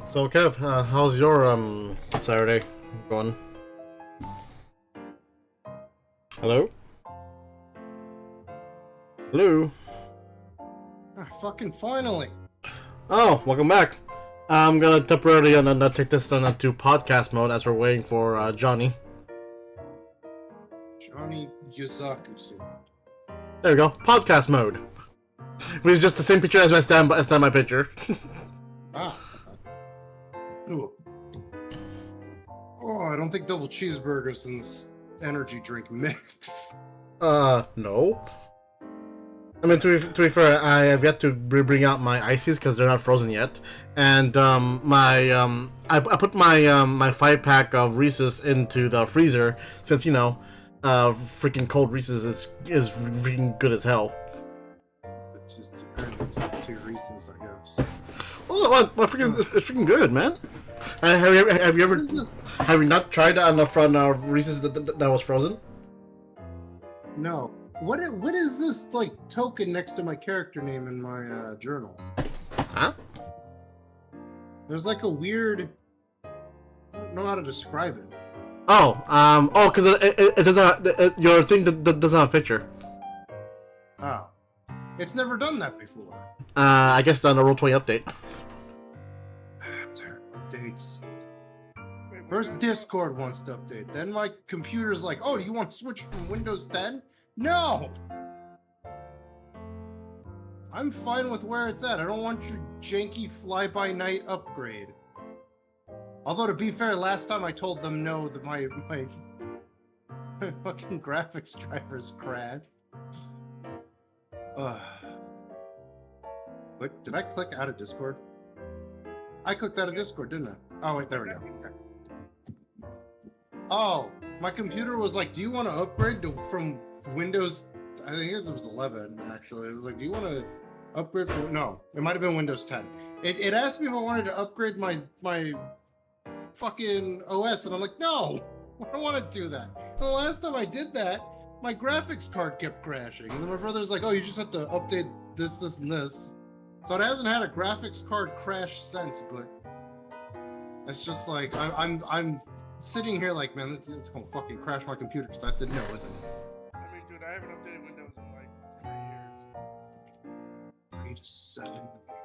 So Kev, how's your Saturday going? Hello? Hello? Fucking finally. Oh, welcome back. I'm gonna temporarily take this into podcast mode as we're waiting for Johnny. Johnny Yuzaku. There we go, podcast mode. Which is just the same picture as my standby picture. Ah. Ooh. Oh, I don't think double cheeseburgers and this energy drink mix. No. I mean, to be fair, I have yet to bring out my ices because they're not frozen yet, and I put my my 5-pack of Reese's into the freezer since freaking cold Reese's is freaking good as hell. It's just apparently top tier Reese's, I guess. Oh, it's freaking good, man. Have you not tried on the front Reese's that was frozen? No. What is this like token next to my character name in my journal? Huh? There's like a weird. I don't know how to describe it. Because it doesn't. Your thing doesn't have a picture. Oh, it's never done that before. I guess on the Roll20 update. Updates. First, Discord wants to update. Then my computer's like, "Oh, do you want to switch from Windows 10?" No. I'm fine with where it's at. I don't want your janky fly-by-night upgrade. Although, to be fair, last time I told them no, that my fucking graphics drivers crashed. Wait, did I click out of Discord? I clicked out of Discord, didn't I? Oh, wait, there we go. Okay. Oh, my computer was like, do you want to upgrade from Windows? I think it was 11, actually. It was like, do you want to upgrade from... No, it might have been Windows 10. It asked me if I wanted to upgrade my fucking OS, and I'm like, no, I don't want to do that. And the last time I did that, my graphics card kept crashing. And then my brother's like, oh, you just have to update this, and this. So it hasn't had a graphics card crash since, but it's just like, I'm sitting here like, man, it's gonna fucking crash my computer because I said no, isn't it? I mean, dude, I haven't updated Windows in like 3 years. 3 to 7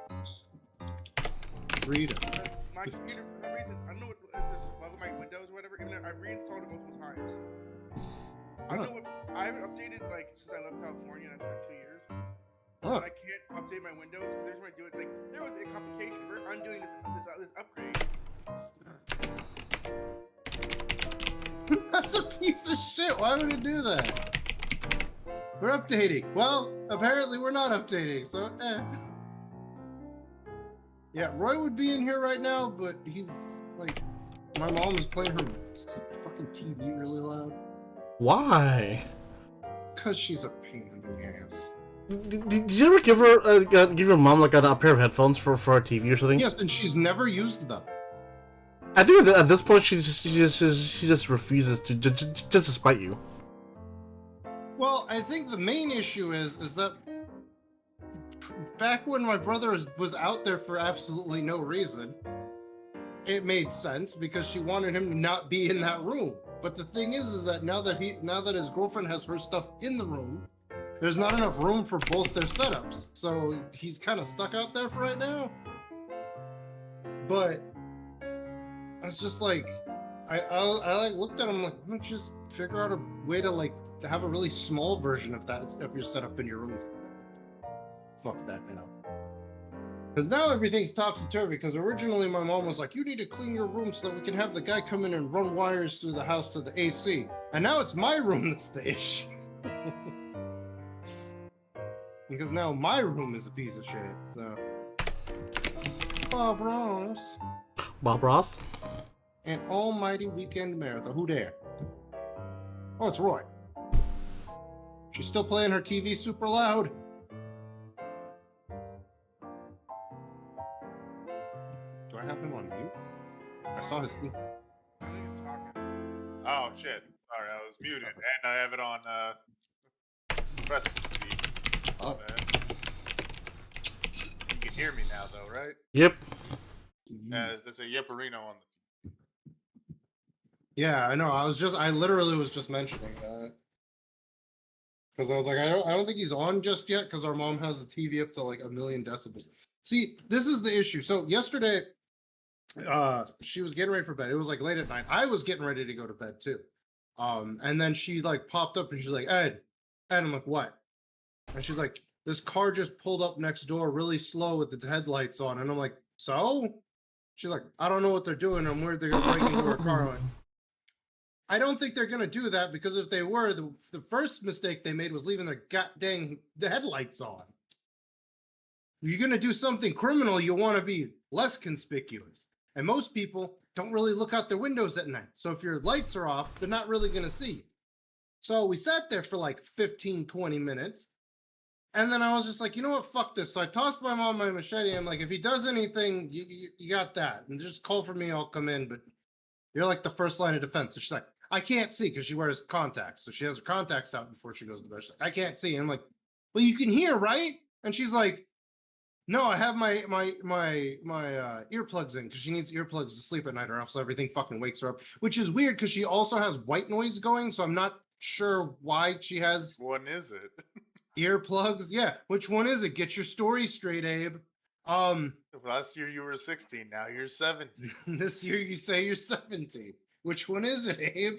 years. 3 to... My computer, for some reason, I don't know what this bug with my Windows or whatever, even though I reinstalled it multiple times. I don't know what, I haven't updated like since I left California, that's like 2 years. Huh. But I can't update my Windows because every time I do it, it's like, there was a complication, we're undoing this upgrade. That's a piece of shit. Why would it do that? We're updating. Well, apparently we're not updating, so Yeah, Roy would be in here right now, but he's like, my mom is playing her fucking TV really loud. Why? Cause she's a pain in the ass. Did you ever give your mom like a pair of headphones for a TV or something? Yes, and she's never used them. I think at this point she just refuses to just to spite you. Well, I think the main issue is that back when my brother was out there for absolutely no reason, it made sense because she wanted him to not be in that room. But the thing is that now that his girlfriend has her stuff in the room, there's not enough room for both their setups. So he's kind of stuck out there for right now. But it's just like I like looked at him like, why don't you just figure out a way to like to have a really small version of that if you're set up in your room. Fuck that now. Because now everything's topsy-turvy, because originally my mom was like, you need to clean your room so that we can have the guy come in and run wires through the house to the AC. And now it's my room that's the issue. Because now my room is a piece of shit, so. Bob Ross. Bob Ross? An almighty weekend marathon. Who there? Oh, it's Roy. She's still playing her TV super loud. Do I have him on mute? I saw his thing. I think he's talking. Oh shit! Sorry, I was muted, and I have it on press to speak. Oh. You can hear me now, though, right? Yep. There's a Yepperino on the. Yeah, I know. I literally was just mentioning that. Because I was like, I don't think he's on just yet, because our mom has the TV up to like 1,000,000 decibels. See, this is the issue. So yesterday, she was getting ready for bed. It was like late at night. I was getting ready to go to bed too. And then she like popped up and she's like, Ed. And I'm like, what? And she's like, this car just pulled up next door really slow with its headlights on. And I'm like, so? She's like, I don't know what they're doing. I'm worried they're going to break into her car. I'm like, I don't think they're going to do that, because if they were, the first mistake they made was leaving their goddamn headlights on. If you're going to do something criminal, you want to be less conspicuous. And most people don't really look out their windows at night. So if your lights are off, they're not really going to see you. So we sat there for like 15, 20 minutes. And then I was just like, you know what? Fuck this. So I tossed my mom my machete. I'm like, if he does anything, you got that. And just call for me. I'll come in. But you're like the first line of defense. So she's like, I can't see, because she wears contacts. So she has her contacts out before she goes to bed. She's like, I can't see. And I'm like, well, you can hear, right? And she's like, no, I have my earplugs in, because she needs earplugs to sleep at night, or else everything fucking wakes her up. Which is weird, because she also has white noise going, so I'm not sure why she has One is it? earplugs. Yeah, which one is it? Get your story straight, Abe. Last year you were 16. Now you're 17. This year you say you're 17. Which one is it, Abe?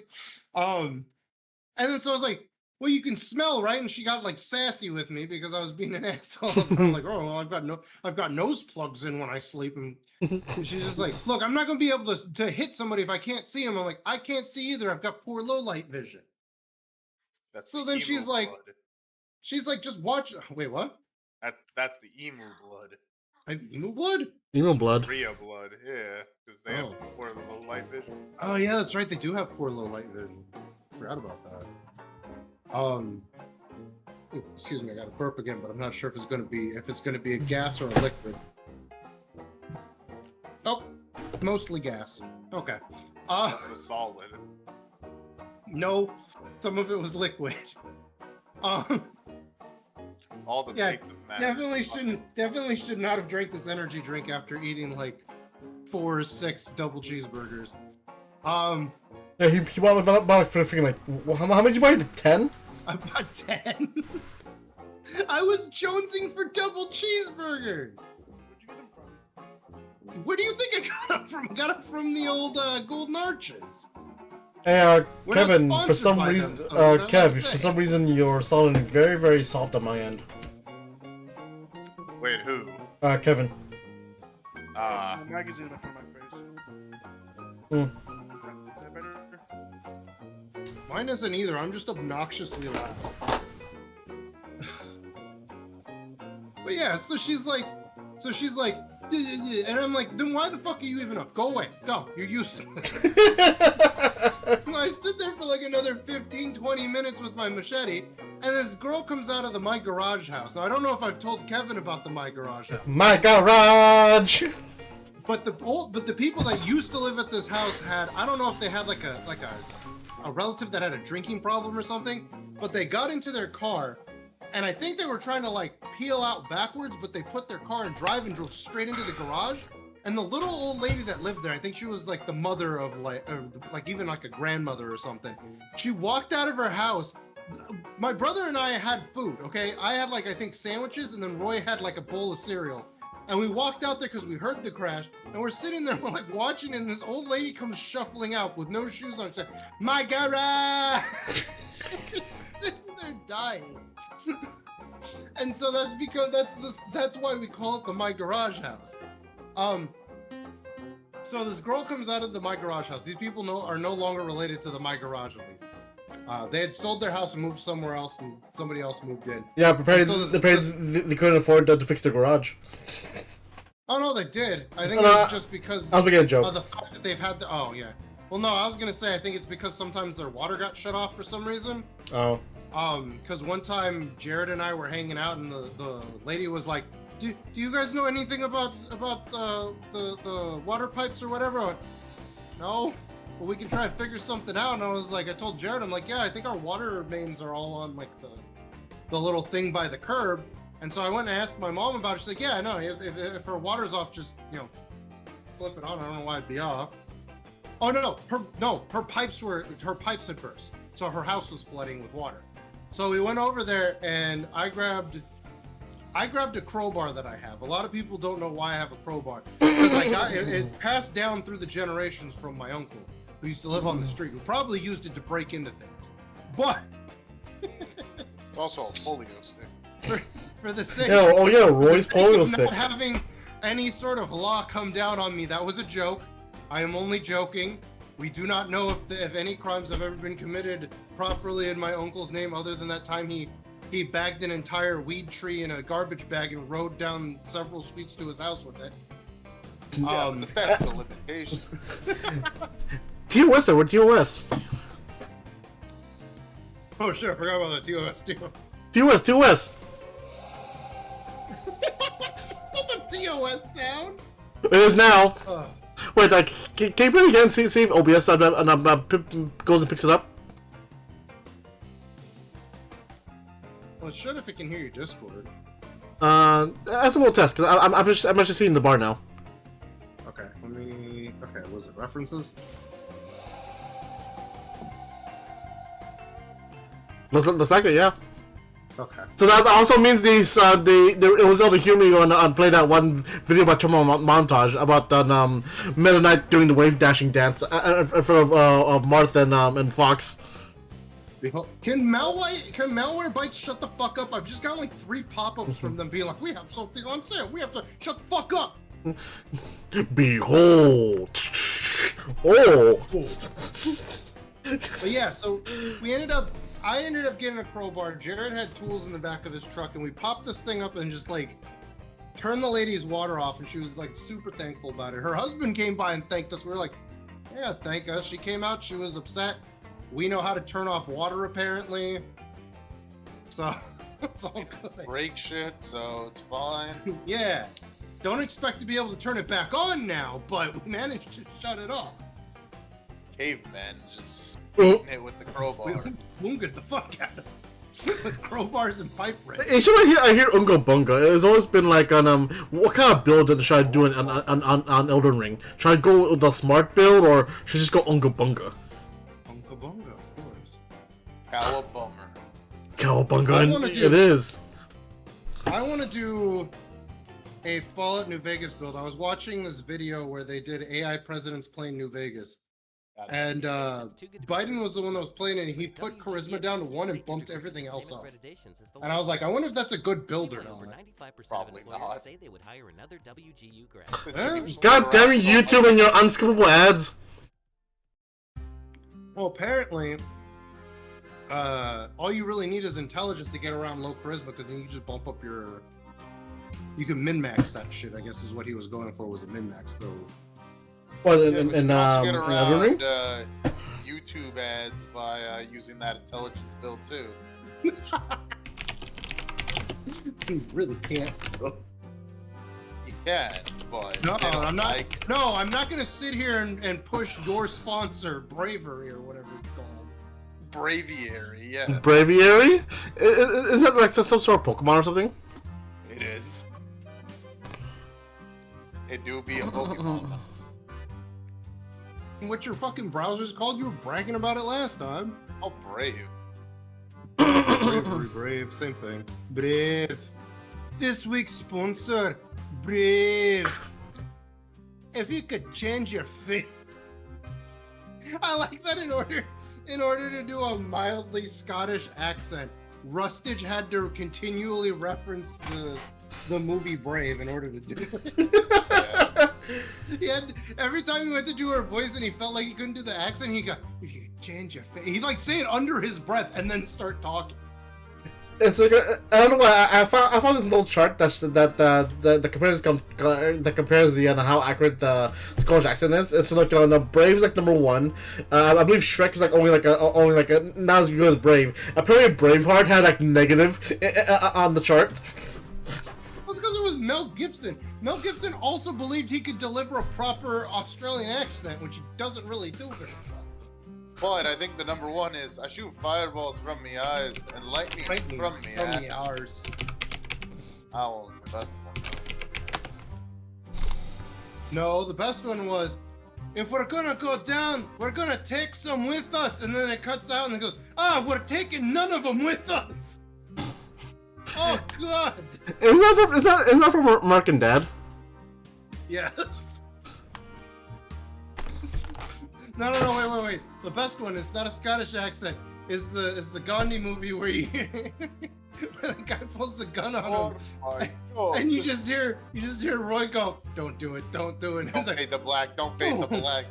And then so I was like, well, you can smell, right? And she got like sassy with me because I was being an asshole. I'm like, oh, well, I've got nose plugs in when I sleep. And she's just like, look, I'm not gonna be able to hit somebody if I can't see him. I'm like, I can't see either. I've got poor low light vision. That's So the then emo she's like, blood. just watch. Wait, what? That's the emu blood. I have emu blood? Emo blood. Rio blood, yeah, because they have poor low light vision. Oh yeah, that's right. They do have poor low light vision. Forgot about that. Ooh, excuse me, I got a burp again, but I'm not sure if it's gonna be a gas or a liquid. Oh, mostly gas. Okay. It's a solid. No, some of it was liquid. All the Yeah, take that matters. definitely should not have drank this energy drink after eating like 4 or 6 double cheeseburgers. Yeah, he bought it for freaking like, how much did you buy? 10? I bought 10. I was jonesing for double cheeseburgers. Where'd you get them from? Where do you think I got them from? I got them from the old Golden Arches. Hey, We're not Kevin, for sponsored some by them, reason, so you know what I'm Kev, for saying. some reason you're sounding very, very soft on my end. Wait, who? Kevin. A magazine in front of my face. Hmm. Is that better? Mine isn't either. I'm just obnoxiously loud. But yeah, so she's like, and I'm like, then why the fuck are you even up? Go away. Go. You're useless. I stood there for like another 15, 20 minutes with my machete, and this girl comes out of the My Garage house. Now, I don't know if I've told Kevin about the My Garage house. My garage! But the people that used to live at this house had, I don't know if they had like a relative that had a drinking problem or something, but they got into their car, and I think they were trying to like peel out backwards, but they put their car in drive and drove straight into the garage. And the little old lady that lived there, I think she was like the mother of like even like a grandmother or something. She walked out of her house. My brother and I had food, okay? I had like, I think sandwiches, and then Roy had like a bowl of cereal. And we walked out there because we heard the crash, and we're sitting there, we're like watching, and this old lady comes shuffling out with no shoes on. She's like, my garage! She's sitting there dying. And so that's because that's why we call it the My Garage House. So this girl comes out of the My Garage House. These people are no longer related to the My Garage League. They had sold their house and moved somewhere else, and somebody else moved in. Yeah, they couldn't afford to fix their garage. Oh no, they did. I think it was just because I was making a joke. Of the fact that they've had the. Oh yeah. Well, no, I was gonna say I think it's because sometimes their water got shut off for some reason. Oh. Because one time Jared and I were hanging out, and the lady was like, "Do you guys know anything about the water pipes or whatever?" I went, no. Well, we can try and figure something out. And I was like, I told Jared, I'm like, yeah, I think our water mains are all on like the little thing by the curb. And so I went and asked my mom about it. She's like, yeah, no, if her water's off, just, you know, flip it on. I don't know why it'd be off. Oh her pipes had burst. So her house was flooding with water. So we went over there, and I grabbed a crowbar that I have. A lot of people don't know why I have a crowbar. Because it's passed down through the generations from my uncle, who used to live on the street, who probably used it to break into things. But It's also a polio stick. For the sake, Roy's polio of stick. not having any sort of law come down on me, that was a joke. I am only joking. We do not know if any crimes have ever been committed properly in my uncle's name, other than that time he bagged an entire weed tree in a garbage bag and rode down several streets to his house with it. Yeah, the statute of limitations. TOS, we're TOS. Oh shit, I forgot about the TOS too. TOS. It's not the TOS sound. It is now. Wait, can you put it again? See if OBS goes and picks it up. Well, it should if it can hear your Discord. That's a little test, because I'm actually seeing the bar now. Okay, okay, was it references? Looks like it, yeah. Okay. So that also means it was able to hear me on play that one video by Terminal Montage about Meta Knight doing the wave dashing dance in front of Martha and Fox. Can malware bites shut the fuck up? I've just got like 3 pop-ups from them being like, we have something on sale. We have to shut the fuck up. Behold. Oh. But yeah, so I ended up getting a crowbar. Jared had tools in the back of his truck, and we popped this thing up and just like turned the lady's water off, and she was like super thankful about it. Her husband came by and thanked us. We were like, yeah, thank us. She came out, she was upset. We know how to turn off water apparently. So it's all good. Break shit, so it's fine. Yeah. Don't expect to be able to turn it back on now, but we managed to shut it off. Cavemen just beating it with the crowbar. We'll get the fuck out of it with crowbars and pipe wrenches. Actually, I hear Unga Bunga. It's always been like on what kind of build should I do on Elden Ring? Should I go with the smart build, or should I just go Unga Bunga? Unga Bunga, of course. Cowabummer. Cowabunga, it is. I want to do a Fallout New Vegas build. I was watching this video where they did AI presidents playing New Vegas. And Biden was the one that was playing it, and he put charisma down to 1 and bumped everything else up. And I was like, I wonder if that's a good build or not. Probably not. God damn it, YouTube and your unskippable ads. Well, apparently, all you really need is intelligence to get around low charisma, because then you just bump up your... You can min-max that shit, I guess is what he was going for, was a min-max build. What, Yeah, but you can also get Elden Ring? around YouTube ads by using that intelligence build too. You really can't. You can, but No, they don't I'm not. like it. No, I'm not gonna sit here and push your sponsor, Bravery or whatever it's called. Braviary, yeah. Braviary? Is that like some sort of Pokemon or something? It is. It do be a Pokemon. What your fucking browser's called? You were bragging about it last time. Oh, brave. Brave, same thing. Brave. This week's sponsor, Brave. If you could change your face. I like that in order to do a mildly Scottish accent, Rustage had to continually reference the movie Brave in order to do it. He had, every time he went to do her voice and he felt like he couldn't do the accent, he got, if you could change your face. He'd like say it under his breath and then start talking. It's like I don't know why I found this little chart that compares the how accurate the Scottish accent is. It's like Brave is like number 1. I believe Shrek is like only not as good as Brave. Apparently Braveheart had like negative on the chart. That's because it was Mel Gibson. Mel Gibson also believed he could deliver a proper Australian accent, which he doesn't really do very well. But I think the number 1 is I shoot fireballs from me eyes and lightning from me arse. Oh, the best one. No, the best one was, if we're gonna go down, we're gonna take some with us. And then it cuts out and it goes, we're taking none of them with us. Oh God! Is that from Mark and Dad? Yes. No, wait. The best one is not a Scottish accent. Is the Gandhi movie where where the guy pulls the gun on him, and you just hear Roy go, "Don't do it, don't do it." Don't fade the black. Don't fade the black.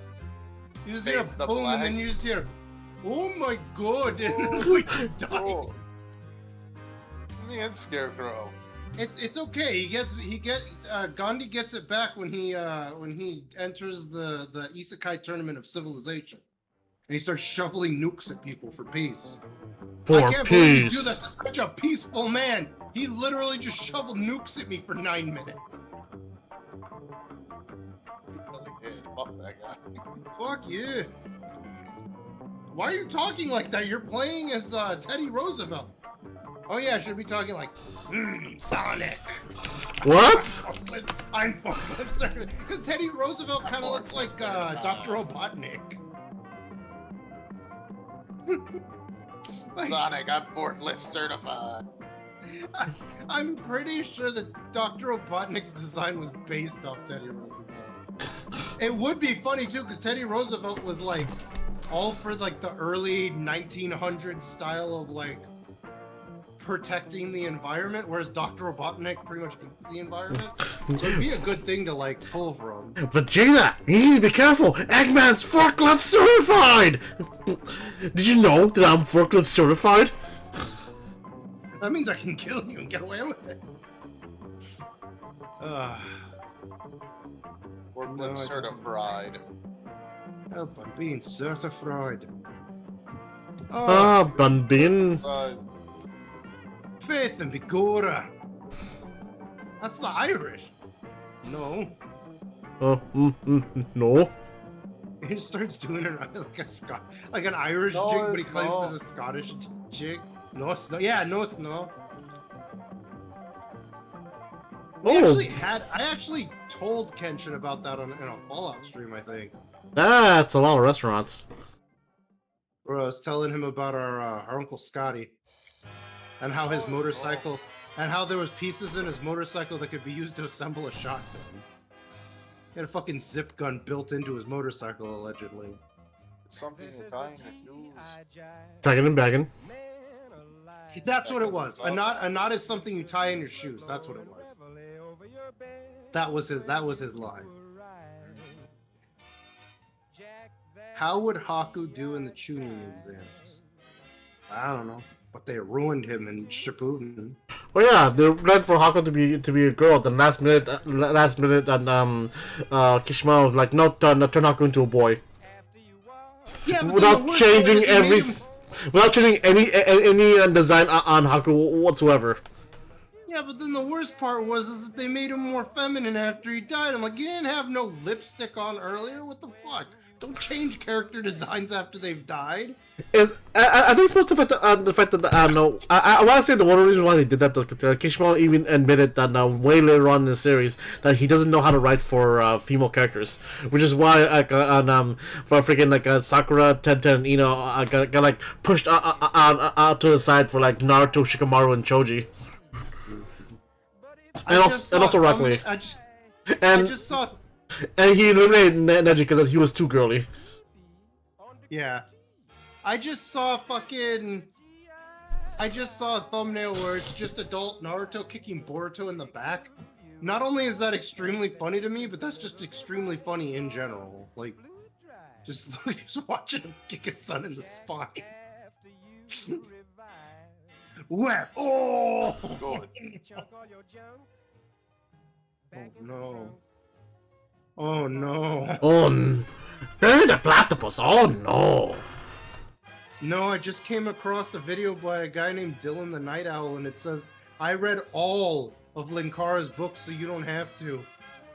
You just hear a boom, and then you just hear, "Oh my God!" And then we just die. Me and Scarecrow. It's okay. Gandhi gets it back when he enters the Isekai tournament of civilization, and he starts shoveling nukes at people for peace. I can't believe you do that to such a peaceful man. He literally just shoveled nukes at me for 9 minutes. Fuck that guy. Fuck you. Why are you talking like that? You're playing as Teddy Roosevelt. Oh yeah, I should be talking like, Sonic. What? I'm forklift certified. Because Teddy Roosevelt kind of looks like Dr. Robotnik. Sonic, I'm forklift certified. I'm pretty sure that Dr. Robotnik's design was based off Teddy Roosevelt. It would be funny too, because Teddy Roosevelt was like all for like the early 1900s style of like protecting the environment, whereas Dr. Robotnik pretty much eats the environment. So it'd be a good thing to like pull from. Vegeta, you need to be careful. Eggman's forklift certified. Did you know that I'm forklift certified? That means I can kill you and get away with it. Forklift certified. Help, I'm being certified. I'm being... Faith and Bigora. That's the Irish. No. No. He starts doing it like an Irish jig, but he claims it's a Scottish jig. No snow. Yeah, no snow. I actually told Kenshin about that in a Fallout stream, I think. That's a lot of restaurants. Where I was telling him about our Uncle Scotty. And how his motorcycle, and how there was pieces in his motorcycle that could be used to assemble a shotgun. He had a fucking zip gun built into his motorcycle, allegedly. Something you're tying your shoes. Tagging and bagging. That's what it was. A knot is something you tie in your shoes. That's what it was. That was his line. How would Haku do in the Chunin exams? I don't know. But they ruined him in Shippuden. Oh yeah, they planned for Haku to be a girl. Then last minute, and Kishima was like, no, turn Haku into a boy. Yeah, but without changing any design on Haku whatsoever. Yeah, but then the worst part was that they made him more feminine after he died. I'm like, you didn't have no lipstick on earlier. What the fuck? Don't change character designs after they've died. I think it's most of the fact that no, I want to say the one reason why they did that though, because Kishimoto even admitted that way later on in the series that he doesn't know how to write for female characters, which is why for freaking Sakura, Tenten, got like pushed out to the side for like Naruto, Shikamaru, and Choji, and also Rock Lee. I just saw. And he eliminated Neji because he was too girly. Yeah. I just saw a thumbnail where it's just adult Naruto kicking Boruto in the back. Not only is that extremely funny to me, but that's just extremely funny in general. Like, just watching him kick his son in the spine. Where? Oh! Good. Oh no. Oh no. Oh, bury the platypus. Oh no. No, I just came across a video by a guy named Dylan the Night Owl, and it says, I read all of Linkara's books so you don't have to.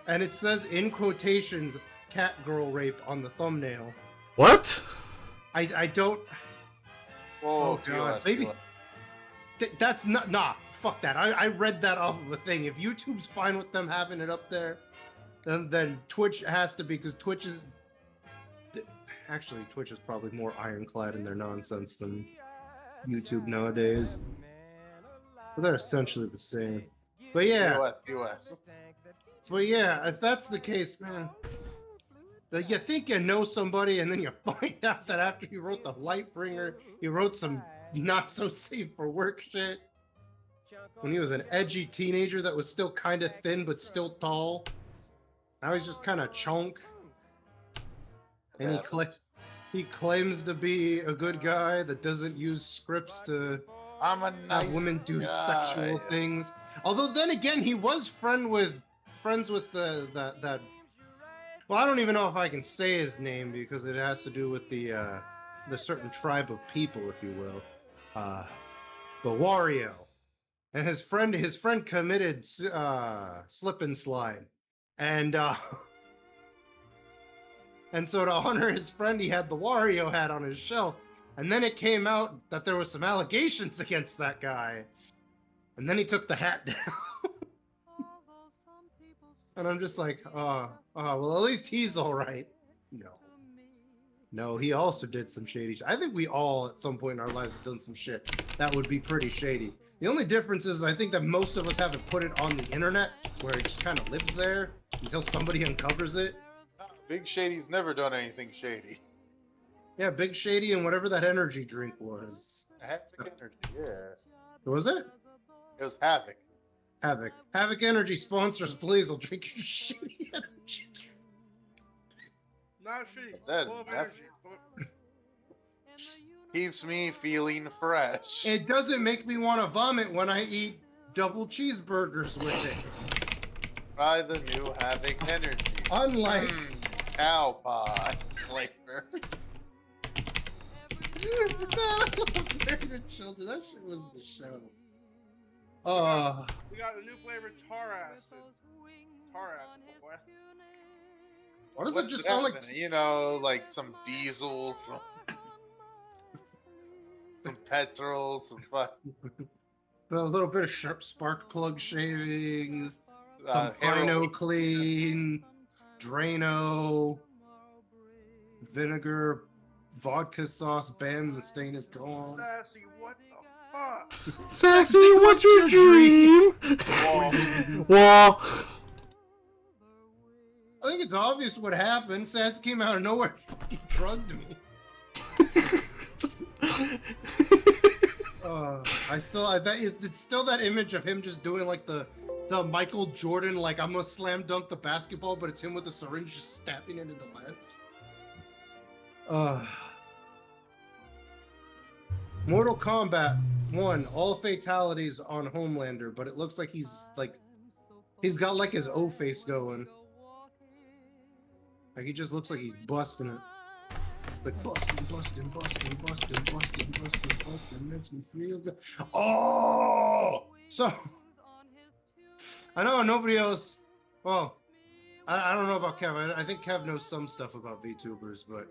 And it says in quotations, cat girl rape on the thumbnail. What? I don't... Whoa, Oh god, maybe... That's not... Nah, fuck that. I read that off of a thing. If YouTube's fine with them having it up there, then Twitch has to be, because Twitch is... Actually, Twitch is probably more ironclad in their nonsense than YouTube nowadays. But they're essentially the same. But yeah. US. But yeah, if that's the case, man, that you think you know somebody and then you find out that after he wrote the Lightbringer, he wrote some not so safe for work shit. When he was an edgy teenager that was still kind of thin but still tall. Now he's just kind of chunk. And he claims to be a good guy that doesn't use scripts to have women do sexual things. Although then again, he was friends with that. Well, I don't even know if I can say his name because it has to do with the certain tribe of people, if you will. The Wario, and his friend committed slip and slide, and so to honor his friend, he had the Wario hat on his shelf. And then it came out that there was some allegations against that guy. And then he took the hat down. And I'm just like, well, at least he's all right. No, he also did some shady shit. I think we all, at some point in our lives, have done some shit that would be pretty shady. The only difference is I think that most of us haven't put it on the internet, where it just kind of lives there until somebody uncovers it. Big Shady's never done anything shady. Yeah, Big Shady and whatever that energy drink was. Havoc Energy, yeah. What was it? It was Havoc. Havoc Energy sponsors, please. I'll drink your shitty energy. Not shitty. That- Full of that's- energy. Keeps me feeling fresh. It doesn't make me want to vomit when I eat double cheeseburgers with it. Try the new Havoc Energy. Unlike... Cow pod flavor. Married with Children, that shit was the show. We got a new flavor, tar acid. Tar acid, boy. Why does What it just should sound like... happen? You know, like some diesel, some petrol, some A little bit of spark plug shavings, some heroin. Rhino Clean, Drano, vinegar, vodka sauce, bam, the stain is gone. Sassy, what the fuck? Sassy, what's your dream? Well, I think it's obvious what happened. Sassy came out of nowhere and fucking drugged me. It's still that image of him just doing like the Michael Jordan, like I'm gonna slam dunk the basketball, but it's him with a syringe just stabbing it into legs. Mortal Kombat 1, all fatalities on Homelander, but it looks like he's got like his O face going. Like he just looks like he's busting it. It's like busting, makes me feel good. Oh! So, I know nobody else, well, I don't know about Kev. I think Kev knows some stuff about VTubers, but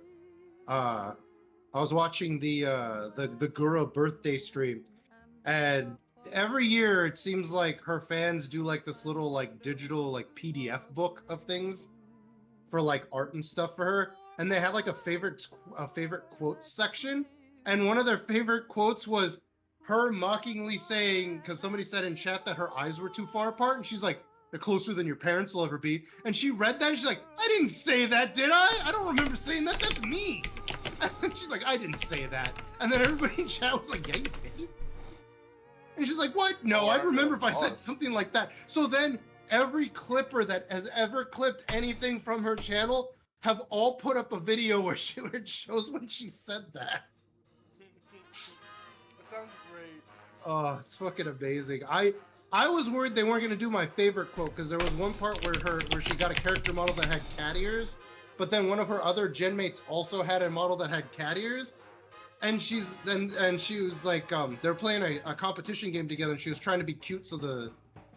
I was watching the Gura birthday stream, and every year it seems like her fans do like this little like digital like PDF book of things for like art and stuff for her, and they had like a favorite quote section, and one of their favorite quotes was her mockingly saying, because somebody said in chat that her eyes were too far apart, and she's like, they're closer than your parents will ever be. And she read that, and she's like, I didn't say that, did I? I don't remember saying that. That's me. And she's like, I didn't say that. And then everybody in chat was like, yeah, you did. And she's like, what? No, I'd remember if I said something like that. So then every clipper that has ever clipped anything from her channel have all put up a video where it shows when she said that. That sounds great. Oh, it's fucking amazing. I was worried they weren't gonna do my favorite quote, because there was one part where she got a character model that had cat ears, but then one of her other gen mates also had a model that had cat ears, and she was like, they're playing a competition game together, and she was trying to be cute so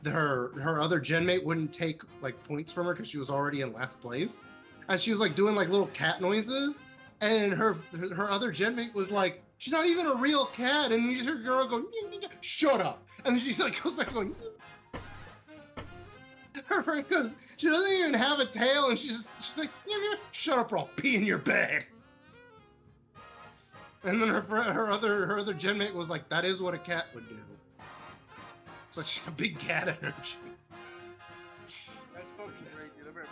her other gen mate wouldn't take like points from her because she was already in last place, and she was like doing like little cat noises, and her other gen mate was like, she's not even a real cat, and you just hear a girl go, shut up. And then she's like, goes back going, her friend goes, she doesn't even have a tail, and she's like, shut up or I'll pee in your bed. And then her other gen mate was like, that is what a cat would do. It's like she's got big cat energy. That's fucking great, dude. I better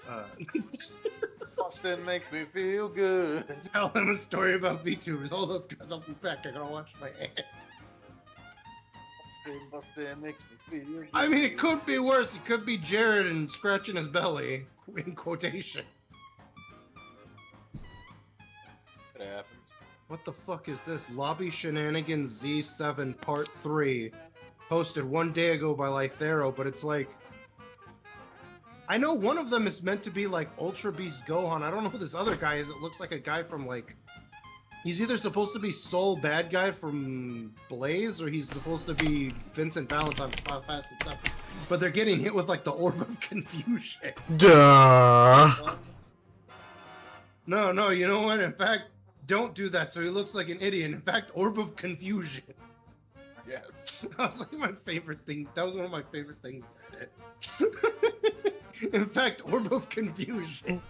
really Boston makes me feel good. Tell him a story about VTubers. Hold up, guys. I'll be back. I gotta wash my hands. Boston makes me feel good. I mean, it could be worse. It could be Jared and scratching his belly, in quotation. It happens. What the fuck is this? Lobby Shenanigans Z7 Part 3. Posted one day ago by Lythero, but it's like... I know one of them is meant to be like Ultra Beast Gohan. I don't know who this other guy is. It looks like a guy from like... He's either supposed to be Soul Bad Guy from Blaze, or he's supposed to be Vincent Valentine from Fast and 7. But they're getting hit with like the Orb of Confusion. Duh. No, you know what? In fact, don't do that so he looks like an idiot. In fact, Orb of Confusion. Yes. That was like my favorite thing. That was one of my favorite things to edit. In fact, Orb of Confusion.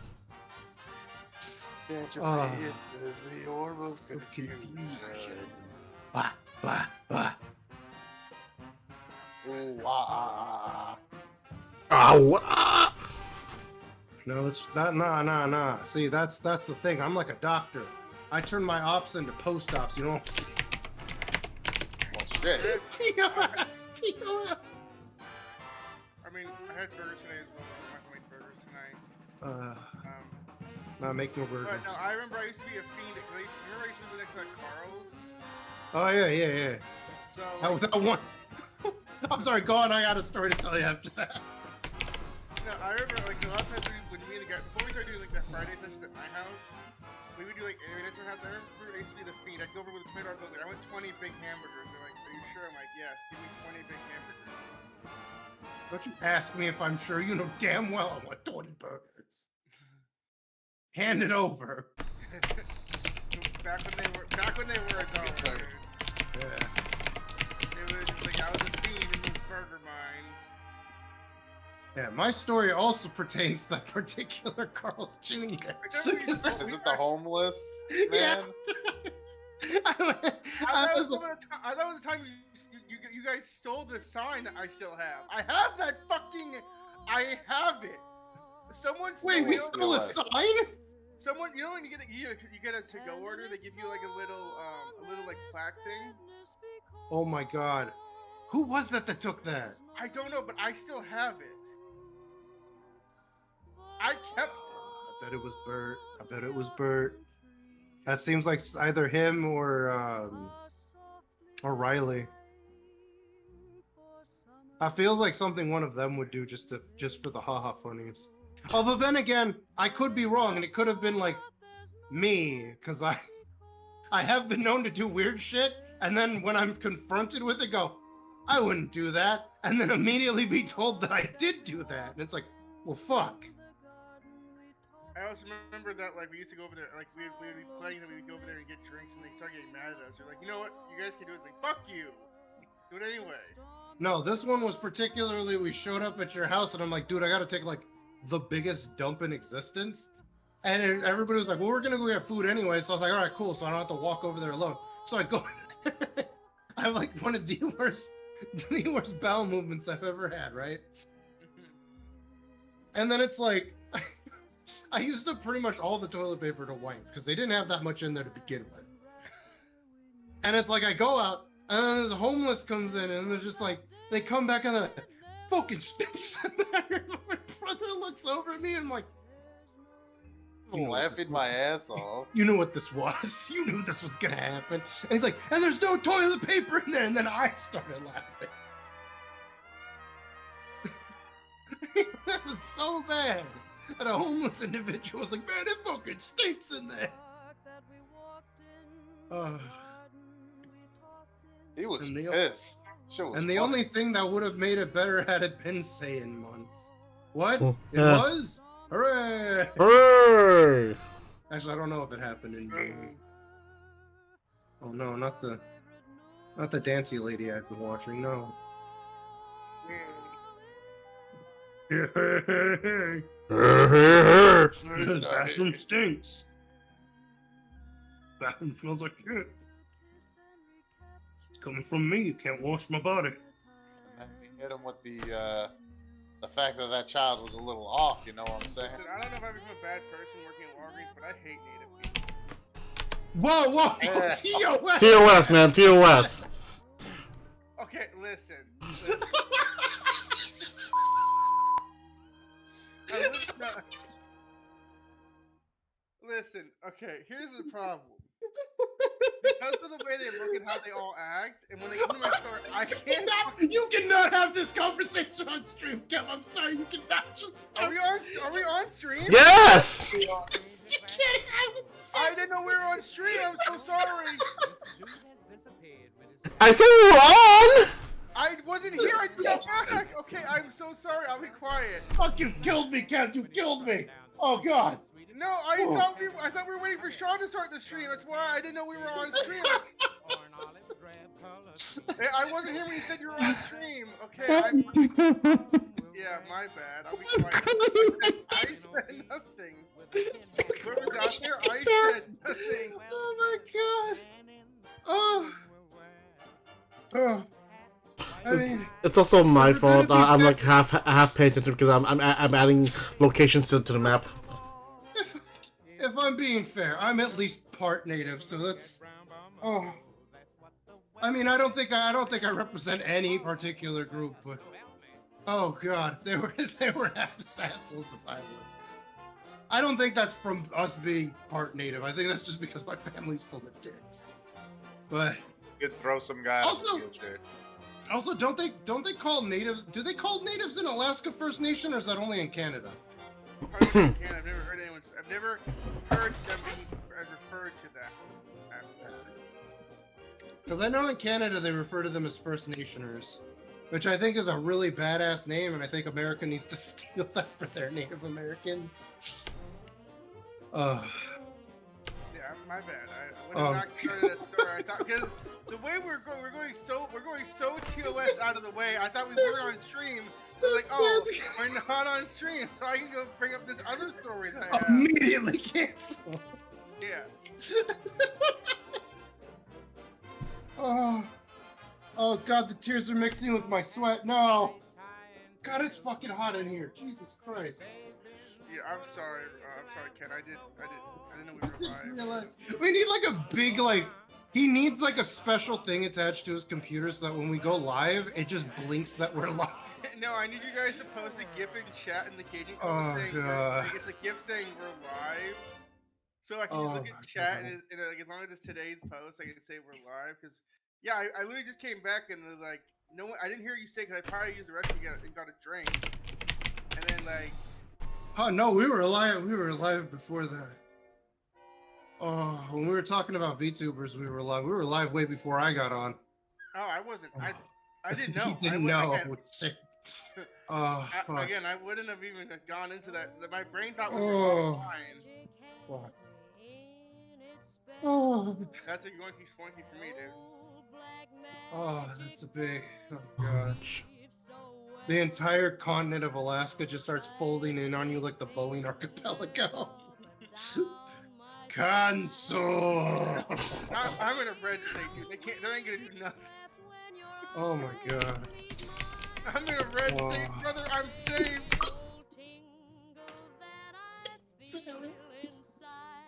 Can't you see it is the orb of confusion? Bah, bah, bah. Ooh, ah. Ow. Ah. No, it's that. Nah. See, that's the thing. I'm like a doctor. I turn my ops into post-ops. You know what I'm saying? Well, shit. TOS. I mean, I had burgers today as well. I'm not gonna make burgers tonight. Nah, make more burgers. But no, I remember I used to be a fiend. I used to live next to that Carl's. Oh yeah. So That one. I'm sorry. Go on. I got a story to tell you after that. no, I remember like a lot of times when me and the guy before we started doing like that Friday sessions at my house, we would do like at your house. I remember I used to be the fiend. I'd go over with a tomato. I'd go, I want 20 big hamburgers. They're like, are you sure? I'm like, yes. Give me 20 big hamburgers. Don't you ask me if I'm sure. You know damn well I want 20 burgers. Hand it over. Back when they were a dollar. Dude. Yeah. It was just like I was a fiend in these burger mines. Yeah, my story also pertains to that particular Carl's Jr. Is it the homeless man? Yeah. I thought it was the time you guys stole the sign that I still have. I have that fucking. I have it. Someone. Wait, we stole a sign? Someone, you know when you get a to-go order, they give you like a little like plaque thing. Oh my god, who was that took that? I don't know, but I still have it. I kept it. I bet it was Bert. That seems like either him or Riley. That feels like something one of them would do just for the haha funnies. Although then again, I could be wrong, and it could have been like me, because I have been known to do weird shit, and then when I'm confronted with it, go, I wouldn't do that, and then immediately be told that I did do that, and it's like, Well, fuck. I also remember that like we used to go over there, like we'd be playing and we'd go over there and get drinks, and they start getting mad at us. They're like, you know what, you guys can do it. Like, fuck you, do it anyway. No, this one was particularly, we showed up at your house and I'm like, dude, I gotta take like the biggest dump in existence. And everybody was like, well, we're gonna go get food anyway. So I was like, all right, cool. So I don't have to walk over there alone. So I go, I have like one of the worst bowel movements I've ever had, right? And then it's like, I used up pretty much all the toilet paper to wipe because they didn't have that much in there to begin with. And it's like, I go out and then this homeless comes in and they're just like, they come back and they're like, fucking stinks in there. My brother looks over at me and I'm like, I'm laughing my ass off. you knew what this was. You knew this was gonna happen. And he's like, and there's no toilet paper in there. And then I started laughing. That was so bad. And a homeless individual was like, man, it fucking stinks in there. He was And the- pissed. Shit was And the funny. only thing that would have made it better had it been Saiyan month. What? Oh, It yeah. was? Hooray! Hooray! Actually, I don't know if it happened in June. Oh no, not the Dancy lady I've been watching. No. This bathroom stinks. Bathroom smells like shit. It's coming from me. You can't wash my body. And then he hit him with the fact that that child was a little off. You know what I'm saying? Listen, I don't know if I've become a bad person working at Walgreens, but I hate native people. Whoa, whoa, Yeah. TOS! TOS, man, TOS. Okay, listen. Listen, okay, here's the problem. Because of the way they look and how they all act, and when they come to my store, I can't. You cannot have this conversation on stream, Kev. I'm sorry, you cannot just Are we on stream? Yes! You can't have it. I didn't know we were on stream. I'm so sorry. I said we were on! I wasn't here. I stepped back. Okay, I'm so sorry. I'll be quiet. Fuck, you killed me, Kev. You killed me. Oh, God. No, I thought we were waiting for Sean to start the stream. That's why I didn't know we were on stream. Hey, I wasn't here when you said you were on stream. Okay. Yeah, my bad. I'll be quiet. I said nothing. Whoever's out there, I said nothing. Oh, my God. Oh. Oh. I mean, It's also my It's fault. gonna be I'm like half paying attention because I'm adding locations to the map. if I'm being fair, I'm at least part native, so that's. Oh. I mean, I don't think I represent any particular group, but. Oh God, they were half as assholes as I was. I don't think that's from us being part native. I think that's just because my family's full of dicks. But Could throw some guy Also- on the wheelchair. also, don't they call natives? Do they call natives in Alaska First Nation, or is that only in Canada? I've never heard anyone. I've never heard them being referred to that. Because I know in Canada they refer to them as First Nationers, which I think is a really badass name, and I think America needs to steal that for their Native Americans. Yeah, my bad. I would have not started that story. I thought because the way we're going so TOS out of the way. I thought we were on stream. So like, oh, we're not on stream, so I can go bring up this other story that I have. Immediately cancel. Yeah. Oh God, the tears are mixing with my sweat. No. God, it's fucking hot in here. Jesus Christ. Yeah, I'm sorry. I'm sorry, Ken. I didn't know we were Just live. realized- We need like a big he needs like a special thing attached to his computer so that when we go live, it just blinks that we're live. No, I need you guys to post a GIF in chat in the Cajun Oh, saying God. like, it's a GIF saying we're live, so I can just look Oh, at chat God. and like, as long as it's today's post, I can say we're live. Because yeah, I literally just came back and like no one, I didn't hear you say because I probably used the restroom and got a drink, and then like Oh no, we were alive. We were alive before that. Oh, when we were talking about VTubers, we were live. We were live way before I got on. oh I wasn't I didn't know. He didn't I know. went- Shit. Oh, fuck. Again, I wouldn't have even gone into that. My brain thought we were Oh. fine. Fuck. Oh. That's a yoinky swanky for me, dude. Oh, that's a big. Oh, God. The entire continent of Alaska just starts folding in on you like the Boeing archipelago. Cancel. I'm in a red state, dude. They ain't gonna do nothing. Oh my God. I'm in a red state, brother. I'm saved.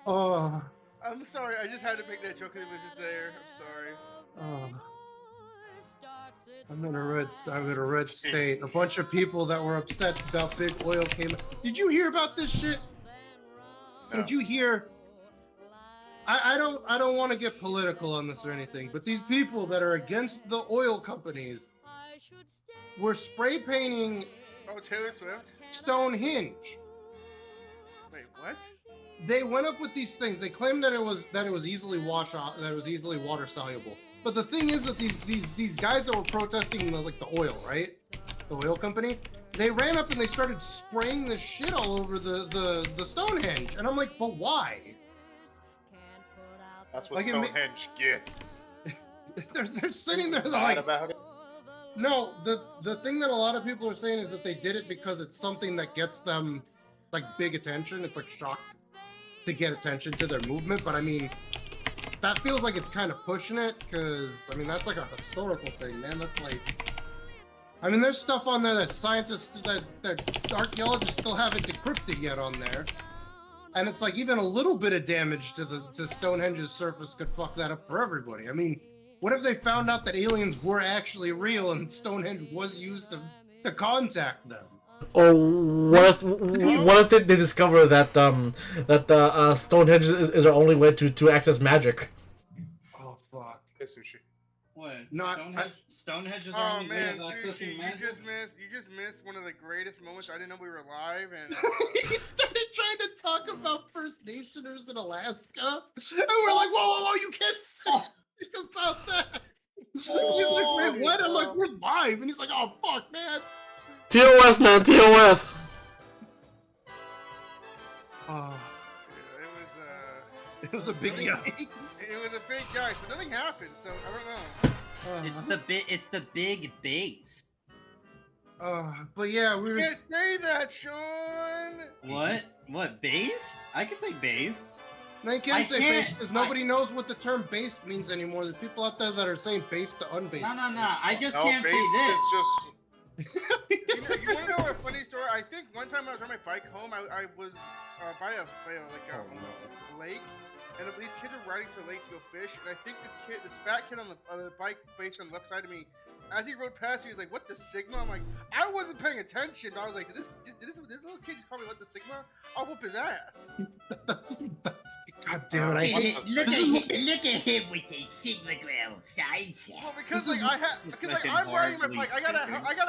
Oh. I'm sorry. I just had to make that joke because it was just there. I'm sorry. Oh. I'm in a red state. A bunch of people that were upset about big oil came. Did you hear about this shit? No. Did you hear? I don't want to get political on this or anything, but these people that are against the oil companies were spray painting Oh, Taylor Swift? Stonehenge. Wait, what? They went up with these things. They claimed that it was easily water soluble. But the thing is that these guys that were protesting the oil, right? The oil company, they ran up and they started spraying the shit all over the Stonehenge. And I'm like, but why? That's what Like, Stonehenge get. they're sitting there they're Lied like, about it. no, the thing that a lot of people are saying is that they did it because it's something that gets them like big attention. It's like shock to get attention to their movement. But I mean, that feels like it's kind of pushing it because I mean that's like a historical thing, man. That's like, I mean, there's stuff on there that scientists, that archaeologists still haven't decrypted yet on there. And it's like even a little bit of damage to Stonehenge's surface could fuck that up for everybody. I mean, what if they found out that aliens were actually real and Stonehenge was used to contact them? Or what if they discover that Stonehenge is our only way to access magic? Oh fuck! Hey, sushi. What? Not- Stonehenge is Oh our only way man, of accessing Sushi, magic? you just missed one of the greatest moments. I didn't know we were live, and He started trying to talk about First Nationers in Alaska, and we're like, whoa, you can't say about that. He's like, wait, what? I'm like, we're live, and he's like, oh fuck, man. TOS, man, TOS. Oh, it was it was a big yikes. it was a big guy, but nothing happened. So I don't know. It's the big base. But yeah, we You were. can't say that, Sean. What? What, based? I could say based. No, you I can't say can't- base because nobody knows what the term base means anymore. There's people out there that are saying base to unbased. No. I just No, can't base say this. is just. You want to know a funny story? I think one time I was on my bike home. I was by a lake, and these kids were riding to the lake to go fish. And I think this fat kid on the bike, based on the left side of me, as he rode past me, he was like, "What the Sigma?" I'm like, I wasn't paying attention, but I was like, "Did this little kid just call me what the Sigma? I'll whoop his ass." God damn it! I hate. Look at him with his Sigma ground size. Well, because This like is- I'm riding my bike. I got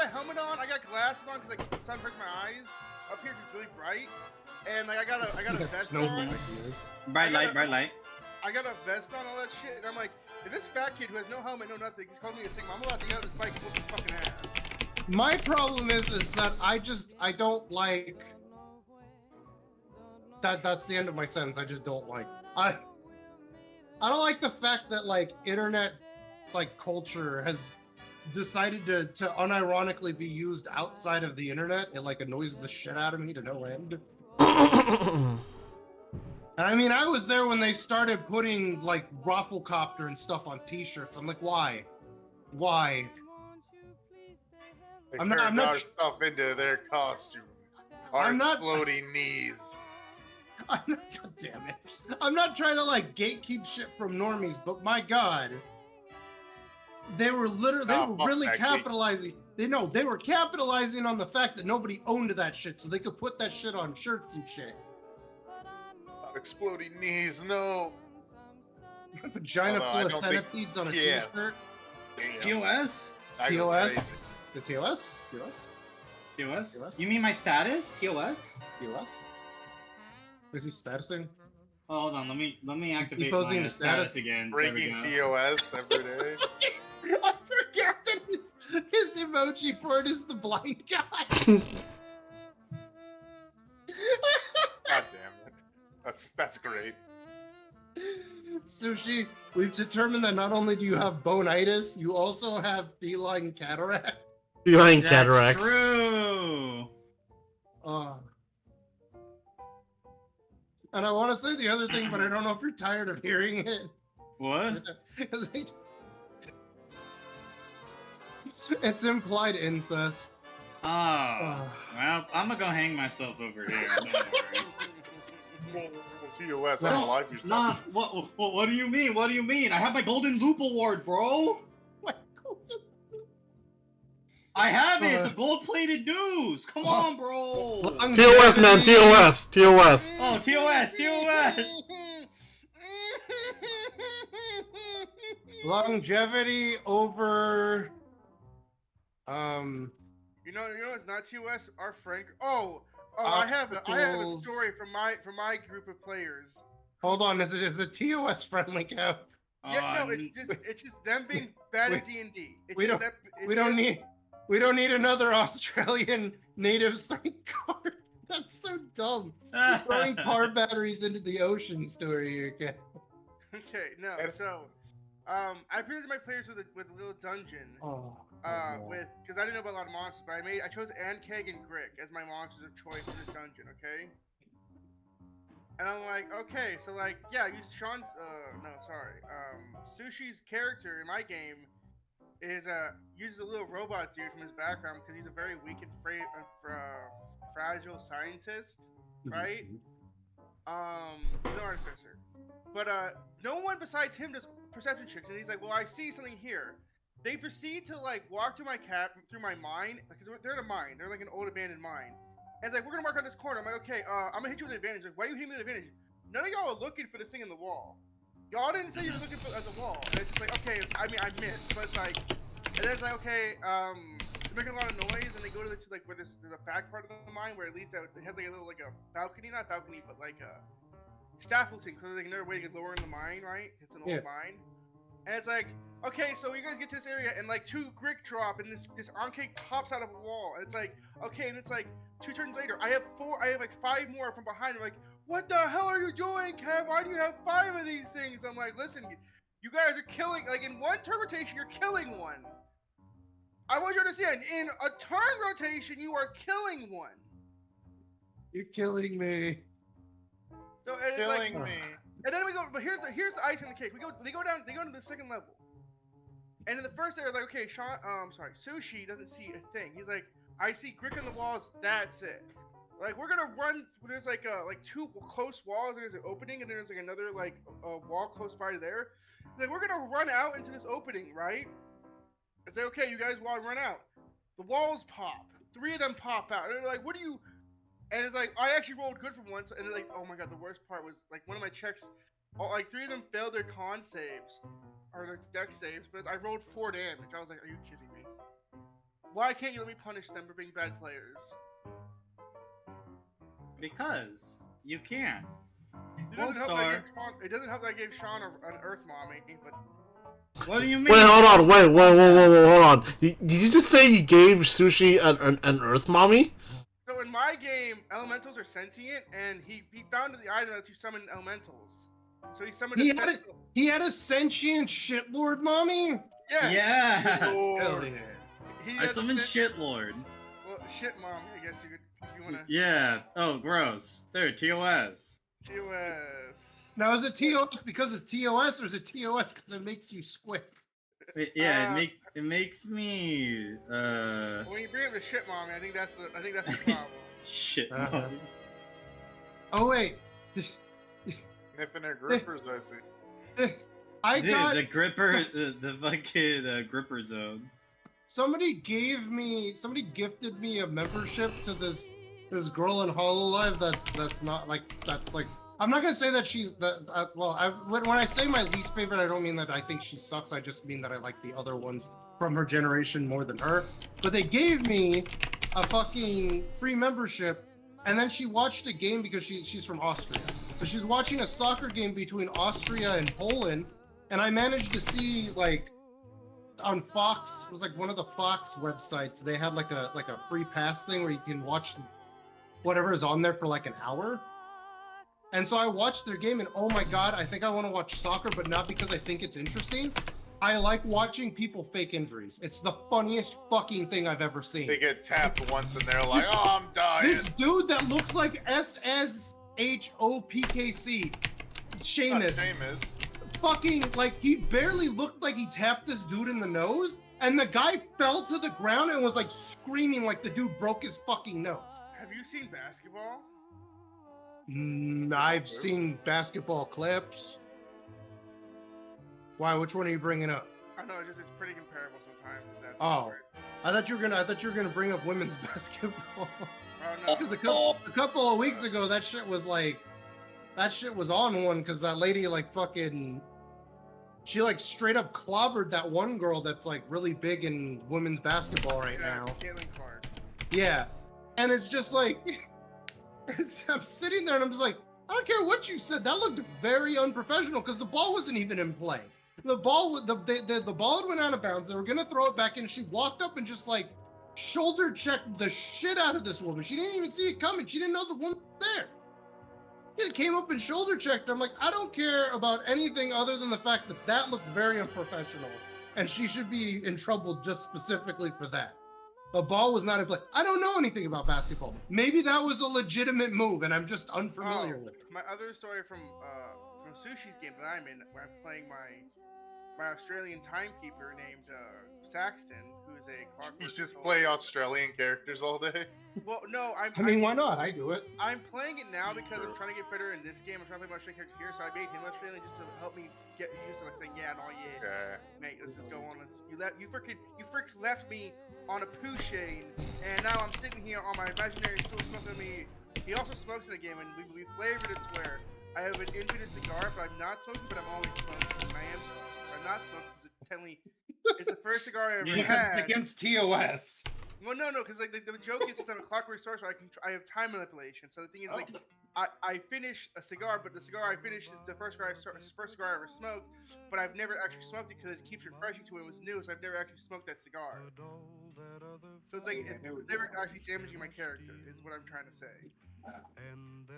a helmet on. I got glasses on because like the sun hurts my eyes. Up here it's really bright, and like I got a vest Snow on. blackness. Bright light. I got a vest on, all that shit, and I'm like, if this fat kid who has no helmet, no nothing, he's calling me a Sigma, I'm about to get on this bike and whoop his fucking ass. My problem is that I don't like that. That's the end of my sentence. I just don't like. I don't like the fact that like internet like culture has decided to unironically be used outside of the internet. It like annoys the shit out of me to no end. And I mean, I was there when they started putting like Rafflecopter and stuff on T-shirts. I'm like, why? They I'm not- turned I'm not our tr- stuff into their costume. Our I'm not- exploding knees. God damn it. I'm not trying to like gatekeep shit from normies, but my God, they were Fuck really that capitalizing. They were capitalizing on the fact that nobody owned that shit, so they could put that shit on shirts and shit. Exploding knees, no. Vagina Although I full of don't think- centipedes on a yeah. t-shirt. Damn. TOS? TOS? Aggravating. The TOS? TOS? TOS? You mean my status? TOS? TOS? Is he statusing? Oh, hold on, let me activate posing my his status status? again. There we Breaking go. TOS every day. I forgot that his emoji for it is the blind guy. God damn it. That's great. Sushi, we've determined that not only do you have bonitis, you also have feline cataract. Feline That's cataracts. true. And I want to say the other thing, but I don't know if you're tired of hearing it. What? It's implied incest. Oh. Well, I'm gonna go hang myself over here. Don't worry. TOS, I'm alive. You Nah, what do you mean? What do you mean? I have my Golden Loop Award, bro. I have it. It's a gold-plated news. Come on, bro. TOS, man. TOS. TOS. Oh, TOS. TOS. Longevity over. You know, it's not TOS. Our Frank. I have a story from my group of players. Hold on, is the TOS friendly, Kev? Yeah, no, it's just them being bad at D&D. We don't need another Australian natives throwing card. That's so dumb. Throwing car batteries into the ocean story here, Kev. Okay, no, so I presented my players with a little dungeon. Because I didn't know about a lot of monsters, but I chose Ankeg and Grick as my monsters of choice in this dungeon, okay? And I'm like, okay, so like, yeah, use Sean's, Sushi's character in my game is, uses a little robot dude from his background because he's a very weak and fragile scientist, right? He's an artificer. But, no one besides him does perception checks, and he's like, well, I see something here. They proceed to like walk through my mine, because they're in a mine. They're like an old abandoned mine. And it's like, we're gonna mark on this corner. I'm like, okay, I'm gonna hit you with an advantage. Like, why are you hitting me with an advantage? None of y'all are looking for this thing in the wall. Y'all didn't say you were looking for the wall. And it's just like, okay, I mean, I missed, but it's like, and then it's like, okay, they're making a lot of noise, and they go to like where there's a back part of the mine where at least it has like a little like a balcony, not balcony, but like a scaffolding, because there's like another way to get lower in the mine, right? It's an old mine. And it's like, okay, so you guys get to this area, and like 2 Grick drop, and this Ankeg pops out of a wall, and it's like, okay, and it's like 2 turns later, I have 5 more from behind. I'm like, what the hell are you doing, Kev? Why do you have 5 of these things? I'm like, listen, you guys are killing, like in 1 turn rotation, you're killing 1. I want you to understand, in a turn rotation, you are killing 1. You're killing me. So and it's like, and then we go, but here's the ice on the cake. They go to the second level. And in the first area, like, okay, Sushi doesn't see a thing. He's like, I see Grick on the walls, that's it. Like, we're gonna run, there's like 2 close walls, and there's an opening, and then there's like another like wall close by there. Like, we're gonna run out into this opening, right? It's like, okay, you guys want to run out. The walls pop. 3 of them pop out. And they're like, what do you... And it's like, I actually rolled good for once, and they're like, oh my god, the worst part was, like, one of my checks, like 3 of them failed their con saves, or their dex saves, but I rolled 4 damage. I was like, are you kidding me? Why can't you let me punish them for being bad players? Because you can. It doesn't help that I gave Sean an Earth Mommy, but... What do you mean? Wait, hold on. Wait, whoa, hold on. Did you just say you gave Sushi an Earth Mommy? So in my game, elementals are sentient, and he found the item that you summon elementals. So he summoned. He had a sentient shitlord mommy. Yeah. Yeah. I had summoned shitlord. Well, shit mommy, I guess you wanna. Yeah. Oh, gross. There, TOS. TOS. Now is it TOS because of TOS, or is it TOS because it makes you squick? Yeah, it makes me. When you bring up the shit mommy, I think that's the problem. Shit mommy. Oh wait. Sniffing their grippers, I see. The gripper, the fucking gripper zone. Somebody gifted me a membership to this girl in Hololive. That's not like I'm not gonna say that she's that. When I say my least favorite, I don't mean that I think she sucks. I just mean that I like the other ones from her generation more than her. But they gave me a fucking free membership, and then she watched a game because she's from Austria. So she's watching a soccer game between Austria and Poland, and I managed to see like on Fox. It was like one of the Fox websites. They had like a free pass thing where you can watch whatever is on there for like an hour. And so I watched their game, and oh my god, I think I want to watch soccer, but not because I think it's interesting. I like watching people fake injuries. It's the funniest fucking thing I've ever seen. They get tapped once and they're like, "Oh, I'm dying." This dude that looks like SSHOPKC, Seamus, Seamus. fucking, like, he barely looked like he tapped this dude in the nose, and the guy fell to the ground and was like screaming like the dude broke his fucking nose. Have you seen basketball? I've seen basketball clips. Why? Which one are you bringing up? I know, it's pretty comparable sometimes. That's Oh, I thought you were gonna bring up women's basketball. Oh no. Because a couple of weeks ago, that shit was on one. Because that lady she like straight up clobbered that one girl that's like really big in women's basketball right now. Caitlin Clark. Yeah, and it's just like I'm sitting there and I'm just like, I don't care what you said. That looked very unprofessional because the ball wasn't even in play. The ball had went out of bounds. They were gonna throw it back in. She walked up and just like shoulder checked the shit out of this woman. She didn't even see it coming. She didn't know the woman was there. She came up and shoulder checked her. I'm like, I don't care about anything other than the fact that looked very unprofessional, and she should be in trouble just specifically for that. The ball was not in play. I don't know anything about basketball. Maybe that was a legitimate move, and I'm just unfamiliar with it. My other story from Sushi's game that I'm in, where I'm playing my Australian timekeeper named Saxton, who's a clockwork. You just soldier. play Australian characters all day. Well, no, I mean, why not? I do it. I'm playing it now because I'm trying to get better in this game. I'm trying to play my Australian character here, so I made him Australian just to help me get used to like saying, yeah, no, yeah, Okay. mate, let's just go on. You freaks left me on a poo shade, and now I'm sitting here on my imaginary stool smoking me. He also smokes in the game, and we flavored it to where I have an infinite cigar, but I'm not smoking, but I'm always smoking. And I am smoking. I'm not smoking because it's the first cigar I ever Yeah. Because had. it's against TOS. Well, no, because like the joke is it's on a clockwork store, so I have time manipulation. So the thing is, like, I finish a cigar, but the cigar I finish is the first cigar I ever smoked. But I've never actually smoked it because it keeps refreshing to when it was new. So I've never actually smoked that cigar. So it's like it's never actually damaging my character. Is what I'm trying to say.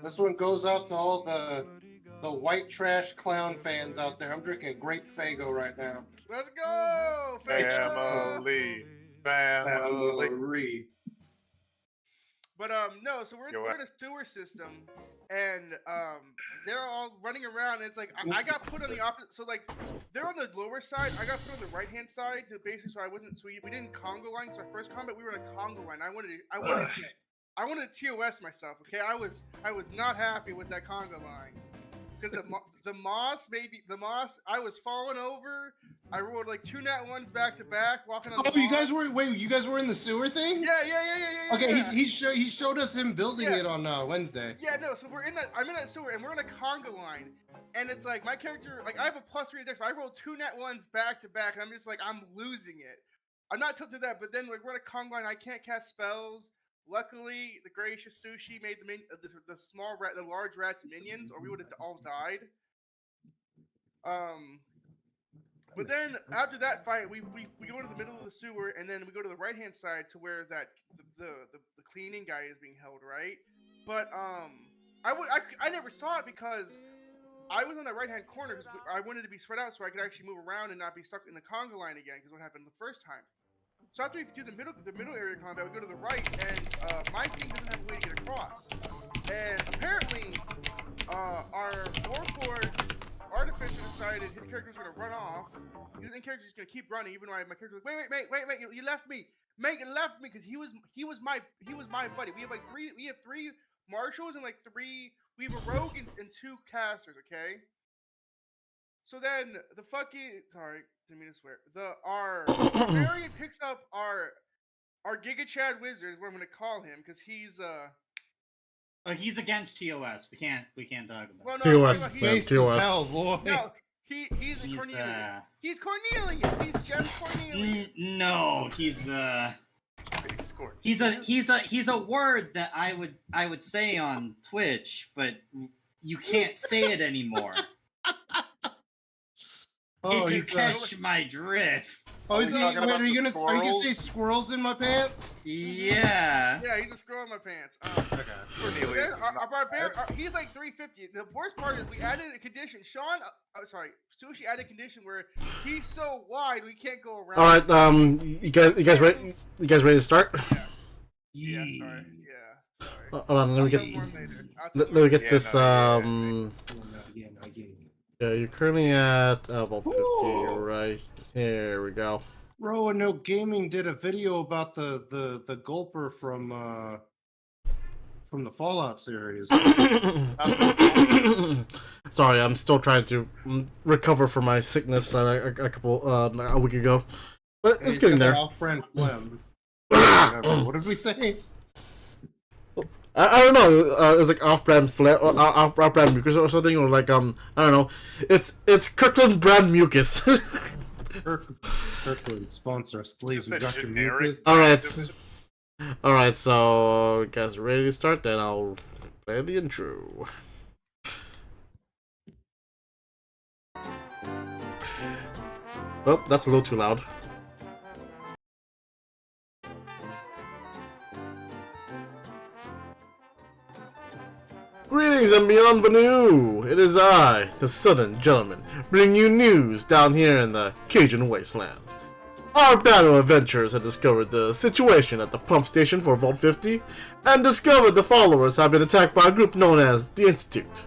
This one goes out to all the white trash clown fans out there. I'm drinking grape Fago right now. Let's go, Family. But no, so we're in a sewer system, and they're all running around. And it's like I got put on the opposite. So like they're on the lower side. I got put on the right hand side to basically so I wasn't. So we didn't Congo line. So our first combat we were in a Congo line. I wanted to TOS myself. Okay, I was not happy with that Congo line because the moss I was falling over. I rolled like 2 nat ones back to back, walking on the You moss. guys were in the sewer thing? Yeah. Okay, yeah. he showed us him building it on Wednesday. Yeah, no, so I'm in that sewer, and we're in a conga line, and it's like, my character, like, I have a +3 dex, but I rolled 2 nat ones back to back, and I'm just like, I'm losing it. I'm not tilted that, but then, like, we're in a conga line, I can't cast spells. Luckily, the gracious Sushi made the large rats minions, or we would have all died. But then after that fight, we go to the middle of the sewer, and then we go to the right hand side to where the cleaning guy is being held, right? But I never saw it because I was on that right hand corner because I wanted to be spread out so I could actually move around and not be stuck in the conga line again because what happened the first time. So after we do the middle area combat, we go to the right, and my team doesn't have a way to get across. And apparently, our Warforged Artificer decided his character was going to run off. His character is going to keep running, even though my character was wait, you left me. Megan left me because he was my buddy. We have three marshals and we have a rogue and 2 casters, okay? So then the fucking didn't mean to swear. Our Barbarian picks up our Giga Chad Wizard is what I'm gonna call him because he's he's against TOS. We can't talk about. Well, no, TOS, he's TOS. Hell, boy. no, he's Cornelius. He's Cornelius. He's just Cornelius. No, he's a word that I would say on Twitch, but you can't say it anymore. Did you catch my drift? Oh, is we he? talking Wait, about are you the gonna say squirrels? squirrels in my pants? Yeah. Yeah, he's a squirrel in my pants. Okay. Cornelius is not Our barbarian, bad. he's like 350. The worst part is we added a condition. Sean, sorry, Sushi added a condition where he's so wide we can't go around. All right, you guys ready to start? Yeah, sorry. Yeah, sorry. Hold on, let me I'll get tell more later. let me get Yeah, this. no, Yeah, you're currently at about 50 right here. We go. Bro, and No Gaming did a video about the gulper from the Fallout series. Sorry, I'm still trying to recover from my sickness a week ago, but it's He's getting got that there. Off-brand phlegm. What did we say? I don't know. It's like off-brand off-brand mucus or something, or like I don't know. It's Kirkland brand mucus. Kirkland, sponsor us, please. Just We a got your generic- mucus. All right. So you guys ready to start? Then I'll play the intro. Oh, that's a little too loud. Greetings and bienvenue! It is I, the Southern Gentleman, bringing you news down here in the Cajun wasteland. Our battle adventurers have discovered the situation at the pump station for Vault 50, and discovered the followers have been attacked by a group known as the Institute.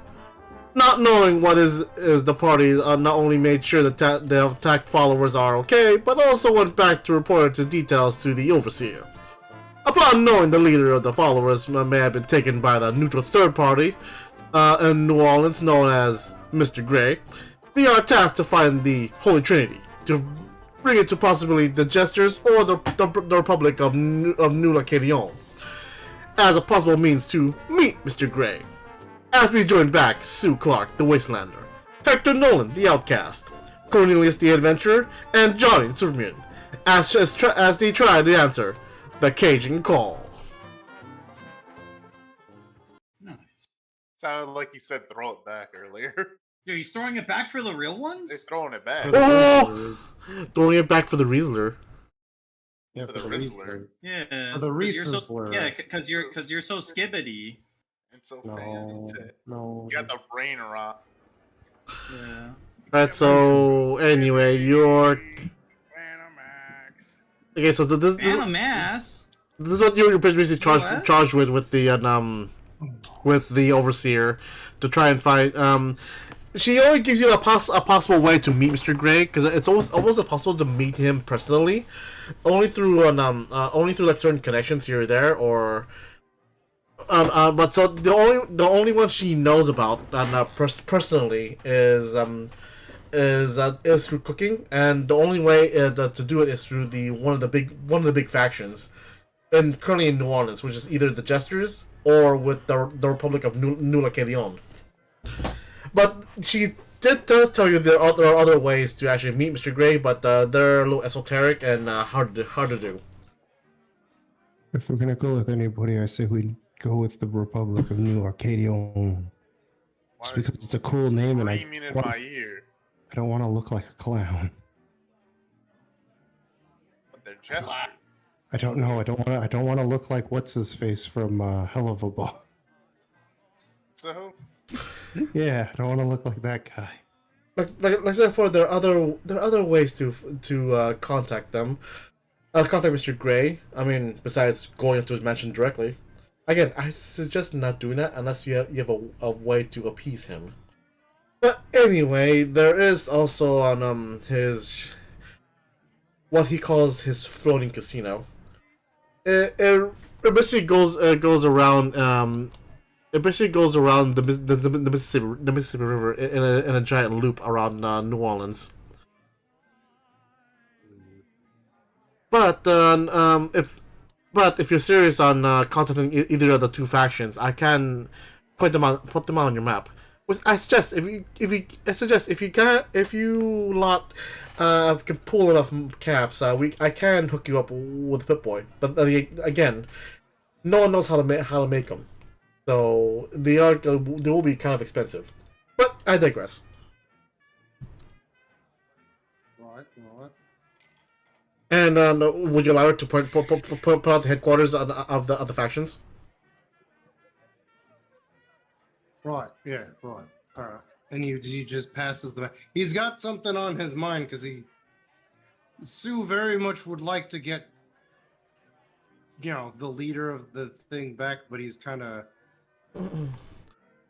Not knowing what is the party not only made sure that the attacked followers are okay, but also went back to report the details to the Overseer. Upon knowing the leader of the followers may have been taken by the neutral third party in New Orleans known as Mr. Gray, they are tasked to find the Holy Trinity, to bring it to possibly the Jesters or the Republic of New Cajun, as a possible means to meet Mr. Gray. As we join back Sue Clark, the Wastelander, Hector Nolan, the Outcast, Cornelius the Adventurer, and Johnny the Superman, as they try to answer the Cajun call. Nice. Sounded like you said throw it back earlier. Yo, he's throwing it back for the real ones? They're throwing it back. Oh! Throwing it back for the Riesler. Yeah, For the Rizzler. Yeah. For the 'cause you're so- Riesler. Yeah, because you're so skibbity. And so No, fancy. no. You got the brain around. Yeah. Alright, so anyway, you're Phantomax. okay. So this Animass. is what you're basically What? charged with the Overseer to try and find. She only gives you a possible way to meet Mr. Gray, because it's almost impossible to meet him personally, only through like certain connections here or there, or but so the only one she knows about personally is through cooking, and the only way to do it is through one of the big factions, and currently in New Orleans, which is either the Jesters or with the Republic of New Cajun. But she does tell you there are other ways to actually meet Mr. Gray, but they're a little esoteric and hard to do. If we're gonna go with anybody, I say we go with the Republic of New Arcadia. Just because it's a cool name, and Screaming in my ear. I don't want to look like a clown. But they're just. I don't know. I don't want to look like what's his face from Hell of a Ball. So Yeah, I don't want to look like that guy. Like I said before, there are other ways to contact them. Contact Mr. Gray. I mean, besides going into his mansion directly. Again, I suggest not doing that unless you have a way to appease him. But anyway, there is also on his what he calls his floating casino. It basically goes around it basically goes around the Mississippi River in a giant loop around New Orleans. But if you're serious on contacting either of the two factions, I can put them out on your map. Which I suggest if you lot can pull enough caps, I can hook you up with Pip-Boy. But again, no one knows how to make them, so they will be kind of expensive. But I digress. Right. And would you allow her to put out the headquarters of the factions? Right. Yeah. Right. All right. And he just passes the. He's got something on his mind because Sue very much would like to get, the leader of the thing back, but he's kind of. All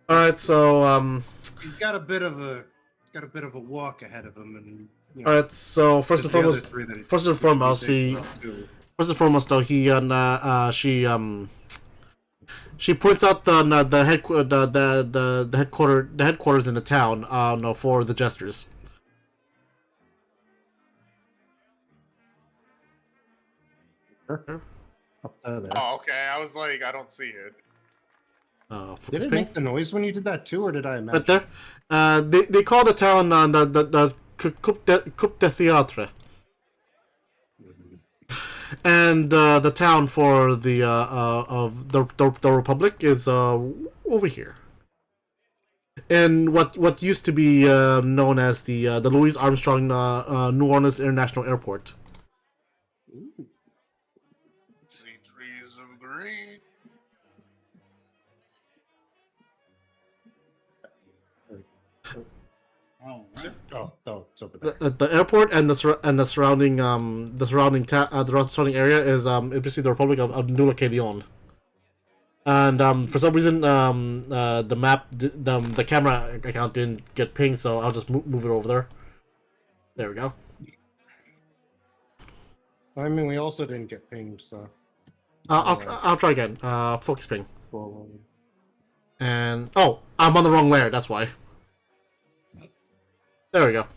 right. So He's got a bit of a walk ahead of him, and. All right. So first and there's the foremost, other three that first and should be foremost, taken off, too. first and foremost, though, she points out the headquarters in the town, no, for the jesters. Up there. Oh, okay. I was like, I don't see it. Did it make the noise when you did that too, or did I imagine? Right there. They call the town the Coupe de Théâtre. And the town for the of the Republic is over here, in what used to be known as the Louis Armstrong New Orleans International Airport. See trees of green. Oh, right. Oh, it's over there. The airport and the surrounding area is basically the Republic of New Cajun. And for some reason the camera account didn't get pinged, so I'll just move it over there. There we go. I mean, we also didn't get pinged, so. I'll try again. Focus ping. Well, And I'm on the wrong layer. That's why. There we go.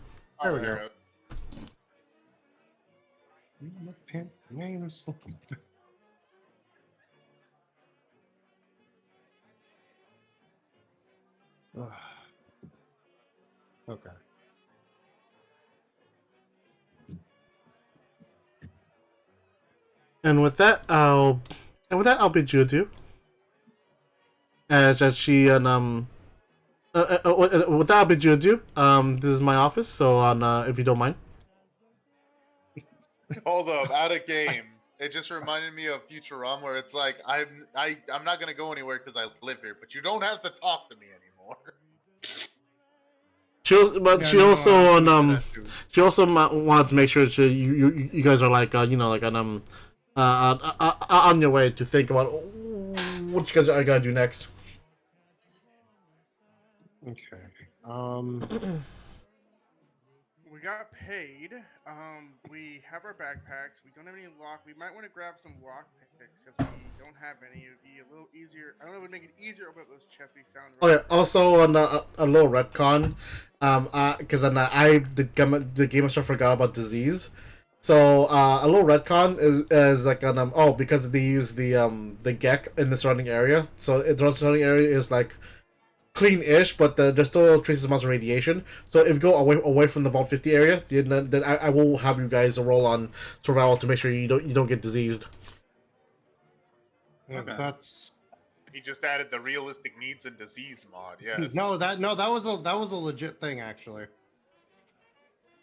There we go. Alright. Okay. And with that, I'll bid you adieu. As she with that, I'll bid you adieu. This is my office, so if you don't mind. Hold up, out of game. It just reminded me of Futurama, where it's like I'm not gonna go anywhere because I live here, but you don't have to talk to me anymore. She also wanted to make sure that you guys are like like on your way to think about what you guys are gonna do next. Okay. We got paid. We have our backpacks. We don't have any lock. We might want to grab some lock picks because we don't have any. It would be a little easier. I don't know. It would make it easier to open up those chests we found. Okay. Also, on a little retcon, because the game master forgot about disease. So a little retcon is like because they use the GEC in the surrounding area. So the surrounding area is like clean-ish, but there's still traces amounts of radiation. So if you go away from the Vault 50 area, then I will have you guys roll on survival to make sure you don't get diseased. Okay. That's He just added the realistic needs and disease mod. Yes. that was a legit thing actually.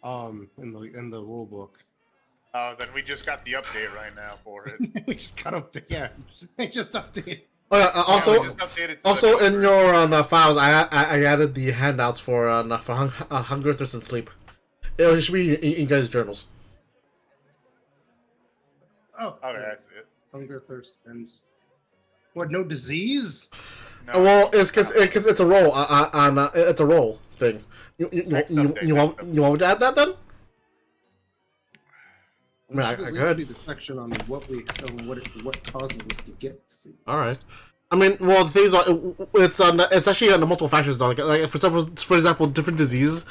In the rule book. Then we just got the update right now for it. We just got updated. Yeah, we just updated. Also, Yeah, we just updated to also the in your files, I added the handouts for hunger, thirst, and sleep. It should be in you guys' journals. Oh, Okay, I see it. hunger, thirst, and what? No disease? No, Well, it's because it's a roll. It's a roll thing. You Next want update, you want me to add that then? I mean, I At least could. be the section on what causes us to get disease. All right. I mean, well, the thing is, it's actually on the multiple factors though. Like for example, different diseases.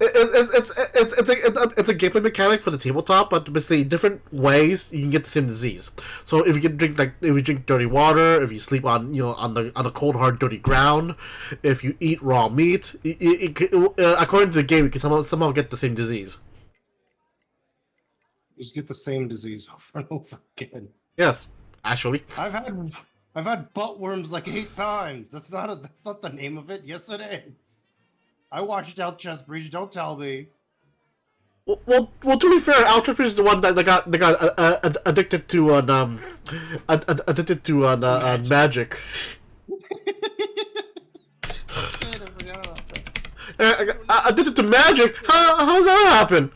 It's a gameplay mechanic for the tabletop, but basically different ways you can get the same disease. So if you drink dirty water, if you sleep on on the cold hard dirty ground, if you eat raw meat, according to the game, you can somehow get the same disease. You just get the same disease over and over again. Yes, actually. I've had butt worms like 8 times. That's not the name of it. Yes, it is. I watched out Chest Breach. Don't tell me. Well. To be fair, Altrip is the one that got addicted to addicted to magic. Addicted to magic? How's that happen?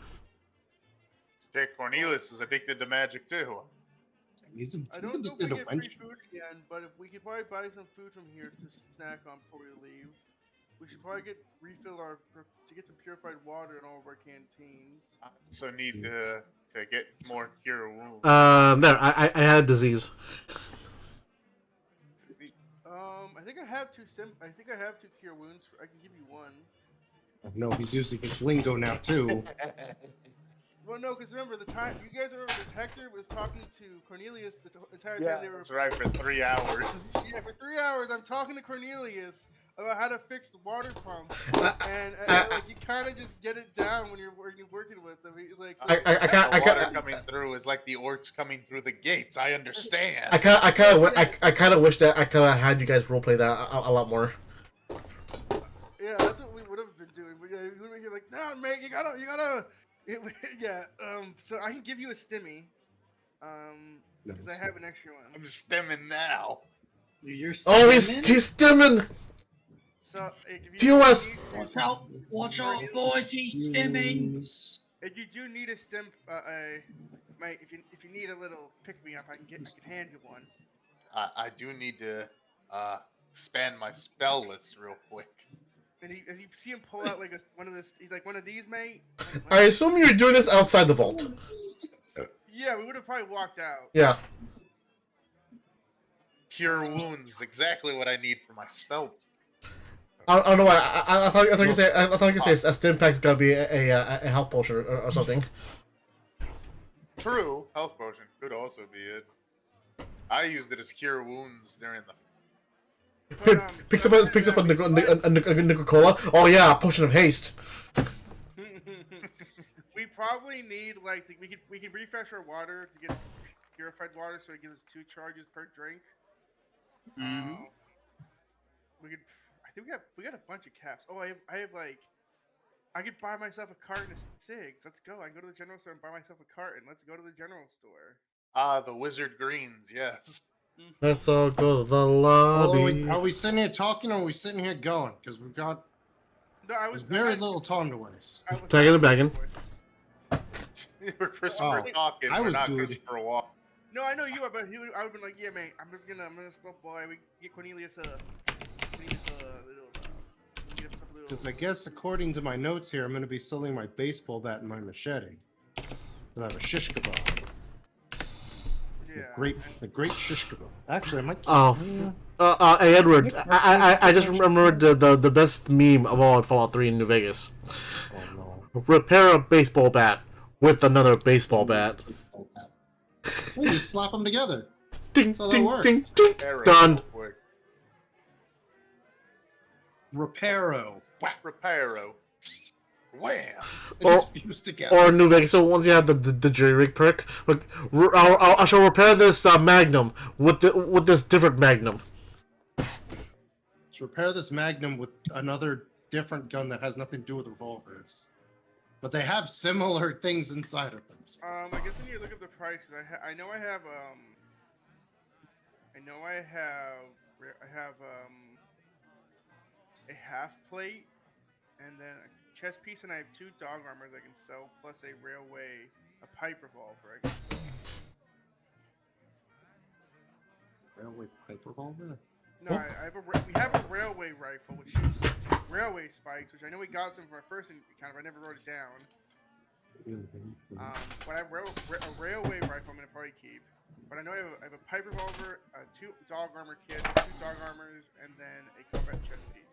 Jake Cornelius is addicted to magic too. He's I he's don't know if addicted we to get free wench. food again, but if we could probably buy some food from here to snack on before we leave. We should probably refill to get some purified water in all of our canteens. I also need to get more cure wounds. There. I had a disease. I think I have two cure wounds. I can give you one. No, he's using his lingo now too. Well, no, because remember you guys remember this Hector was talking to Cornelius the entire time they were. That's right, for 3 hours. Yeah, for 3 hours I'm talking to Cornelius about how to fix the water pump, and like you kind of just get it down when you're working with them. He's like, The water coming through is like the orcs coming through the gates. I understand. I kind of wish that I could have had you guys roleplay that a lot more. Yeah, that's what we would have been doing. But yeah, we would have been like, no, mate, you gotta. Yeah. So I can give you a stimmy. Because I have an extra one. I'm stemming now. You're Oh, stimming? he's stimming. So TOS. Watch out, boys! He's stimming. If you do need a stim, mate, if you need a little pick me up, I can hand you one. I do need to expand my spell list real quick. And as you see him pull out like one of this, he's like, one of these, mate. I assume you were doing this outside the vault. Yeah, we would have probably walked out. Yeah. Cure wounds, exactly what I need for my spell. I don't know why. I thought you could say a stim pack's gotta be a health potion or something. True, health potion could also be it. I used it as cure wounds during the. Picks up a Nuka-Cola. Oh yeah, a potion of haste. We probably need we can refresh our water to get purified water, so it gives us 2 charges per drink. Mm-hmm. I think we got a bunch of caps. Oh, I have I could buy myself a carton of cigs. Let's go. I can go to the general store and buy myself a carton. Let's go to the general store. The wizard greens, yes. Let's all go to the lobby. Are we sitting here talking or are we sitting here going? Because we've got very little time to waste. Tagging and bagging. We're Christopher talking. I We're was not doing- Christopher walking. No, I know you are, but I would have been like, yeah, mate, I'm gonna stop by. We get Cornelius a little. Because I guess according to my notes here, I'm going to be selling my baseball bat and my machete. I have a shish kebab. Yeah. The great shish kebab. Actually, I might. Hey Edward, I just remembered the best meme of all in Fallout 3 in New Vegas. Oh no. Repair a baseball bat with another baseball bat. Baseball bat. Hey, you slap them together. Ding, That's how that ding, works. ding, ding. Arrow Done. real quick. Reparo. Reparo. Wham! They just fused together. Or New Vegas. So once you have the jury rig perk, look, I shall repair this Magnum with this different Magnum. Let's repair this Magnum with another different gun that has nothing to do with revolvers. But they have similar things inside of them. So. I guess I need to look up the prices. I know I have a half plate, and then a chest piece, and I have 2 dog armors I can sell, plus a pipe revolver I can sell. Railway pipe revolver? No, we have a railway rifle, which shoots railway spikes, which I know we got some from our first encounter, but I never wrote it down. But I have a railway rifle I'm going to probably keep. But I know I have a pipe revolver, 2 dog armor kits, 2 dog armors, and then a combat chest piece.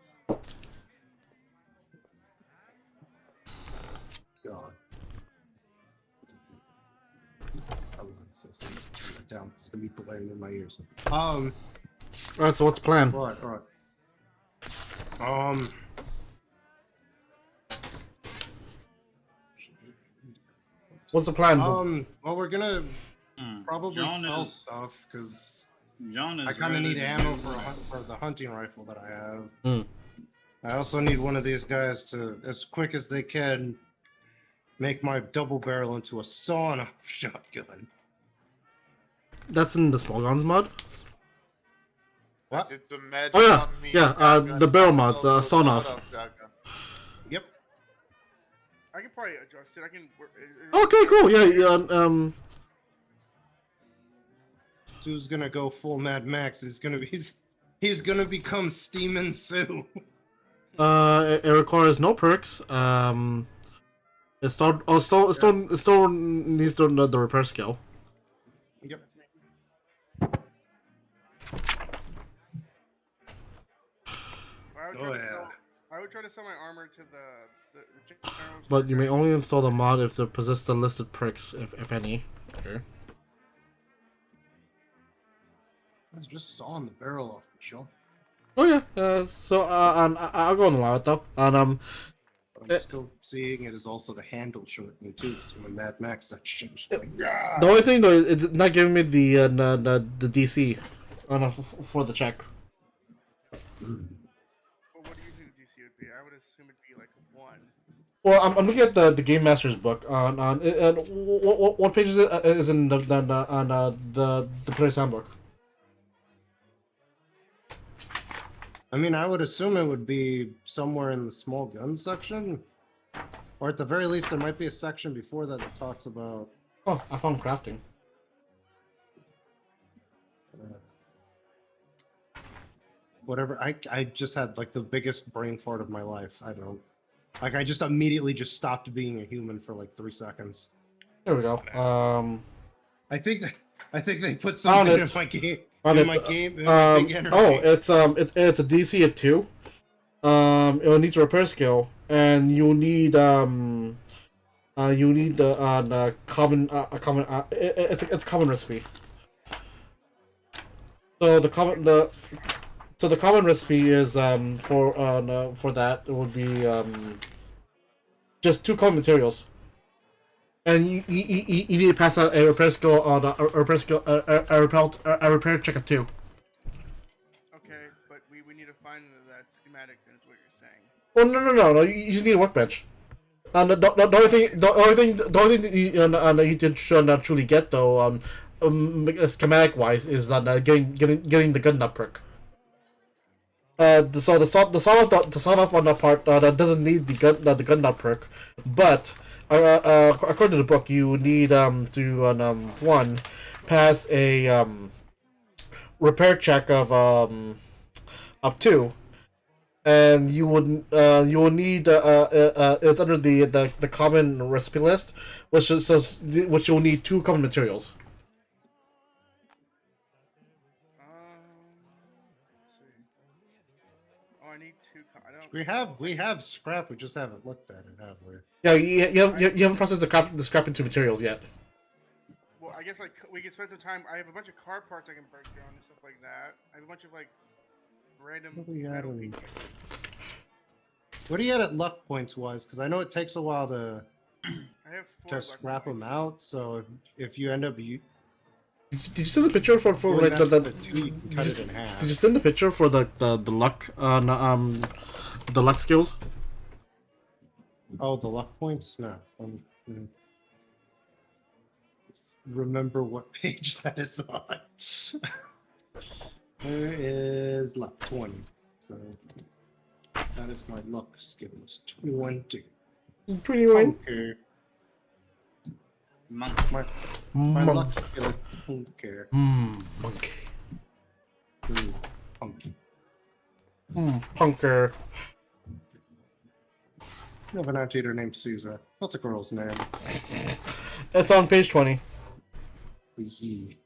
God. Down. It's gonna be blaring in my ears. Alright, so what's the plan? All right. What's the plan? Well, we're gonna probably John sell is- stuff because John is I kind of ready need to ammo do- for the hunting rifle that I have. Hmm. I also need one of these guys to, as quick as they can, make my double barrel into a sawn-off shotgun. That's in the small guns mod. What? Did some magic Oh, yeah. on me. Yeah, shotgun, the barrel turned mods, into a sawn off. shotgun. Yep. I can probably adjust it. I can. Okay, cool. Yeah. Sue's gonna go full Mad Max. He's gonna become Steamin' Sue. It requires no perks. It still needs the repair skill. Yep. Oh yeah. I would try to sell my armor to the generals. But you may only install the mod if they possess the listed perks, if any. Okay. That's just sawing the barrel off the shotgun. Oh yeah. And I'll go and allow it though. And But I'm still seeing it as also the handle shortening too. So when Mad Max that changed. Like, the only thing though, it's not giving me the DC for the check. Well, what do you think DC would be? I would assume it'd be like 1. Well, I'm looking at the Game Master's book on what page is it is in the player's handbook. I mean, I would assume it would be somewhere in the small gun section, or at the very least, there might be a section before that that talks about. Oh, I found crafting. Whatever. I just had like the biggest brain fart of my life. I don't. Like I just immediately just stopped being a human for like 3 seconds. There we go. I think they put Found something it. in my game. Found In it. my game. In my big energy. It's a DC at 2. It needs a repair skill, and you need the common it's a common recipe. So the common recipe is for that it would be just 2 common materials, and you need to pass out a repair skill on a repair check at 2. Okay, but we need to find that schematic. Then is what you're saying. Well, no. You just need a workbench. And the only thing that you need to truly get though, schematic wise, is getting the gun nut perk. So the sawed off on that part that doesn't need the gun nut perk, but according to the book, you need to pass a repair check of 2. And you will need it's under the common recipe list, which you'll need 2 common materials. Let's see. Oh, I need 2. I don't. We have scrap. We just haven't looked at it, have we? Yeah, you haven't processed the scrap into materials yet. Well, I guess like we can spend some time. I have a bunch of car parts I can break down and stuff like that. I have a bunch of like random. What do we add metal in? pieces. What do you add at luck points wise? Because I know it takes a while to I have 4 luck scrap them points. out. So if you end up Did you send the picture for going like after the the 2, you can cut it in half. Did you send the picture for the luck the luck skills? Oh, the luck points? No. Remember what page that is on. There is luck 20. So that is my luck skills. 20. 21. Okay. Monk. My luck skill is punker. Monkey. Punky. Punker. I have an anteater named Susan. What's a girl's name? It's on page 20. Yee.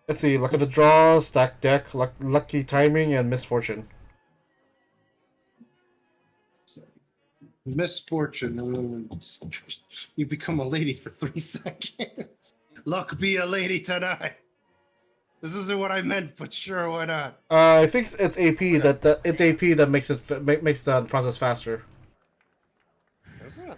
Let's see. Luck of the draw, stack deck, lucky timing, and misfortune. Misfortune. You become a lady for 3 seconds. Luck be a lady tonight. This isn't what I meant, but sure, why not? I think it's AP it's AP that makes the process faster. Is it?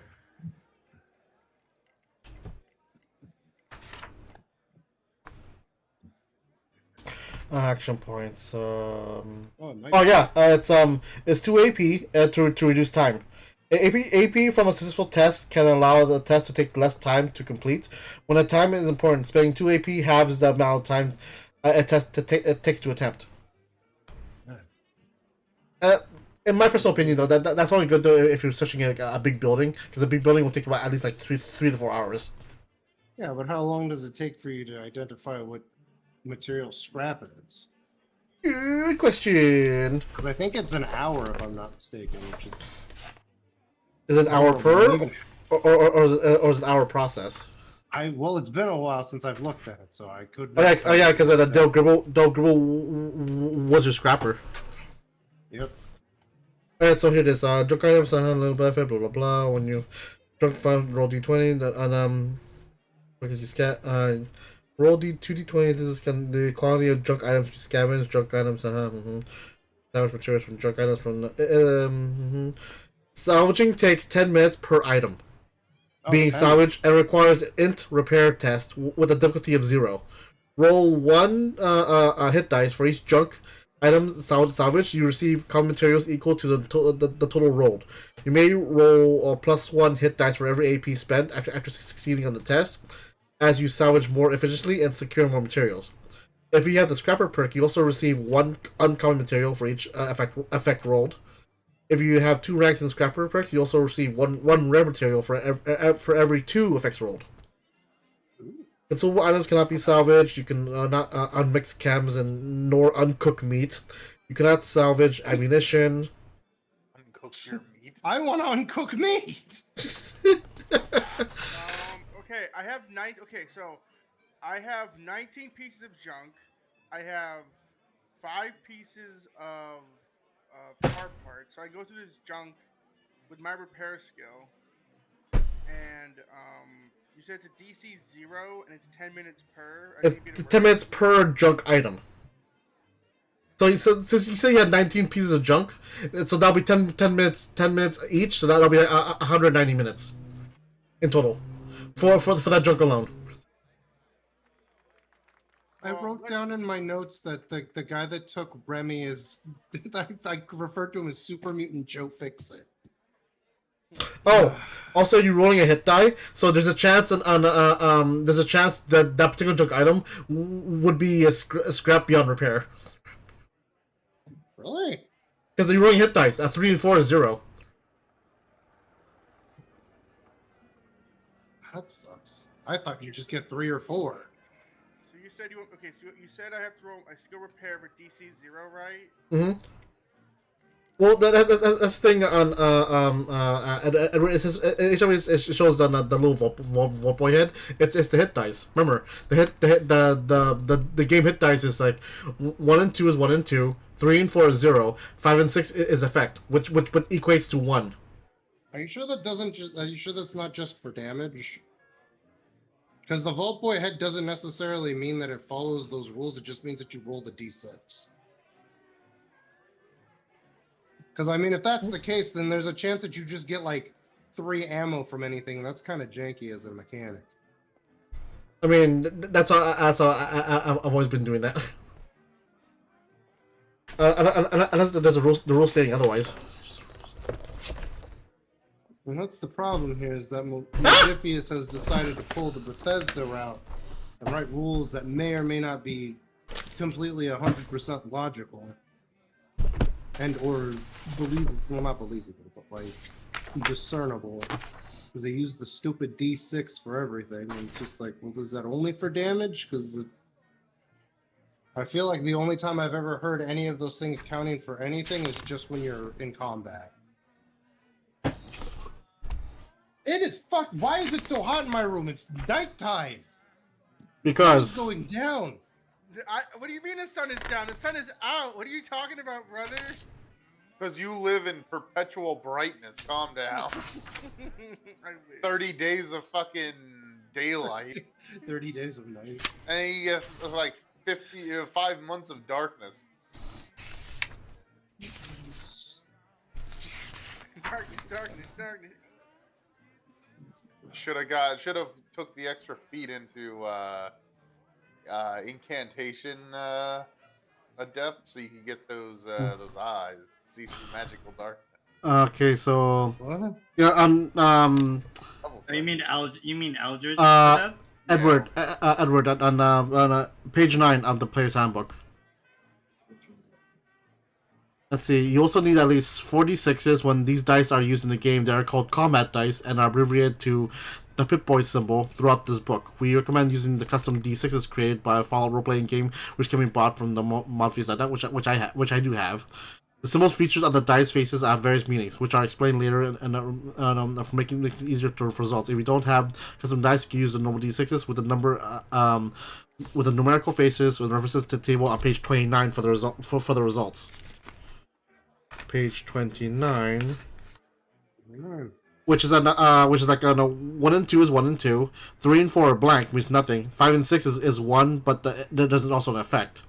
Action points. Oh, it might Oh yeah, it's 2 AP to reduce time. AP from a successful test can allow the test to take less time to complete. When the time is important, spending 2 AP halves the amount of time a test it takes to attempt. Uh, in my personal opinion, though, that's only good though if you're searching a big building, because a big building will take about at least like three to 4 hours. Yeah, but how long does it take for you to identify what material scrap it is? Good question. Because I think it's an hour, if I'm not mistaken, which is... Is it an hour Oh, per, even- or is it an hour process? Well, it's been a while since I've looked at it, so I could. Oh yeah, because Del Gribble was your scrapper. Yep. Alright, so here it is. Junk items, a little benefit, blah blah blah. When you junk find roll d20, and because you roll d2d20. This is the quality of junk items you scavenge. Junk items, Salvage materials from junk items from Salvaging takes 10 minutes per item. Being 10. salvaged and requires int repair test with a difficulty of 0. Roll 1 hit dice for each junk item salvaged. You receive common materials equal to the total rolled. You may roll +1 hit dice for every AP spent after succeeding on the test, as you salvage more efficiently and secure more materials. If you have the Scrapper perk, you also receive 1 uncommon material for each effect rolled. If you have 2 ranks in the Scrapper perk, you also receive one rare material for every 2 effects rolled. Consumable items cannot be salvaged. You can not unmix chems and nor uncook meat. You cannot salvage ammunition. Uncook your meat. I want to uncook meat. Okay, I have Okay, so I have 19 pieces of junk. I have 5 pieces of car parts. So I go through this junk with my repair skill, and you said it's a DC 0 and it's 10 minutes per. It's 10 minutes per junk item. So since you say you had 19 pieces of junk, so that'll be 10 minutes each. So that'll be 190 minutes in total for that junk alone. I wrote down in my notes that the guy that took Remy is I referred to him as Super Mutant Joe Fixit. Oh, also you're rolling a hit die, so there's a chance there's a chance that particular junk item would be a scrap beyond repair. Really? Because you're rolling hit dice. 3 and 4 is 0. That sucks. I thought you just get 3 or 4. So you said okay. So you said I have to roll a skill repair with DC 0, right? Mm-hmm. Well, that's the thing on it shows on the little Vault Boy head. It's the hit dice. Remember, the game hit dice is like 1 and 2 is 1 and 2, 3 and 4 is 0, 5 and 6 is effect, which equates to 1. Are you sure that doesn't just? Are you sure that's not just for damage? Because the Vault Boy head doesn't necessarily mean that it follows those rules. It just means that you roll the d6. Because, I mean, if that's the case, then there's a chance that you just get, like, 3 ammo from anything. That's kind of janky as a mechanic. I mean, that's how I've always been doing that. Unless there's the rule stating otherwise. And that's the problem here, is that Modifius has decided to pull the Bethesda route and write rules that may or may not be completely 100% logical. And or not believable, but like discernible, because they use the stupid D6 for everything, and it's just like, well, is that only for damage? Because I feel like the only time I've ever heard any of those things counting for anything is just when you're in combat. It is fucked. Why is it so hot in my room? It's nighttime. Because it's going down. What do you mean the sun is down? The sun is out. What are you talking about, brother? Because you live in perpetual brightness. Calm down. 30 days of fucking daylight. 30 days of night. And you get like 5 months of darkness. Darkness. Should have took the extra feet into incantation adept, so you can get those eyes, see through magical darkness. Okay, so What? yeah, Level Oh, set. you mean Eldritch? Uh, Setup? Edward, on page 9 of the player's handbook. Let's see. You also need at least 46s. When these dice are used in the game, they are called combat dice and are abbreviated to the Pip-Boy symbol throughout this book. We recommend using the custom D6s created by a follow role-playing game, which can be bought from the Monthly site, which I do have. The symbols features on the dice faces have various meanings, which are explained later for making it easier to results. If you don't have custom dice, you can use the normal D6s with the with the numerical faces with references to the table on page 29 for the results. Page 29, which is like 1 and 2 is 1 and 2, 3 and 4 are blank, means nothing. 5 and 6 is 1, but that doesn't also an effect.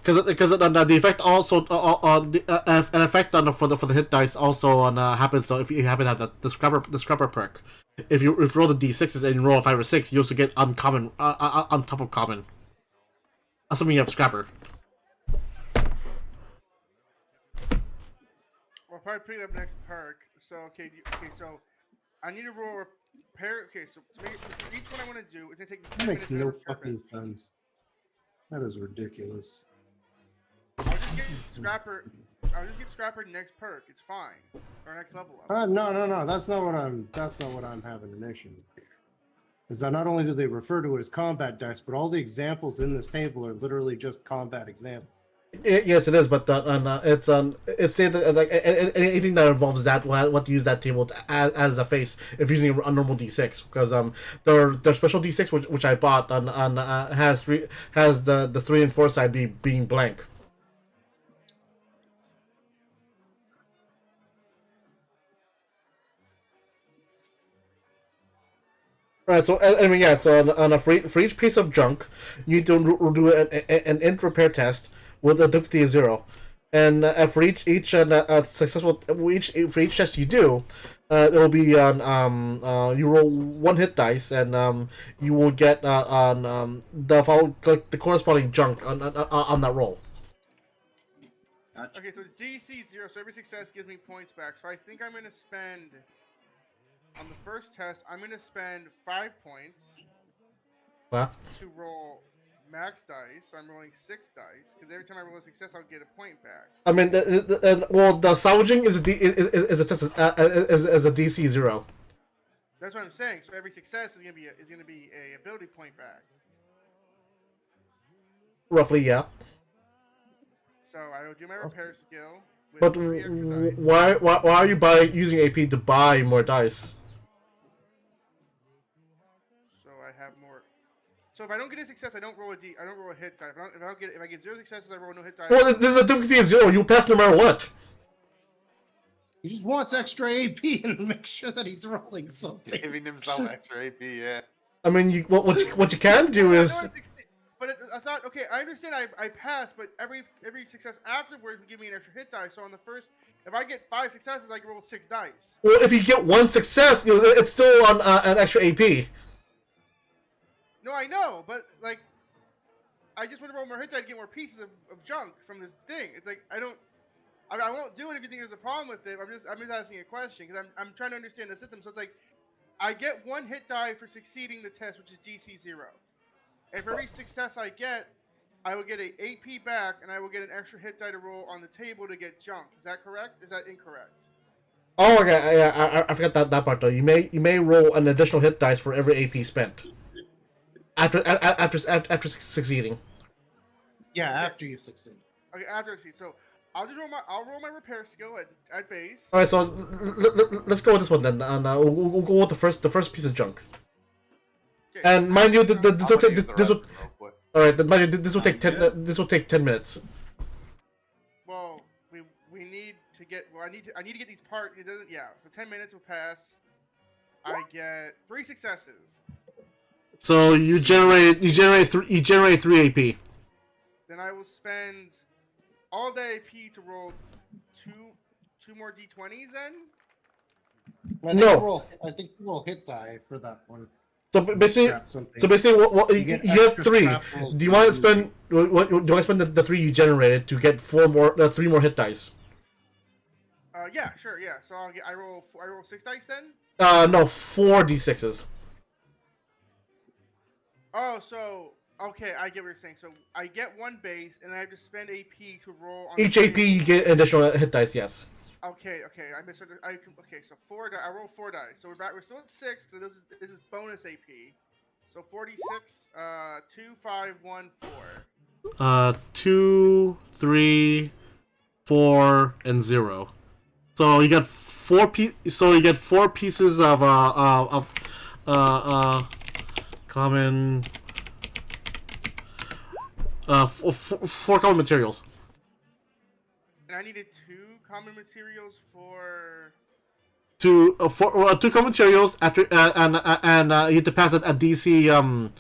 Because the effect also an effect on for the hit dice also happens. So if you happen to have the scrapper perk, if you roll the d6s and you roll a 5 or 6, you also get uncommon on top of common. Assuming you have scrapper. Well, probably pick up next perk. So okay, so I need to roll a pair. Okay, so for each one I want to do, it's gonna take me 10 That makes minutes to no repair fucking it. sense. That is ridiculous. I'll just get scrapper. I'll just get scrapper next perk. It's fine. Or next level up. No. That's not what I'm having an issue with here. Is that not only do they refer to it as combat dice, but all the examples in this table are literally just combat examples. Yes, it is, but it's saying that like anything that involves that will have to use that table as a face if using a normal D6 because their special D6 which I bought has the 3 and 4 side being blank. Right, so I mean, yeah. So for each piece of junk, you need to do an int repair test with a difficulty of 0, and for each successful for each test you do, it will be on you roll 1 hit dice, and you will get on the corresponding junk on that roll. Gotcha. Okay, so it's DC 0, so every success gives me points back. So I think I'm gonna spend on the first test. I'm gonna spend 5 points What? to roll max dice. So I'm rolling 6 dice because every time I roll a success, I'll get a point back. I mean, the salvaging is a test is a DC 0. That's what I'm saying. So every success is gonna be a ability point back. Roughly, yeah. So I will do my repair skill with But 3 extra dice. why are you using AP to buy more dice? So I have more. So if I don't get a success, I don't roll a hit die. If I get 0 successes, I roll no hit die. Well, this is a difficulty of 0. You pass no matter what. He just wants extra AP and make sure that he's rolling something. Giving himself extra AP, yeah. I mean, what you can do is But I thought, okay, I understand I passed, but every success afterwards would give me an extra hit die. So on the first, if I get 5 successes, I can roll 6 dice. well, if you get 1 success, it's still on an extra AP. No, I know, but like, I just want to roll more hit die to get more pieces of junk from this thing. It's like I won't do it if you think there's a problem with it. I'm just asking a question because I'm trying to understand the system. So it's like I get 1 hit die for succeeding the test, which is DC 0. And for every success I get, I will get a AP back, and I will get an extra hit die to roll on the table to get junk. Is that correct? Is that incorrect? Oh, okay. I forgot that part though. You may roll an additional hit dice for every AP spent after succeeding. Yeah, after you succeed. Okay, after I see. So I'll roll my repair skill at base. All right, so let's go with this one then. And we'll go with the first piece of junk. Okay. And mind you, I'm gonna use the this will. restroom real quick. All right, then mind you, this will take 10. This will take 10 minutes. Well, we need to get. Well, I need to get these parts. It doesn't. Yeah. So 10 minutes will pass. I get 3 successes. So you generate 3 AP. Then I will spend all of that AP to roll two more d20s. Then. No. I think you roll hit die for that one. So basically, Scrap something. what, You you get have extra 3. scrap roll Do you want to to- spend? Do I spend the 3 you generated to get 3 more hit dice? Yeah, sure, yeah. So I roll 6 dice then. No, 4d6s. Oh, so okay, I get what you're saying. So I get 1 base, and I have to spend AP to roll on Each the AP you get additional hit dice. Yes. Okay, I misunderstood. Okay, so 4 die. I roll 4 dice. So we're back. We're still at 6 because this is bonus AP. So 46. 2, 5, 1, 4. 2, 3, 4, and 0. So you get So you get 4 pieces of common. 4 common materials. And I needed 2 common materials for. Two common materials after and you have to pass a DC a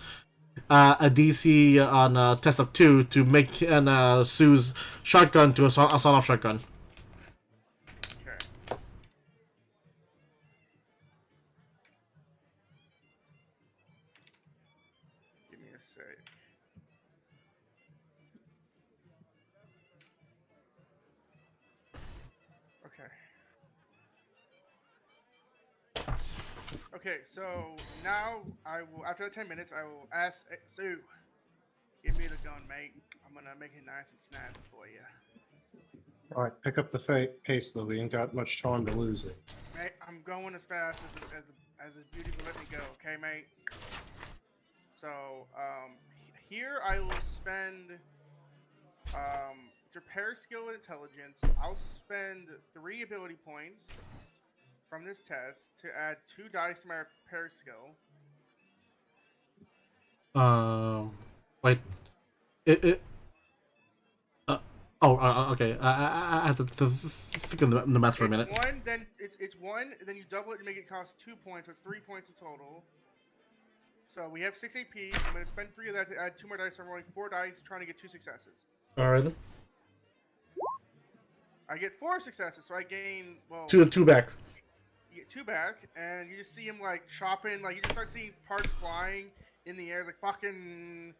DC on a test of 2 to make Sue's shotgun to a sawed-off shotgun. Okay. Give me a sec. Okay. Okay, so now I will, after the 10 minutes, I will ask Sue, give me the gun, mate. I'm gonna make it nice and snazzy for you. All right, pick up the pace, though. We ain't got much time to lose it. Mate, I'm going as fast as the beauty will let me go, okay, mate? So, here I will spend, repair skill and intelligence. I'll spend 3 ability points from this test to add 2 dice to my repair skill. Wait, it okay. I have to think of the math for a minute. It's 1, then you double it to make it cost 2 points, so it's 3 points in total. So we have 6 AP. I'm going to spend 3 of that to add 2 more dice. So I'm rolling 4 dice, trying to get 2 successes. Alright then. I get 4 successes, so I gain, well... 2 back. You get 2 back, and you just see him, like, chopping, like, you just start seeing parts flying in the air, like, fucking...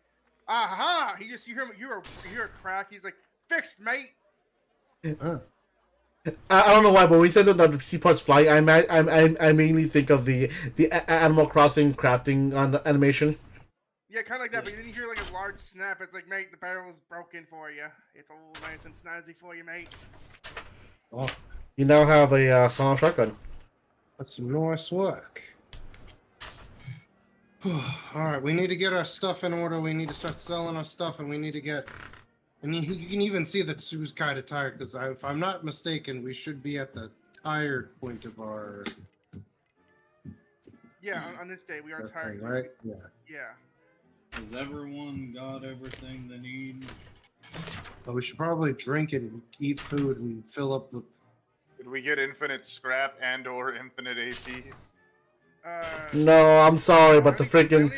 Aha! You hear him, you hear a crack, he's like, fixed, mate! I don't know why, but when we said that the sea parts flying, I mainly think of the Animal Crossing crafting animation. Yeah, kind of like that, but then you hear like a large snap. It's like, mate, the barrel's broken for you. It's all nice and snazzy for you, mate. Oh, You now have a sawed-off shotgun. that's some nice work. All right, we need to get our stuff in order. We need to start selling our stuff, and we need to get... And you can even see that Sue's kind of tired, because if I'm not mistaken, we should be at the tired point of our... Yeah, on this day, we are tired. Thing, right? Yeah. Yeah. Has everyone got everything they need? Well, we should probably drink and eat food and fill up with... Did we get infinite scrap and or infinite AP? No, I'm sorry, but the freaking...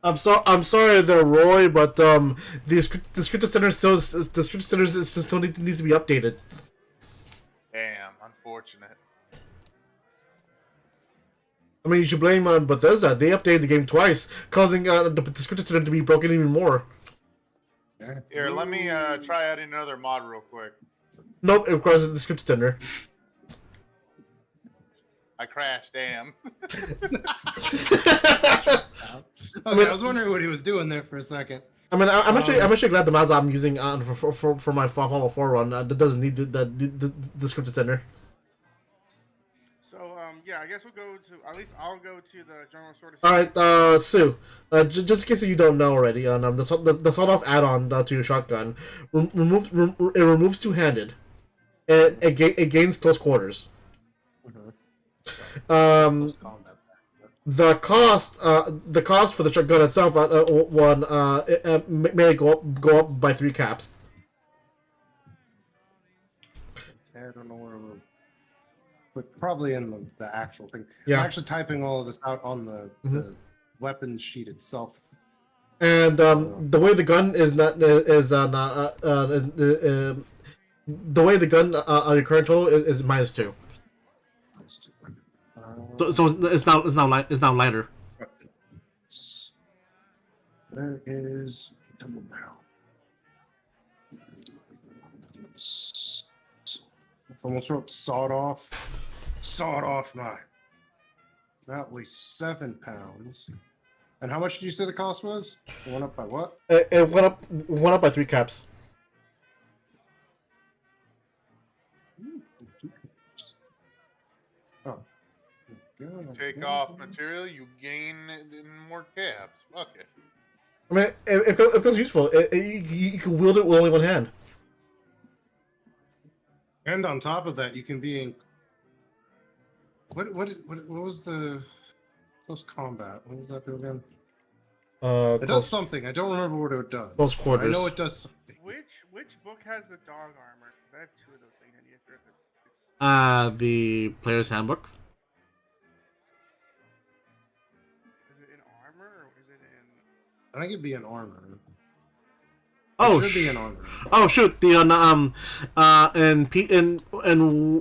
I'm sorry there, Roy, but the scripted center still needs to be updated. Damn, unfortunate. I mean, you should blame on Bethesda. They updated the game twice, causing the scripted center to be broken even more. Yeah. Here, let me try adding another mod real quick. Nope, it requires the scripted center. I crashed, damn. Okay, I was wondering what he was doing there for a second. I mean, I'm actually glad the mods I'm using for my Fallout 4 run that doesn't need the scripted center. So, yeah, I guess we'll go to... At least I'll go to the general store to... Alright, Sue, just in case you don't know already, the sawed-off add-on to your shotgun removes two-handed. It gains close quarters. The cost for the shotgun itself may go up by 3 caps. I don't know where we're... But probably in the actual thing. Yeah. I'm actually typing all of this out on the weapons sheet itself. And the way the gun is the way the gun on your current total is -2. So it's now lighter. There is double barrel. Almost wrote sawed off. Sawed off mine. That weighs 7 pounds. And how much did you say the cost was? It went up by what? It went up by 3 caps. Oh. You take off material, you gain more cabs. Fuck it. I mean, it was useful. You can wield it with only one hand. And on top of that, you can be in. What was the close combat? What does that do again? It does something. I don't remember what it does. Close quarters. I know it does something. Which book has the dog armor? I have 2 of those things. And you have to The player's handbook. Is it in armor or is it in? I think it'd be an armor. Oh, it should be an armor. Oh shoot! The in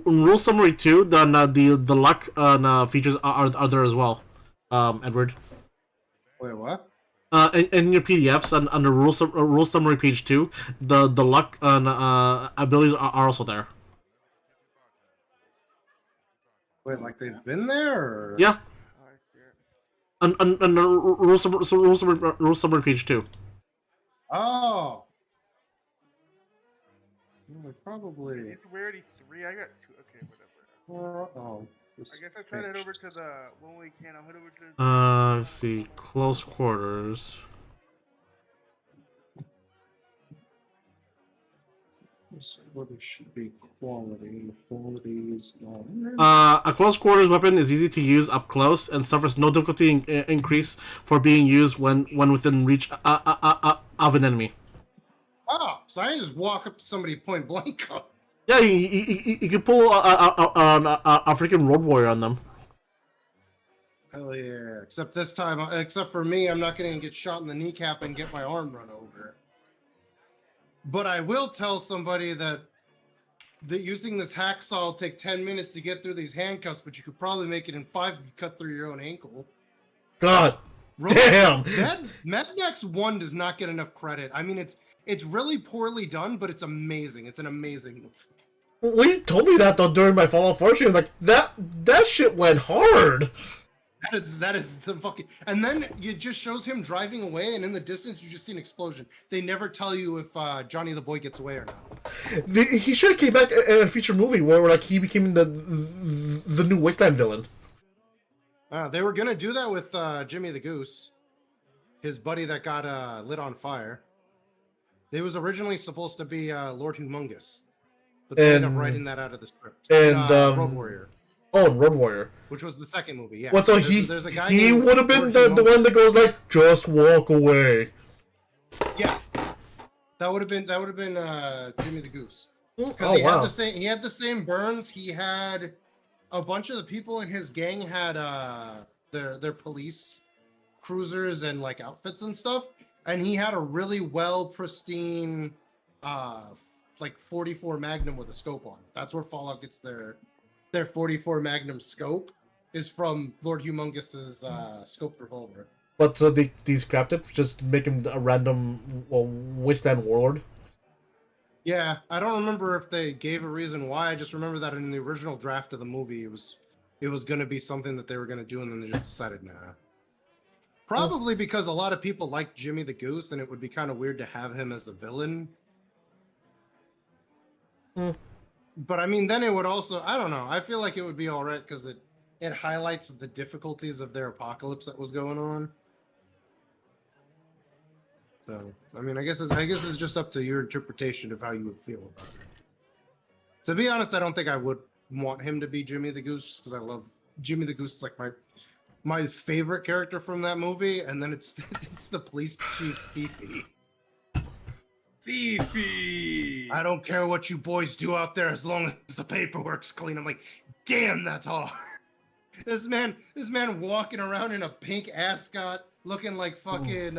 Rule Summary 2, the luck features are there as well. Edward. Wait, what? In your PDFs under Rule Summary page 2, the luck abilities are also there. Wait, like they've been there? Or... Yeah. Under Rule Summary page 2. Oh. Well, probably. It's rarity 3. I got 2. Okay, whatever. Oh. I guess I'll try to head over to the when we can. I'll head over to. Let's see, close quarters. What it should be quality. Qualities. A close quarters weapon is easy to use up close and suffers no difficulty increase for being used when within reach of an enemy. Oh, so I can just walk up to somebody point blank. Yeah, you can pull a freaking road warrior on them. Hell yeah! Except this time, except for me, I'm not going to get shot in the kneecap and get my arm run over. But I will tell somebody that using this hacksaw will take 10 minutes to get through these handcuffs, but you could probably make it in 5 if you cut through your own ankle. God damn! Mad Max 1 does not get enough credit. I mean, it's really poorly done, but it's amazing. It's an amazing movie. When you told me that though during my Fallout 4 stream, I was like, that shit went hard. That is the fucking. And then it just shows him driving away, and in the distance you just see an explosion. They never tell you if Johnny the Boy gets away or not. He should have came back in a feature movie where like he became the new Wasteland villain. They were gonna do that with Jimmy the Goose, his buddy that got lit on fire. It was originally supposed to be Lord Humongous, but they ended up writing that out of the script. And Road Warrior. Oh, and Road Warrior. Which was the second movie, yeah. Well, so there's a guy he would have been the one that goes like, just walk away. Yeah. That would have been Jimmy the Goose. Because he had the same burns. He had a bunch of the people in his gang had their police cruisers and like outfits and stuff. And he had a really pristine like 44 Magnum with a scope on it. That's where Fallout gets their 44 Magnum scope is from Lord Humongous's scoped revolver. But so they scrapped it, just make him a random Wasteland warlord. Yeah, I don't remember if they gave a reason why. I just remember that in the original draft of the movie, it was going to be something that they were going to do, and then they just decided nah. Probably because a lot of people like Jimmy the Goose, and it would be kind of weird to have him as a villain. But I mean, then it would also, I don't know. I feel like it would be all right because it highlights the difficulties of their apocalypse that was going on. So, I mean, I guess it's just up to your interpretation of how you would feel about it. To be honest, I don't think I would want him to be Jimmy the Goose just because I love Jimmy the Goose. Is like my favorite character from that movie, and then it's the police chief Fifi. Fifi! I don't care what you boys do out there as long as the paperwork's clean. I'm like, damn, that's hard. This man walking around in a pink ascot, looking like fucking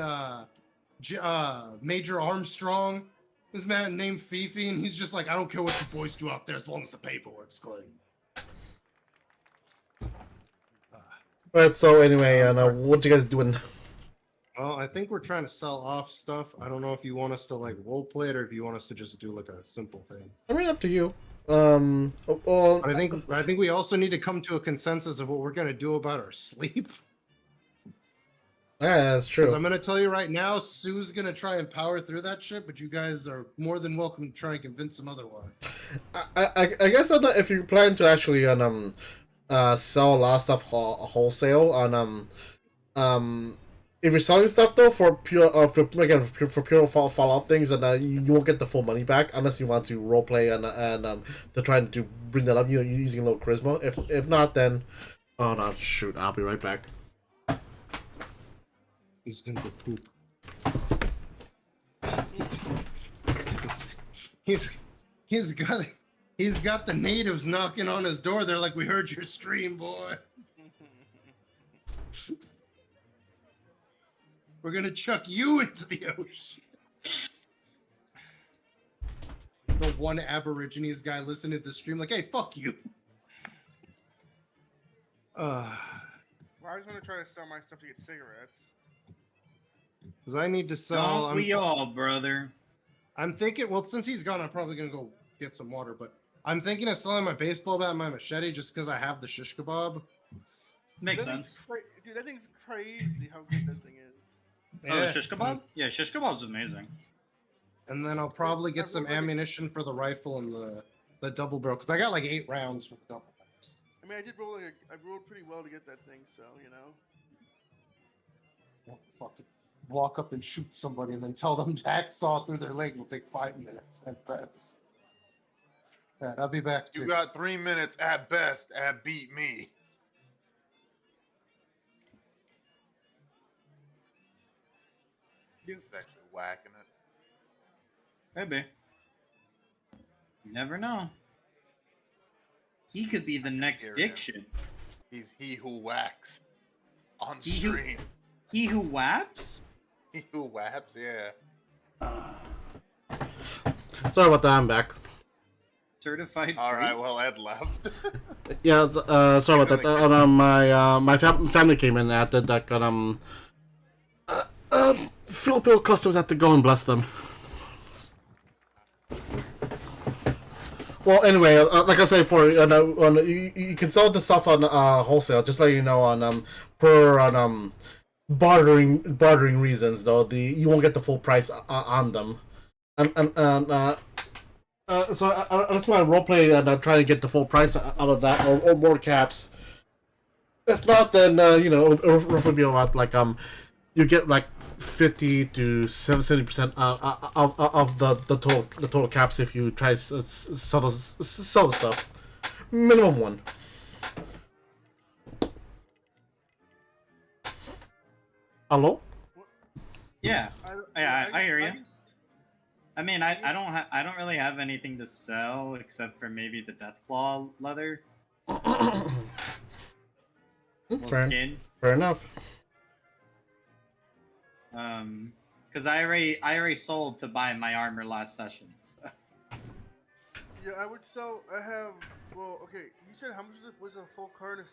Major Armstrong. This man named Fifi, and he's just like, I don't care what you boys do out there as long as the paperwork's clean. Alright, so anyway, what you guys doing? Well, I think we're trying to sell off stuff. I don't know if you want us to like role play it or if you want us to just do like a simple thing. I mean, up to you. Well, But I think we also need to come to a consensus of what we're gonna do about our sleep. yeah, that's Because true. I'm gonna tell you right now, Sue's gonna try and power through that shit, but you guys are more than welcome to try and convince him otherwise. I guess if you plan to actually sell a lot of stuff wholesale on if you're selling stuff though for pure for pure fall off things, and you won't get the full money back unless you want to role play and to try to bring that up, using a little charisma. If not, then oh no, shoot, I'll be right back. He's gonna go poop. He's got the natives knocking on his door. They're like, "We heard your stream, boy. We're gonna chuck you into the ocean." The one Aborigines guy listening to the stream, like, "Hey, fuck you." Well, I just want to try to sell my stuff to get cigarettes. Because I need to sell. Don't we all, brother? I'm thinking. Well, since he's gone, I'm probably gonna go get some water. But I'm thinking of selling my baseball bat and my machete just because I have the shish kebab. Makes That thing's sense. Dude, that thing's crazy how good that thing is. Oh, the shish kebab? Yeah, shish kebab's amazing. And then I'll probably get some ammunition for the rifle and the double barrel because I got like 8 rounds for the double barrels. I mean, I rolled pretty well to get that thing, so you know. Don't fucking walk up and shoot somebody and then tell them to hacksaw through their leg will take 5 minutes at best. All right, I'll be back too. You got 3 minutes at best at beat me. He's actually whacking it. Maybe. You never know. He could be the next hear him. Diction. He's he who whacks on He who- stream. He who waps? He who whaps, yeah. Sorry about that. I'm back. Certified All free? right, well, Ed left. Yeah, sorry about that. My family came in at that Filipino customs had to go and bless them. Well, anyway, like I said, you can sell the stuff on wholesale. Just let you know on bartering reasons though. You won't get the full price on them, and so I just want to roleplay and try to get the full price out of that or more caps. If not, then it'll roughly be about like you get like 50 to 70% of the total caps if you try to sell the stuff. Minimum one. Hello? Yeah. I hear you. can- I mean, I don't really have anything to sell except for maybe the Deathclaw leather. Little skin. Fair enough. Because I already sold to buy my armor last session. So. Yeah, I would sell. I have. Well, okay. You said how much was a full card of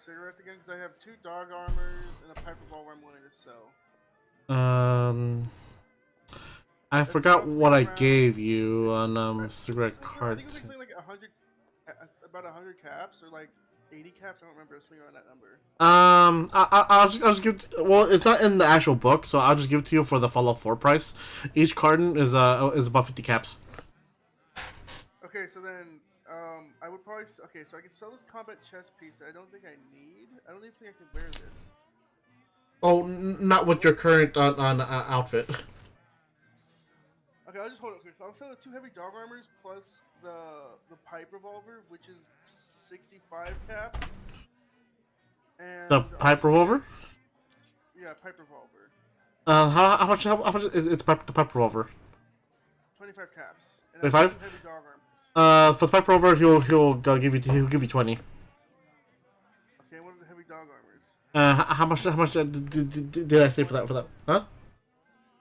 cigarettes again? Because I have 2 dog armors and a pipe revolver I'm wanting to sell. I forgot what I gave you on cigarette I card. think it was something like 100, about 100 caps or like 80 caps. I don't remember something around that number. I'll just give it well, it's not in the actual book, so I'll just give it to you for the Fallout 4 price. Each carton is about 50 caps. Okay, so then I would probably okay. So I can sell this combat chest piece that I don't think I need. I don't even think I can wear this. Oh, not with your current on outfit. Okay, I'll just hold it. Okay, so I'll sell the 2 heavy dog armors plus the pipe revolver, which is 65 caps. And The pipe revolver? Yeah, pipe revolver. How much is the pipe revolver? 25 caps. And 25? 2 heavy dog armors. For the pipe revolver, he'll give you 20. Okay, what are the heavy dog armors? How much did I say for that? Huh?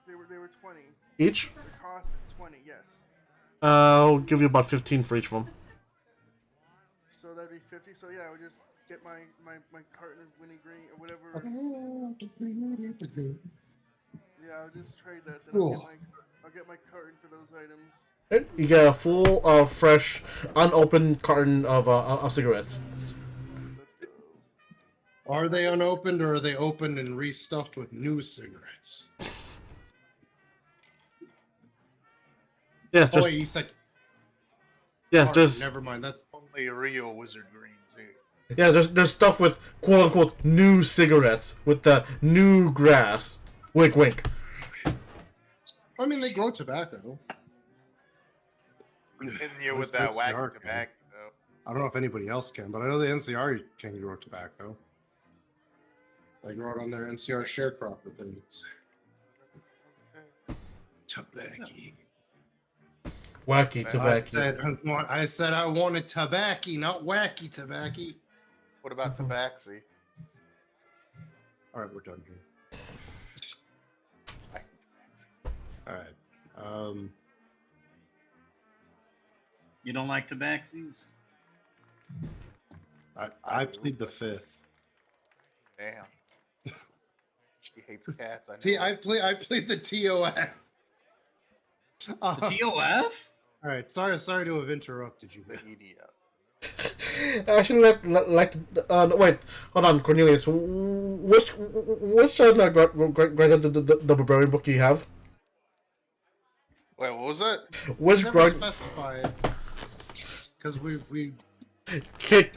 They were 20. Each? The cost is 20. Yes. I'll give you about 15 for each of them. So that'd be 50. So yeah, I would just get my carton of Winnie Green or whatever. Yeah, I'll just trade that. Then I'll get my carton for those items. You get a full, fresh, unopened carton of cigarettes. Are they unopened or are they opened and restuffed with new cigarettes? Yes, Oh there's wait, you said. yes, Alright, there's never mind. That's Only real wizard greens here. yeah, there's stuff with quote unquote new cigarettes with the new grass. Wink, wink. I mean, they grow tobacco. Hitting you with This that NCR wacky can. tobacco, though. I don't know if anybody else can, but I know the NCR can grow tobacco. They grow it on their NCR sharecropper things. Tobacco. Wacky tobacco. I said I wanted tobacco, not wacky tobacco. What about tabaxi? All right, we're done here. Wacky tabaxi. All right. You don't like tabaxis? I plead the fifth. Damn. She hates cats. I know. See, I plead the TOF. The TOF? All right, sorry to have interrupted you. The Man. EDF. Actually, wait, hold on, Cornelius. Which Greg the Barbarian book do you have? Wait, what was that? Which Never Greg? specified because we Wait,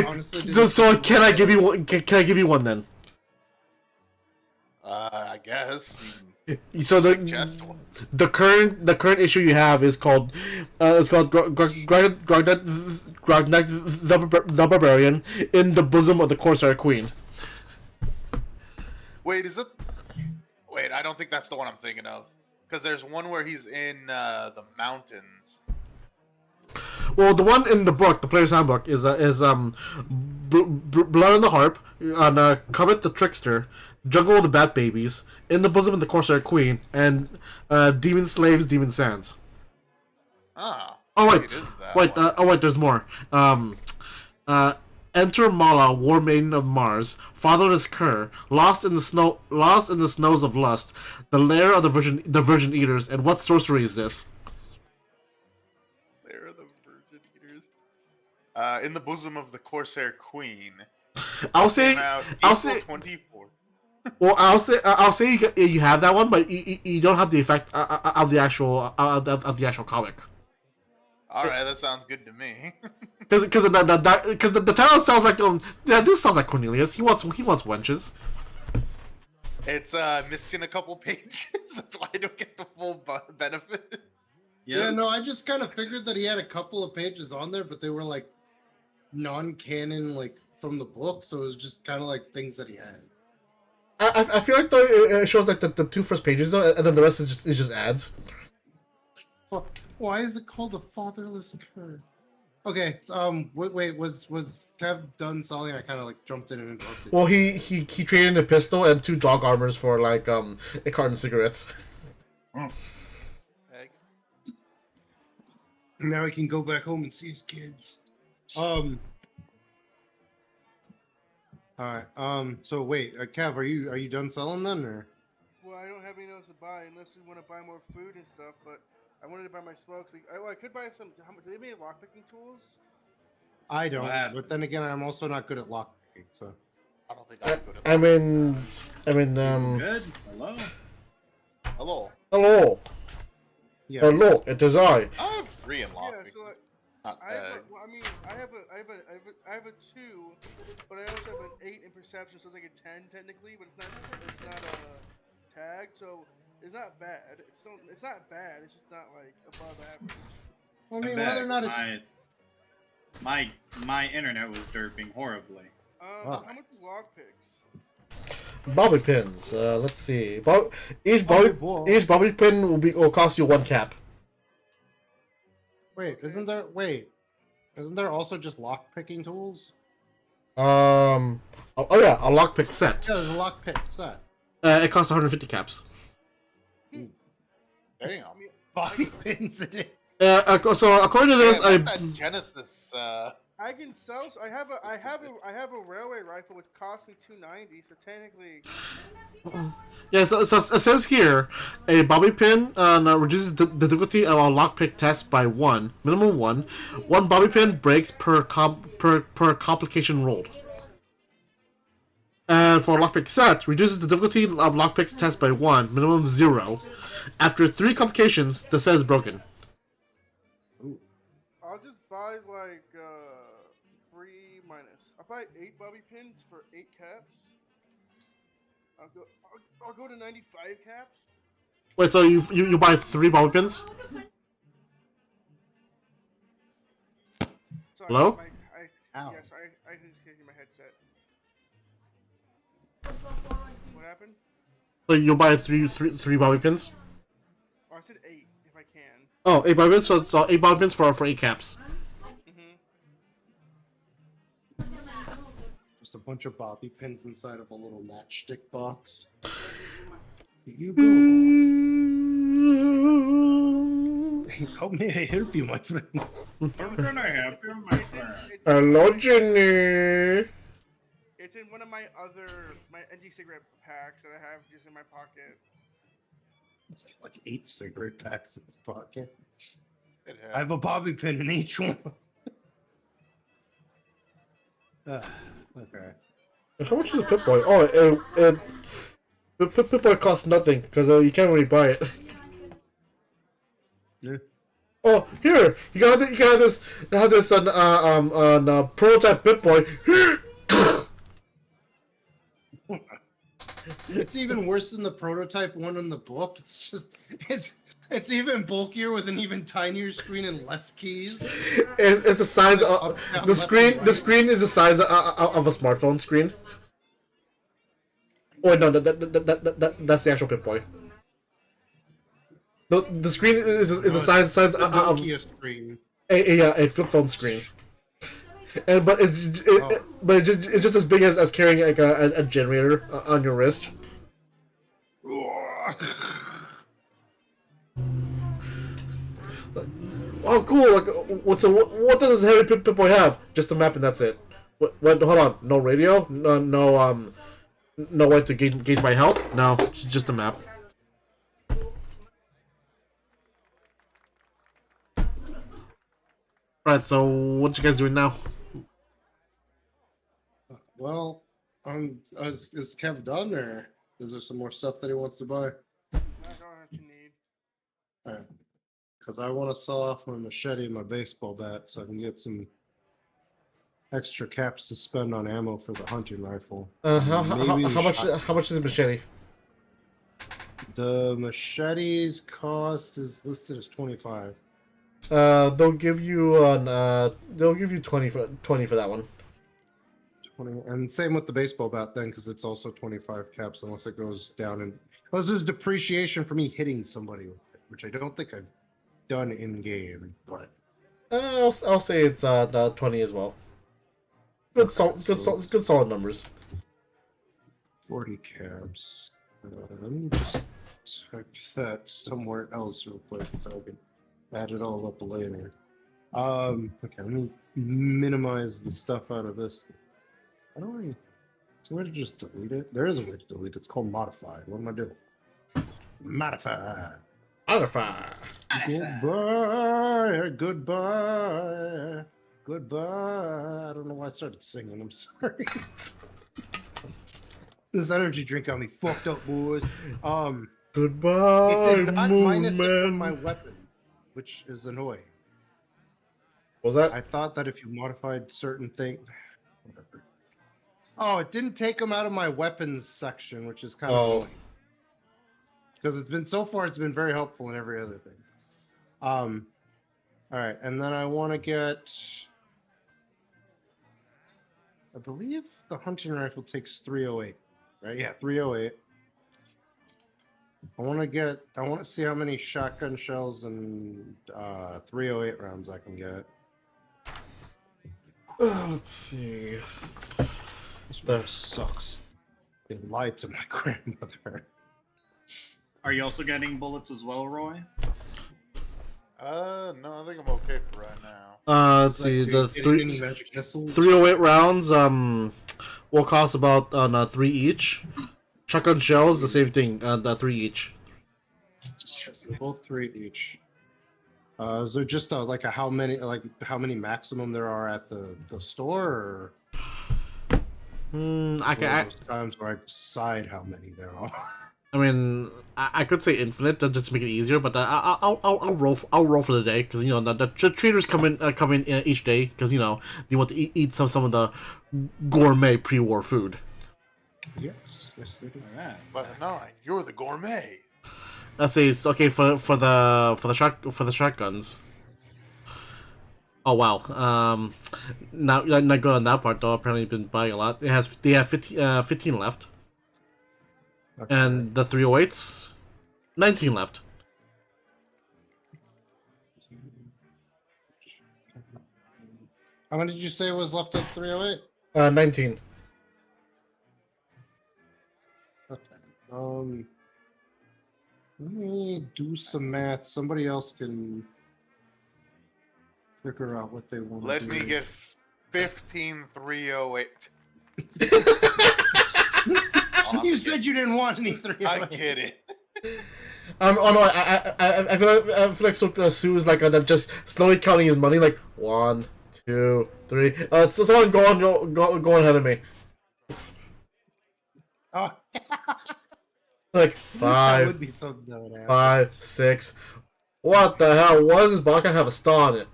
honestly didn't so can I give you one? Can I give you one then? I guess. So Suggest one. the current issue you have is called Grognak the Barbarian in the bosom of the Corsair Queen. Wait, is it? Wait, I don't think that's the one I'm thinking of. Because there's one where he's in the mountains. Well, the one in the book, the player's handbook, is Blood on the Harp, on Comet the Trickster, Jungle of the Bat Babies, In the Bosom of the Corsair Queen, and Demon Slaves, Demon Sands. Ah. Oh maybe wait, it is that one. wait, there's more. Enter Mala, War Maiden of Mars, Fatherless Cur, lost in the snows of lust, the lair of the Virgin Eaters, and what sorcery is this? Lair of the Virgin Eaters. In the bosom of the Corsair Queen. I'll say, Came out I'll April say, 24th. well, I'll say you have that one, but you don't have the effect of the actual comic. All right, that sounds good to me. Because the title sounds like yeah, this sounds like Cornelius. He wants wenches. It's missing a couple pages. That's why I don't get the full benefit. Yeah, no, I just kind of figured that he had a couple of pages on there, but they were like non-canon, like from the book, so it was just kind of like things that he had. I feel like though it shows like the two first pages though, and then the rest is just ads. Fuck. Why is it called the Fatherless Cur? Okay, so, wait, was Kev done selling? I kind of like jumped in and interrupted. Well, he traded a pistol and 2 dog armors for like a carton of cigarettes. Now he can go back home and see his kids. All right. So wait, Kev, are you done selling then, or? Well, I don't have anything else to buy unless we want to buy more food and stuff. But I wanted to buy my smokes. I could buy some. How much? Do they make lockpicking tools? I don't. Wow. But then again, I'm also not good at lockpicking, so. I don't think I'm good at I that. mean, Good. Hello. Hello. hello, Yeah. hello, it is I. I have 3 in Yeah. lockpicking. So Not I have. bad. I mean, I have a 2, but I also have an 8 in perception, so it's like a 10 technically, but it's not a tag, so it's not bad. It's not bad. It's just not like above average. I mean, bet whether or not it's. my internet was derping horribly. Wow. How much is lockpicks? Bobby pins. Let's see. Each Bobby ball. bobby pin will cost you 1 cap. Wait, isn't there also just lockpicking tools? Oh yeah, a lockpick set. Yeah, there's a lockpick set. It costs 150 caps. Damn. Bobby pins in it. So according to this, Damn, that's that Genesis. I can sell. I have a railway rifle which cost me $290. So technically, Yeah, so it says here, a bobby pin reduces the difficulty of a lockpick test by one, minimum one. One bobby pin breaks per complication rolled. And for a lockpick set, reduces the difficulty of lockpicks test by one, minimum 0. After 3 complications, the set is broken. I'll just buy like 3 minus. I'll buy 8 bobby pins for 8 caps. I'll go to 95 caps. Wait, so you buy 3 bobby pins? So Hello? Ow. Yes, I just gave you my headset. What happened? So you buy three bobby pins? Oh, I said 8 if I can. Oh, 8 bobby pins. So 8 bobby pins for 8 caps. Just a bunch of bobby pins inside of a little matchstick box. Here you go. How may I help you, my friend? How can I help you, my friend? Hello, Jenny. It's in one of my anti-cigarette packs that I have just in my pocket. It's got like 8 cigarette packs in his pocket. It I have a bobby pin in each one. Okay. How much is a Pip-Boy? Oh, the Pip-Boy costs nothing because you can't really buy it. Yeah. Oh, here you can have this on prototype Pip-Boy. It's even worse than the prototype one in the book. It's even bulkier with an even tinier screen and less keys. It's the size of Up, down, the left, screen. and The right. screen is the size of a smartphone screen. Oh no, that's the actual Pip-Boy. The screen is the size The of Nokia screen. a flip phone screen. And but it's just as big as carrying like a generator on your wrist. Oh, cool! Like, what does this heavy Pip-Boy have? Just a map and that's it. What? Hold on. No radio? No way to gauge my health? No, just a map. Right. So, what you guys doing now? Well, is Kev done, or is there some more stuff that he wants to buy? I don't know what you need. Alright. Because I want to sell off my machete and my baseball bat so I can get some extra caps to spend on ammo for the hunting rifle. How Maybe much? shot- How much is a machete? The machete's cost is listed as 25. They'll give you they'll give you 20 for that one. 20, and same with the baseball bat then, because it's also 25 caps unless it goes down and unless there's depreciation for me hitting somebody with it, which I don't think I've done in game. But I'll say it's 20 as well. Good good solid numbers. 40 caps. Let me just type that somewhere else real quick so I can add it all up later. Okay, let me minimize the stuff out of this. How do I? Is there a way to just delete it? There is a way to delete it. It's called modify. What am I doing? Modify. Alpha. Goodbye. Goodbye. Goodbye. I don't know why I started singing. I'm sorry. This energy drink got me fucked up, boys. Goodbye, It did not minus it from Moon my Man. weapon, which is annoying. What was that? I thought that if you modified certain things, whatever. Oh, it didn't take them out of my weapons section, which is kind of Oh. annoying. Because it's been so far, it's been very helpful in every other thing. All right, and then I want to get. I believe the hunting rifle takes 308, right? Yeah, 308. I want to see how many shotgun shells and 308 rounds I can get. Let's see. This really sucks. They lied to my grandmother. Are you also getting bullets as well, Roy? No, I think I'm okay for right now. let's see. The Getting any magic missiles? 308 rounds will cost about 3 each. Shotgun shells, the same thing. The 3 each. So both 3 each. Is there just like a how many maximum there are at the store? Or I one of can. those times where I decide how many there are. I mean, I could say infinite just to make it easier, but I'll roll. I'll roll for the day because you know the traders come in each day because you know they want to eat some of the gourmet pre-war food. Yes, they do. All right. By the 9, you're the gourmet. Let's see. It's okay for the shotguns. Oh wow. Not good on that part though. Apparently, been buying a lot. They have 15 left, Okay. and the 308s, 19 left. How many did you say was left of 308? 19. Okay. Let me do some math. Somebody else can figure out what they want. Let me get 15308. You said you didn't want any 308. I get it. Oh no! I feel like Sue is like just slowly counting his money. Like 1, 2, 3. So someone go on ahead of me. Oh, Like that 5, would be something that would happen. 5, 6. What the hell? Why does this vodka have a star on it?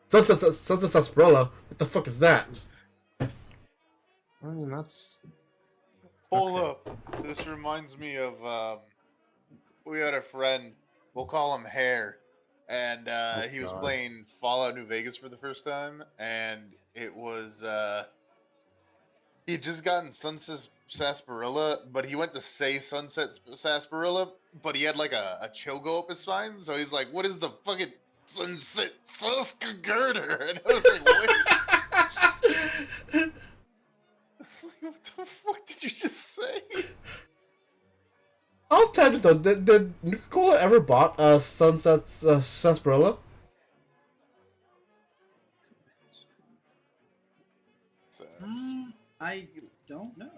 Sunset Sarsaparilla. What the fuck is that? I mean, that's Hold up. This reminds me of we had a friend, we'll call him Hare, and he was God. playing Fallout New Vegas for the first time, and it was he had just gotten Sunset Sarsaparilla, but he went to say Sunset Sarsaparilla, but he had like a chill go up his spine, so he's like, "What is the fucking Sunset Sarsaparilla?" And I was like, "What?" What the fuck did you just say? I'll tell you though. Did Nuka-Cola ever bought Sunset Sarsaparilla? I don't know.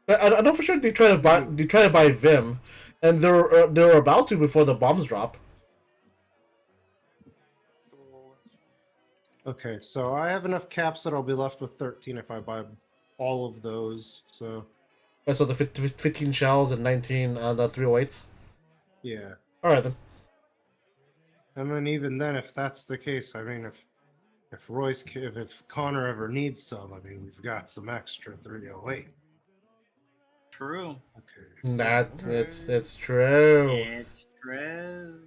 I know for sure they try to buy Vim, and they were about to before the bombs drop. okay. So I have enough caps that I'll be left with 13 if I buy all of those. So So the 15 shells and 19 the 308s. yeah. All right then. And then even then, if that's the case, I mean, if Connor ever needs some, I mean, we've got some extra 308. True. Okay. That it's true. It's true.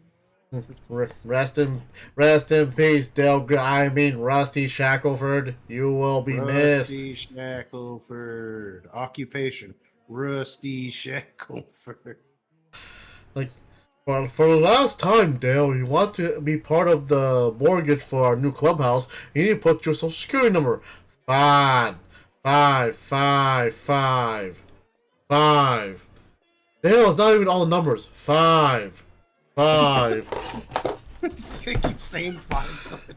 Rest in peace, Rusty Shackelford. You will be missed. Rusty Shackelford. Occupation. Rusty Shackelford. Like, for the last time, Dale, you want to be part of the mortgage for our new clubhouse, you need to put your social security number. 5, 5, 5, 5, 5. Dale, it's not even all the numbers. 5, 5. I keep saying 5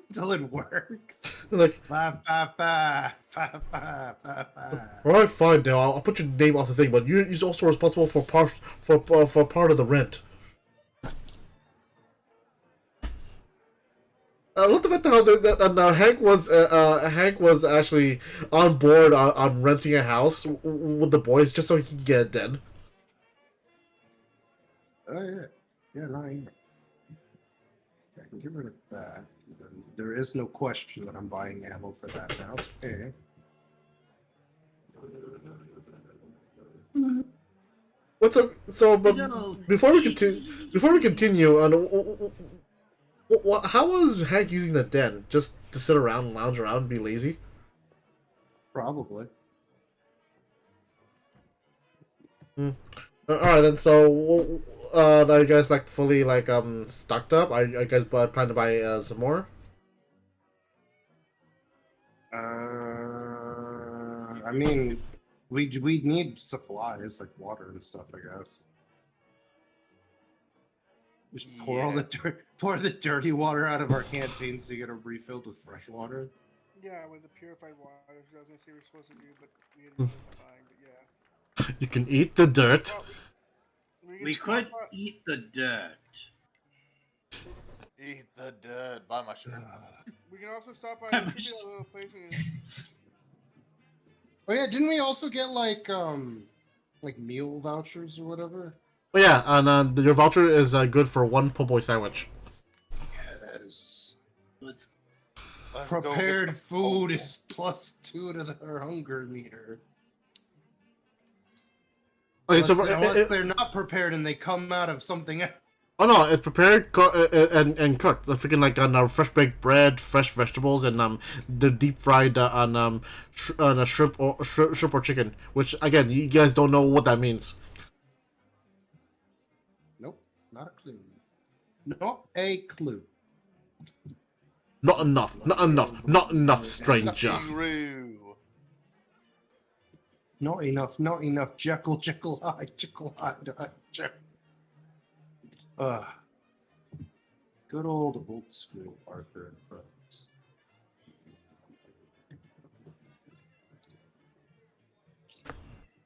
until it works. Like, 5, 5, 5, 5, 5, 5, 5. alright, fine, Dale. I'll put your name off the thing, but you're also responsible for part of the rent. I love the fact how Hank was actually on board on renting a house with the boys just so he could get it done. Oh, yeah. Yeah, no, yeah. I can get rid of that. There is no question that I'm buying ammo for that now. Okay. What's up? So, but No. before we continue, how was Hank using the den? Just to sit around, lounge around, and be lazy? Probably. All right then. So, are you guys like fully stocked up? Are you guys planning to buy some more? I mean, we need supplies like water and stuff, I guess. Just pour pour the dirty water out of our canteens to get it refilled with fresh water. Yeah, with the purified water. I was gonna say we're supposed to do, but we ended up buying. But yeah. You can eat the dirt. Well, We could eat the dirt. Eat the dirt. Buy my shirt. We can also stop by and see that little place. Oh yeah, didn't we also get like meal vouchers or whatever? But yeah, and your voucher is good for one po' boy sandwich. Yes. Let's Let's go get Prepared the food po'. is +2 to their hunger meter. Okay, Unless they're not prepared and they come out of something else. oh no, it's prepared and cooked. The freaking like on fresh baked bread, fresh vegetables, and the deep fried on shrimp or chicken. Which again, you guys don't know what that means. Nope, not a clue. Not a clue. Not enough. Not enough. Not enough, stranger. Kangaroo. Not enough. Not enough. Jekyll, Hyde, Jekyll. Good old school Arthur and friends.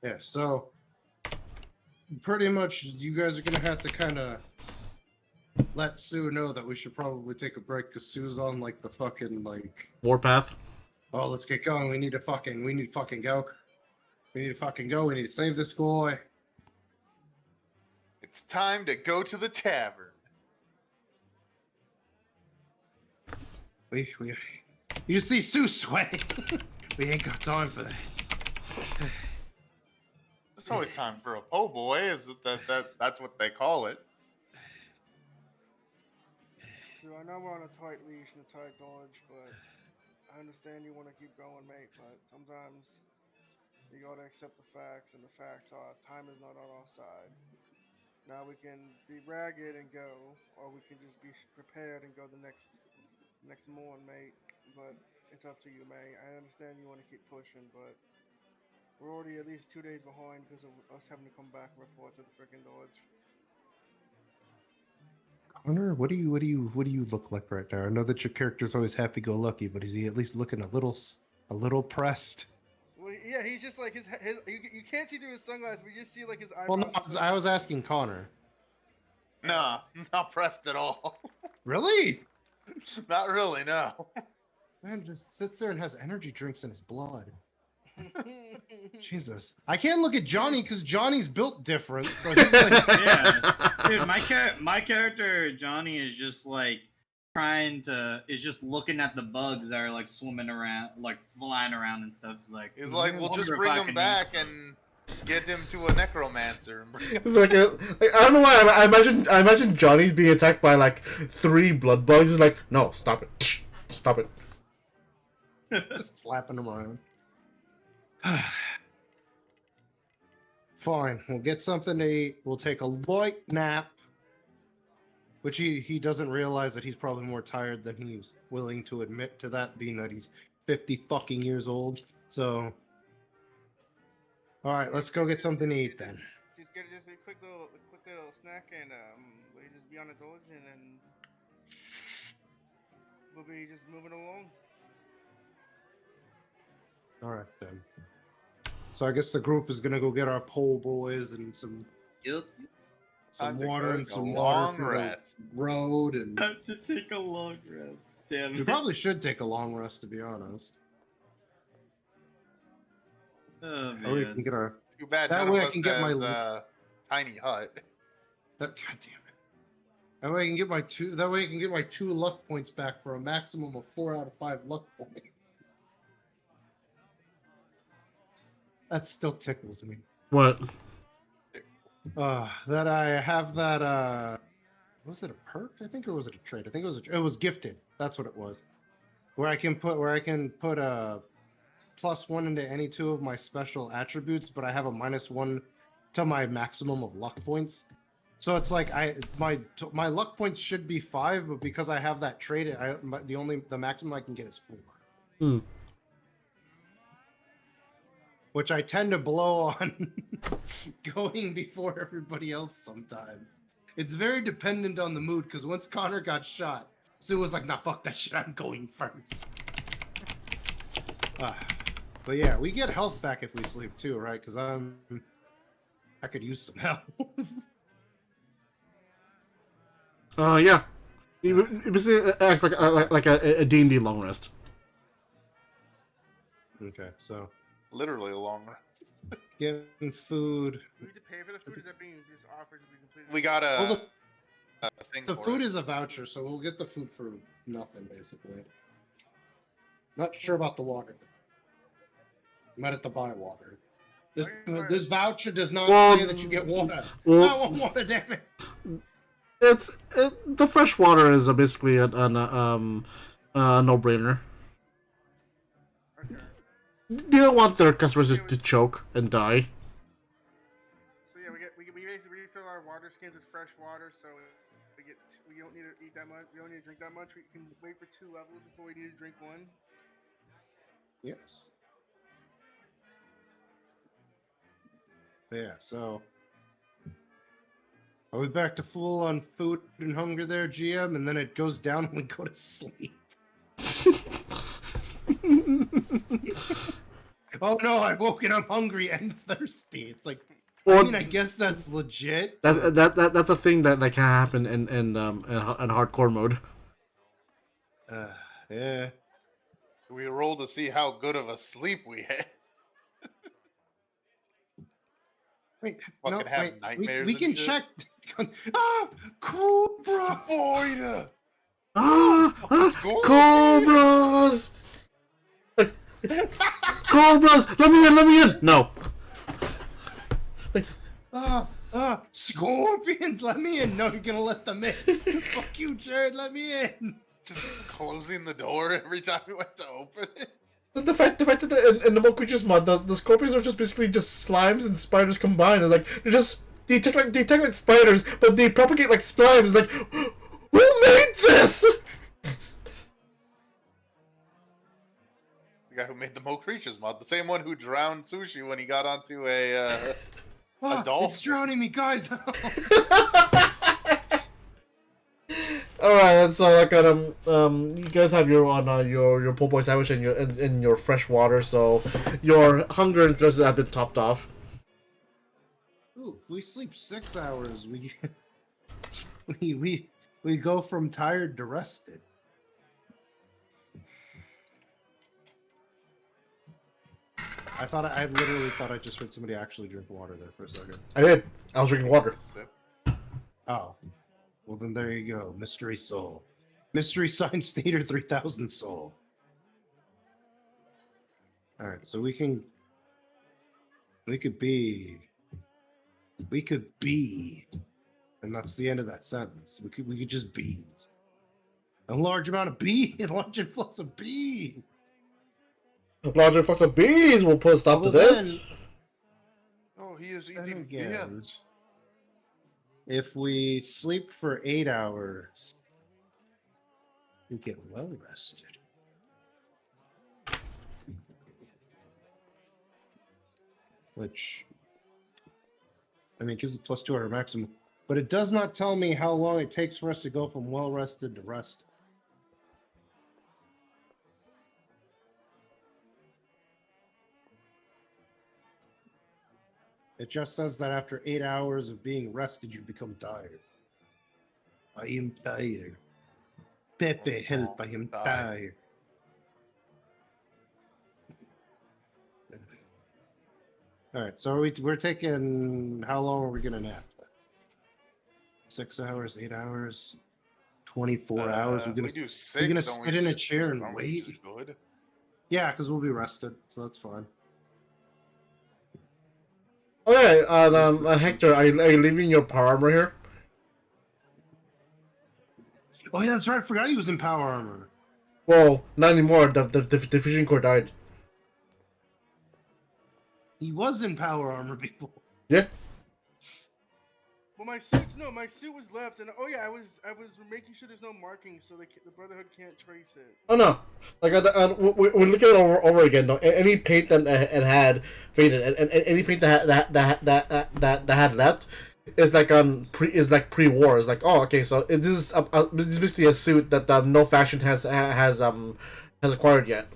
Yeah, so pretty much you guys are gonna have to kind of let Sue know that we should probably take a break because Sue's on like the fucking like, Warpath. oh, let's get going. We need to fucking go. We need to fucking go. We need to save this boy. It's time to go to the tavern. You see Sue sweating. We ain't got time for that. It's always time for a po' boy. Is that's what they call it? So I know we're on a tight leash and a tight dodge, but I understand you want to keep going, mate. But sometimes you gotta accept the facts, and the facts are time is not on our side. Now we can be ragged and go, or we can just be prepared and go the next morning, mate. But it's up to you, mate. I understand you want to keep pushing, but we're already at least 2 days behind because of us having to come back and report to the freaking dodge. Connor, what do you look like right now? I know that your character's always happy-go-lucky, but is he at least looking a little pressed? Well, yeah, he's just like his you can't see through his sunglasses, but you just see like his eyebrows. Well, no, I was asking Connor. Nah, not pressed at all. Really? Not really, no. Man just sits there and has energy drinks in his blood. Jesus, I can't look at Johnny because Johnny's built different. So he's like, yeah, dude. My character Johnny is just like is just looking at the bugs that are like swimming around, like flying around and stuff. Like He's like, we'll just wonder if bring I him can- back and get him to a necromancer. And bring him... Like, I don't know why. I imagine Johnny's being attacked by like 3 blood bugs. He's like, no, stop it, stop it. just slapping him around. Fine, we'll get something to eat. We'll take a light nap. Which he doesn't realize that he's probably more tired than he's willing to admit to that, being that he's 50 fucking years old. So, all right, let's go get something to eat then. Just get a quick little snack, and we'll just be on the dodge, and then we'll be just moving along. All right then. So I guess the group is gonna go get our pole boys and some Yep. water and some long water for rest. the road, and Have to take a long rest. Damn we it. probably should take a long rest, to be honest. Oh Or we can man. get our Too bad That none way of I us can get my has, tiny hut. that. God damn it! That way I can get my two. That way I can get my 2 luck points back for a maximum of 4 out of 5 luck points. That still tickles me. What? That I have that. Was it a perk? I think, or was it a trait? I think it was gifted. That's what it was. Where I can put a +1 into any 2 of my special attributes, but I have a -1 to my maximum of luck points. So it's like my luck points should be 5, but because I have that trait, the maximum I can get is 4. Hmm. Which I tend to blow on going before everybody else sometimes. it's very dependent on the mood. Because once Connor got shot, Sue was like, "Nah, fuck that shit. I'm going first." But yeah, we get health back if we sleep too, right? Because I could use some help. Yeah. It basically acts like a D&D long rest. Okay, so Literally a long run. getting food. We need to pay for the food. Is that being just offered to be completed? We got a, Well, a thing the for food it. is a voucher, so we'll get the food for nothing, basically. Not sure about the water, though. Might have to buy water. This voucher does not say that you get water. Well, I want water, damn it. The fresh water is basically a no-brainer. Okay. They don't want their customers to choke and die. So yeah, we basically refill our water skins with fresh water, so we don't need to eat that much. We don't need to drink that much. We can wait for 2 levels before we need to drink 1. Yes. But yeah, so are we back to full on food and hunger there, GM? And then it goes down and we go to sleep. Oh no, I've woken up hungry and thirsty. It's like, I mean, I guess that's legit. That's a thing that can happen in hardcore mode. Yeah. We roll to see how good of a sleep we had. Wait, Fucking no, have wait. nightmares We and can shit. check. Cobra! Spoiler! Cobras! Cobras! Let me in! No. Scorpions, let me in. No, you're gonna let them in. Fuck you, Jared, let me in. Just closing the door every time we went to open it. The fact that in the More Creatures mod, the scorpions are just basically just slimes and spiders combined. It's like they attack like spiders, but they propagate like slimes. Like, who made this? The guy who made the Mo Creatures mod, the same one who drowned Sushi when he got onto a dolphin. It's drowning me, guys. Alright, so like you guys have your your po' boy sandwich and your fresh water, so your hunger and thirst have been topped off. Ooh, if we sleep 6 hours, we go from tired to rested. I literally thought I just heard somebody actually drink water there for a second. I did. I was drinking water. Sip. Oh. Well, then there you go. Mystery Soul. Mystery Science Theater 3000 Soul. Alright, so we could be, and that's the end of that sentence. We could just be. A large amount of bees, a large influx of bees. Larger influx of bees will put a stop to this. Then, Oh, he is then eating again, beans. if we sleep for 8 hours, we get well rested. Which, I mean, gives us plus 2 our maximum. But it does not tell me how long it takes for us to go from well rested to rested. It just says that after 8 hours of being rested, you become tired. I am tired. Pepe, help, I am tired. Alright, so we're taking, how long are we going to nap? 6 hours, 8 hours, 24 hours? We're going do to 6. we're gonna don't we? sit in a Just- chair and aren't we wait? just Good. Yeah, because we'll be rested, so that's fine. Okay, Hector, are you leaving your power armor here? Oh yeah, that's right. I forgot he was in power armor. Well, not anymore. The fusion core died. He was in power armor before. Yeah. Well, my suit was left, and oh yeah, I was making sure there's no markings so the Brotherhood can't trace it. Oh no! Like we look at it over again. Though any paint that it had faded, and any paint that had left, is like pre-war. It's like, oh, okay, so this is basically a suit that no faction has acquired yet.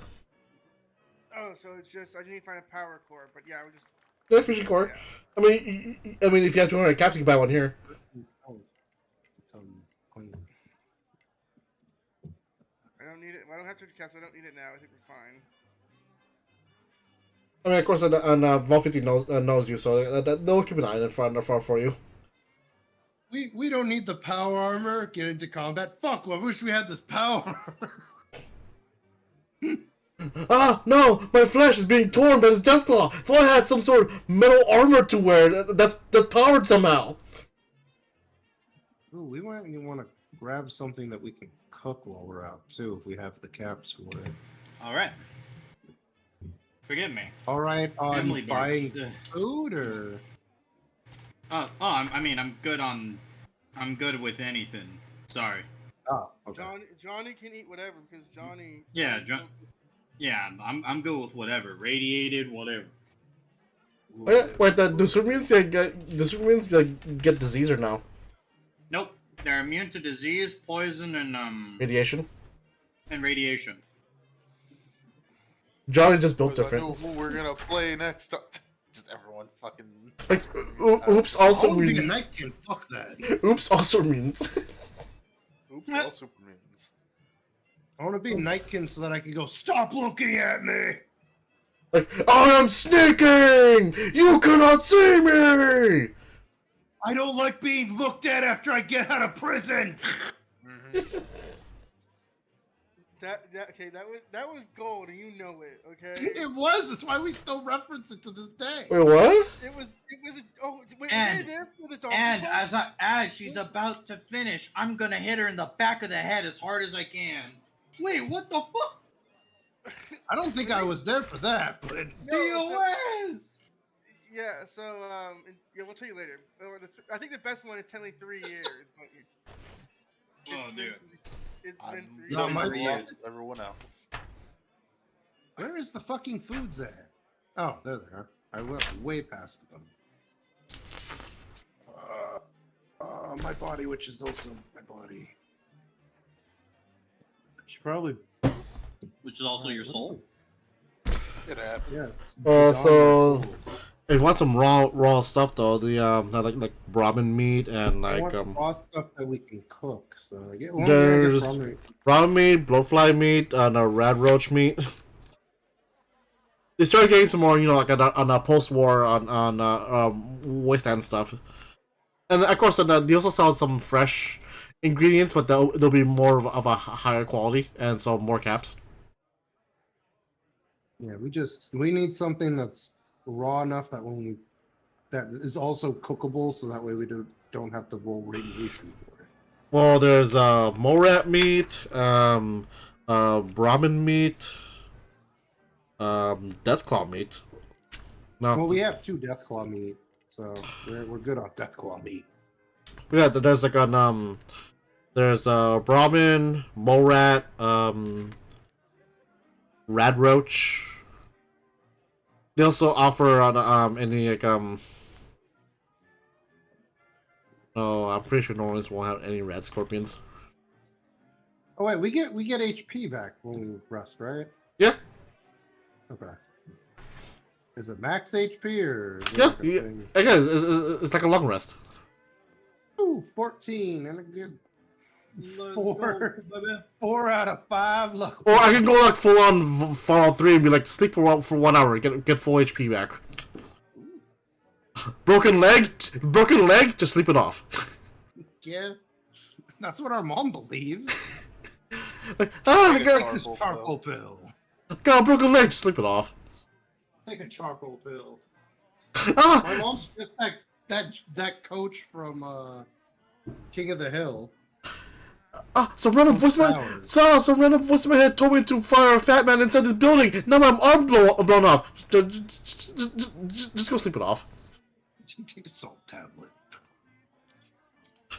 Oh, so it's just I need to find a power core, but yeah, I would just. No fusion core. Yeah. I mean, if you have 200 caps, you can buy one here. I don't need it. I don't have to cast. I don't need it now. I think we're fine. I mean, of course, Vault 50 knows you, so they'll keep an eye on front for you. We don't need the power armor. Get into combat. Fuck! I wish we had this power armor. Ah, no! My flesh is being torn by this Deathclaw! If I had some sort of metal armor to wear that's powered somehow! Ooh, we might want to grab something that we can cook while we're out, too, if we have the caps for it. Alright. Forgive me. Alright, on Family buying birds. food, or...? I'm good on... I'm good with anything. Sorry. Oh, okay. Johnny can eat whatever because Johnny. Yeah, Yeah, I'm good with whatever. Radiated, whatever. Wait, the Supermutants get disease or no? Nope. They're immune to disease, poison, and Radiation? And radiation. Johnny just built I know different. who we're gonna play next. Just everyone fucking. Like, oops, also Being a means. nightkin, fuck that. Oops, also means. Oops, all Supermans. I want to be Nightkin so that I can go, stop looking at me! Like, I am sneaking! You cannot see me! I don't like being looked at after I get out of prison! Mm-hmm. That was gold, and you know it, okay? It was! That's why we still reference it to this day. Wait, what? It was wait, And- you're there for the dog. And as she's about to finish, I'm gonna hit her in the back of the head as hard as I can. Wait, what the fuck? I don't think I was there for that, but... DOS! Yeah, so yeah, we'll tell you later. I think the best one is technically 3 years. But Oh, dude. It's been 3 No, years. my- Lost everyone else. Where is the fucking foods at? Oh, there they are. I went way past them. My body, which is also my body. Should probably... Which is also your soul. It happened. Yeah. it's So beyond my soul. if you want some raw stuff though, the like ramen meat and I like want raw stuff that we can cook. So yeah, well, There's- yeah, I guess ramen meat, blowfly meat, and a red roach meat. They started getting some more, like on a post-war on wasteland stuff, and of course they also sell some fresh ingredients, but they'll be more of a higher quality, and so more caps. yeah, we need something that's raw enough that that is also cookable, so that way we don't have to roll radiation for it. Well, there's morat meat, Brahmin meat, Deathclaw meat. No, Well, we have 2 Deathclaw meat, so we're good on Deathclaw meat. yeah, there's like there's Brahmin, morat, radroach. They also offer on any like Oh, I'm pretty sure Normans won't have any red scorpions. Oh wait, we get HP back when we rest, right? Yeah. Okay. Is it max HP or? Is it Yeah, like a yeah. thing? Again, it's like a long rest. Ooh, 14 and a good 4 out of 5. Look. Or I can go like full on Fallout 3 and be like sleep for 1 hour, get full HP back. Broken leg, just sleep it off. Yeah, that's what our mom believes. Like, I Take got this charcoal pill. a broken leg, just sleep it off. Take a charcoal pill. Ah, My mom's just that coach from King of the Hill. some random voice in my head told me to fire a fat man inside this building. Now my arm blown off. Just go sleep it off. Take a salt tablet.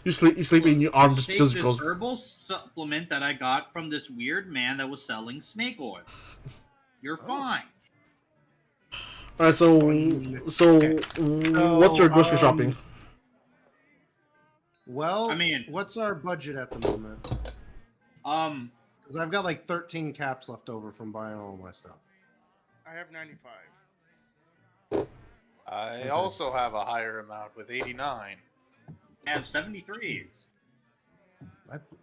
You sleep and your arm Take just this goes. herbal supplement that I got from this weird man that was selling snake oil. You're fine. Alright, so what's your grocery shopping? Well, I mean- what's our budget at the moment? Because I've got like 13 caps left over from buying all my stuff. I have 95. I also have a higher amount with 89. I have 73.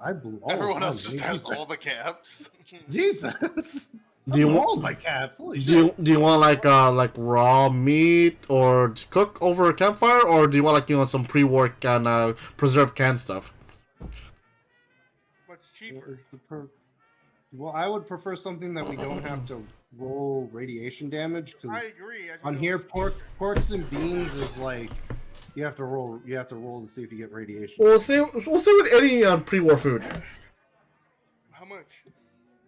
I blew all Everyone of else mine. just has all the caps. Jesus. Do you all want? my caps? Holy shit. Do you want like raw meat or to cook over a campfire, or do you want like some pre-work and preserved canned stuff? What's cheaper? Well, I would prefer something that we don't have to roll radiation damage I because agree. I just on know here what's porks and beans is like you have to roll to see if you get radiation. We'll see with any pre-war food. How much?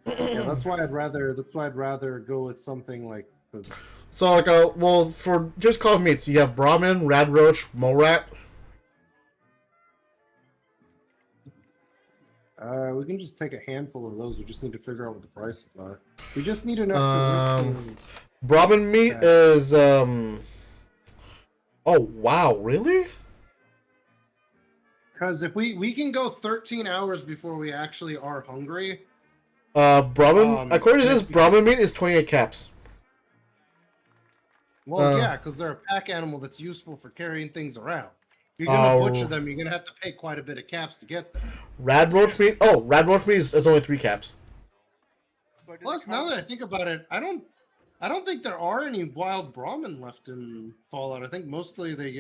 Yeah, that's why I'd rather go with something like the. So like for just called meats, you have Brahmin, Rad Roach, Morat. We can just take a handful of those. We just need to figure out what the prices are. We just need enough to risk. Brahmin meat is Oh wow, really? Because if we can go 13 hours before we actually are hungry. Brahmin according to this, Brahmin meat is 28 caps. Well, yeah, because they're a pack animal that's useful for carrying things around. If you're gonna butcher them, you're gonna have to pay quite a bit of caps to get them. Rad Roach meat. Oh, Rad Roach meat is only 3 caps. Plus, now that I think about it, I don't think there are any wild Brahmin left in Fallout. I think mostly they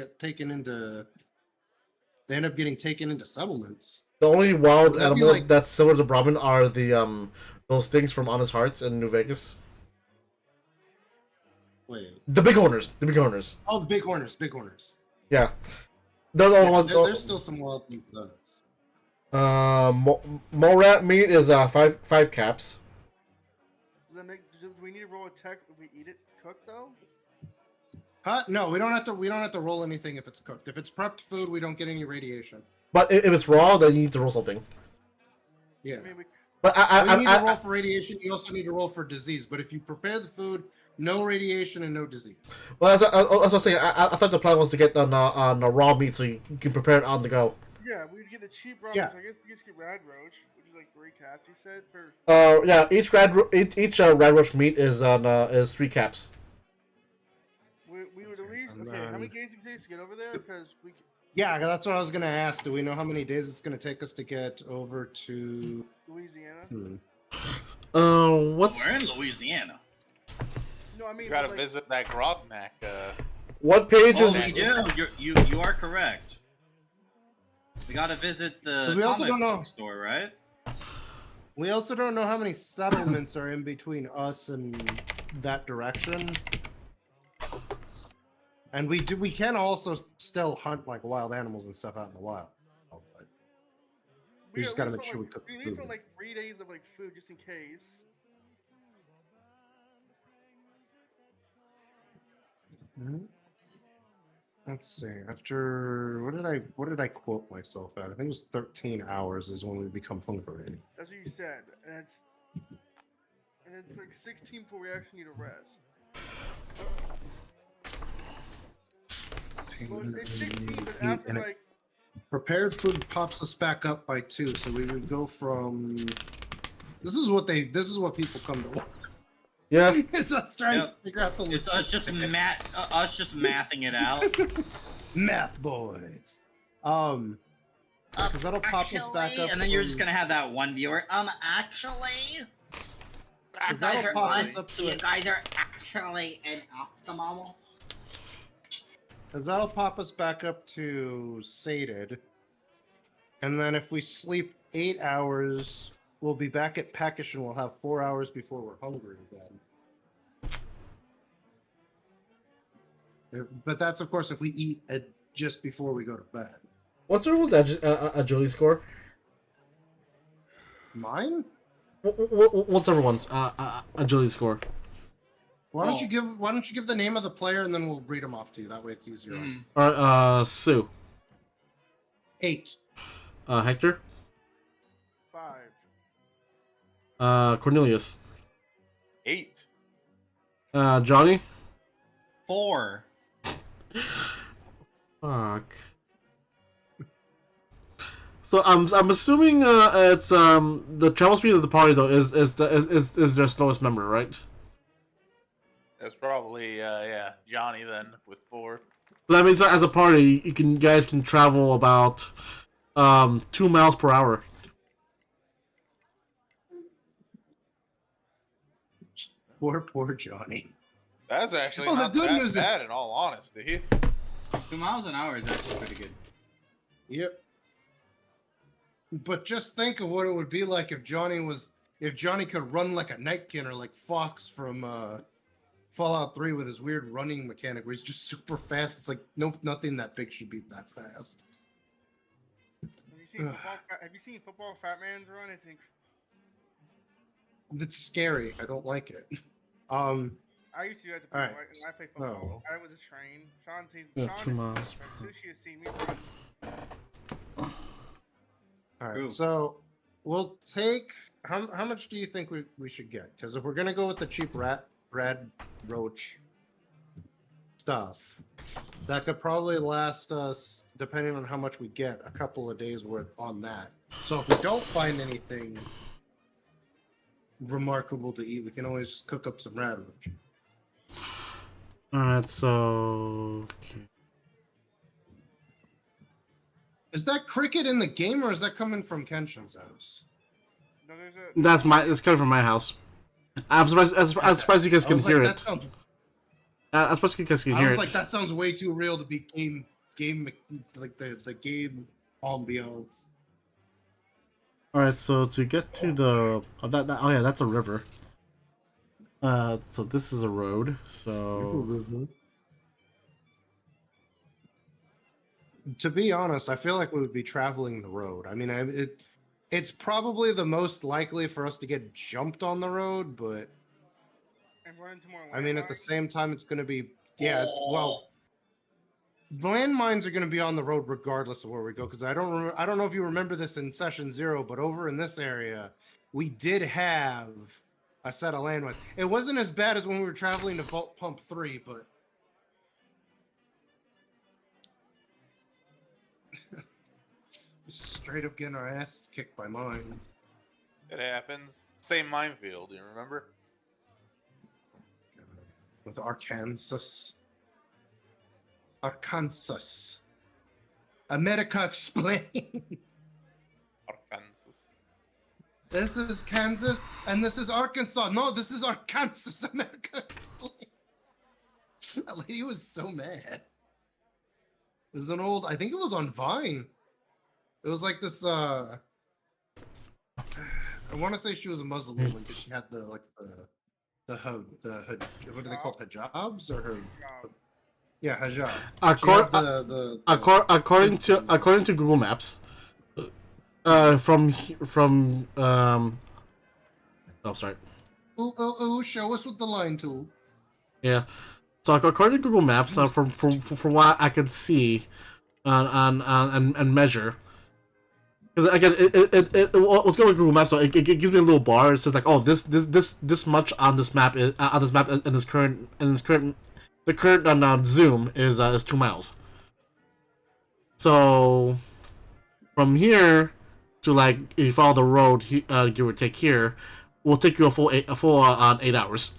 end up getting taken into settlements. The only wild Would that be animal like- that's similar to Brahmin are the those things from Honest Hearts in New Vegas. Wait. The bighorners. The bighorners. Oh, the bighorners. Yeah. They're the only ones. There's still some wild things to those. Morat meat is 5 caps. Does that make? Do we need to roll a tech if we eat it cooked though? Huh? No, we don't have to roll anything if it's cooked. If it's prepped food, we don't get any radiation. But if it's raw, then you need to roll something. Yeah. I mean, But You need to roll for radiation. You also need to roll for disease. But if you prepare the food, no radiation and no disease. Well, that's what I was saying. I thought the plan was to get on raw meat so you can prepare it on the go. yeah, we would get the cheap raw. Yeah. So I guess we just get Rad Roach, which is like 3 caps. You said per. Yeah. Each Rad Roach meat is 3 caps. We would at least. And Okay, how many then- days do it take to get over there? Because we. Yeah, that's what I was gonna ask. Do we know how many days it's gonna take us to get over to Louisiana. What's We're in Louisiana. No, I mean. You gotta like, visit that Grognak. what page Oh, is? we do. You are correct. We gotta visit the We also comic don't know- book store, right? We also don't know how many settlements are in between us and that direction. And we can also still hunt like wild animals and stuff out in the wild. But we just at gotta least make want, sure we like, cook We the at least food. want like 3 days of like food just in case. Let's see. After what did I quote myself at? I think it was 13 hours is when we become hungry. That's what you said. And then it's like 16 before we actually need a rest. Well, it's 16, but after And like. prepared food pops us back up by 2, so we would go from. This is what people come to. Yeah. It's us trying Yep. to figure out the It's us just mathing it out. math boys. Because that'll pop us back Actually, up, and then you're from- just gonna have that one viewer. Actually, Because that'll pop us up to You it. guys are actually an optimal. Because that'll pop us back up to sated. And then if we sleep 8 hours, we'll be back at Peckish and we'll have 4 hours before we're hungry again. But that's, of course, if we eat just before we go to bed. What's everyone's agility score? Mine? What's everyone's agility score? Why don't you give the name of the player and then we'll read them off to you. That way it's easier. All right. Sue. 8. Hector. 5. Cornelius. 8. Johnny. 4. Fuck. So I'm assuming it's the travel speed of the party though is their slowest member, right? That's probably Johnny then with 4. So that means that as a party, you guys can travel about 2 miles per hour. Poor Johnny. That's actually Well, the not good that news is- bad in all honesty. 2 miles an hour is actually pretty good. Yep. But just think of what it would be like if Johnny could run like a Nightkin or like Fox from Fallout 3 with his weird running mechanic where he's just super fast. It's like nothing that big should be that fast. Have you seen football Fat Man's run? It's scary. I don't like it. I used to do that to people Alright, when I played football. I was a train. Yeah, 2 Sean miles is Sushi has seen me run. All right, Ooh. so we'll take how much do you think we should get? Because if we're gonna go with the cheap Rad Roach stuff, that could probably last us, depending on how much we get, a couple of days worth on that. So if we don't find anything remarkable to eat, we can always just cook up some Rad Roach. Alright, so okay. Is that cricket in the game, or is that coming from Kenshin's house? No, It's coming from my house. I'm surprised you guys I can was hear like, it. that sounds. I'm surprised you guys can I hear was it. like, that sounds way too real to be game like the game ambiance. Alright, so to get to the oh yeah, that's a river. So this is a road. So To be honest, I feel like we would be traveling the road. I mean, it's probably the most likely for us to get jumped on the road, but and run into more I mean, at the landmines. same time, it's going to be well. Landmines are going to be on the road regardless of where we go, because I don't know if you remember this in session 0, but over in this area, we did have a set of landmines. It wasn't as bad as when we were traveling to Vault Pump 3, but straight up getting our asses kicked by mines. It happens. Same minefield, you remember? With Arkansas. America explain. Arkansas. This is Kansas and this is Arkansas. No, this is Arkansas, America explain. That lady was so mad. It was an old, I think it was on Vine. It was like this I want to say she was a Muslim woman because she had the what do they call it, hijabs or her? Yeah, hijab. According to Google Maps, from oh sorry. Ooh, show us with the line tool. Yeah. So according to Google Maps, from what I can see, and measure. Because again, what's going on Google Maps? So it gives me a little bar. It says like, oh, this much on this map is in this current the current zoom is 2 miles. So from here to like if you follow the road, give or take here, will take you a full 8 hours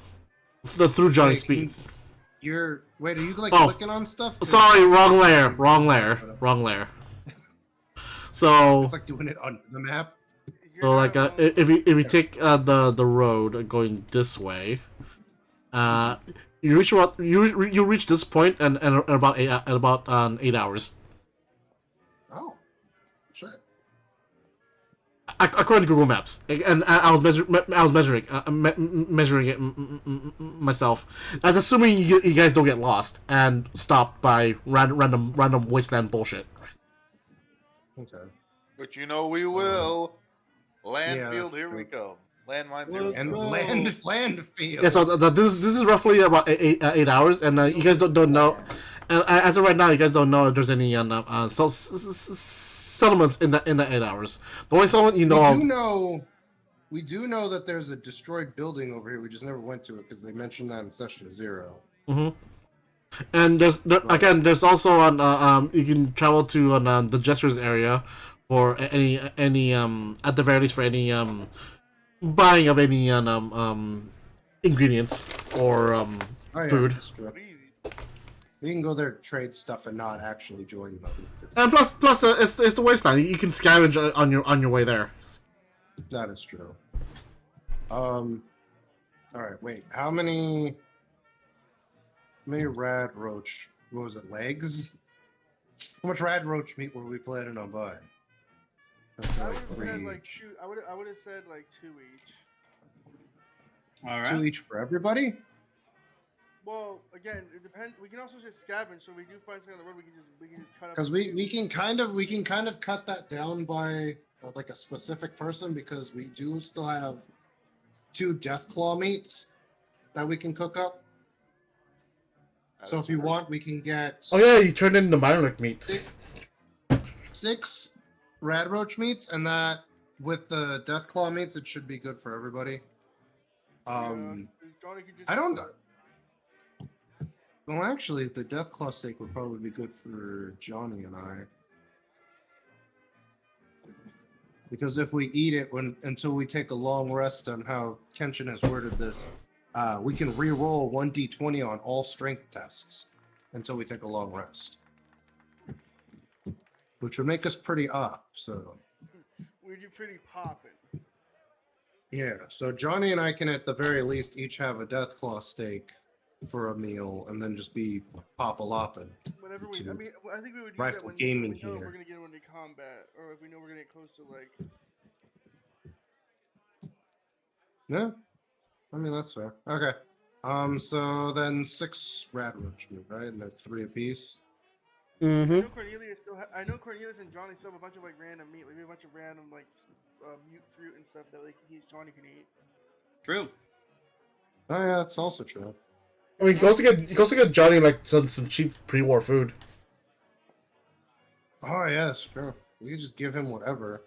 through Johnny Speed. Are you like Oh, clicking on stuff? Sorry, wrong layer. So It's like doing it on the map. so like if you take the road going this way, you reach this point and about 8 hours. Oh, shit. According to Google Maps, and I was measuring it myself. That's assuming you guys don't get lost and stopped by random wasteland bullshit. Okay. But you know we will. Landfield, Yeah. here we come. Landmines, here we And come. land field. Yeah, so this is roughly about 8 hours, and you guys don't know. And as of right now, you guys don't know if there's any settlements in the 8 hours. The only settlement you know we do know that there's a destroyed building over here. We just never went to it because they mentioned that in session 0. Mm-hmm. And there's also on you can travel to the Jester's area, for any at the very least for any buying of any ingredients or Oh, yeah, food. that's true. What do you- We can go there to trade stuff and not actually join them. 'cause And plus, it's the wasteland. You can scavenge on your way there. that is true. All right, wait. How many rad roach? What was it? Legs? How much rad roach meat were we planning on buying? That's I like would have said 3 like each. two. I would have said like 2 each. All 2 right. each for everybody. Well, again, it depends. We can also just scavenge. So if we do find something on the road, we can just cut up. Because we can kind of cut that down by like a specific person, because we do still have 2 death claw meats that we can cook up. So if you want, we can get Oh yeah, you turned into Myrlic meat. 6 rad roach meats, and that with the death claw meats, it should be good for everybody. Johnny could just I don't. Well, actually, the death claw steak would probably be good for Johnny and I, because if we eat it until we take a long rest on how Kenshin has worded this, we can re-roll 1d20 on all strength tests until we take a long rest, which would make us pretty up. So We do pretty popping. yeah, so Johnny and I can at the very least each have a death claw steak for a meal, and then just be pop-a-lopping. Whenever we, To I mean, I think we would do rifle that when gaming we know here. we're gonna get into combat, or if we know we're gonna get close to like. Yeah, I mean that's fair. Okay, so then 6 rad roach meat, right? And they're 3 apiece. Mm-hmm. I know Cornelius and Johnny still have a bunch of like random meat, like we have a bunch of random like mute fruit and stuff that like Johnny can eat. True. Oh yeah, that's also true. I mean, you can also get Johnny like some cheap pre-war food. Oh yeah, that's true. We could just give him whatever.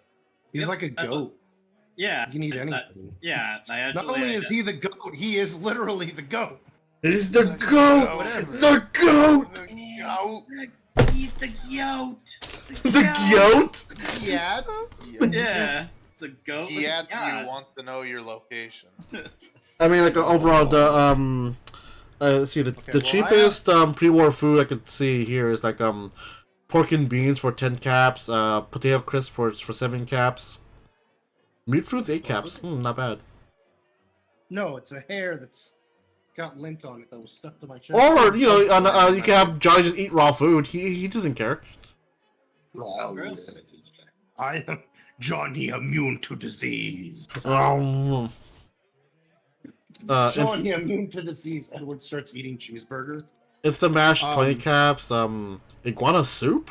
He's Yep, like a that's goat. Yeah. He can eat I- I- anything. yeah. I actually, Not only is he the goat, he is literally the goat. He's the The goat. whatever. The goat. The goat. He's the goat. The goat. Yeah. Yeah. It's a goat. with a Yet yacht. you wants to know your location. I mean, like overall, the let's see, the well, cheapest pre-war food I could see here is like pork and beans for 10 caps, potato crisp for 7 caps, meat fruits 8 caps. Not bad. No, it's a hair that's got lint on it that was stuck to my chest. Or you know, you can have Johnny just eat raw food. He doesn't care. I am Johnny, immune to disease. It's, Johnny, immune to disease. Edward starts eating cheeseburger. it's the mashed 20 caps. Iguana soup.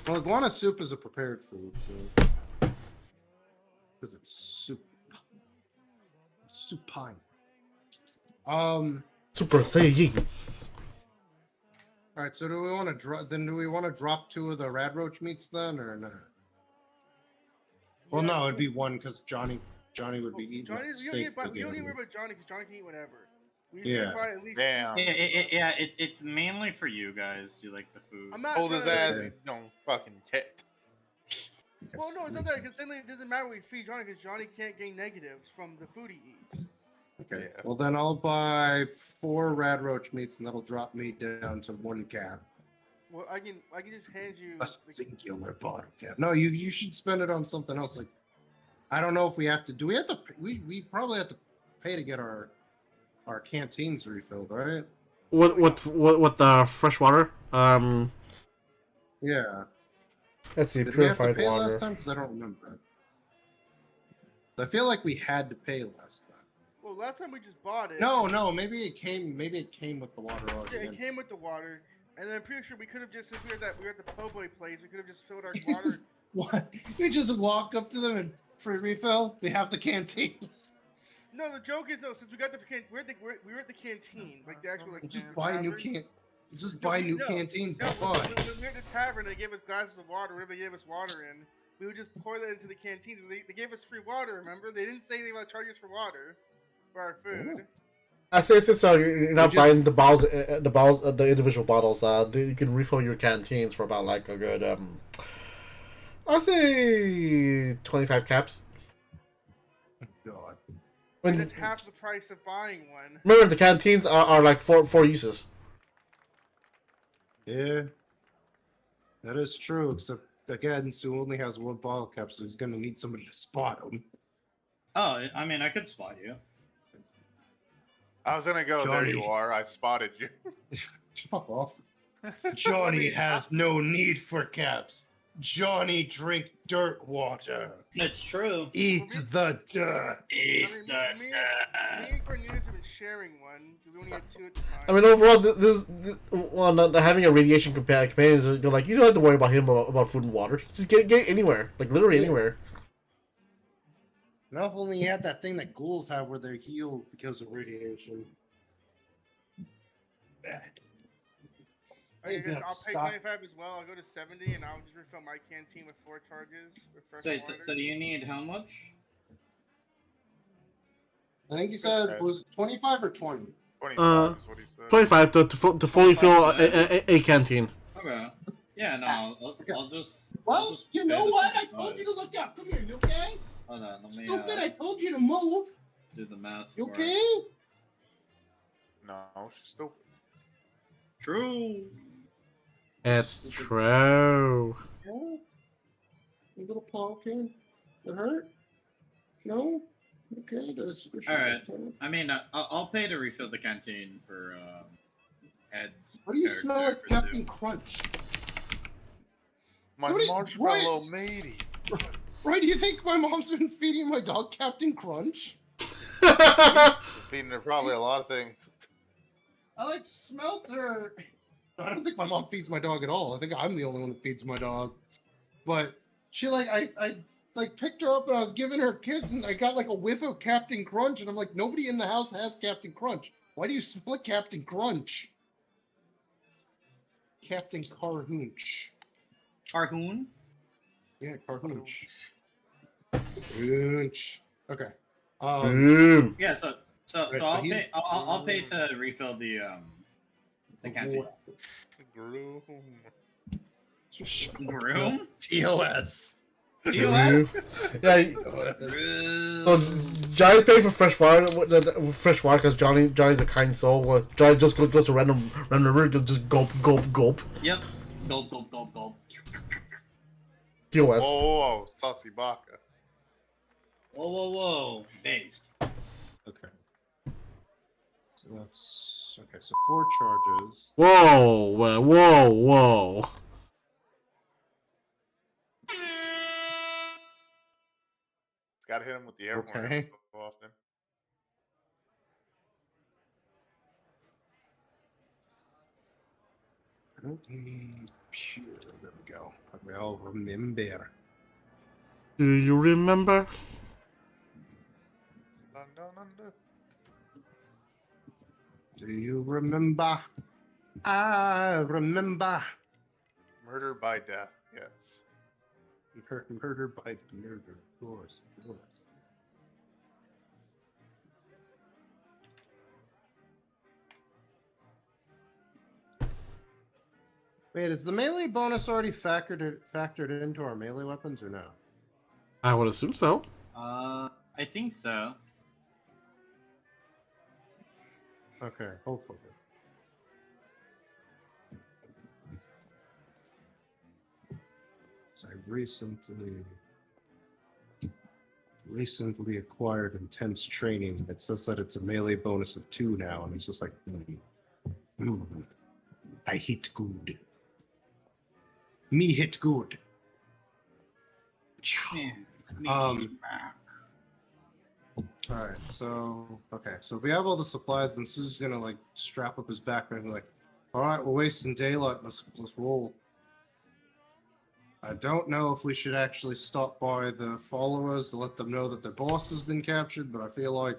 Well, iguana soup is a prepared food, so because it's soup. Supine. Super Saiyan. All right. So do we want to drop? Then do we want to drop 2 of the rad roach meats then, or not? Well, no, it'd be 1 because Johnny would be eating Johnny's, you steak. don't need to again. worry about Johnny because Johnny can eat whatever. We Yeah. can buy at least. Damn. Yeah, it's mainly for you guys to like the food. I'm not Hold his trying to- ass. Don't fucking tit. Well, no, it's not that because then it doesn't matter what we feed Johnny because Johnny can't gain negatives from the food he eats. Okay. Yeah. Well, then I'll buy 4 rad roach meats, and that'll drop me down to 1 cap. Well, I can just hand you. A singular bottle cap. No, you should spend it on something else. Like, I don't know if we have to. Do we have to? We probably have to pay to get our canteens refilled, right? With the fresh water. Yeah. Let's see, Did we have to purified pay last water. time? Because I don't remember. I feel like we had to pay last time. Well, last time we just bought it. No, maybe it came with the water already. Yeah, it came with the water, and then I'm pretty sure we could have just since we were at the po' boy place, we could have just filled our water. What? You just walk up to them and for refill. We have the canteen. No, the joke is no. Since we got the we're at the canteen, like the actual like. Just buy new tavern. Just buy new No, canteens. No, It's when fine. we were at the tavern, they gave us glasses of water. Whatever they gave us water in, we would just pour that into the canteens. They gave us free water. Remember, they didn't say anything about charging us for water for our food. I say since you're not just- buying the bottles, the individual bottles, you can refill your canteens for about like a good I'll say 25 caps. God. And it's half the price of buying one. Remember, the canteens are like four uses. Yeah. That is true, except again, Sue only has one bottle cap, so he's gonna need somebody to spot him. Oh, I mean, I could spot you. I was gonna go. There you Johnny. are. I spotted you. Fuck off. Johnny has no need for caps. Johnny drink dirt water. It's true. Eat the dirt. Me and Cornelius have been sharing one. We only had 2 at the time. I mean, overall, well, not having a radiation companion, you're like, you don't have to worry about him about food and water. Just get it anywhere, like literally anywhere. Now if only he had that thing that ghouls have where they're healed because of radiation. Okay, Maybe I'll pay stop. 25 as well. I'll go to 70 and I'll just refill my canteen with 4 charges with fresh So, water. so do you need how much? I think he said was it 25 or 20. 25 is what he said. 25 to fully fill a canteen. Okay. Yeah, no, I'll just. I'll Well, just you pay know the what? I 25. told you to look up. Come here, you okay? Hold on, let me Stupid, I told you to move. do the math. You for it. okay? No, she's still. True. It's true. Oh, a little pumpkin. It hurt? No? Okay, that's All right. I mean, I'll pay to refill the canteen for Ed's. What do you character smell like, for Captain Sue. Crunch? My Somebody- marshmallow matey. Right, do you think my mom's been feeding my dog Captain Crunch? Feeding her probably a lot of things. I like smelt her. I don't think my mom feeds my dog at all. I think I'm the only one that feeds my dog. But she like I like picked her up and I was giving her a kiss and I got like a whiff of Captain Crunch and I'm like, nobody in the house has Captain Crunch. Why do you smell like Captain Crunch? Captain Carhoonch. Carhoon? Yeah, Carhoonch. Carhoonch. Okay. Boom. Yeah. So Right, so I'll he's- pay. I'll pay to refill the canteen. Groom. Room? TOS. Do you have? Yeah. So Johnny's paying for fresh water because Johnny's a kind soul. Johnny just goes to random river, just gulp. Yep. Gulp, gulp, gulp, gulp. TOS. Whoa, saucy baka. Whoa. Based. Okay. So that's okay. So 4 charges. Whoa. Gotta hit him with the air horn Okay. every so often. Phew, there we go. Well, remember. Do you remember? Dun, dun, dun, dun. Do you remember? I remember. Murder by death. Yes. Murder by murder. Of course. Wait, is the melee bonus already factored into our melee weapons or no? I would assume so. I think so. Okay, hopefully. So I recently acquired intense training. It says that it's a melee bonus of 2 now, and it's just like, I hit good. Me hit good. All right, so if we have all the supplies, then Suzu's gonna like strap up his backpack and be like, all right, we're wasting daylight. Let's roll. I don't know if we should actually stop by the followers to let them know that their boss has been captured, but I feel like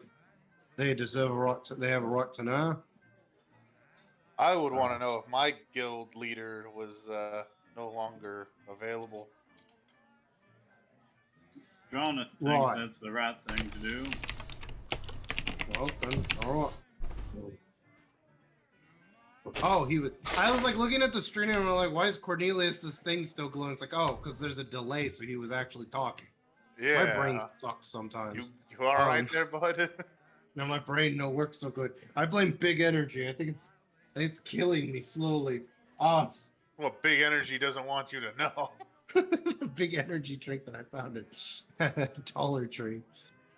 they deserve a right to. They have a right to know. I would want to know if my guild leader was no longer available. Jonathan thinks Right. that's the right thing to do. Well, then, all right. Oh, he was. I was like looking at the screen and I'm like, why is Cornelius's thing still glowing? It's like, oh, because there's a delay, so he was actually talking. Yeah. My brain sucks You, sometimes. you all right there, bud? No, my brain no works so good. I blame big energy. I think it's killing me slowly. Ah, Well, big energy doesn't want you to know. big energy drink that I found at Dollar Tree.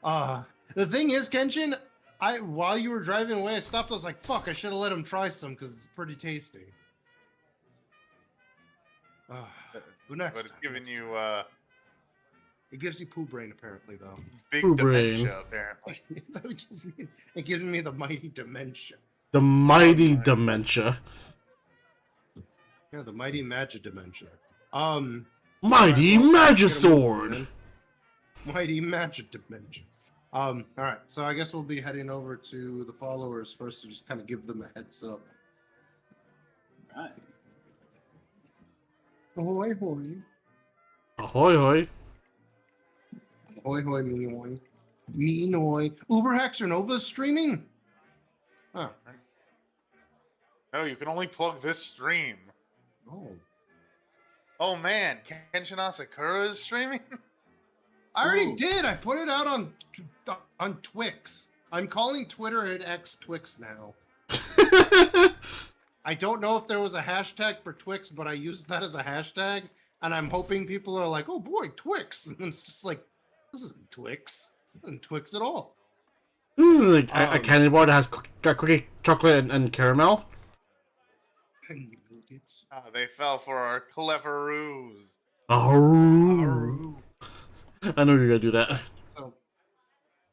The thing is, Kenshin, while you were driving away, I stopped. I was like, "Fuck! I should have let him try some because it's pretty tasty." Who next? But it's giving you It gives you poo brain, apparently, though. big Poo brain. dementia, apparently. That would just mean it gives me the mighty dementia. The mighty my dementia. Yeah, the mighty magic dementia. Mighty Alright, well, Magisword. Mighty magic dimension. All right, so I guess we'll be heading over to the followers first to just kind of give them a heads up. Right. Ahoy, hoy. Ahoy, hoy. Ahoy, hoy, meanoy. Meanoy. Uber Hexer Nova's streaming? Huh. No, you can only plug this stream. Oh. Oh man, Kenshin Asakura is streaming? I already Ooh. did. I put it out on Twix. I'm calling Twitter and X Twix now. I don't know if there was a hashtag for Twix, but I used that as a hashtag, and I'm hoping people are like, "Oh boy, Twix!" And it's just like, this isn't Twix. This isn't Twix at all. This is like a candy bar that has cookie, chocolate, and caramel. They fell for our clever ruse. Oh. I know you're gonna do that. So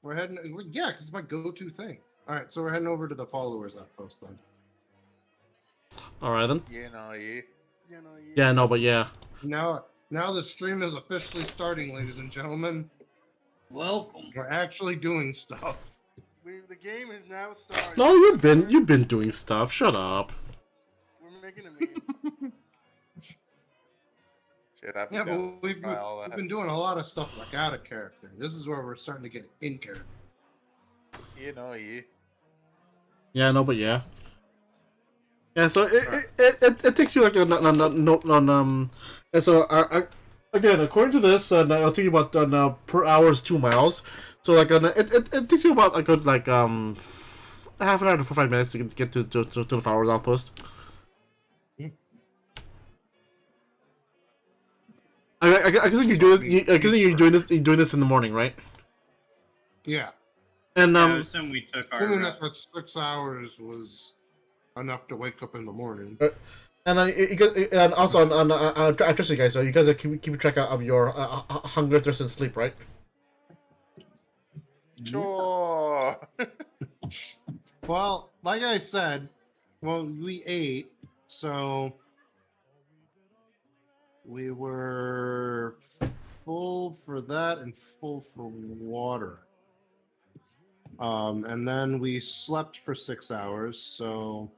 we're heading, yeah, because it's my go-to thing. All right, so we're heading over to the followers outpost then. All right then. You know, Yeah, no, but yeah. Now the stream is officially starting, ladies and gentlemen. Welcome. We're actually doing stuff. The game is now started. No, you've been doing stuff. Shut up. We're making a meme. Shit, I've Yeah, been but we've been doing a lot of stuff like out of character. This is where we're starting to get in character. You know, Yeah, no, but yeah. Yeah, so it takes you like and so again, according to this, it'll take you about per hour is 2 miles. So like it takes you about half an hour to 45 minutes to get to the flowers outpost. I guess you're doing this in the morning, right? Yeah. And Yeah, I assume we took I mean, our. that's what 6 hours was enough to wake up in the morning. and also I trust you guys. So you guys are keep track of your hunger, thirst, and sleep, right? sure. Well, like I said, we ate, so we were full for that and full for water. And then we slept for 6 hours, so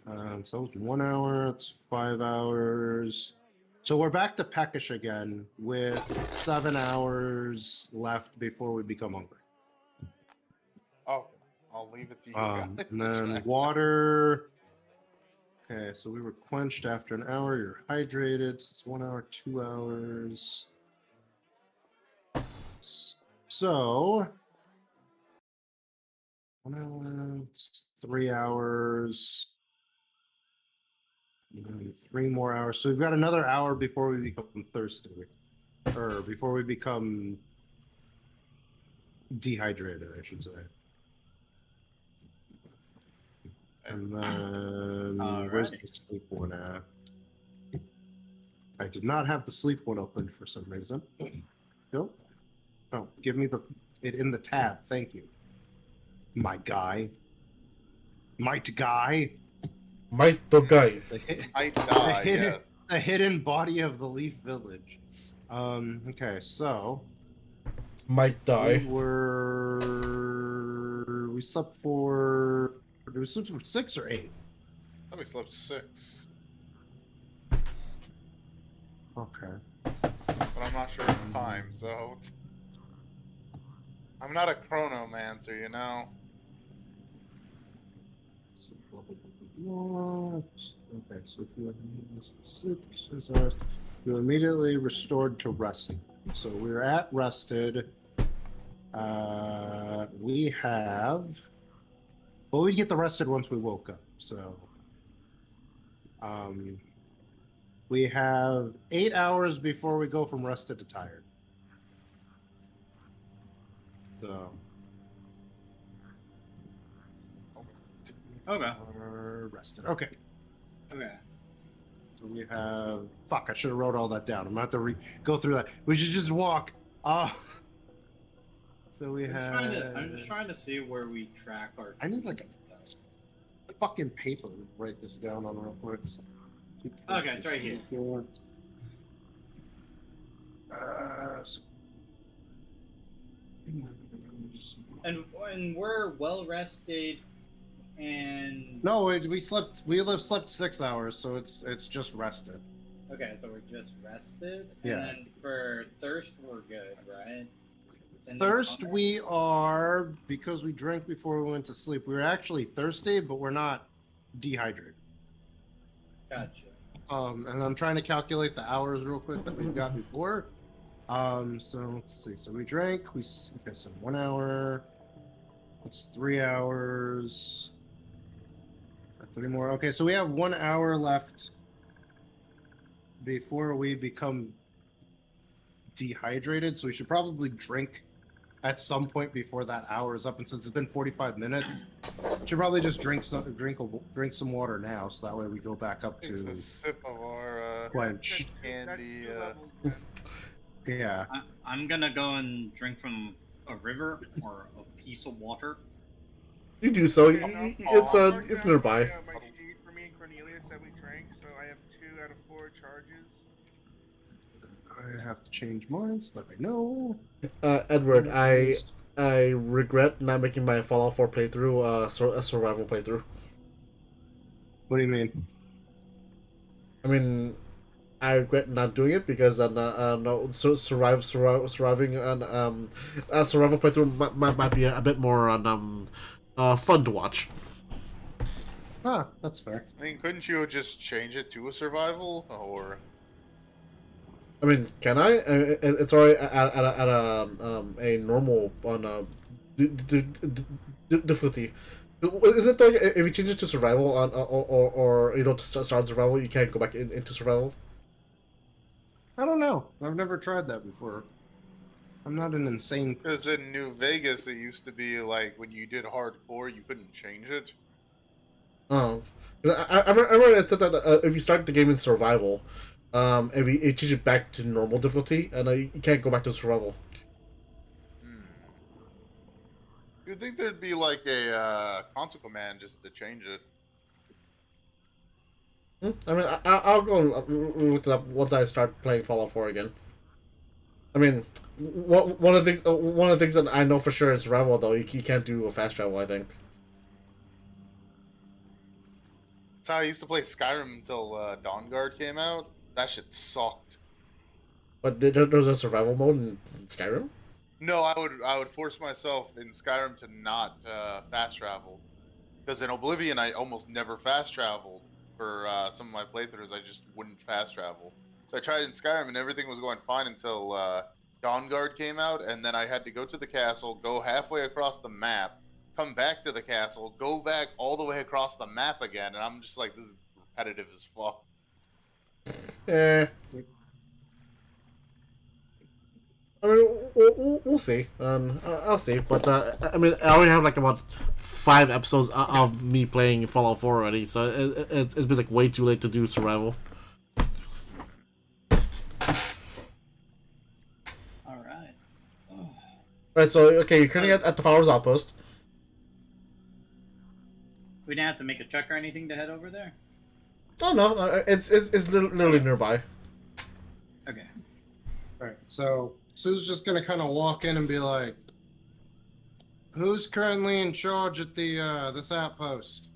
it's 1 hour, it's 5 hours. So we're back to peckish again with 7 hours left before we become hungry. Oh, I'll leave it to you guys. And then water. Okay, so we were quenched after an hour. You're hydrated. So it's 1 hour, 2 hours. So 1 hour, it's 3 hours. And then 3 more hours. So we've got another hour before we become thirsty, or before we become dehydrated, I should say. And then where's the sleep one at? I did not have the sleep one open for some reason. Phil? Oh, give me it in the tab. Thank you. My guy. Might guy. Might the guy. I die, yes. The hidden body of the Leaf Village. Okay, so Might die. we slept for 6 or 8. Let me slept 6. Okay. But I'm not sure of time, so I'm not a chronomancer, you know. Okay, so if you sleep 6 hours, you're immediately restored to resting. So we're at rested. We have. Well, we get the rested once we woke up. So, um, we have 8 hours before we go from rested to tired. So. Okay. Are rested. Okay. Okay. So we have. Fuck! I should have wrote all that down. I'm gonna have to go through that. We should just walk. So we have. I'm just trying to see where we track our. I need like stuff. a fucking paper to write this down on real quick. Okay, it's right here. So- And we're well rested, and No, we slept. Slept 6 hours, so it's just rested. okay, so we're just rested. Yeah. And then for thirst, we're good, right? And then Thirst, hunger? we are because we drank before we went to sleep. We were actually thirsty, but we're not dehydrated. Gotcha. And I'm trying to calculate the hours real quick that we've got before. So let's see. So we drank. Okay. So 1 hour. That's 3 hours. 3 more. Okay. So we have 1 hour left before we become dehydrated. So we should probably drink at some point before that hour is up. And since it's been 45 minutes, should probably just drink some water now, so that way we go back up Takes to a sip of our quench. candy. That's 2 levels then. Yeah. I'm gonna go and drink from a river or a piece of water. You do so. It's Mark it's down nearby. My sheet for me and Cornelius that we drank, so I have 2 out of 4 charges. I have to change mine so that I know. Edward, I regret not making my Fallout 4 playthrough a survival playthrough. What do you mean? I mean, I regret not doing it because no, surviving on a survival playthrough might be a bit more fun to watch. Ah, that's fair. I mean, couldn't you just change it to a survival? Or I mean, can I? It's already at a normal on difficulty. Is it like if you change it to survival on or you don't start survival, you can't go back into survival? I don't know. I've never tried that before. I'm not an insane. because in New Vegas, it used to be like when you did hardcore, you couldn't change it. Oh, 'cause I remember it said that if you start the game in survival, if you change it back to normal difficulty, and you can't go back to survival. You'd think there'd be like a console command just to change it. I mean, I'll go and look it up once I start playing Fallout 4 again. I mean, one of the things that I know for sure is survival though. You can't do a fast travel. I think. That's how I used to play Skyrim until Dawn Guard came out. That shit sucked. But there's a survival mode in Skyrim. No, I would force myself in Skyrim to not fast travel, because in Oblivion I almost never fast traveled for some of my playthroughs. I just wouldn't fast travel. So I tried in Skyrim and everything was going fine until Dawn Guard came out, and then I had to go to the castle, go halfway across the map, come back to the castle, go back all the way across the map again, and I'm just like, this is repetitive as fuck. I mean, we'll see. I'll see. But I mean, I already have like about 5 episodes of me playing Fallout 4 already, so it's been like way too late to do survival. All right. Oh. Right. So okay, you're currently at the Flowers Outpost. We didn't have to make a check or anything to head over there. Oh no, it's literally nearby. Okay. All right. So Sue's just gonna kind of walk in and be like, "Who's currently in charge at the this outpost?"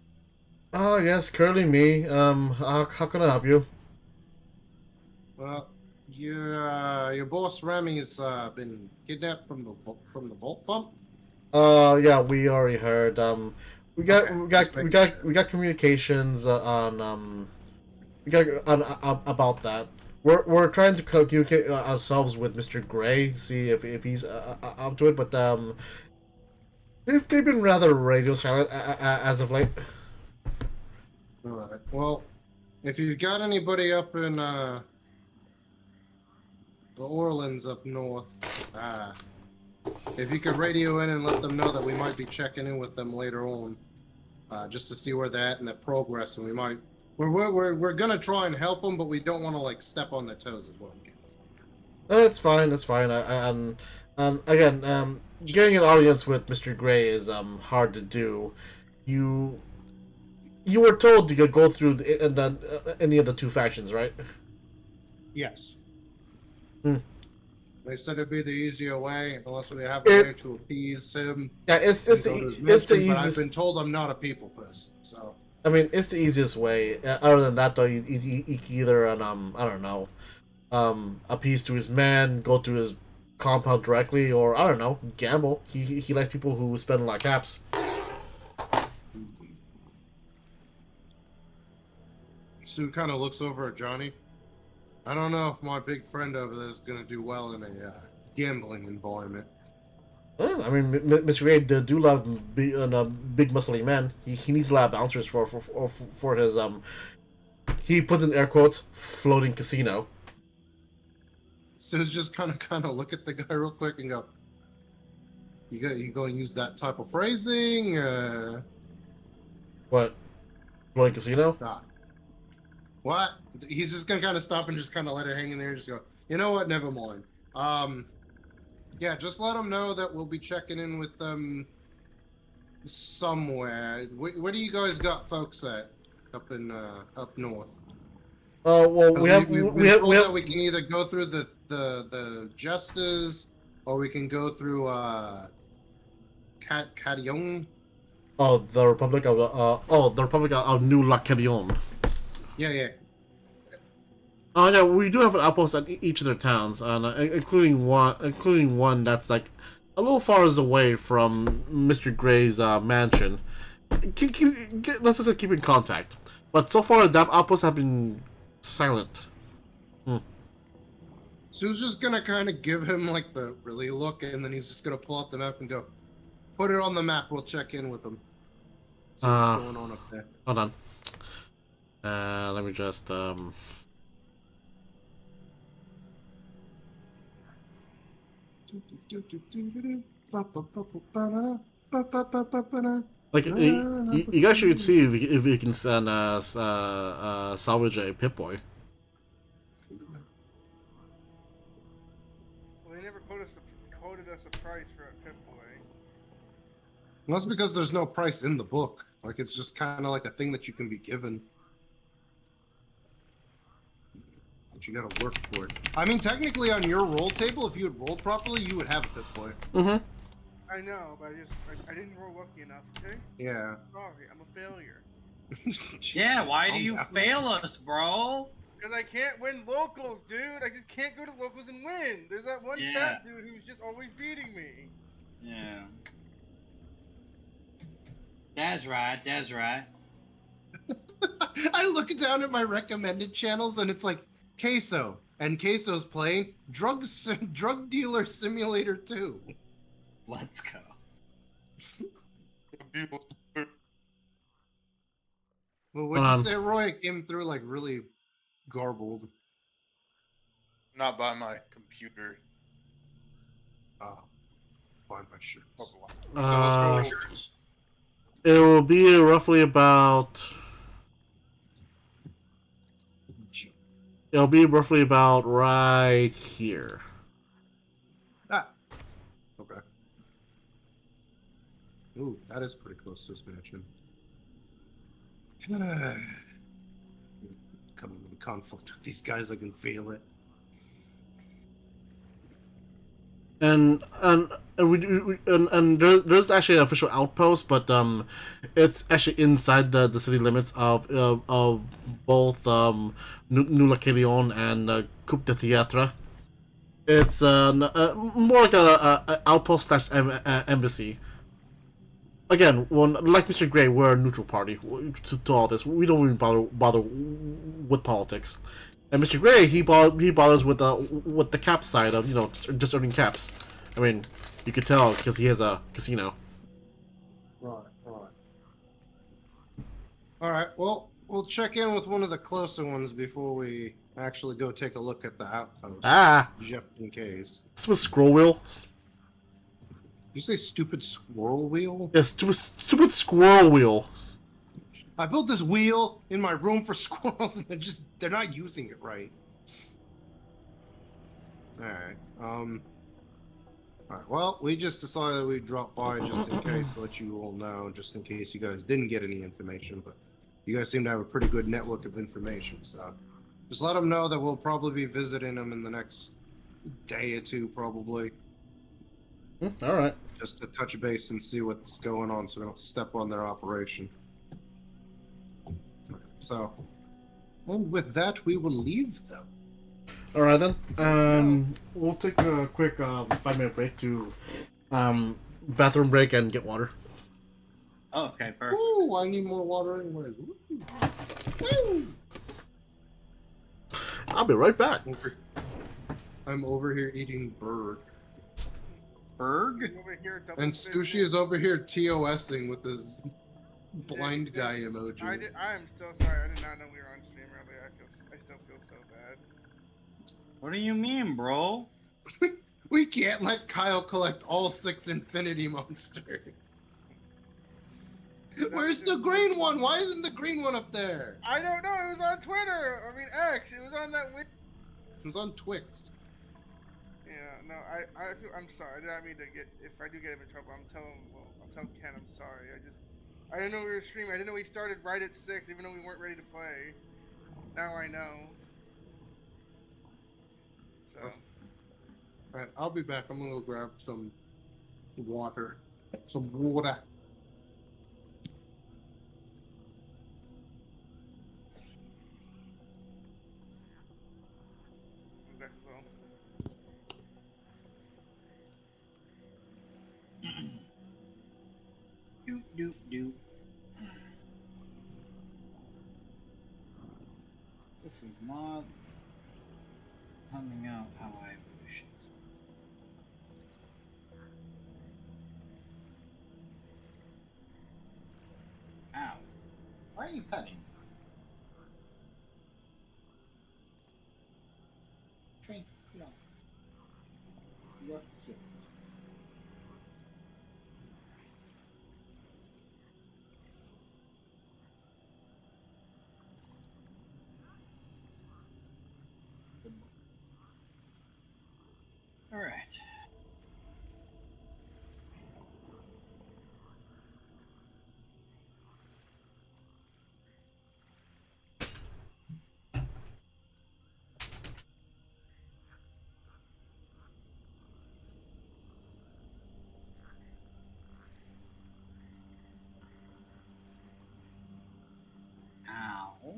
Oh yes, currently me. How can I help you? Well, your boss Remy's been kidnapped from the vault pump. Yeah, we already heard. We got Okay, we got just we making got sure. we got communications on we got about that. We're trying to communicate ourselves with Mr. Gray, see if he's up to it, but they've been rather radio silent as of late. All right. Well, if you've got anybody up in the Orleans up north, if you could radio in and let them know that we might be checking in with them later on, just to see where they're at and their progress, and we might we're gonna try and help them, but we don't want to like step on their toes as well. That's fine. That's fine. And again, getting an audience with Mr. Gray is hard to do. You you were told to go through any of the two factions, right? Yes. Hmm. They said it'd be the easier way, unless we have a way to appease him. Yeah, it's and the go to his it's the mission, but I've easiest. been told I'm not a people person, so. I mean, it's the easiest way. Other than that, though, you can either I don't know, appease to his man, go to his compound directly, or I don't know, gamble. He likes people who spend a lot of caps. Sue kind of looks over at Johnny. I don't know if my big friend over there is going to do well in a gambling environment. I mean, Mr. Gray do love big muscly men. He needs a lot of bouncers for his He puts in air quotes floating casino. Sue's just kind of look at the guy real quick and go, "You going to use that type of phrasing?" What? Floating casino? Nah. What? He's just gonna kind of stop and just kind of let it hang in there and just go, "You know what? Never mind." Yeah, just let them know that we'll be checking in with them somewhere. Where do you guys got folks at up in up north? Well, 'Cause we have we've we been have told we that have. we can either go through the Justas, or we can go through Cajun. Oh, the Republic of the Republic of New Lacadion. Yeah. Yeah, we do have an outpost at each of their towns, and including one that's like a little far away from Mr. Gray's mansion. Let's just say keep in contact. But so far, that outposts have been silent. Sue's just gonna kind of give him like the really look, and then he's just gonna pull up the map and go, "Put it on the map. We'll check in with them. See what's going on up there." Hold on. Let me just like you guys should see if you can send salvage a Pip-Boy. Well, they never quoted us a price for a Pip-Boy. Well, that's because there's no price in the book. Like, it's just kind of like a thing that you can be given. But you gotta work for it. I mean, technically, on your roll table, if you had rolled properly, you would have a Pip-Boy. Mm-hmm. I know, but I didn't roll lucky enough. Okay? Yeah. Sorry, I'm a failure. Yeah, why do calm you down. fail us, bro? Because I can't win locals, dude. I just can't go to locals and win. There's that one Yeah. fat dude who's just always beating me. Yeah. That's right, that's right. I look down at my recommended channels and it's like Queso, and Queso's playing Drug Dealer Simulator 2. Let's go. Well, what'd you say, Roy? It came through like really garbled. Not by my computer. Buy my shirts. It will be roughly about. It'll be roughly about right here. Okay. Ooh, that is pretty close to his mansion. Coming in conflict with these guys, I can feel it. And there's actually an official outpost, but it's actually inside the city limits of both New Lacadion and Coupe de Theatre. It's more like a outpost slash embassy. again, well, like Mr. Gray, we're a neutral party to all this. We don't even bother with politics. And Mr. Gray, he bothers with the cap side of just earning caps. I mean, you could tell because he has a casino. Right. All right. Well, we'll check in with one of the closer ones before we actually go take a look at the outpost. Just in case. This was Scroll Wheel. You say stupid squirrel wheel? Yeah, stupid Squirrel Wheel. I built this wheel in my room for squirrels, and they're not using it right. All right. All right. Well, we just decided we'd drop by just in case, to let you all know, just in case you guys didn't get any information. But you guys seem to have a pretty good network of information, so just let them know that we'll probably be visiting them in the next day or two, probably. All right. Just to touch base and see what's going on, so we don't step on their operation. So, and with that, we will leave them. All right then. We'll take a quick 5-minute break to bathroom break and get water. Oh, okay, perfect. Ooh, I need more water anyway. Woo. I'll be right back. I'm over here eating bird. Berg? Over here, double And fist. Sushi is over here TOSing with his blind guy emoji. I am still sorry. I did not know we were on stream earlier. I still feel so bad. What do you mean, bro? We can't let Kyle collect all 6 infinity monsters. Where's the green one? Why isn't the green one up there? I don't know. It was on Twitter. I mean X. It was on that. It was on Twix. Yeah. No. I'm sorry. I did not mean to get. If I do get him in trouble, I'll tell Ken. I'm sorry. I didn't know we were streaming. I didn't know we started right at 6, even though we weren't ready to play. Now I know. So. Alright, I'll be back. I'm gonna go grab some water. Some water. I'm back as well. Doop, doop, doop. This is not coming out how I wish it. Ow. Why are you cutting? Train, no. You're cute. All right. Ow.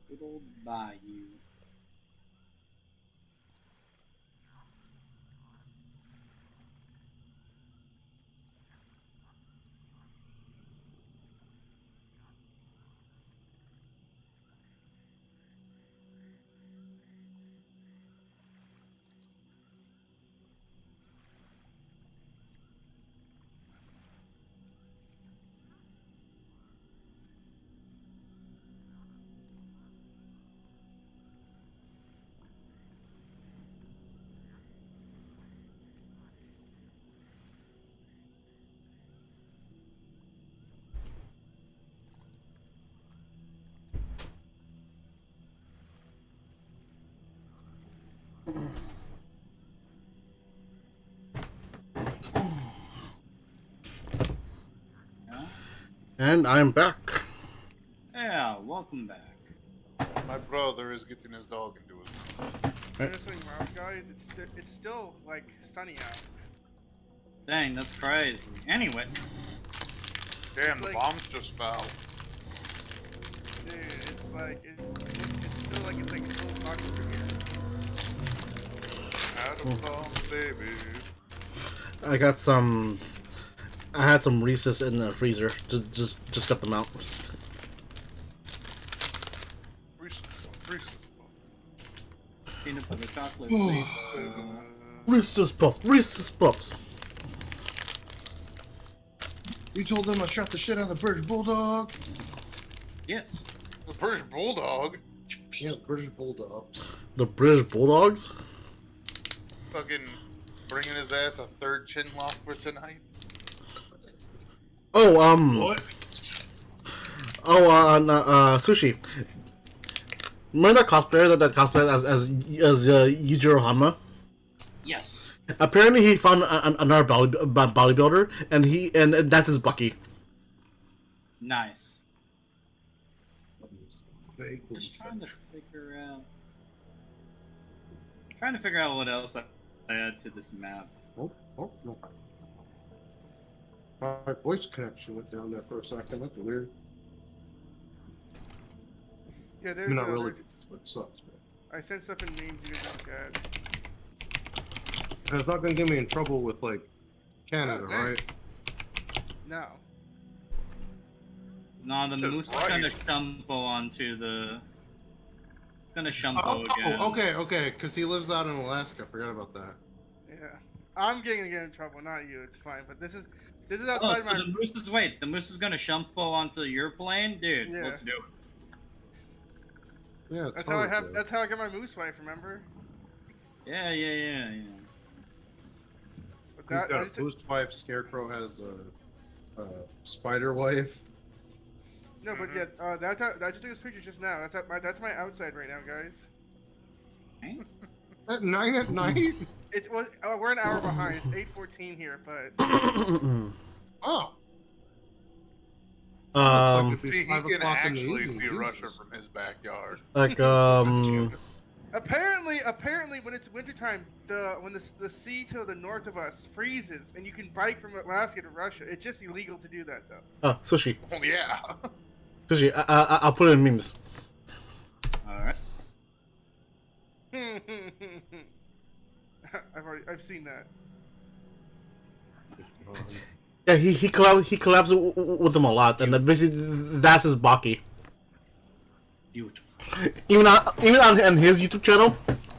Good old Bayou. And I'm back. welcome back. My brother is getting his dog into his mouth. Honestly, wow, guys, it's still like sunny out. Dang, that's crazy. Anyway, Damn, the Like- bombs just fell. Dude, it's like it's still like it's like so fucking through here. Atom bomb, baby. I got some. I had some Reese's in the freezer. Just got them out. Reese's. peanut butter chocolate. Reese's Puffs. Reese's Puffs. You told them I shot the shit out of the British Bulldog. Yes. The British Bulldog. Yeah, the British Bulldogs. The British Bulldogs. Fucking bringing his ass a third chin lock for tonight. Oh, What? Sushi. Remember that cosplayer that cosplayed as Yujiro Hanma? Yes. Apparently, he found another bodybuilder, and that's his Bucky. Nice. Vaguely Just trying to such. figure out what else I add to this map. Oh, no. My voice connection went down there for a second. That's weird. Yeah, I there's mean, not really. It sucks, man. I sent stuff in memes you guys look at. And it's not gonna get me in trouble with like Canada, Oh, right? No. No, the Good moose is Christ. gonna shumpo onto the. It's gonna shumpo Oh, again. okay, because he lives out in Alaska. I forgot about that. Yeah. I'm getting in trouble, not you. It's fine. But this is Oh, outside so my. the moose is gonna shumpo onto your plane, dude. Yeah. Let's do it. Yeah, it's That's how I hard have. to- That's how I get my moose wife. Remember? Yeah. But He's that, got I a just- boost wife. Scarecrow has a spider wife. no, but yeah, that's how. I just took this picture just now. That's my outside right now, guys. At 9 at night? We're an hour behind. It's 8:14 here, but Oh. Um, Looks like it'd be See, he 5 can o'clock in the actually evening, see Russia Jesus. from his backyard. like apparently, when it's wintertime, when the sea to the north of us freezes, and you can bike from Alaska to Russia. It's just illegal to do that, though. Sushi. Oh yeah. Sushi. I'll put it in memes. All right. I've seen that. Yeah, he collabs with them a lot, and basically that's his Bucky. Beautiful. Even on his YouTube channel,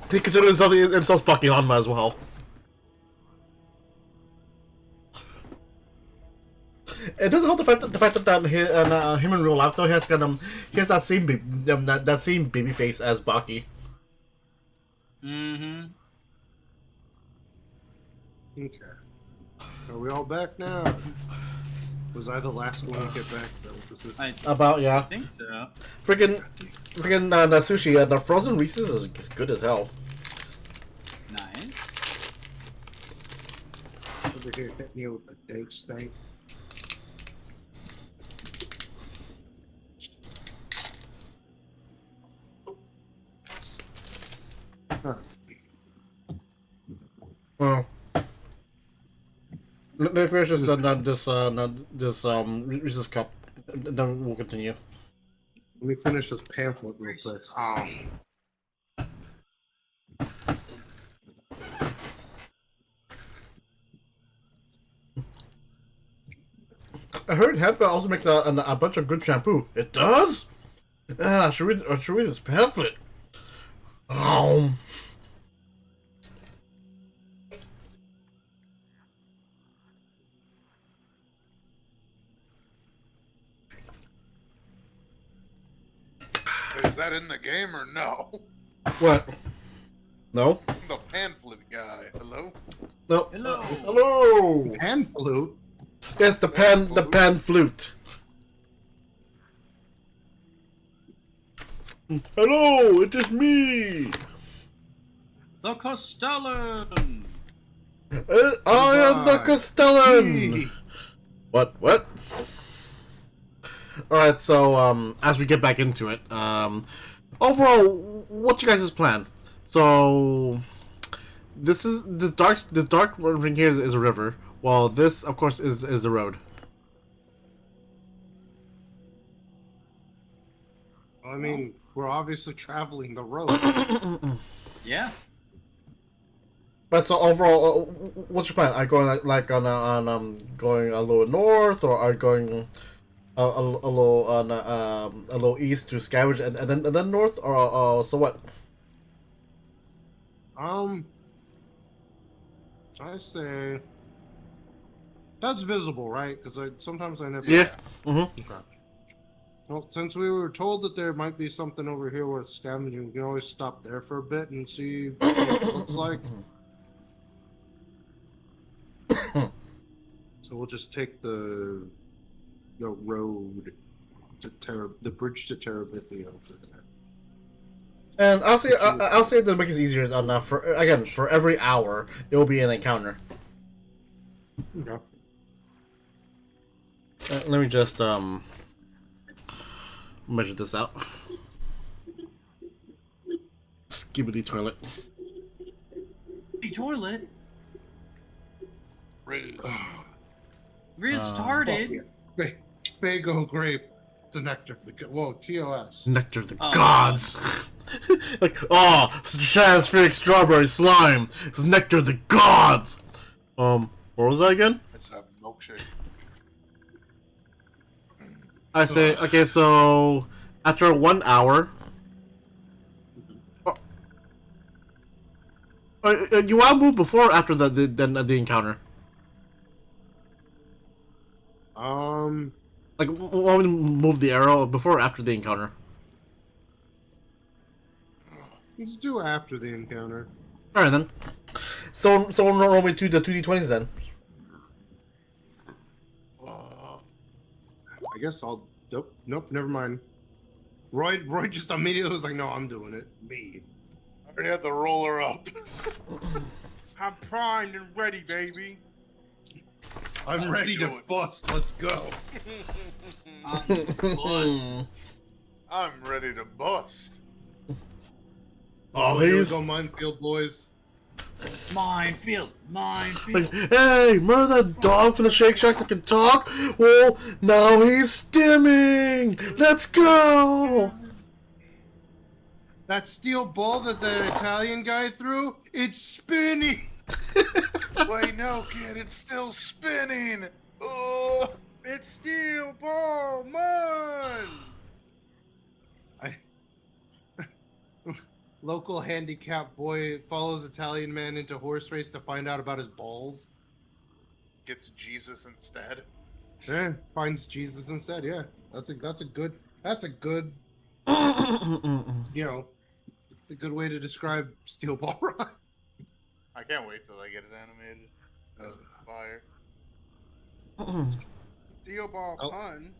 he considers himself Bucky Hanma as well. It doesn't help the fact that him in real life though he has that same that same baby face as Bucky. Mm-hmm. Okay. Are we all back now? Was I the last one to get back? Is that what this is? I About yeah, think so. freaking the sushi. The frozen Reese's is good as hell. Nice. Over here hitting you with a date stank. Huh. Well, let me finish this Reese's cup. Then we'll continue. Let me finish this pamphlet real quick. I heard hemp also makes a bunch of good shampoo. It does? I should read this pamphlet. Is that in the game or no? What? No? The pamphlet guy. Hello? No. Hello. Hello. Pan flute? Yes, the pan flute. Hello, it is me. The Castellan. I am the Castellan. Hey. What? All right. So as we get back into it, overall, what's your guys' plan? So this dark ring here is a river. Well, this of course is the road. I mean, we're obviously traveling the road. Yeah. But so overall, what's your plan? Are you going like on going a little north, or are you going a little on a little east to scavenge, and then north, or so what? Um, I say that's visible, right? Because sometimes I never. Yeah. Mm-hmm. Okay. Well, since we were told that there might be something over here worth scavenging, we can always stop there for a bit and see what it looks like. So we'll just take the road to the bridge to Terabithia over there. And I'll say to make it easier enough for every hour it will be an encounter. Okay. Let me just measure this out. Skibbity toilet. The toilet Rage. restarted. Bago grape. The nectar for the whoa TOS. Nectar of the Oh, gods. Like transpheric strawberry slime. It's nectar of the gods. What was that again? I just have a milkshake. I say okay. So after 1 hour, you want to move before or after the encounter? Like, want me to move the arrow before or after the encounter? Let's do after the encounter. All right then. So we'll roll me the 2d20s then. I guess I'll. Nope. Never mind. Roy just immediately was like, "No, I'm doing it. Me." I already had the roller up. I'm primed and ready, baby. I'm ready to bust. Let's go. I'm ready to bust. Oh, Here we he's go, minefield boys. Minefield. like, hey, remember that dog from the Shake Shack that can talk? Well, now he's stimming. Let's go. That steel ball that Italian guy threw, it's spinning. Wait, no, kid, it's still spinning. Oh, It's steel ball man. Local handicapped boy follows Italian man into horse race to find out about his balls. gets Jesus instead. Yeah, finds Jesus instead. Yeah, that's a good you know, it's a good way to describe steel ball run. I can't wait till I get it animated. That's fire. Steel ball Oh. pun.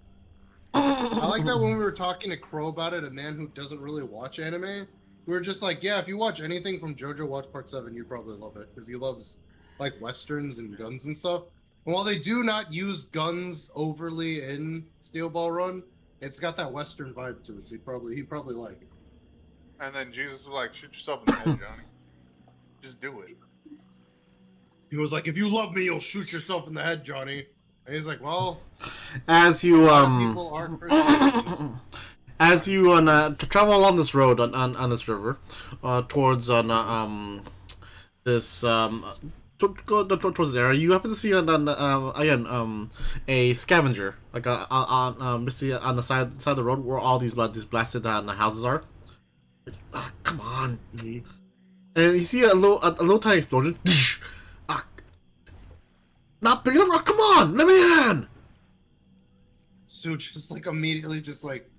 I like that when we were talking to Crow about it, a man who doesn't really watch anime. We were just like, yeah, if you watch anything from JoJo, watch Part 7. You'd probably love it because he loves like westerns and guns and stuff. And while they do not use guns overly in Steel Ball Run, it's got that western vibe to it. So he'd probably like it. And then Jesus was like, shoot yourself in the head, Johnny. Just do it. He was like, if you love me, you'll shoot yourself in the head, Johnny. And he's like, well, As you a lot of people are Christians. as you to travel along this road on this river, towards this towards this area, you happen to see again a scavenger like on the side of the road where all these blasted houses are. Come on, and you see a little tiny explosion. Not big enough. Oh, come on, let me in. So just like immediately just like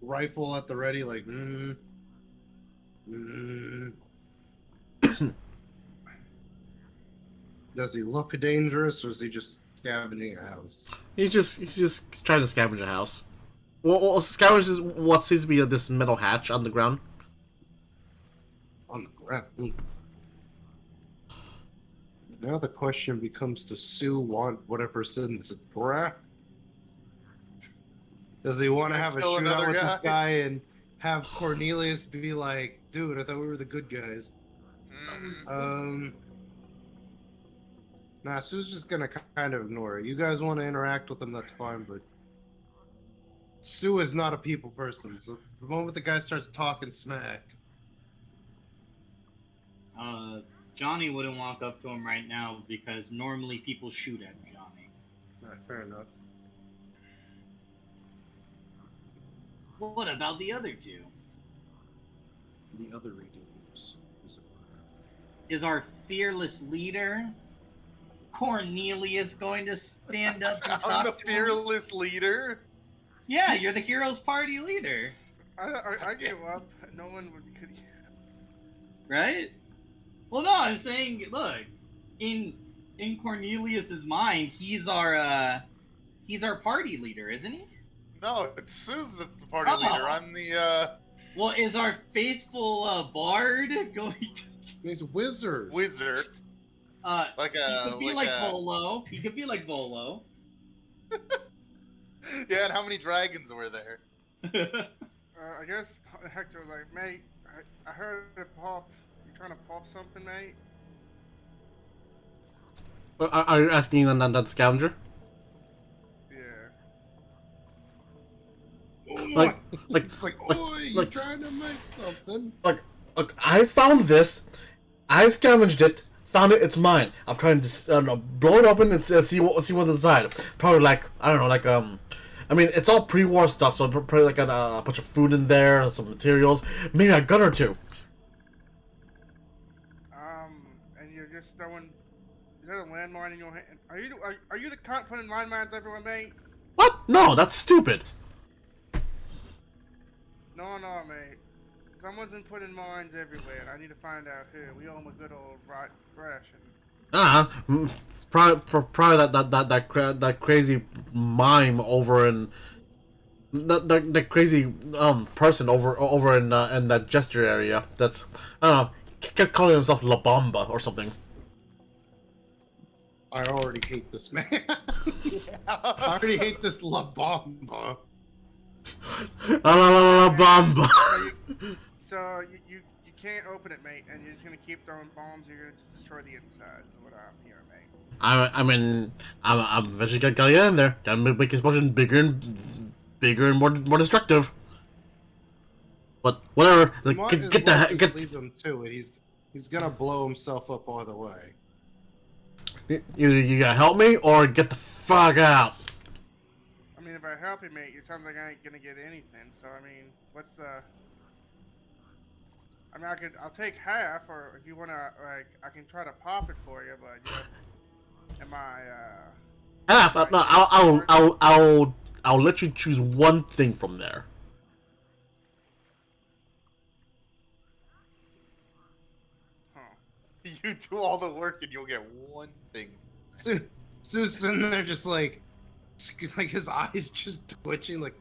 rifle at the ready, like Does he look dangerous or is he just scavenging a house? He's just trying to scavenge a house. Well, scavenge is what seems to be this metal hatch on the ground. On the ground. Now the question becomes, does Sue want whatever's in this ground? Does he want to have a Kill shootout another with this guy? guy and have Cornelius be like, dude, I thought we were the good guys? Mhm. Nah, Sue's just gonna kind of ignore it. You guys want to interact with him, that's fine, but Sue is not a people person. So the moment the guy starts talking smack, Johnny wouldn't walk up to him right now because normally people shoot at Johnny. fair enough. What about the other two? The other redeemers. as it were. Is our fearless leader Cornelius going to stand up and I'm talk the to him? fearless leader. Yeah, you're the hero's party leader, I give up. No one would could. right? Well, no, I'm saying, look, in Cornelius's mind, he's our party leader, isn't he? No, it's Sue's that's the party Oh. leader. I'm the Well, is our faithful bard going to? He's a wizard. wizard. Like he a could be like Volo. He could be like Volo. Yeah, and how many dragons were there? I guess Hector was like, mate, I heard it pop. You trying to pop something, mate? Are you asking that scavenger? Yeah. Like, It's like, oh, you're trying to make something. Look, I found this. I scavenged it. Found it. It's mine. I'm trying to blow it open and see what's inside. Probably like I don't know, like I mean it's all pre-war stuff, so probably like a bunch of food in there, some materials, maybe a gun or two. And you're just throwing. Is that a landmine in your hand? Are you the cunt putting landmines everywhere, mate? What? No, that's stupid. No, mate. Someone's been putting mines everywhere, and I need to find out who. We owe him a good old ration. Probably that crazy mime over in that crazy person over in that gesture area. That's I don't know. Kept calling himself La Bamba or something. I already hate this man. I already hate this La Bamba. La Bamba. So you can't open it, mate, and you're just gonna keep throwing bombs. You're gonna just destroy the insides. Is what I'm hearing, mate. I'm eventually gotta get in there. Gotta make his explosion bigger and more destructive. But whatever. Like, get leave him to it. He's gonna blow himself up either way. Either you gotta help me or get the fuck out. I mean, if I help you, mate, it sounds like I ain't gonna get anything. So I mean, what's the? I mean, I'll take half, or if you wanna, like, I can try to pop it for you, but am I? Half? No, I'll let you choose one thing from there. Huh. You do all the work and you'll get one thing. Sue's sitting there just like his eyes just twitching, like.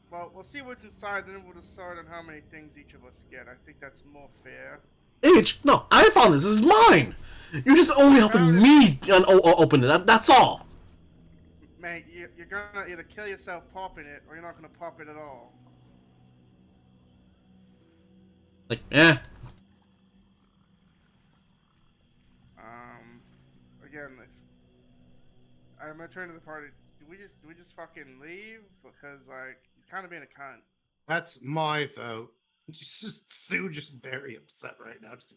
Well, we'll see what's inside, then we'll decide on how many things each of us get. I think that's more fair. Each? No, I found this. This is mine. You're just only helping me open it. That's all. Mate, you're gonna either kill yourself popping it, or you're not gonna pop it at all. Like, Again, I'm gonna turn to the party. Do we just fucking leave? Because like, you're kind of being a cunt. That's my vote. Just Sue, just very upset right now. Just.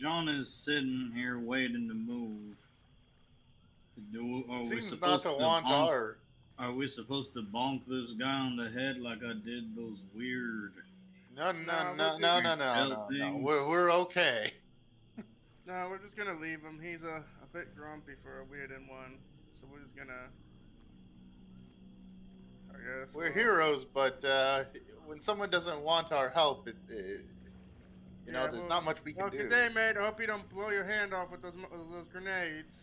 John is sitting here waiting to move. Seems not to want our. Are we supposed to bonk this guy on the head like I did those weird? No. things? We're okay. No, we're just gonna leave him. He's a bit grumpy for a weird one, so we're just gonna. I guess We're heroes, but when someone doesn't want our help, you know, there's not much we can do. Good day, mate. I hope you don't blow your hand off with those grenades.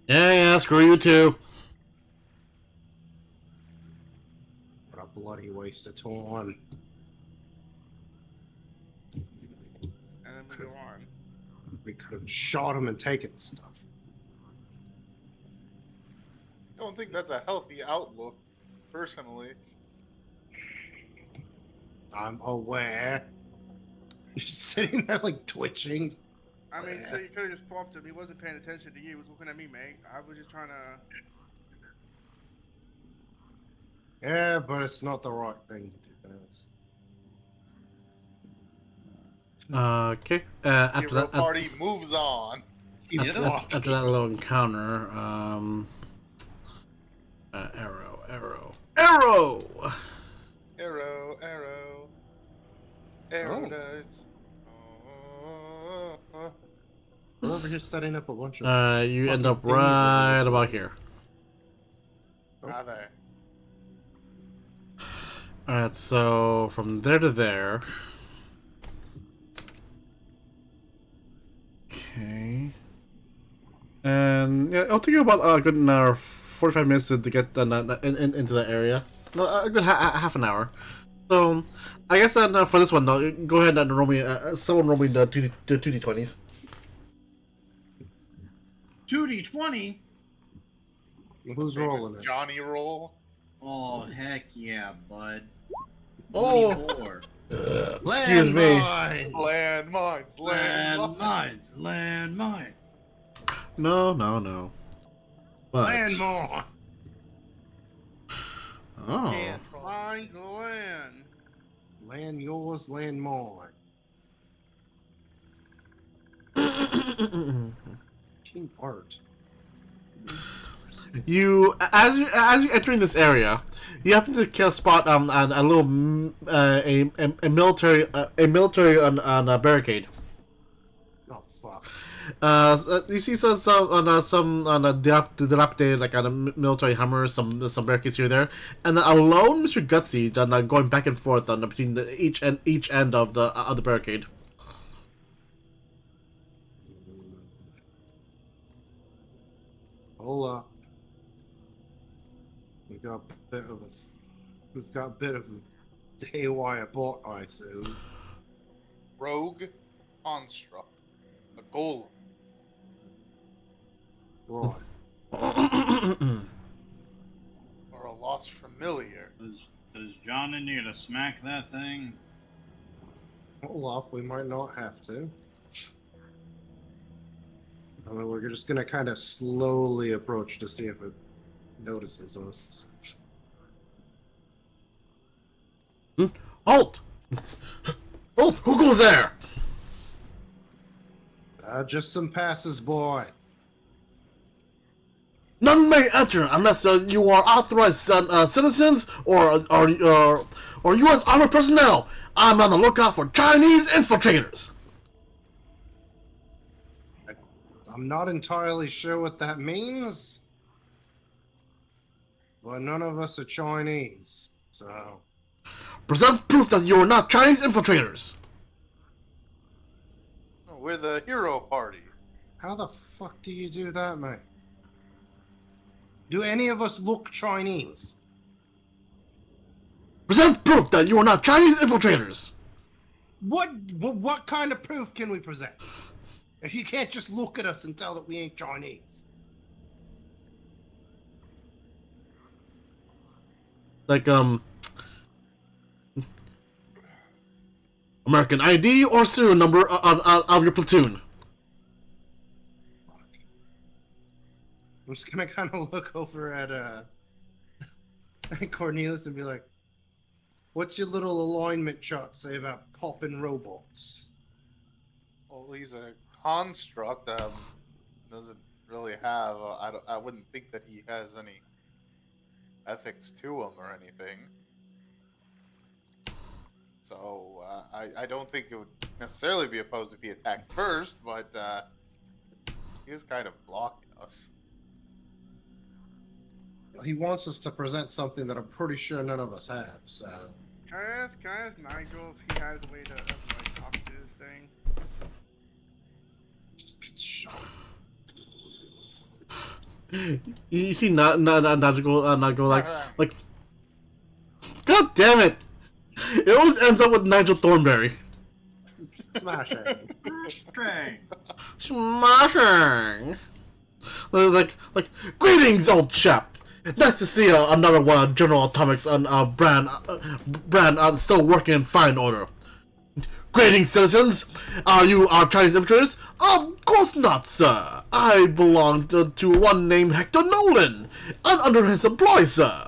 Yeah, screw you too. What a bloody waste of time. And then we go on. We could have shot him and taken the stuff. I don't think that's a healthy outlook, personally. I'm aware. Just sitting there like twitching. I mean, so you could have just popped him. He wasn't paying attention to you. He was looking at me, mate. I was just trying to. Yeah, but it's not the right thing to do. Okay. After Hero that, party moves on. after that little encounter, arrow. Arrow dies. We're over here setting up a bunch of. You end up things right about here. Ah, there. Alright, so from there to there. Okay. And yeah, it'll take you about a good an hour, 45 minutes to get into the area. No, a good half an hour. So, I guess for this one, though, go ahead and roll me. Someone roll me the 2d20s. 2d20. Who's rolling it? Johnny roll. Oh heck yeah, bud. Oh. 24. Excuse me. Landmines. Landmines. No. But Landmine. oh, Can't roll. Find the land. Land yours, land mine. Team art. you as you entering this area, you happen to spot a little a military on a barricade. Oh fuck. You see some dilapidated like on a military hammer, some barricades here and there, and a lone Mr. Gutsy going back and forth between each end of the barricade. Hold up. We've got a bit of a haywire bot, I assume. Rogue construct. A golem. Right. Or a lost familiar. Does Johnny need to smack that thing? Hold off, we might not have to. Although we're just gonna kind of slowly approach to see if it notices us. Halt! Halt! Who goes there? Just some passers-by. None may enter unless you are authorized citizens or U.S. Army personnel. I'm on the lookout for Chinese infiltrators. I'm not entirely sure what that means, but none of us are Chinese, so... Present proof that you are not Chinese infiltrators. We're the hero party. How the fuck do you do that, mate? Do any of us look Chinese? Present proof that you are not Chinese infiltrators. What kind of proof can we present? If you can't just look at us and tell that we ain't Chinese. Like, American ID or serial number of your platoon. I'm just gonna kind of look over at Cornelius and be like, "What's your little alignment chart say about popping robots?" Well, he's a construct. Doesn't really have. I wouldn't think that he has any ethics to him or anything. So I don't think it would necessarily be opposed if he attacked first, but he is kind of blocking us. He wants us to present something that I'm pretty sure none of us have. So Can I ask Nigel if he has a way to like talk to this thing? just get shot. You see, not go like. God damn it! It always ends up with Nigel Thornberry. Smashing. Train. Smashing. Like, greetings, old chap. Nice to see another one of General Atomics brand still working in fine order. Greetings, citizens. Are you our Chinese infiltrators? Of course not, sir. I belong to one named Hector Nolan, and under his employ, sir.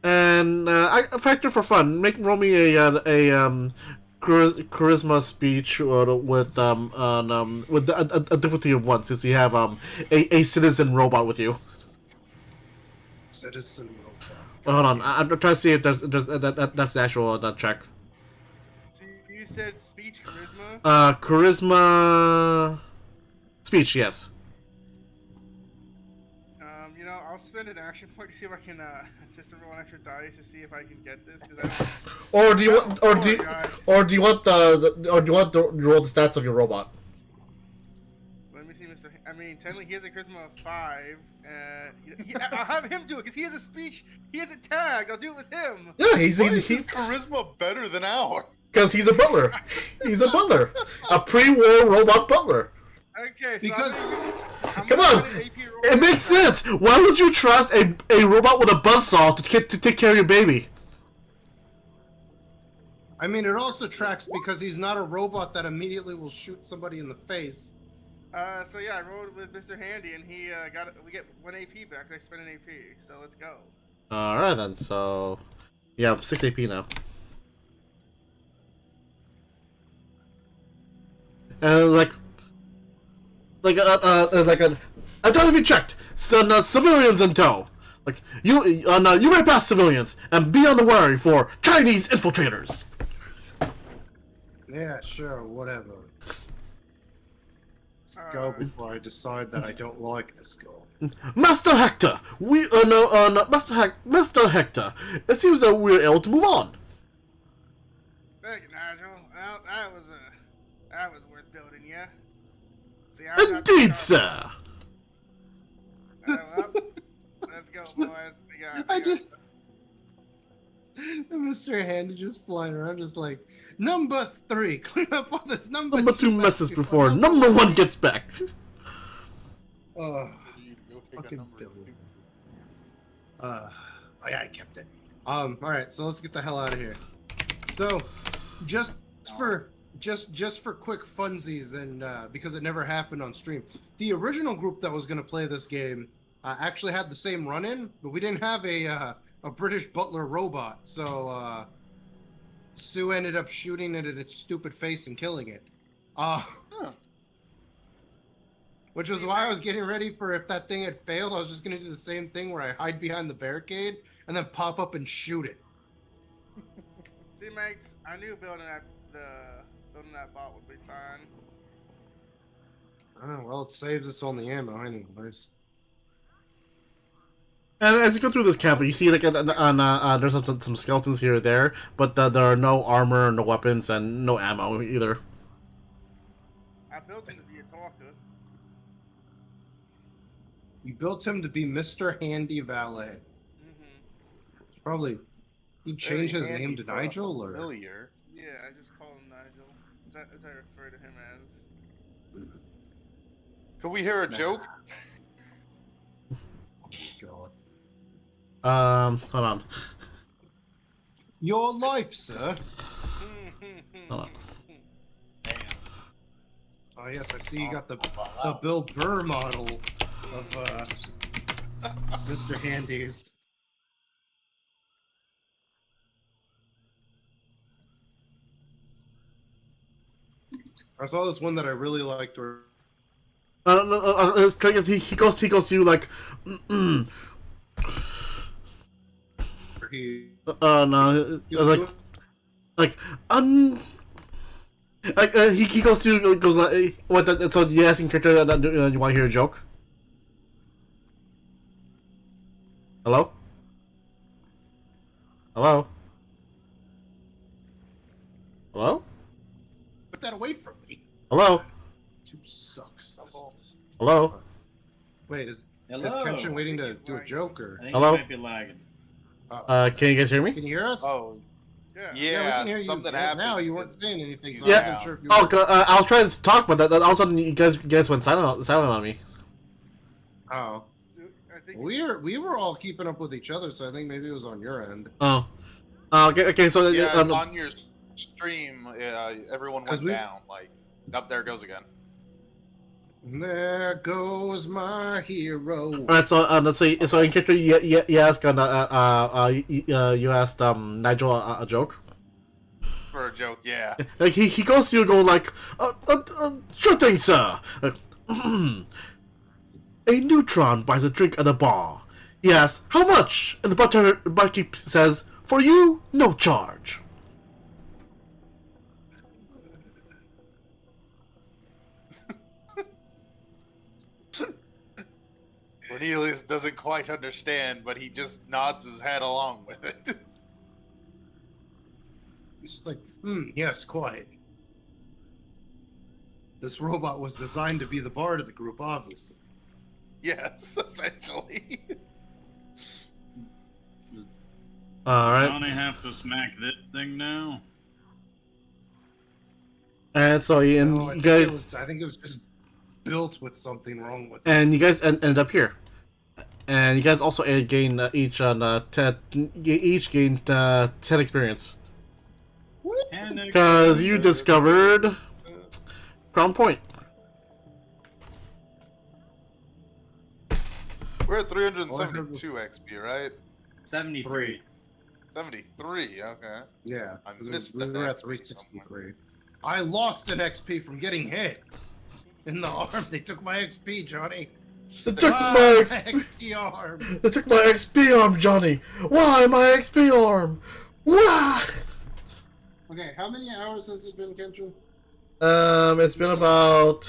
And factor for fun. Roll me a charisma speech with a difficulty of 1, since you have a citizen robot with you. Citizen robot. Well, hold on, I'm trying to see if that's the actual check. So you said speech charisma? Charisma speech, yes. You know, I'll spend an action point to see if I can just to roll an extra dice to see if I can get this. Cause Or do you want or do you want to roll the stats of your robot? Let me see, Mr. I mean, technically he has a charisma of 5. I'll have him do it because he has a speech. He has a tag. I'll do it with him. Yeah, He's charisma better than ours. because he's a butler. He's a butler, a pre-war robot butler. Okay, so Because- I'm Come gonna on, do an AP roll it makes sense. Why would you trust a robot with a buzzsaw to take care of your baby? I mean, it also tracks because he's not a robot that immediately will shoot somebody in the face. So yeah, I rolled with Mr. Handy, and he we get 1 AP back. I spent an AP, so let's go. All right then. So, yeah, 6 AP now. Like I don't know if you checked. Some civilians in tow. Like you may pass civilians and be on the wary for Chinese infiltrators. Yeah, sure, whatever. Let's go before I decide that I don't like this girl. Master Hector, Master Hector. It seems that we're able to move on. Thank you, Nigel. Well, that was worth building, yeah. See, Indeed, sir. Well, let's go, boys. I just... Mr. Handy just flying around, just like, number 3, clean up all this number 2 messes before number 1 gets back. Oh, Go take a fucking number Billy. 2. Oh yeah, I kept it. Alright, so let's get the hell out of here. So, just for quick funsies, and because it never happened on stream, the original group that was gonna play this game actually had the same run-in, but we didn't have a British butler robot, so Sue ended up shooting it in its stupid face and killing it. Which was why I was getting ready for, if that thing had failed, I was just gonna do the same thing where I hide behind the barricade and then pop up and shoot it. See, mates, I knew building that bot would be fine. Oh, well, it saves us on the ammo anyways. And as you go through this camp, you see like there's some skeletons here or there, but there are no armor, no weapons, and no ammo either. I built him to be a talker. You built him to be Mr. Handy Valet. Mm-hmm. Probably he changed his Handy name to for a Nigel, or familiar. Yeah, I just call him Nigel. As I refer to him as. Could we hear a Nah. joke? Oh God. Hold on. Your life, sir. Hold on. Oh yes, I see you got the Bill Burr model of Mr. Handy's. I saw this one that I really liked where He goes to you like, he no, he goes to you, goes like, what? So you asking character that you want to hear a joke? Hello? Hello? Hello? put that away from me. Hello? You suck, Hello? Wait, is Hello. Kenshin waiting to do a joke, or I think Hello? you might be lagging. Can you guys hear me? can you hear us? Oh, Yeah. Yeah, we Yeah, can hear you. something Yeah, happened. now you weren't because saying anything, so he's I Yeah. wasn't sure if you. Oh, Were... I was trying to talk, but then all of a sudden you guys went silent on me. Oh, I think we were all keeping up with each other, so I think maybe it was on your end. Oh. Okay. So Yeah, on your stream, everyone 'Cause went down. Like, up there it goes again. There goes my hero. all right. So let's see. So in character, you asked you asked Nigel a joke. For a joke, yeah. Like he goes to you, go like, sure thing, sir. Like, a neutron buys a drink at a bar. He asks, how much? And the barkeep says, for you, no charge. Cornelius doesn't quite understand, but he just nods his head along with it. It's just like, yes, quite. This robot was designed to be the bard of the group, obviously. Yes, essentially. All right. Johnny have to smack this thing now? And so No, you guys I think it was just built with something wrong with it. and you guys ended up here. And you guys also gained each gained 10 experience because you discovered Crown Point. We're at 372 XP, right? 73. 73, okay. Yeah, I 'cause missed we that were at XP 363. I lost an XP from getting hit in the arm. They took my XP, Johnny. They took Ah, my XP arm. They took my XP arm, Johnny. Why my XP arm? Why? Okay, how many hours has it been, Kenshin? It's been about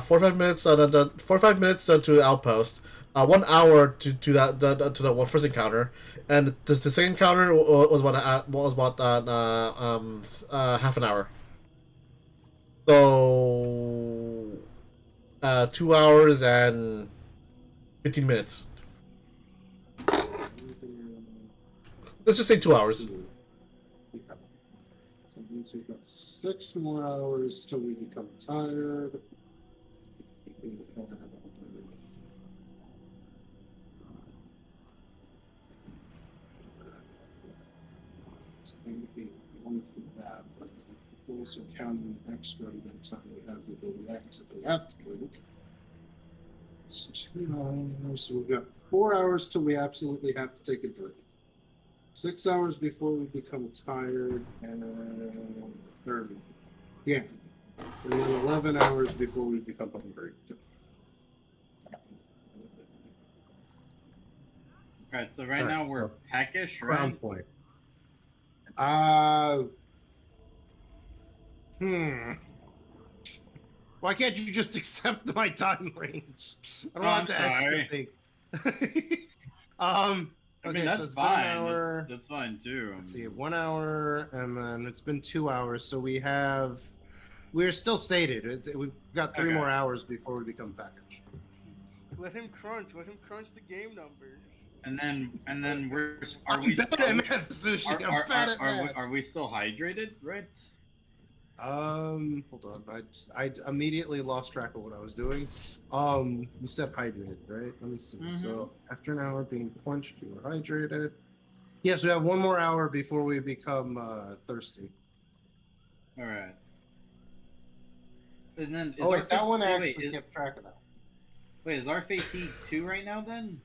45 minutes. 45 minutes to outpost. 1 hour to the first encounter, and the second encounter was about half an hour. So 2 hours and 15 minutes. Let's just say 2 hours. So it means we've got 6 more hours till we become tired. Maybe one for that, but also counting the extra that time we have to go back if we have to blink. It's 2 hours, so we've got 4 hours till we absolutely have to take a break. 6 hours before we become tired, and and then 11 hours before we become hungry. Alright, so right now we're peckish, Crown right? Point. Why can't you just accept my time range? I don't want the extra thing. I Okay, mean, that's so it's been fine. an hour. That's fine too. Let's see, 1 hour, and then it's been 2 hours. So we're still sated. We've got 3 Okay. more hours before we become packaged. let him crunch the game numbers. And then are I'm we bad still, at math, Sushi. I'm bad at math. are we still hydrated, right? Hold on. I immediately lost track of what I was doing. You said hydrated, right? Let me see. So after an hour being quenched, you are hydrated. Yes, we have 1 more hour before we become thirsty. All right. And then Oh wait, that one actually wait, kept track of that. wait, is our fatigue 2 right now then?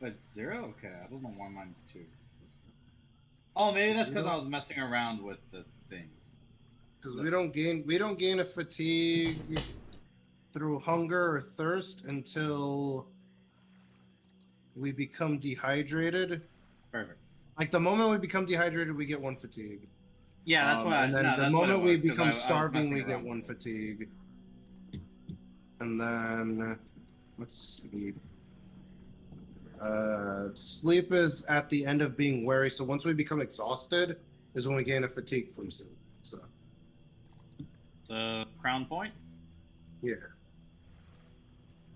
It's 0? Okay, I don't know why mine's 2. Oh, maybe that's because I was messing around with the thing. Because we don't gain a fatigue through hunger or thirst until we become dehydrated. Perfect. Like the moment we become dehydrated, we get 1 fatigue. Yeah, that's why. And then no, the that's what moment it we was, 'cause become I was starving, messing we get around 1 with it. fatigue. And then let's sleep. Sleep is at the end of being wary. So once we become exhausted, is when we gain a fatigue from sleep. So So, Crown Point? yeah.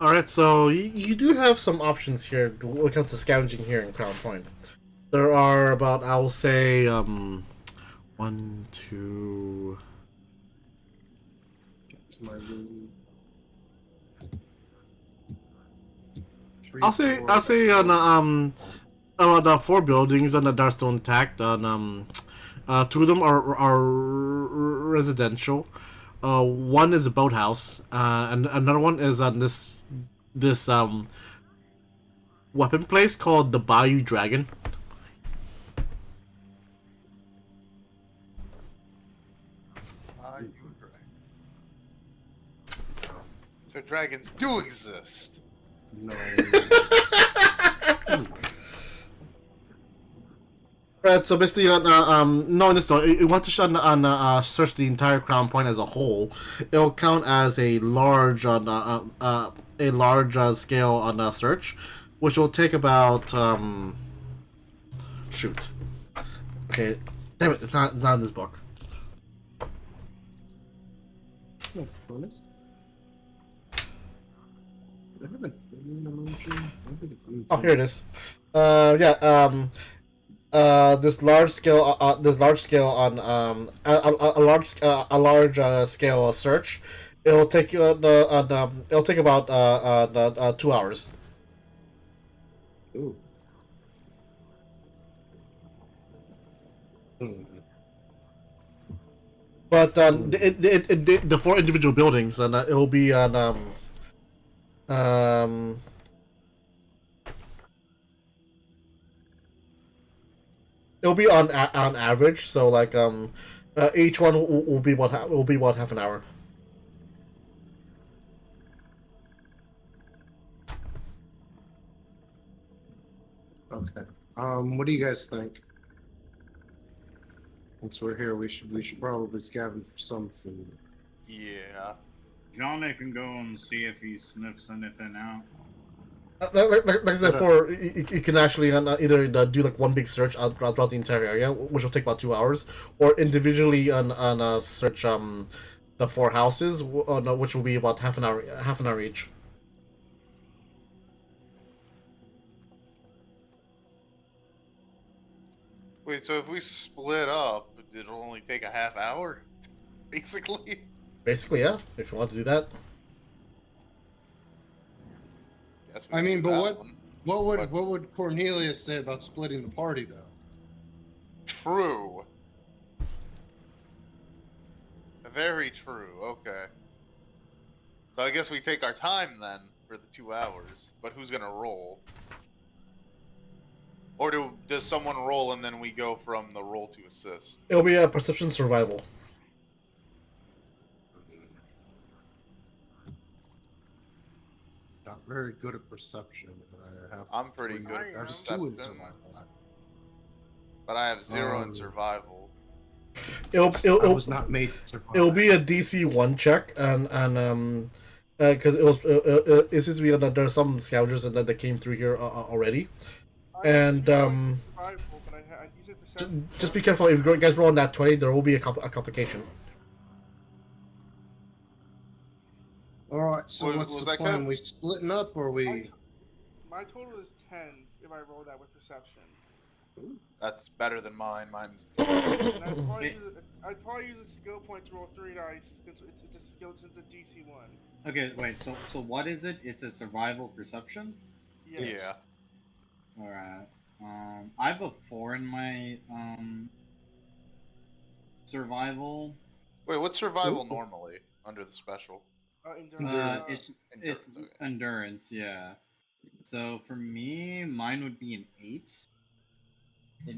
All right, so you do have some options here when it comes to scavenging here in Crown Point. There are about, I will say, one, two. To my room. Three, I'll say on about four buildings on the Darstone Tact. On two of them are residential. One is a boathouse, and another one is on this weapon place called the Bayou Dragon. So dragons do exist. No. Right, so basically, knowing this though, you want to search the entire Crown Point as a whole. It'll count as a large scale on a search, which will take about shoot. Okay, damn it, it's not in this book. No, bonus. I haven't. Oh, here it is. Yeah. This large scale on a large scale search. It'll take you it'll take about 2 hours. Ooh. But the four individual buildings, and it'll be on it'll be on average. So like each one will be about half an hour. Okay. What do you guys think? Once we're here, we should probably scavenge for some food. Yeah. Johnny can go and see if he sniffs anything out. Like I said before, you can actually either do like one big search throughout the entire area, which will take about 2 hours, or individually on search the four houses, which will be about half an hour each. Wait, so if we split up, it'll only take a half hour, basically. Basically, yeah. If you want to do that. I mean, but one. what would Cornelius say about splitting the party, though? True. Very true. Okay. So I guess we take our time then for the 2 hours. But who's gonna roll? Or does someone roll and then we go from the roll to assist? It'll be a perception survival. Not very good at perception, but I have. I'm pretty good at I have 2 in perception. survival. But I have 0 in survival. I was not made to survive. It'll be a DC 1 check, and because it seems to be that there's some scavengers that came through here already, and just be careful if you guys roll on that 20, there will be a complication. All right, so what's the plan? We splitting up, or we? My total is 10 if I roll that with perception. That's better than mine. Mine's. I'd probably use a skill point to roll 3 dice since it's a skill since it's a DC 1. Okay, wait. So what is it? It's a survival perception. Yes. Yeah. All right. I have a 4 in my survival. Wait, what's survival normally under the special? It's endurance, yeah. So for me, mine would be an 8.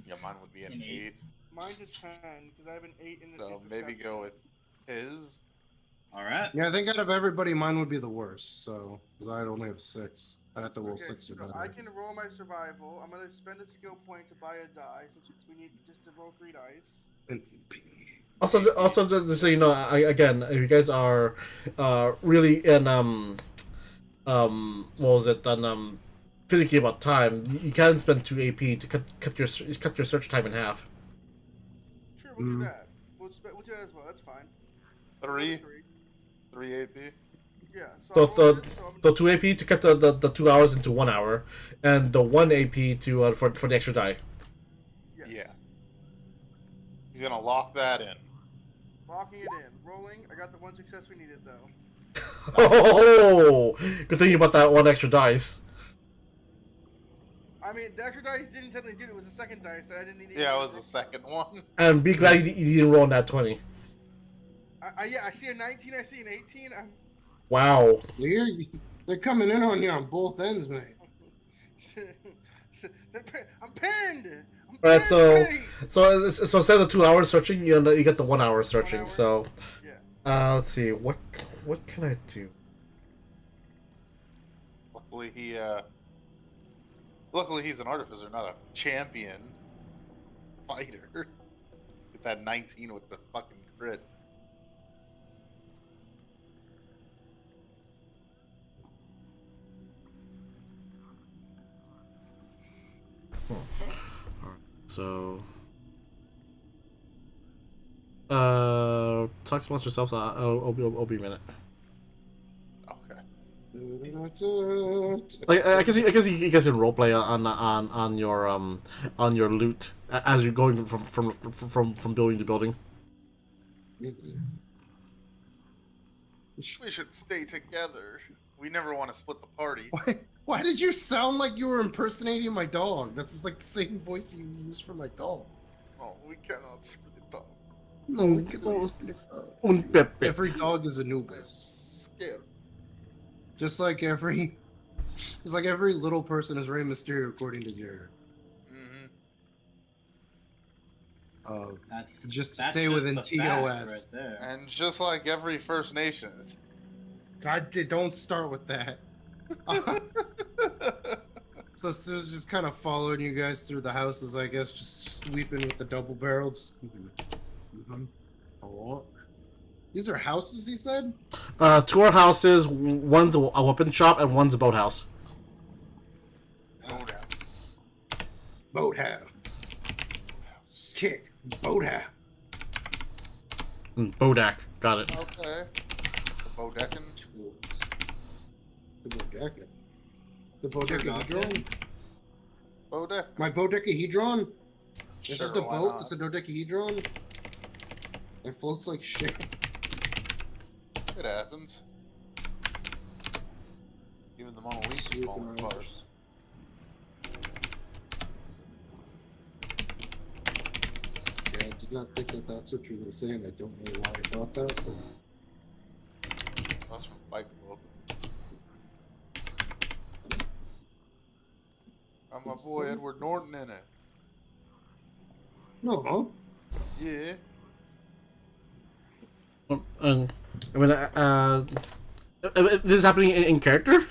Yeah, mine would be an 8. Mine's a 10 because I have an 8 in the. So maybe go with his. All right. Yeah, I think out of everybody, mine would be the worst. So because I'd only have 6, I'd have to roll 6 or better. I can roll my survival. I'm gonna spend a skill point to buy a die since we need just to roll 3 dice. Also, just so you know, again, if you guys are really in what was it? Finicky about time, you can spend 2 AP to cut your search time in half. Sure, we'll do that. We'll do that as well. That's fine. 3 AP. Yeah. So I'm over, the 2 AP to cut the 2 hours into 1 hour, and the 1 AP to for the extra die. yes. Yeah. He's gonna lock that in. Locking it in. Rolling. I got the one success we needed though. Oh, good thing about that 1 extra dice. I mean, the extra dice didn't technically do it. It was the second dice that I didn't need. Yeah, it was the second one. And be glad you didn't roll on that 20. Yeah, I see a 19. I see an 18. Wow. They're coming in on you on both ends, man. I'm pinned. All right, so instead of 2 hours searching, you get the 1 hour searching. 1 hour? So, Yeah. let's see what can I do? Luckily he's an artificer, not a champion fighter. Get that 19 with the fucking crit. So, talk amongst yourselves. I'll be a minute. Okay. Like I guess you guys can roleplay on your loot as you're going from building to building. We should stay together. We never want to split the party. Why did you sound like you were impersonating my dog? That's like the same voice you use for my dog. Oh, we cannot split the dog. No, we cannot split the dog. Every dog is Anubis. Scared. Just like every little person is Rey Mysterio, according to Jared. Just to stay within TOS. Right there. And just like every First Nations. God, don't start with that. So Sue's just kind of following you guys through the houses, I guess, just sweeping with the double barrels. Oh. These are houses, he said? 2 are houses, one's a weapon shop, and one's a boathouse. Boathouse. Kick. Boathouse. Bodak, got it. Okay. The Bodecan. The Bodecan. The Dodecahedron? Bodec. My Dodecahedron? This Sure, is the why boat? not? It's a dodecahedron? It floats like shit. It happens. Even the Mona Lisa is falling apart. Yeah, I did not think that that's what you were saying. I don't know why I thought that. But... That's from Fight Club. Got my boy Edward Norton in it. No. Yeah. I mean, this is happening in character?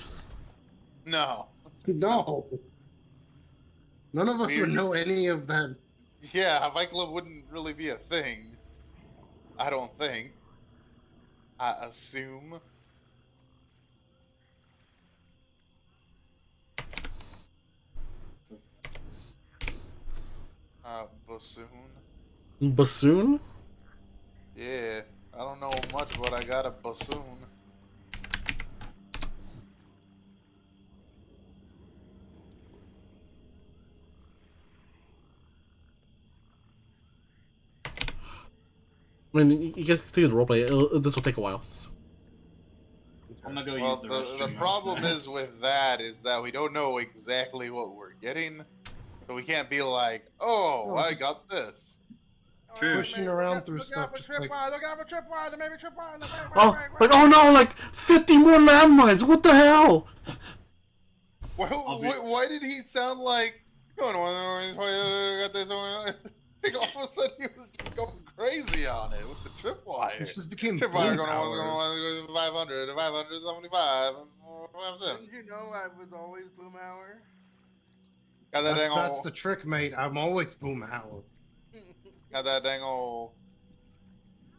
No. No. None of us would know any of that. Yeah, Fight Club wouldn't really be a thing. I don't think. I assume. Bassoon. Bassoon? Yeah, I don't know much, but I got a bassoon. I mean, you guys can do the roleplay. This will take a while. I'm gonna go Well, use the restroom. the problem is with that is that we don't know exactly what we're getting, so we can't be like, "Oh, I got this." True. Pushing around through stuff. Look Just out like, for tripwire. There may be tripwire. Oh no, like 50 more landmines. What the hell? Why did he sound like? Got this. Like all of a sudden he was just going crazy on it with the tripwire. it just became Tripwire boom hour. going 500, 575. Didn't you know I was always boom hour? Got that dang That's old. the trick, mate. I'm always boom hour. Got that dang old.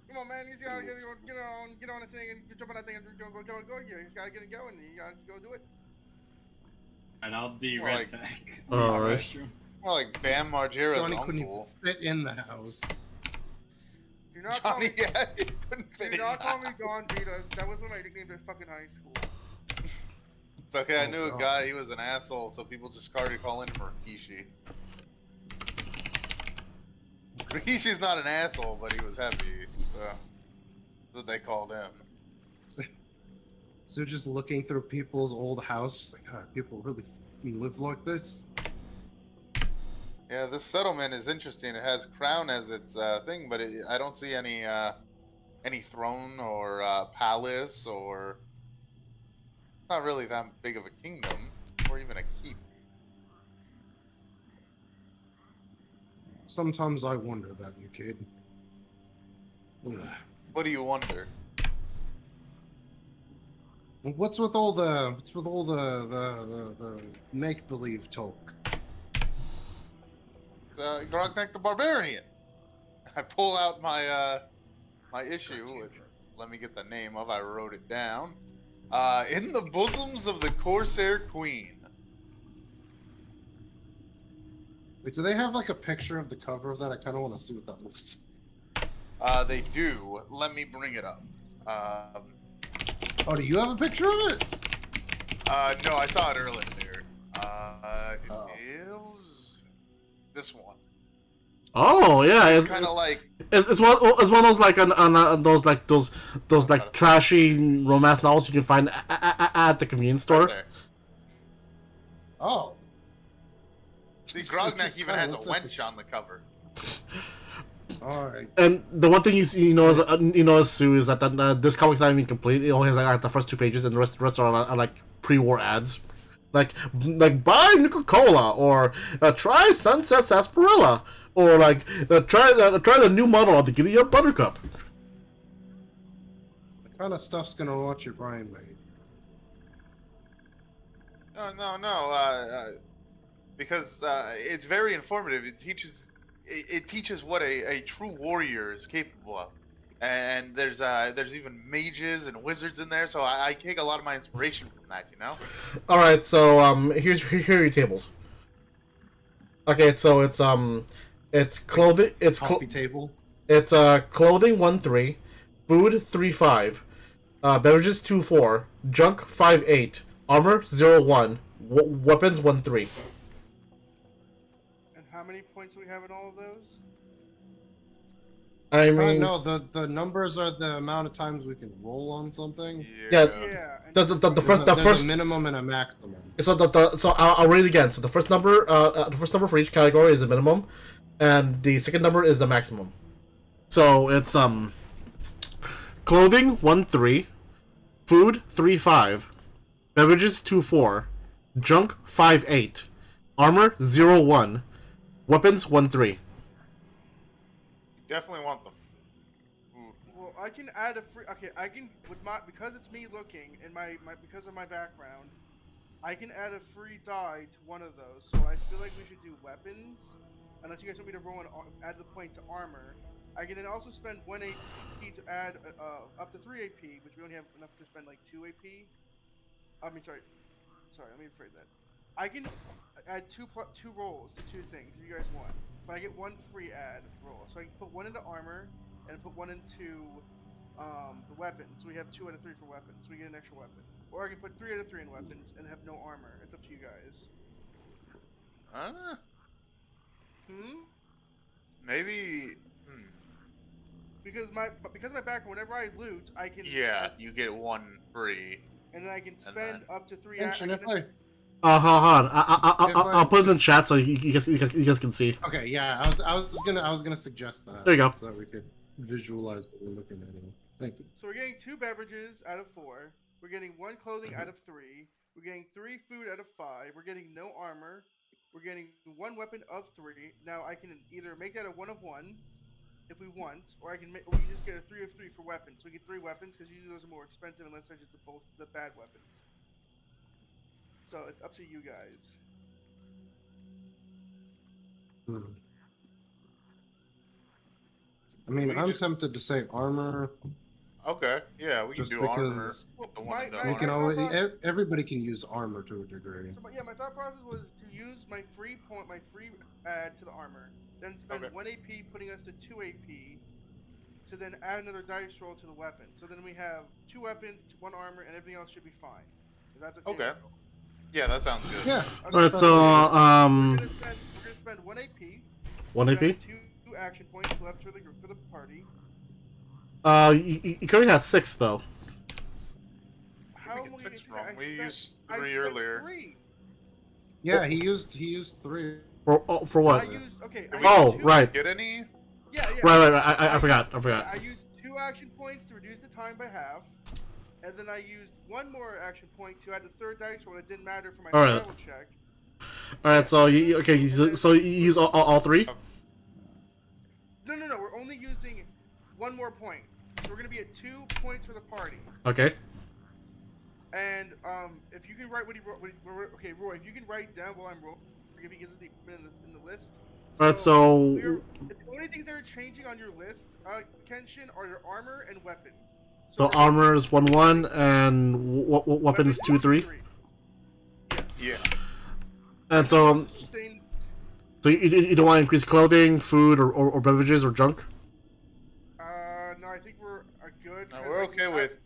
Come on, man. You just gotta get on the thing and jump on that thing and go. You just gotta get it going. You gotta go do it. And I'll be Well, right like- back. Alright. Restroom. More like Bam Margera's Johnny couldn't even uncle. fit in the house. Do not call me. Johnny, yeah, he couldn't fit Do in. not call me Don Vita. That was one of my nicknames at fucking high school. It's okay, I Oh, knew a God. guy, he was an asshole, so people just started calling him Rikishi. Rikishi's not an asshole, but he was heavy. So that's what they called him. So just looking through people's old house, just like, God, people really fucking live like this. Yeah, this settlement is interesting. It has crown as its thing, but I don't see any throne or palace or not really that big of a kingdom or even a keep. Sometimes I wonder about you, kid. Ugh. What do you wonder? What's with all the make believe talk? It's Grognak the Barbarian. I pull out my my issue. Let me get the name of. I wrote it down. In the bosoms of the Corsair Queen. Wait, do they have like a picture of the cover of that? I kind of want to see what that looks. They do. Let me bring it up. Oh, do you have a picture of it? No, I saw it earlier. Oh. It was this one. Oh yeah, It's kind of like it's one of those like those like trashy romance novels you can find at the convenience store. right there. Oh. See, It Grognak just even kinda has a looks like wench on the cover. Alright. And the one thing Sue, is that this comic's not even complete. It only has like the first 2 pages, and the rest are like pre-war ads, like buy Nuka-Cola or try Sunset Sarsaparilla or like try the new model of the Giddy Up Buttercup. What kind of stuff's gonna rot your brain, mate? No. Because it's very informative. It teaches what a true warrior is capable of, and there's even mages and wizards in there. So I take a lot of my inspiration from that. You know. All right, so here are your tables. Okay, so it's clothing. It's Coffee table. It's clothing 1-3, food 3-5, beverages 2-4, junk 5-8, armor 0-1, weapons 1-3. And how many points do we have in all of those? I mean, No, the numbers are the amount of times we can roll on something. Yeah. Yeah. And the first There's a minimum and a maximum. so so I'll read it again. So the first number for each category is the minimum, and the second number is the maximum. So it's clothing 1-3, food 3-5, beverages 2-4, junk 5-8, armor 0-1, weapons 1-3. You definitely want the food. well, I can add a free. Okay, I can because it's me looking and because of my background, I can add a free die to one of those. So I feel like we should do weapons, unless you guys want me to roll add the point to armor. I can then also spend 1 AP to add up to 3 AP, which we only have enough to spend like 2 AP. Sorry, let me rephrase that. I can add two rolls to 2 things if you guys want, but I get 1 free add roll. So I can put 1 into armor and put 1 into the weapons. So we have 2 out of 3 for weapons. So we get an extra weapon. Or I can put 3 out of 3 in weapons and have no armor. It's up to you guys. Maybe. Because my background, whenever I loot, I can. Yeah, you get 1 free. And then I can spend then- up to 3. Tension, if I Hold on. I'll put it in chat so you guys can see. okay, yeah, I was gonna suggest that. There you go. So that we could visualize what we're looking at here. Thank you. So we're getting 2 beverages out of 4. We're getting 1 clothing out of 3. We're getting 3 food out of 5. We're getting no armor. We're getting 1 weapon of 3. Now I can either make that a 1 of 1 if we want, or we can just get a 3 of 3 for weapons. So we get 3 weapons because usually those are more expensive unless they're just the bad weapons. So it's up to you guys. I mean, We I'm just- tempted to say armor, Okay, yeah, we can just do armor. because With the Well, one and my- done we my- can armor. always everybody can use armor to a degree. So my thought process was to use my free add to the armor, then spend Okay. 1 AP, putting us to 2 AP, to then add another dice roll to the weapon. So then we have 2 weapons, 1 armor, and everything else should be fine. If that's okay. Okay. Yeah, that sounds good. Yeah. Okay, Alright, so we're gonna spend 1 AP. 1 We AP. have 2 action points left for the party. You currently have 6 though. How We get many 6 did from. I We spent- used I 3 spent earlier. 3. Yeah, he used 3. For what? I used Did I we Oh, used 2 right. Get any? Yeah. Right. I forgot. I used 2 action points to reduce the time by half, and then I used 1 more action point to add the 3rd dice roll. It didn't matter for my All right. survival check. Alright, so so you use all 3? No. We're only using 1 more point. So we're gonna be at 2 points for the party. Okay. And if you can write what he wrote, okay, Roy, if you can write down while I'm rolling, if he gives us the in the list. Alright, so The only things that are changing on your list, Kenshin, are your armor and weapons. so we're- armor is 1-1 and weapons 2-3. Yeah. And so Sustain- so you don't want to increase clothing, food, or beverages or junk? no, I think we're good. No, 'cause we're I okay can- with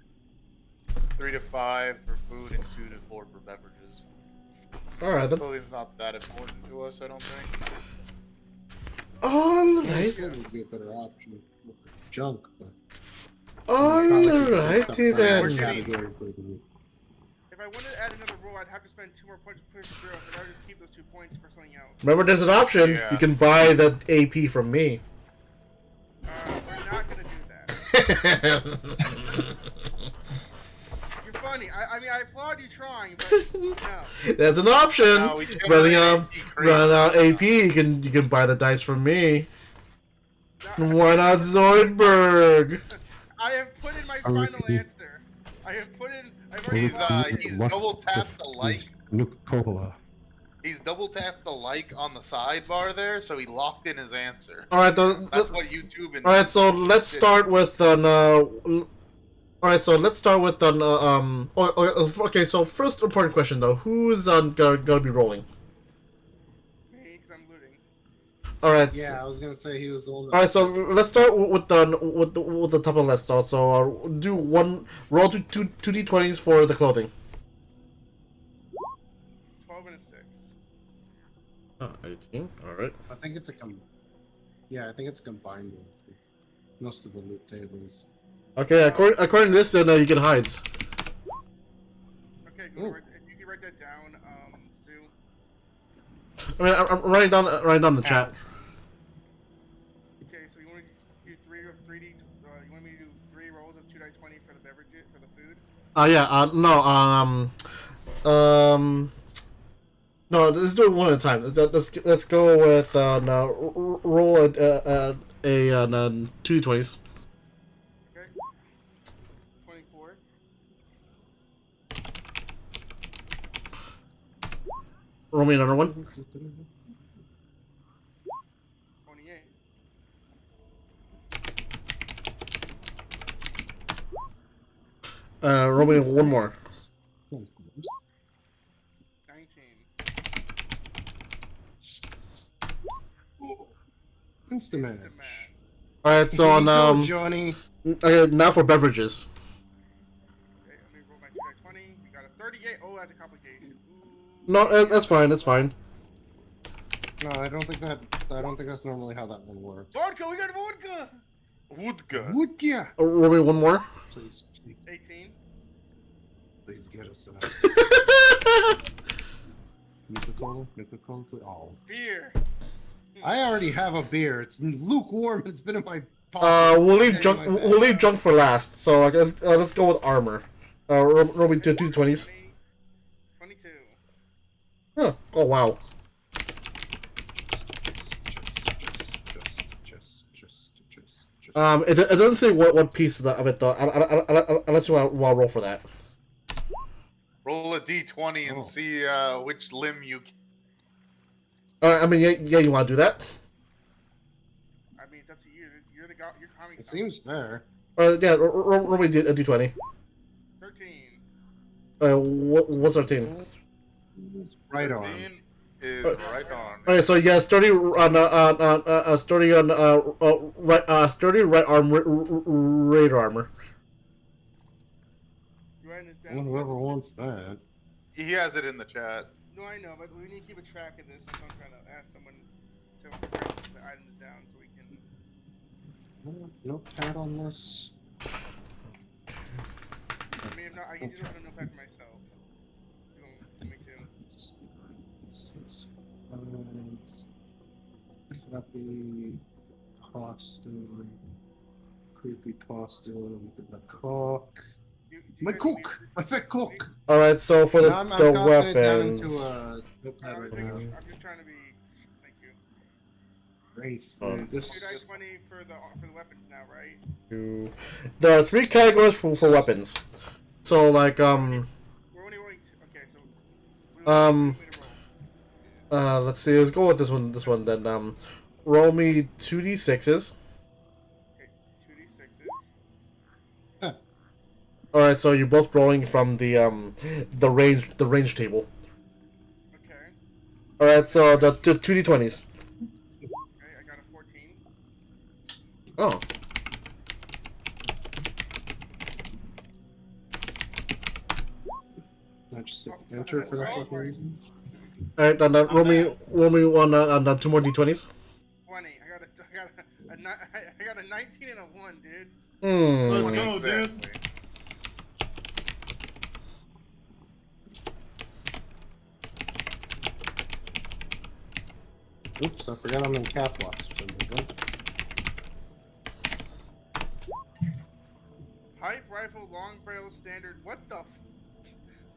3 to 5 for food and 2 to 4 for beverages. Alright then. Clothing's not that important to us, I don't think. Alright. Food would be a better option. Junk, but Alrighty then. If I wanted to add another roll, I'd have to spend 2 more points to push through, but I would just keep those 2 points for something else. Remember, there's an option. Yeah. You can buy the AP from me. We're not gonna do that. You're funny. I mean, I applaud you trying, but no. There's an option. No, we can't Running buy out, AP crates. run out AP. You can buy the dice from me. No, Why not Zoidberg? I have put in my Alright. final answer. I have put in. I've already. He's double tapped the like. Nuka-Cola. He's double tapped the like on the sidebar there, so he locked in his answer. All right, That's what YouTube and all right. So let's start with an. All right, so let's start with an. Okay, so first important question though: who's gonna be rolling? Me, because I'm looting. All right. yeah, I was gonna say he was the one. All right, so let's start with the top of the list. So do roll two d20s for the clothing. 12 and a 6. 18. All right. I think it's I think it's combined with most of the loot tables. Okay, according to this, then you get hides. Okay, Ooh. go. If you can write that down, Sue. I mean, I'm writing down the chat. Okay, so you want to do 3D? You want me to do 3 rolls of 2 die 20 for the beverage for the food? Yeah. No. Let's do it one at a time. Let's go with roll a 2d20s. Okay. 24. Roll me another one. 28. Roll me one more. 19. Instant match. Instant match. All right, so Here you go, Johnny. now for beverages. Okay, let me roll my 2 die 20. We got a 38. Oh, that's a complication. Ooh. No, that's fine. That's fine. No, I don't think that's normally how that one works. Vodka! We got vodka! Woodka. Woodka! Roll me one more. Please, 18. please get us that. Nuka-Cola, please. Oh, Beer. I already have a beer. It's lukewarm. It's been in my pocket. We'll leave It's junk. in my bag. We'll leave junk for last. So I guess let's go with armor. Roll me 2 20s. 22. Huh. Oh wow. Just. It doesn't say what piece of it though. Unless you want to roll for that. Roll a d20 and Oh. see which limb you. I mean, yeah, you want to do that? I mean, it's up to you. You're the guy. You're calming. It seems fair. Yeah, roll me a d20. 13. What's our team? Right arm. 13 is right on. All right, so yeah, sturdy on sturdy on sturdy right arm radar armor. You writing this Well, down? whoever wants that. He has it in the chat. No, I know, but we need to keep a track of this. So I'm trying to ask someone to write the items down so we can. No pad on this. I mean, if not, I can do it on a notepad for myself. You want me to? Copy. Pasta. Creepy pasta. My cock. My cook! My fat cook! All right, so for the, No, I'm the copying it down weapons. into a notepad right now. I'm just trying to be. Thank you. Great. Oh. Two dice 20 for the weapons now, right? There are 3 categories for weapons. So like We're only rolling two. Okay, so. let's see. Let's go with this one. This one then. Roll me 2d6s. Okay, 2d6s. All right, so you're both rolling from the range table. Okay. All right, so the 2d20s. Okay, I got a 14. Oh. I just enter for that fucking reason. All right, then roll me on 2 more d20s. 20. I got a 19 and a 1, dude. Let's go, Exactly. dude. Oops, I forgot I'm in cap locks for some reason. Pipe rifle, long barrel, standard. What the?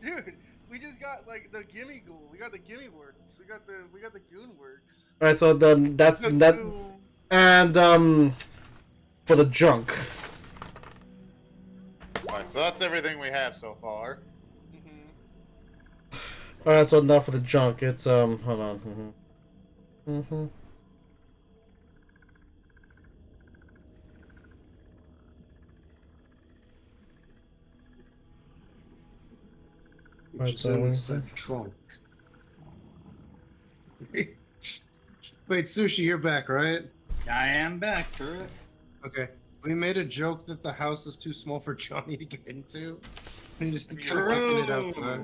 Dude, we just got like the gimme ghoul. We got the gimme works. We got the goon works. All right, so then that's that, and for the junk. Alright, so that's everything we have so far. All right, so now for the junk, it's hold on. Which is in said trunk. Wait, Sushi, you're back, right? I am back, correct? Okay. We made a joke that the house is too small for Johnny to get into. And just kept kicking it outside.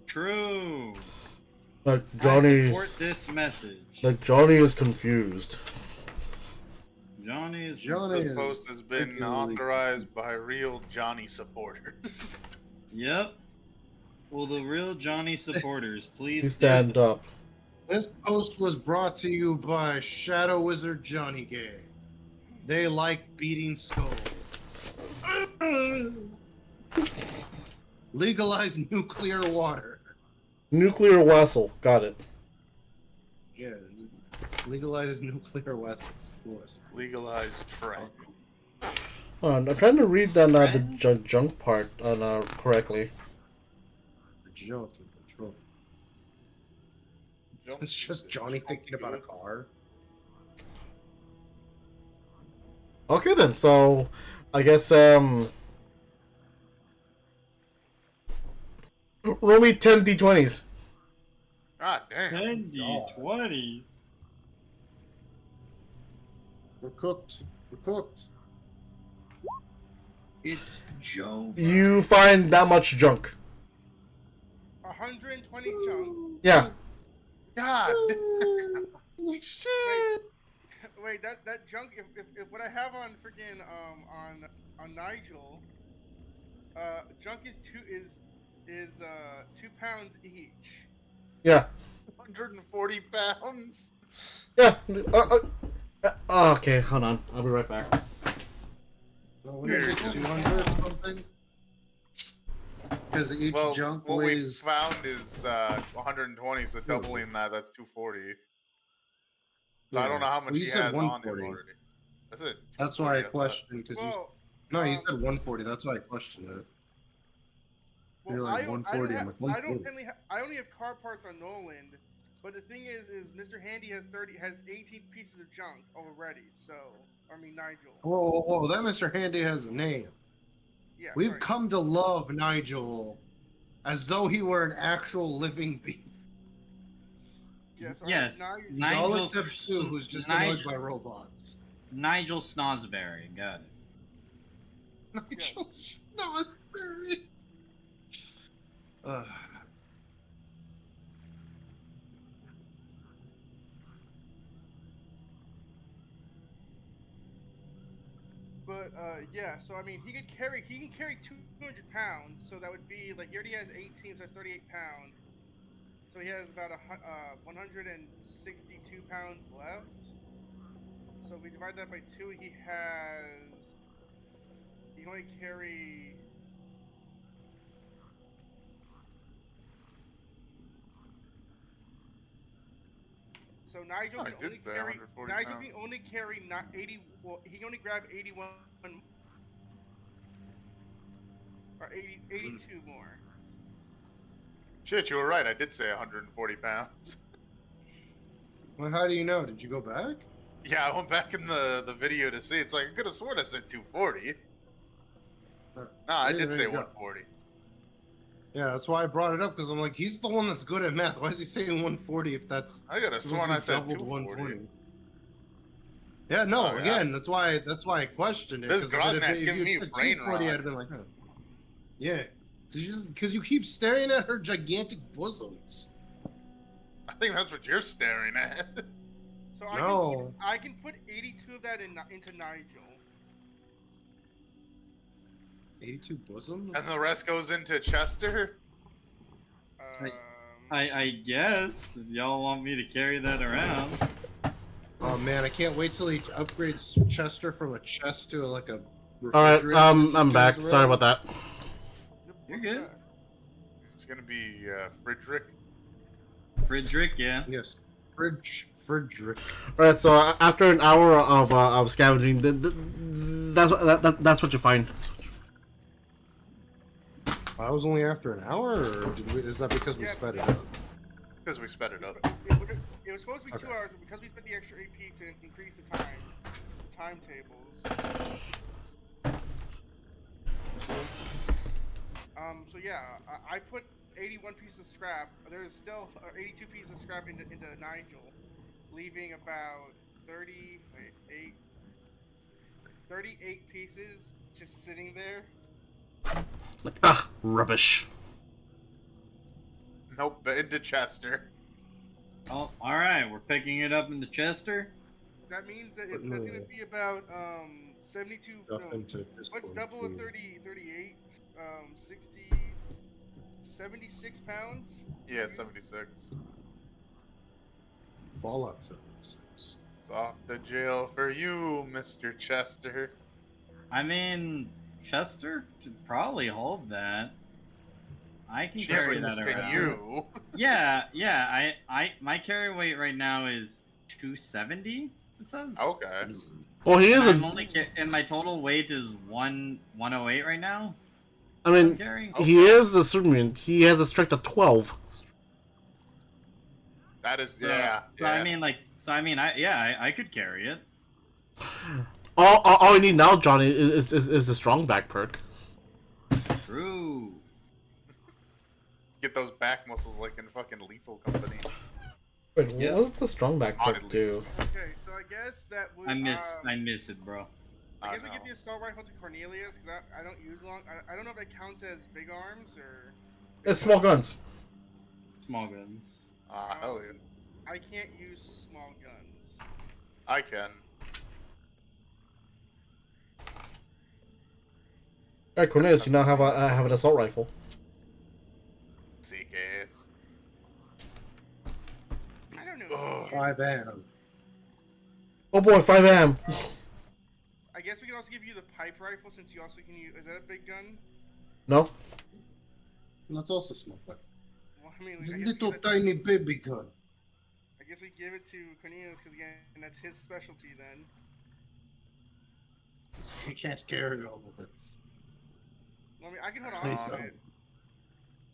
True. Like I Johnny, support this message. like Johnny is confused. Johnny is. This post has been authorized by real Johnny supporters. Yep. Will the real Johnny supporters please You stand up. This post was brought to you by Shadow Wizard Johnny Gay. They like beating skulls. Legalize nuclear water. Nuclear vessel. Got it. Yeah, legalize nuclear vessels, of course. Legalize trend. I'm trying to read the junk part correctly. The junk in control. It's just Johnny thinking about a car. Okay then, so I guess roll me 10 d20s. God damn. 10 d20s. We're cooked. We're cooked. It's Joe. You find that much junk. 120 junk. Yeah. God damn. Shit. Wait, that junk. If what I have on freaking on Nigel, junk is 2 pounds each. Yeah. 140 pounds. Yeah. Okay, hold on. I'll be right back. Well, what is it, 200 or something? Because each junk what weighs... we found is 120, so doubling that, that's 240. So I don't know how much well, he has on him already. That's why I questioned, because No, you said 140, that's why I questioned it. Well, You're like 140, I'm like 140. I only have car parts on Noland, but the thing is Mr. Handy has 18 pieces of junk already. So I mean Nigel. Whoa! That Mr. Handy has a name. Yeah. We've come to love Nigel as though he were an actual living being. Yes. Yes. Now All Nigel except Sue, who's just annoyed by robots. Nigel Snosberry. Got it. Nigel Snosberry. But yeah, so I mean, he can carry 200 pounds, so that would be like he already has 18, so that's 38 pounds. So he has about 162 pounds left. So if we divide that by 2, he can only carry. So Nigel I can did only say carry 140 Nigel pounds. can only carry not 80. Well, he can only grab 81 or 82 more. Shit, you were right. I did say 140 pounds. Well, how do you know? Did you go back? Yeah, I went back in the video to see. It's like I could have sworn I said 240. No, I Yeah, did there say you go. 140. Yeah, that's why I brought it up because I'm like, he's the one that's good at math. Why is he saying 140 if that's I could have supposed to sworn be I said doubled 240. 120? Yeah, no. Oh, yeah. Again, that's why I questioned it This because grog mat's if giving you me said brain 240, I'd rot. have been like, huh. Yeah, because you keep staring at her gigantic bosoms. I think that's what you're staring at. So No. I can put 82 of that into Nigel. 82 bosoms? And the rest goes into Chester. I guess if y'all want me to carry that around. Oh man, I can't wait till he upgrades Chester from a chest to like a All right, refrigerator. that just I'm back. carries Sorry around. about that. You're good. It's gonna be Friedrich. Friedrich, yeah. Yes, Frederick. All right, so after an hour of scavenging, that's what you find. I was only after an hour, or is that because we Yeah, sped it up? Because we sped it up. It was supposed to be Okay. 2 hours, but because we spent the extra AP to increase the timetables. So yeah, I put 81 pieces of scrap. There's still 82 pieces of scrap into Nigel, leaving about 38 pieces just sitting there. Like, rubbish. Nope, into Chester. Oh, all right. We're picking it up into Chester. That means that But that's no. gonna be about 72. Stuff No, into what's Discord, double of too. 38? 76 pounds. Yeah, it's 76. Fallout 76. It's off to jail for you, Mr. Chester. I mean, Chester could probably hold that. I can She's carry like, that can around. you? Yeah. My carry weight right now is 270. It says. Okay. Well, he And is I'm only and my total weight is 108 right now. I mean, carrying. he is a superman. He has a strength of 12. That is, So, yeah. So I mean, I could carry it. All you need now, Johnny, is the strong back perk. True. Get those back muscles like in fucking Lethal Company. Wait, Yep. what does the strong back perk Honestly. do? Okay, so I guess that would. I miss it, bro. I guess we know. give the assault rifle to Cornelius because I don't use long. I don't know if that counts as big arms or. It's small guns. Small guns. Hell yeah. I can't use small guns. I can. Alright, Cornelius, you now have an assault rifle. Sick ass. I don't know. Ugh. 5 AM. Oh boy, 5 AM. I guess we can also give you the pipe rifle since you also can use. Is that a big gun? No? That's also small, but Well, I mean, it's I a guess, little tiny baby gun. I guess we give it to Cornelius because again, that's his specialty then. You can't carry all of this. Well, I mean, I can hold Please on to don't. it.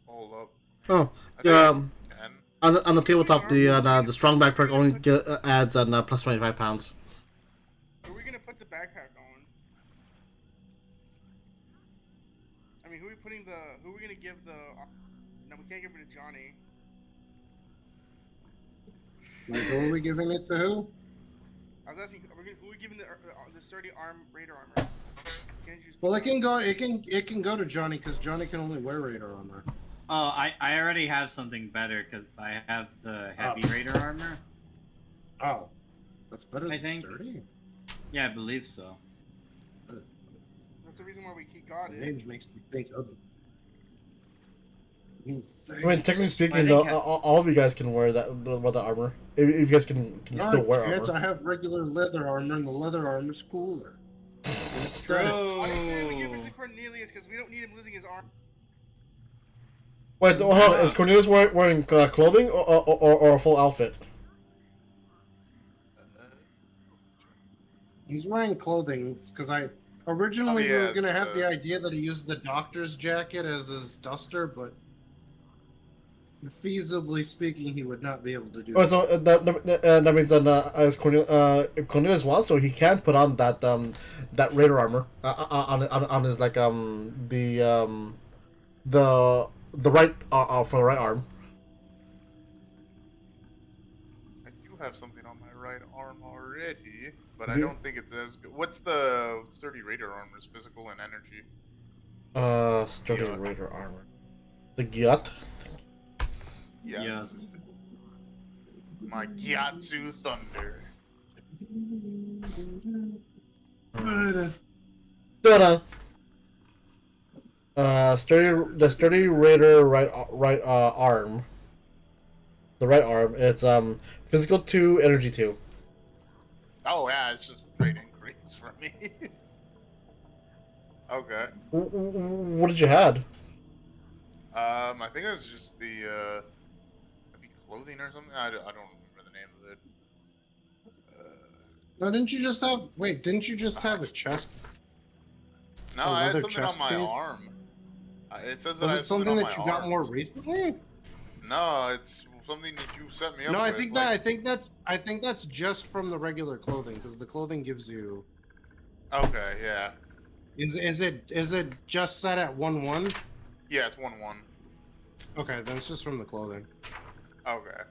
Hold up. Oh, I think I can. on the tabletop, the strong back perk only adds plus 25 pounds. Who are we gonna put the backpack on? I mean, who are we gonna give the? No, we can't give it to Johnny. Like, who are we giving it to who? I was asking, who are we giving the sturdy raider armor? Can't you just Well, put it can go. It can go to Johnny because Johnny can only wear Raider armor. Oh, I already have something better because I have the heavy raider armor. Oh, that's better I than think. sturdy. Yeah, I believe so. That's the reason why we got The it. name makes me think other. I mean, technically I speaking, think though, all of you guys can wear that armor. If you guys can No, still I wear can't. armor. I have regular leather armor, and the leather armor's cooler. And aesthetics. Why did we give it to Cornelius? Because we don't need him losing his arm. Wait, hold on. Is Cornelius wearing clothing or a full outfit? He's wearing clothing because originally we were yes, gonna have the idea that he used the doctor's jacket as his duster, but feasibly speaking, he would not be able to do Oh, that. so that means that as Cornelius wants, so he can put on that Raider armor on his like the right for the right arm. I do have something on my right arm already, but I Do you? don't think it's as good. What's the sturdy Raider armor's physical and energy? Sturdy Gyat. Raider armor. The Gyat. Yes. My Gyatsu Thunder. Ta-da! The sturdy Raider right arm. The right arm. It's physical 2, energy 2. Oh yeah, it's just a straight increase for me. Okay. What did you had? I think it was just the heavy clothing or something. I don't remember the name of it. No, didn't you just have? Wait, didn't you just have a chest? No, A I had leather something on chest my piece? arm. It says that Was I it have something on that my you got arms. more recently? No, it's something that you set me up No, I with. think like... I think that's just from the regular clothing because the clothing gives you. Okay, yeah. Is it just set at 1-1? Yeah, it's 1-1. Okay, then it's just from the clothing. Okay.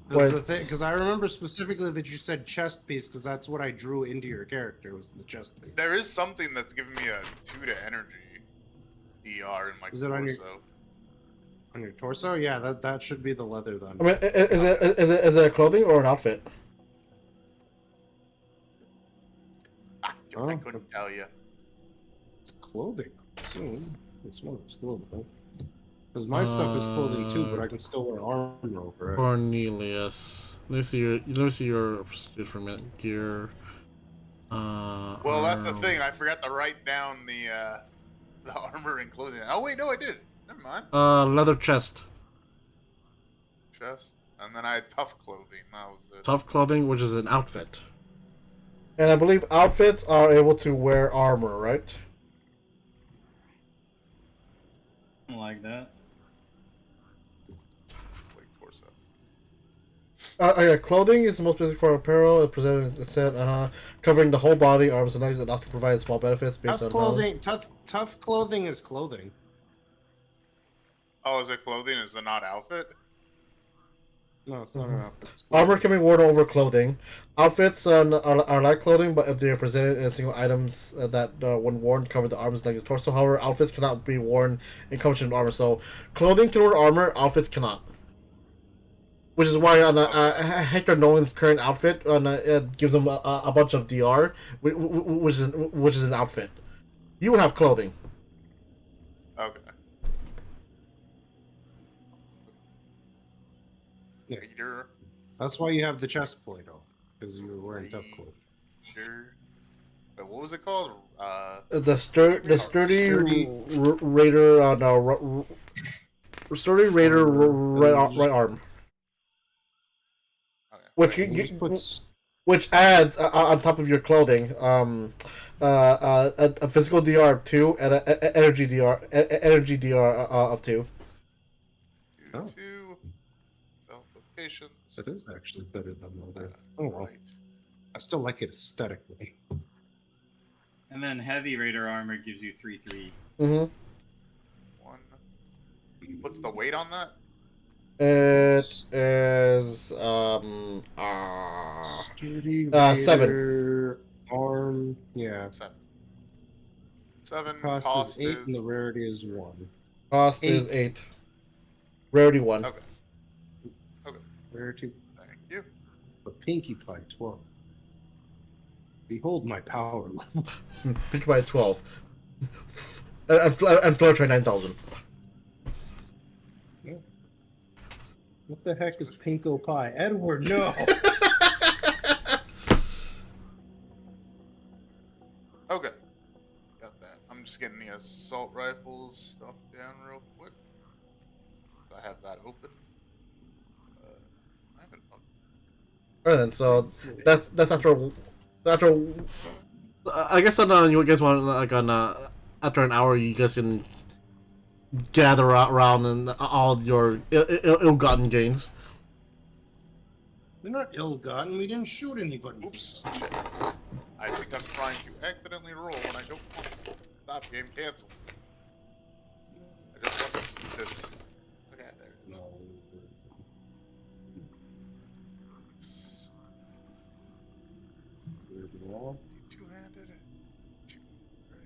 Because I remember specifically that you said chest piece because that's what I drew into your character was the chest piece. There is something that's giving me a 2 to energy DR in my Is it torso. on your torso? Yeah, that should be the leather then. I mean, is it clothing or an outfit? I couldn't tell you. It's clothing. Soon. It's one of those clothing. Because my stuff is clothing too, but I can still wear armor over it. Cornelius. Let me see your for a minute. Gear. Well, that's the thing. I forgot to write down the armor and clothing. Oh wait, no, I did. Never mind. Leather chest. Chest, and then I had tough clothing. That was it. Tough clothing, which is an outfit. And I believe outfits are able to wear armor, right? Like that. Like torso. Clothing is the most basic form of apparel. It presented a set, covering the whole body, arms, and legs, and often provides small benefits based Tough on clothing. Tough clothing is clothing. Oh, is it clothing? Is it not outfit? No, it's not an outfit. It's Armor clothing. can be worn over clothing. Outfits are like clothing, but if they are presented in single items that, when worn, cover the arms, legs, and torso. However, outfits cannot be worn in combination with armor. So, clothing can wear armor, outfits cannot. Which is why Hector Nolan's current outfit it gives him a bunch of DR, which is an outfit. You have clothing. Okay. Yeah. Raider. That's why you have the chest plate on, because you were wearing tough clothing. Raider. Wait, what was it called? The sturdy Raider no sturdy Raider right arm. Okay. Which adds on top of your clothing a physical DR of 2 and an energy DR of 2. Oh. 2 locations. It is actually better than the other. Oh well. Right. I still like it aesthetically. And then heavy raider armor gives you 3/3. Mm-hmm. 1. What's the weight on that? It is Sturdy 7. Raider arm. Yeah. 7. 7. Cost is 8 and the is rarity is 1. Cost is 8. Rarity 1. okay. Okay. Rarity. Thank you. A Pinkie Pie 12. Behold my power level. Pinkie Pie 12. And Fluttershy 9000. What the heck is Pinko Pie? Edward, no! Okay. Got that. I'm just getting the assault rifles stuff down real quick. I have that open. I haven't. Alright then, so that's after I guess you guys want like after an hour you guys can gather around and all your ill-gotten gains. They're not ill-gotten. We didn't shoot anybody. Oops. Shit. I think I'm trying to accidentally roll when I don't want to. Stop, game cancel. I just want to see this. Okay, there it is. Two-handed. Two, right.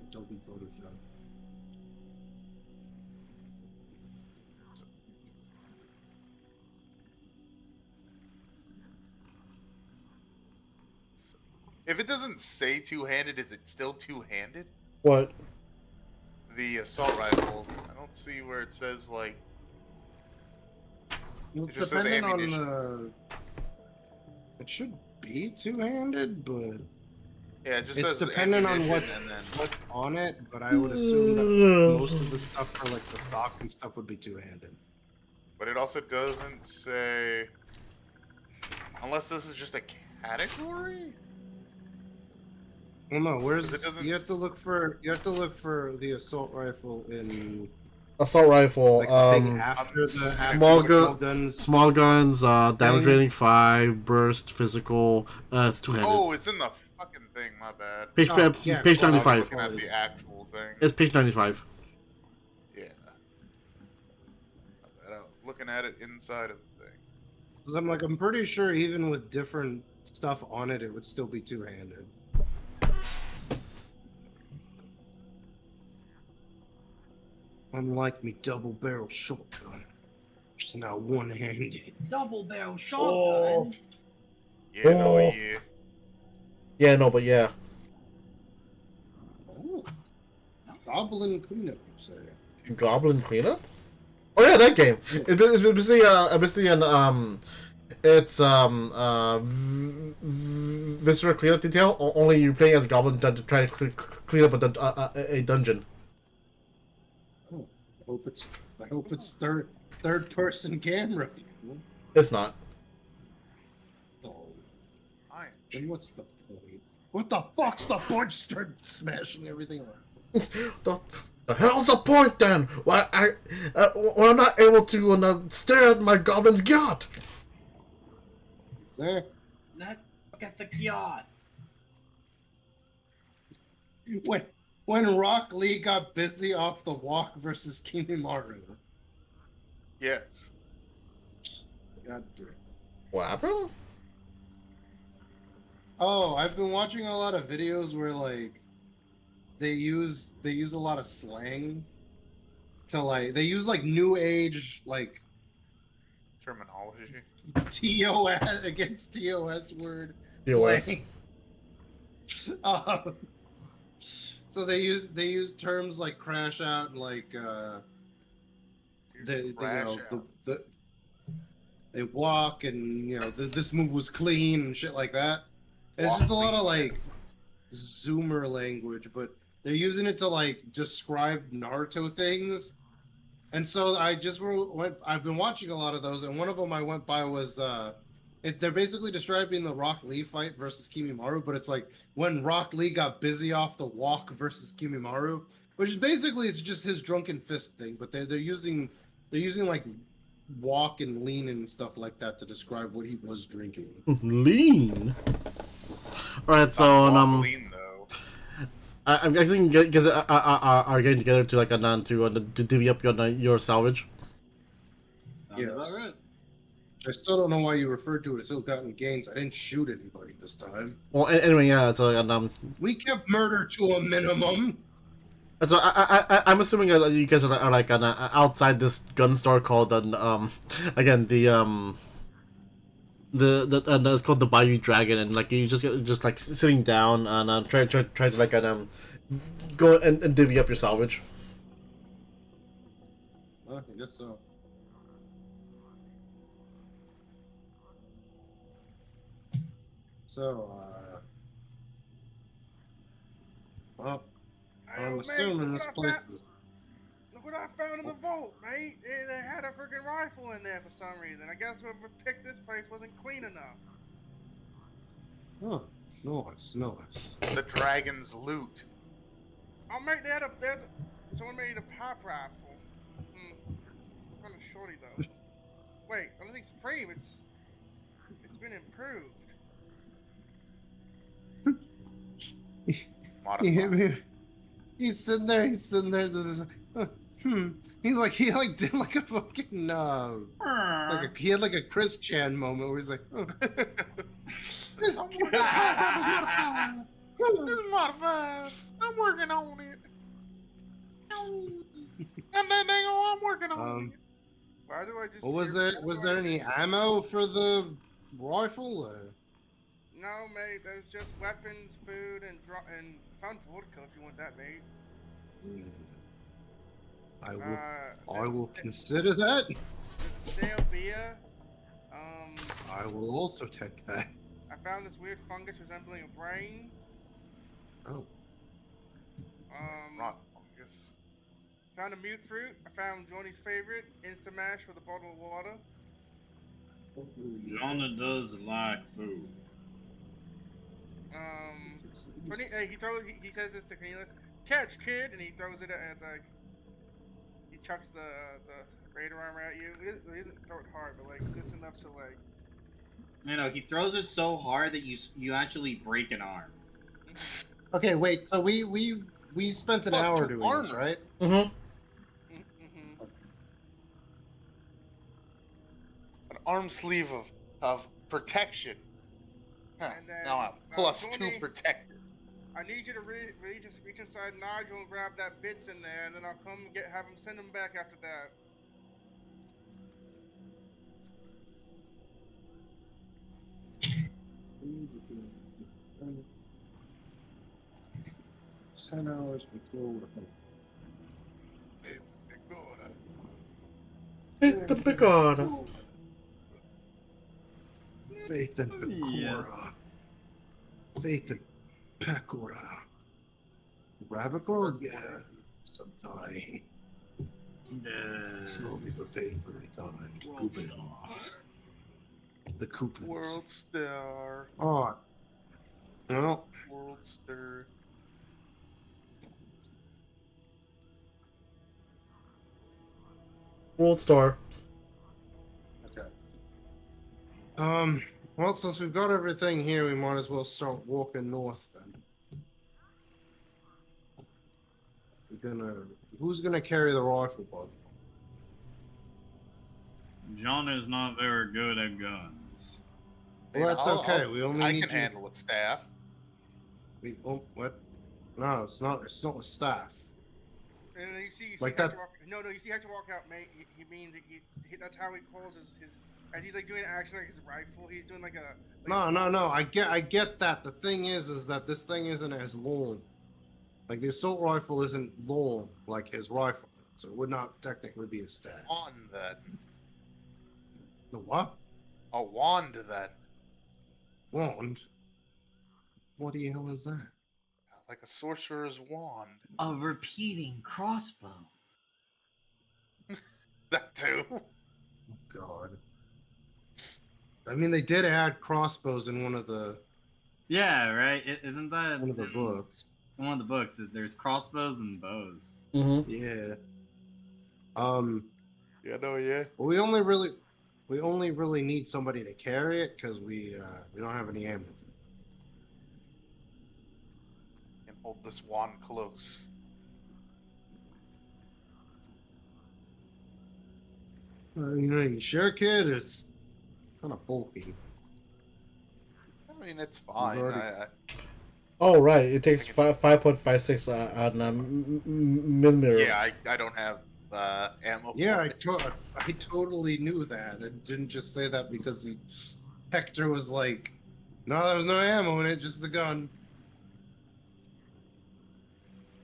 Adobe Photoshop. If it doesn't say two-handed, is it still two-handed? What? The assault rifle. I don't see where it says like. It just says Depending on ammunition. the. It should be two-handed, but Yeah, it just it's says dependent on ammunition what's on it. But I would assume that most of the stuff for like the stock and stuff would be two-handed. But it also doesn't say. Unless this is just a category. Well, no. Where's 'Cause it doesn't you have to look for the assault rifle in Assault rifle, like the thing after the small guns. small guns, damage rating 5, burst, physical, it's two-handed. Oh, it's in the fucking thing. My bad. Page, yeah, page well, I was 95. looking at the actual thing. It's page 95. Yeah. My bad. I was looking at it inside of the thing. 'Cause I'm pretty sure even with different stuff on it, it would still be two-handed. Unlike me double barrel shotgun, which is now one-handed. Double barrel shotgun. Yeah, no, Oh. yeah. Yeah, no, but yeah. Oh. Goblin cleanup, you say? Goblin Cleanup? Oh yeah, that game. It's Viscera Cleanup Detail. Only you're playing as a goblin to try to clean up a dungeon. Oh, I hope it's third person camera view. It's not. Oh, I then what's the point? What the fuck's the point? Start smashing everything around. The hell's the point then? Why when I'm not able to stare at my goblin's yacht? Exactly. Look at the yacht. When Rock Lee got busy off the walk versus Kimimaru. Yes. God damn. What happened? Oh, I've been watching a lot of videos where like they use a lot of slang to like they use like new age like Terminology. TOS against TOS word TOS. slang. So they use terms like crash out and like they walk and this move was clean and shit like that. It's just a lot of like Zoomer language, but they're using it to like describe Naruto things. And so I've been watching a lot of those, and one of them I went by was they're basically describing the Rock Lee fight versus Kimimaru, but it's like when Rock Lee got busy off the walk versus Kimimaru, which is basically it's just his drunken fist thing, but they're using like walk and lean and stuff like that to describe what he was drinking. Lean. All right, so Lean though. I'm guessing you guys are getting together to like to divvy up your salvage. Sounds about Yes. right. I still don't know why you referred to it as ill-gotten gains. I didn't shoot anybody this time. Well, anyway, yeah. So We kept murder to a minimum. so I'm assuming you guys are like outside this gun store called again the it's called the Bayou Dragon, and like you just like sitting down and try to like go and divvy up your salvage. I guess so. So, well, Hey, I'm old mate, assuming look this what I place found- is. Look what I found in the vault, mate. They had a freaking rifle in there for some reason. I guess whoever picked this place wasn't clean enough. Huh. Nice. The dragon's loot. Oh, mate, someone made a pop rifle. Kind of shorty though. Wait, I don't think Supreme. It's been improved. You hit Modified. me. He's sitting there. Just, He did like a fucking he had like a Chris Chan moment where he's like, This is modified. I'm working on it. And then I'm working on it. Why do I just? well, was hear there was four there rifles? any ammo for the rifle? No, mate. There's just weapons, food, and found vodka if you want that, mate. I will consider that. There's stale beer. I will also take that. I found this weird fungus resembling a brain. Oh, Rock fungus. Found a mute fruit. I found Johnny's favorite, Instamash with a bottle of water. Jonna does like food. He says this to Cornelius, "Catch, kid," and he throws it at, and it's like he chucks the radar armor at you. He doesn't throw it hard, but like just enough to like. You know, he throws it so hard that you actually break an arm. okay. Wait. So we spent an Plus hour two doing this, armor. right? Mm-hmm. An arm sleeve of protection. Huh. And then, Now I'm plus Tony- 2 protector. I need you to reach inside Nigel and grab that bits in there, and then I'll have him send them back after that. Ten hours before. Pecora. Faith in Pecora. Faith in Pecora. Rabbit girl? Yeah. Sometime. Slowly but painfully time. Coupons. The coupons. World Star. Oh. Well, World Star. World Star. okay. Well, since we've got everything here, we might as well start walking north then. Who's gonna carry the rifle, by the way? Jonna is not very good at guns. Well, that's okay. We only I need can you- handle it, staff. What? No, it's not. It's not with staff. And then you see Like Hector that- walk, no, you see Hector walk out, mate. He means that's how he calls his as he's like doing an action like his rifle. He's doing like a. No. I get that. The thing is that this thing isn't as long. Like the assault rifle isn't long like his rifle, so it would not technically be a staff. Wand then. The what? A wand then. Wand? What the hell is that? Like a sorcerer's wand. A repeating crossbow. That too. Oh, God. I mean, they did add crossbows in one of the Yeah, right. Isn't that one of the books. in one of the books? There's crossbows and bows. Mm-hmm. Yeah. Yeah, no, yeah. We only really need somebody to carry it because we don't have any ammo. Can Hold this wand close. You sure, kid? It's kind of bulky. I mean, it's fine. already- I Oh right, it takes 5.56 on millimeter. yeah, I don't have ammo. Yeah, for I, it. I totally knew that. I didn't just say that because Hector was like, no, there was no ammo in it, just the gun.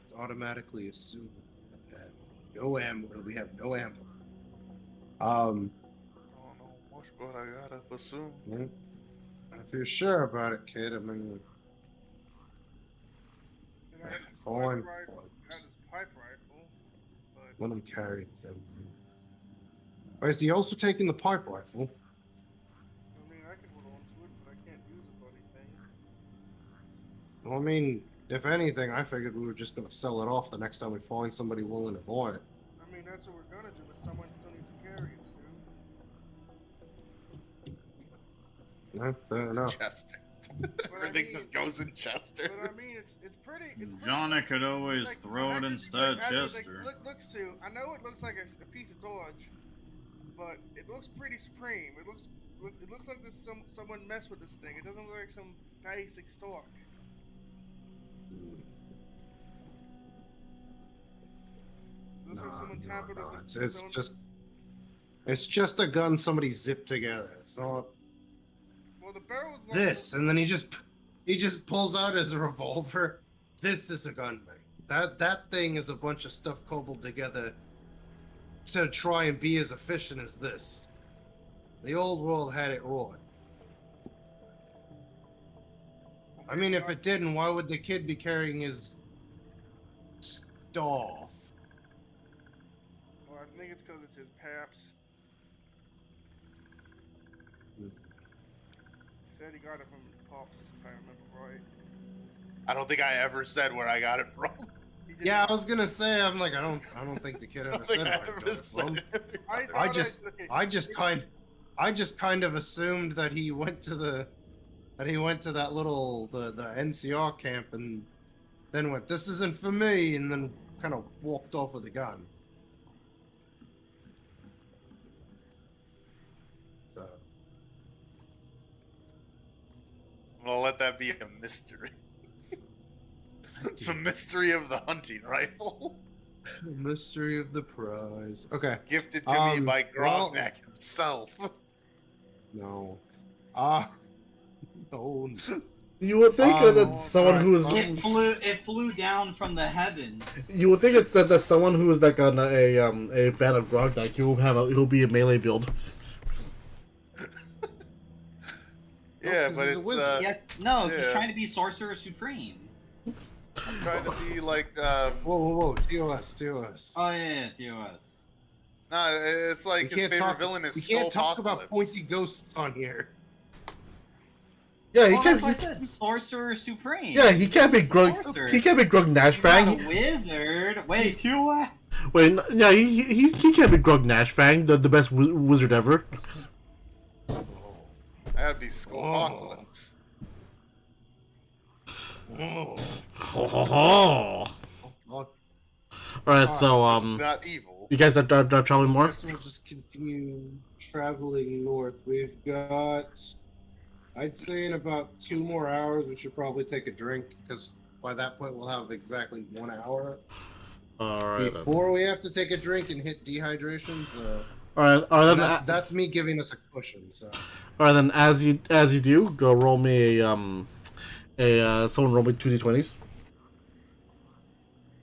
It's automatically assumed that it had no ammo. We have no ammo. I don't know much, but I gotta assume. Yeah. If you're sure about it, kid, I mean, And I had this fine. pipe rifle. I had this pipe rifle. But Let him carry it then. Why is he also taking the pipe rifle? I mean, I can hold on to it, but I can't use a bloody thing. Well, I mean, if anything, I figured we were just gonna sell it off the next time we find somebody willing to buy it. I mean, that's what we're gonna do, but someone still needs to carry it soon. Yeah, fair enough. Chester. But I Everything mean- just goes in Chester. But I mean, it's pretty. It's pretty Johnny could always like, throw it Hector- instead, Hector's like, Chester. look, Sue. I know it looks like a piece of dodge, but it looks pretty supreme. It looks like there's someone messed with this thing. It doesn't look like some basic stock. It looks like someone tampered with It's someone- it's just a gun somebody zipped together. It's not Well, the barrel's not this, and then he just pulls out his revolver. This is a gun, man. That thing is a bunch of stuff cobbled together to try and be as efficient as this. The old world had it right. I mean, if it didn't, why would the kid be carrying his staff? Well, I think it's because it's his paps. Hmm. He said he got it from his pops, if I remember right. I don't think I ever said where I got it from. He did Yeah, not- I was gonna say, I'm like, I don't think the kid I ever don't think said I where he ever got it from. said it. I thought I just kind of assumed that he went to that little the NCR camp and then went, this isn't for me, and then kind of walked off with the gun. So I'm gonna let that be a mystery. The mystery of the hunting rifle. the mystery of the prize. Okay, Gifted to me by well- Grognak himself. no, no. You would think that someone alright, who is It flew down from the heavens. you would think it's that someone who is like a fan of Grognak, he'll be a melee build. Yeah, 'cause but he's a it's wizard. Yes, no, he's yeah. trying to be Sorcerer Supreme. I'm trying to be like Whoa, TOS. Oh yeah, TOS. nah, it's like his favorite villain is we can't Skull talk about Apocalypse. pointy ghosts on here. Yeah, he Well, can't. that's why I said Sorcerer Supreme. Yeah, he can't be Sorcerer. He can't be Grognash He's not a Fang. wizard. Wait, TOS. Wait, yeah, he can't be Grognash Fang, the best wizard ever. That'd be Skull Oh. Apocalypse. Oh. Ho ho ho! Well, All right, so Not evil. you guys are traveling I more. guess we'll just continue traveling north. We've got, I'd say in about 2 more hours, we should probably take a drink, because by that point we'll have exactly 1 hour All right. before we have to take a drink and hit dehydration. So All right. All right. Then, that's me giving us a cushion. So all right. Then, as you do, go roll me someone roll me 2d20s.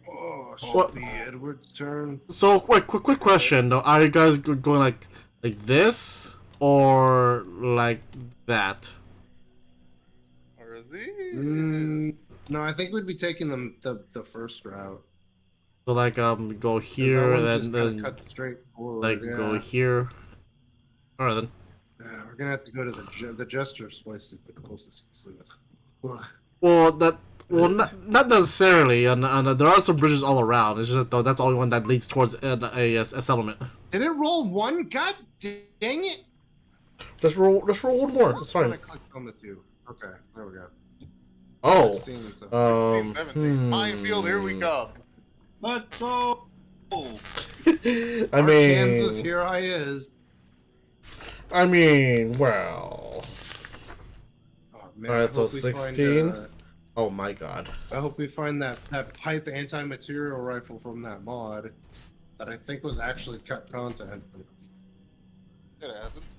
oh, should What? be Edward's turn. So, quick question though: are you guys going like this or like that? Are these? No, I think we'd be taking them the first route. So like go 'Cause that here, one then just kinda cut straight forward. like yeah. go here. All right then. Yeah, we're gonna have to go to the Jester's place is the closest. Ugh. Well, not necessarily, and there are some bridges all around. It's just that's the only one that leads towards a settlement. Did it roll one? God dang it! Just roll one more. It's I fine. clicked on the 2. Okay, there we go. Oh. 16, so. 16, 17. Minefield, here we come. Let's go. I Kansas, mean, here I is. well. Oh, man, All I right, so hope we 16. Find, Oh my god. I hope we find that pipe anti-material rifle from that mod that I think was actually cut content. It happens.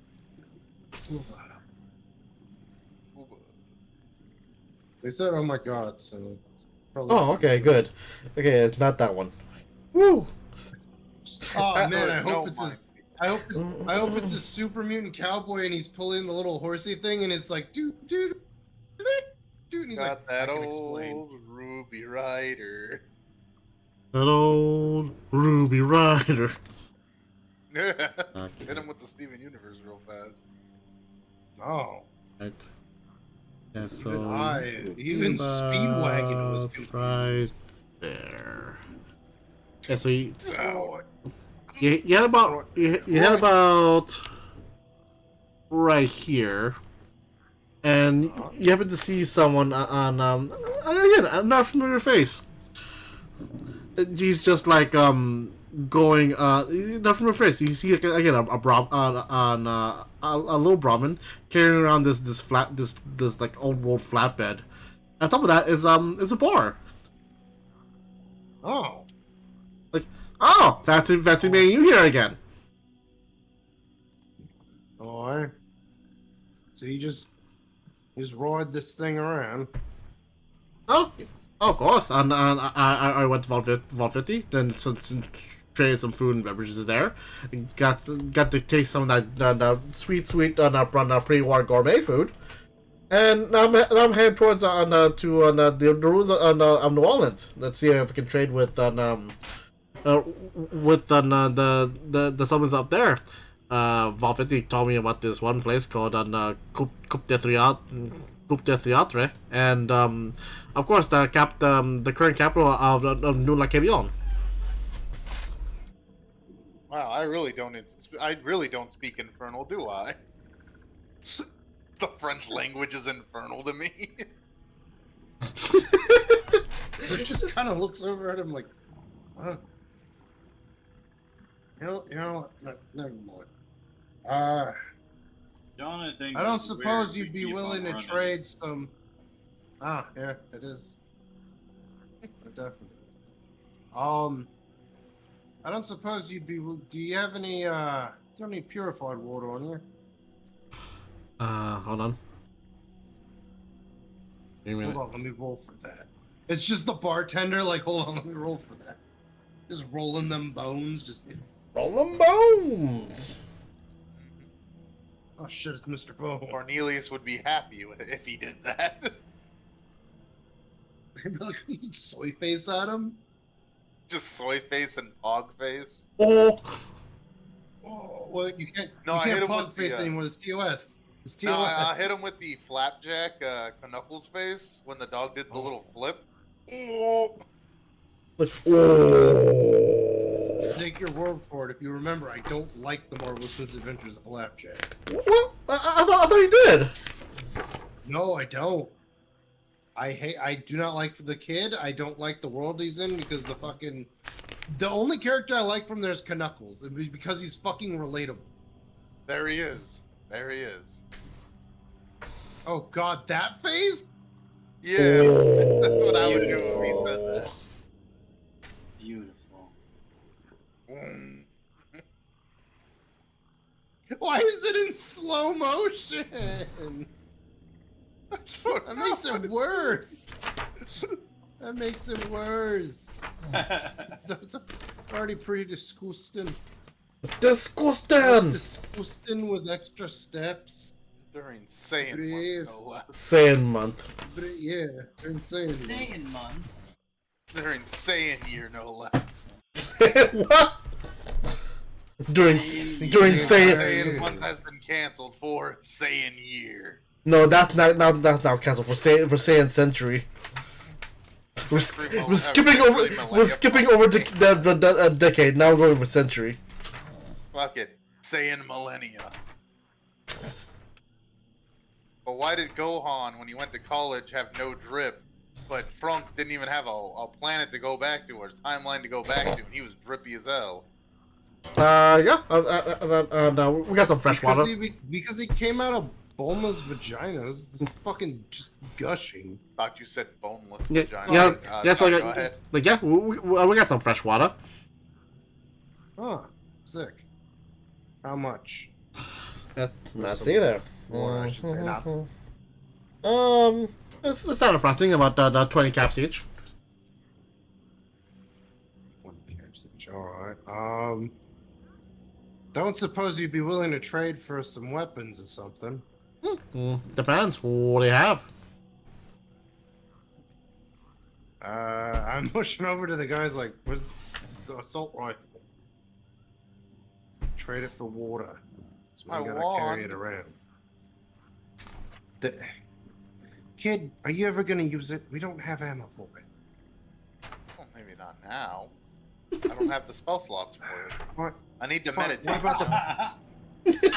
They said, "Oh my god!" So it's probably. Oh, okay, good. Okay, it's not that one. Woo! Oh man, I No hope it's his. I hope it's a super mutant cowboy and he's pulling the little horsey thing and it's like dude. And he's Got like, that I can old explain. Ruby Rider. That old Ruby Rider. Hit him with the Steven Universe real fast. Oh, Right. Yeah, so even Speedwagon was right confused. there. Yeah, so you Oh, had about you had about right here, and you happen to see someone on again a not familiar face. He's just like going not familiar face. You see again a little Brahmin carrying around this like old world flatbed. On top of that is a bar. oh, Like, oh, that's me and you here again. oh. So you just roared this thing around. Oh, of course. And I went to Vault 50, then traded some food and beverages there. Got to taste some of that sweet pre-war gourmet food. And now I'm heading towards the ruins of New Orleans. Let's see if I can trade with the summons up there. Vault 50 told me about this one place called Coupe de Théâtre, and of course the current capital of New La Cajun. Wow, I really don't speak Infernal, do I? The French language is infernal to me. It just kind of looks over at him like, never mind. Jonathan. I don't suppose you'd be willing to trade some. Ah, yeah, it is. Definitely. I don't suppose you'd be. Do you have any? Purified water on you? Hold on. Hold on, let me roll for that. It's just the bartender. Like, hold on, let me roll for that. Just rolling them bones. Just roll them bones. Oh shit, it's Mr. Bone. Cornelius would be happy if he did that. He'd be like, soy face at him. Just soy face and pog face. Oh, well, you can't. No, you I hit can't him pog with face the, anymore. It's TOS. It's TOS. No, I hit him with the flapjack Knuckles face when the dog did the little flip. Oh. Take your word for it. If you remember, I don't like the Marvelous Misadventures of Flapjack. Well, I thought you did. No, I don't. I do not like the kid. I don't like the world he's in because the only character I like from there is Knuckles because he's fucking relatable. There he is. There he is. Oh god, that face? Yeah, that's what I would do if he said that. Beautiful. Why is it in slow motion? That makes it worse. That makes it worse. So it's already pretty disgusting. Disgusting with extra steps. They're insane. Brave. No less. Saiyan month. Yeah, they're insane. Insane month. They're insane year, no less. What? During Saiyan. Saiyan month has been canceled for Saiyan year. No, that's not canceled for Saiyan century. We're skipping over the decade. Now we're going for century. Fuck it, Saiyan millennia. But why did Gohan, when he went to college, have no drip, but Trunks didn't even have a planet to go back to or a timeline to go back to, and he was drippy as hell? Yeah. No, we got some fresh water. Because he came out of Bulma's vaginas, it's fucking just gushing. Thought you said boneless Yeah, vagina. yeah. So go like, ahead. yeah, we got some fresh water. Huh, sick. How much? Let's some see there. water, I should say, not- It's not impressive. About 20 caps each. 1 caps each. All right. Don't suppose you'd be willing to trade for some weapons or something? Depends. What do you have? I'm pushing over to the guys like, where's the assault rifle? Trade it for water. So we I gotta want- carry it around. Kid, are you ever gonna use it? We don't have ammo for it. Well, maybe not now. I don't have the spell slots for it. What? I need to Fine, meditate. What about the? Okay.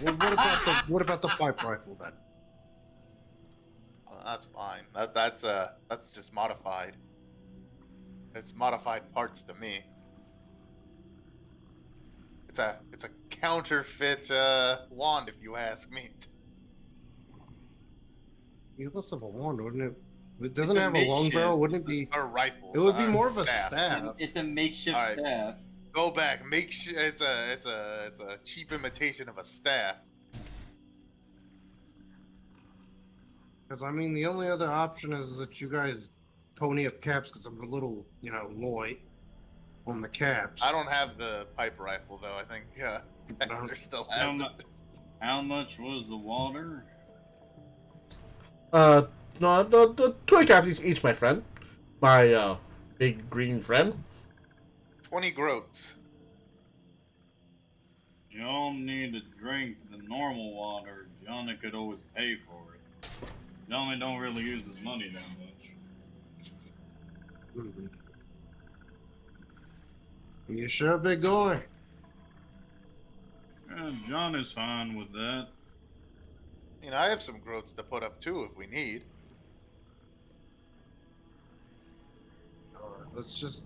Well, what about the pipe rifle then? That's fine. That's just modified. It's modified parts to me. It's a counterfeit wand, if you ask me. Less of a wand, wouldn't it? It doesn't It's a have a long makeshift. barrel, wouldn't it be? Or rifles. It would be more of a staff. It's a makeshift Alright. staff. Go back. It's a cheap imitation of a staff. Because I mean, the only other option is that you guys pony up caps because I'm a little, light on the caps. I don't have the pipe rifle though. I think Hector still has it. How much was the water? No, the 20 caps each, my friend. My big green friend. 20 groats. Y'all need to drink the normal water. Johnny could always pay for it. Johnny don't really use his money that much. Mhm. You sure, big guy? Yeah, John is fine with that. I have some groats to put up too if we need. Alright, let's just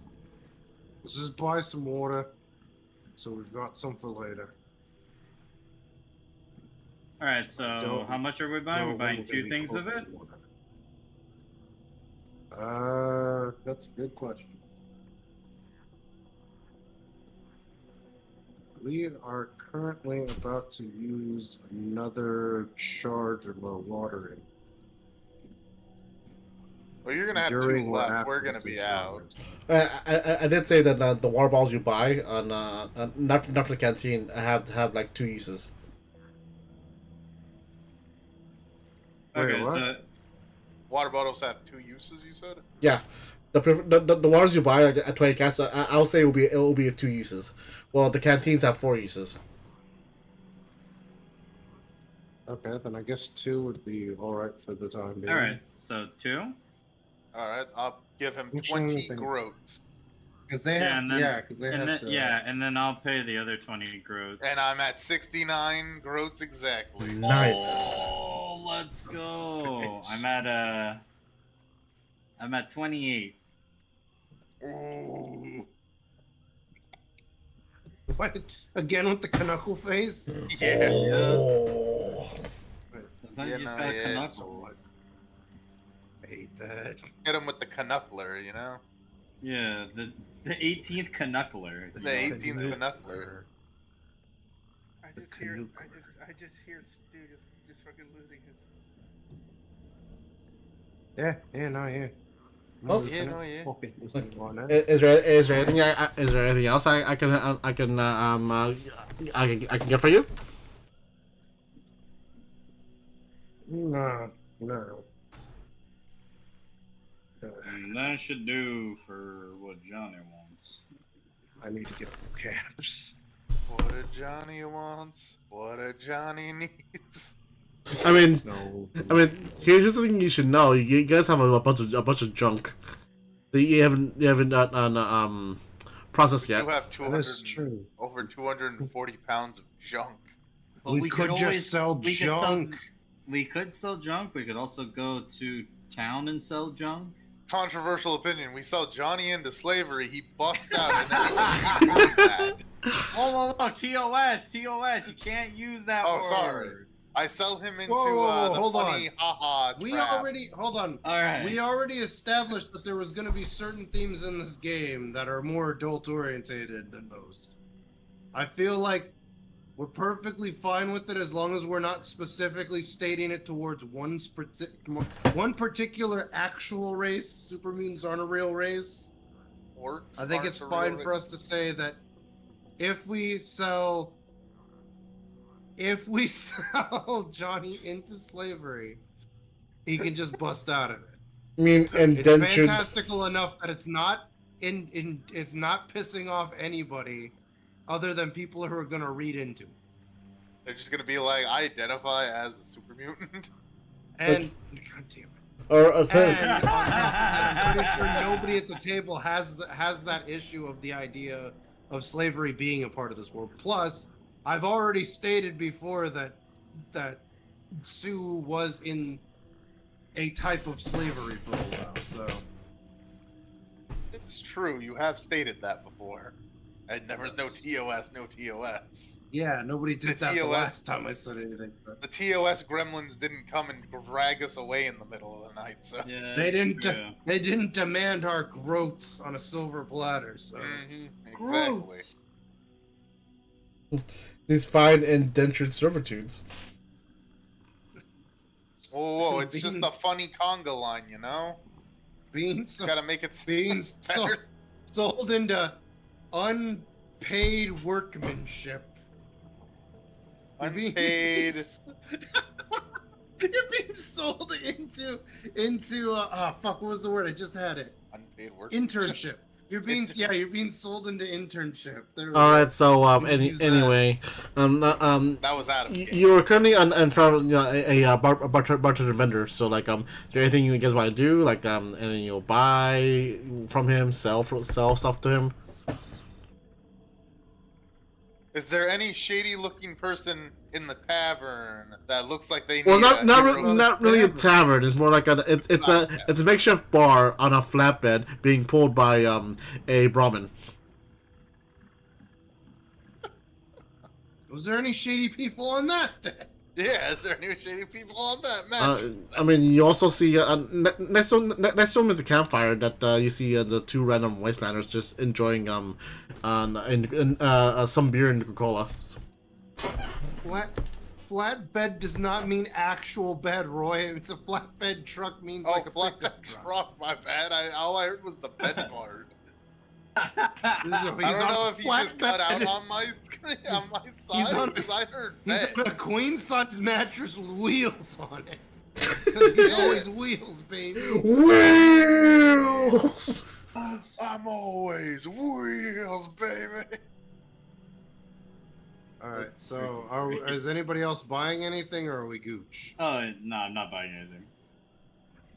buy some water, so we've got some for later. Alright, so Don't- how much are we buying? We're Don't buying want 2 any things of coconut it? water. That's a good question. We are currently about to use another charge of our watering. Well, you're gonna have During two or left. after We're gonna it's be charged. out. I did say that the water balls you buy on not for the canteen have like 2 uses. Okay, what? so Water bottles have 2 uses. You said. Yeah, the waters you buy at 20 caps, I'll say it will be 2 uses. Well, the canteens have 4 uses. Okay, then I guess 2 would be alright for the time being. alright, so 2? All right, I'll give him Which 20 anything? groats, Because they Yeah, have and to, then- yeah, because they And have then to. and then I'll pay the other 20 groats. and I'm at 69 groats exactly. Nice. Oh, let's go. I'm at 28. Ooh. What? Again with the knuckle face? Yeah. Oh. Sometimes Yeah, you just no, gotta yeah, it's knuckles. I hate that. Hit him with the knuckler, Yeah, the 18th knuckler. The 18th knuckler. I The just hear, canoe I just hear Stu just fucking losing his. Yeah, no, yeah. Oh, yeah, no, yeah. Fucking listening on that. Is there anything else I can get for you? No. And that should do for what Johnny wants. I need to get caps. What a Johnny wants, what a Johnny needs. I mean, No. here's the thing you should know. You guys have a bunch of junk that you haven't processed You yet. have That's 200, true. over 240 pounds of junk. But We could always just sell we could junk. we could sell junk. We could also go to town and sell junk. Controversial opinion. We sell Johnny into slavery. He busts out, and then he goes that. Oh, TOS. You can't use that Oh, word. sorry. I sell him into Whoa, the hold funny on. haha We trap. already hold on. All right. We already established that there was going to be certain themes in this game that are more adult orientated than most. I feel like we're perfectly fine with it as long as we're not specifically stating it towards one particular actual race. Super mutants aren't a real race. Orcs I think aren't it's a real fine race. for us to say that if we sell Johnny into slavery, he can just bust out of it. I mean, It's indentured. fantastical enough that it's not it's not pissing off anybody other than people who are gonna read into it. They're just gonna be like, I identify as a super mutant. And god damn it. Or And on top of that, I'm pretty sure nobody at the table has that issue of the idea of slavery being a part of this world. Plus, I've already stated before that Sue was in a type of slavery for a while, so It's true. You have stated that before. And there was no TOS, no TOS. yeah, nobody did The that the TOS last time I said anything. But The TOS gremlins didn't come and drag us away in the middle of the night, so. Yeah, they didn't yeah. they didn't demand our groats on a silver platter, so Exactly. These fine indentured servitudes. Whoa, it's just a funny conga line, you know? being Gotta make it being better. sold into unpaid workmanship. You're being- Unpaid. You're being sold into fuck, what was the word? I just had it. Unpaid work. Internship. You're being sold into internship. There we All go. right. So You just use that. anyway, That was Adam. you're currently on front of a bartender vendor. So like is there anything you guys want to do? Like and then you'll buy from him, sell stuff to him. Is there any shady-looking person in the tavern that looks like they need Well, a hero? not really a tavern. It's more like it's a makeshift bar on a flatbed being pulled by a Brahmin. Was there any shady people on that then? Yeah, is there any shady people on that match? I mean, you also see next to him is a campfire that you see the two random wastelanders just enjoying some beer and Coca-Cola. Flatbed does not mean actual bed, Roy. It's a flatbed truck means Oh, like a flat pickup truck. truck, my bad. All I heard was the bed part. He's I don't on know a if you just cut flatbed. out on my screen, on my He's side, on- because I heard He's bed. on a queen size mattress with wheels on it. Because he's always wheels, baby. Wheels. I'm always wheels, baby. All right, so is anybody else buying anything, or are we gooch? Oh no, I'm not buying anything.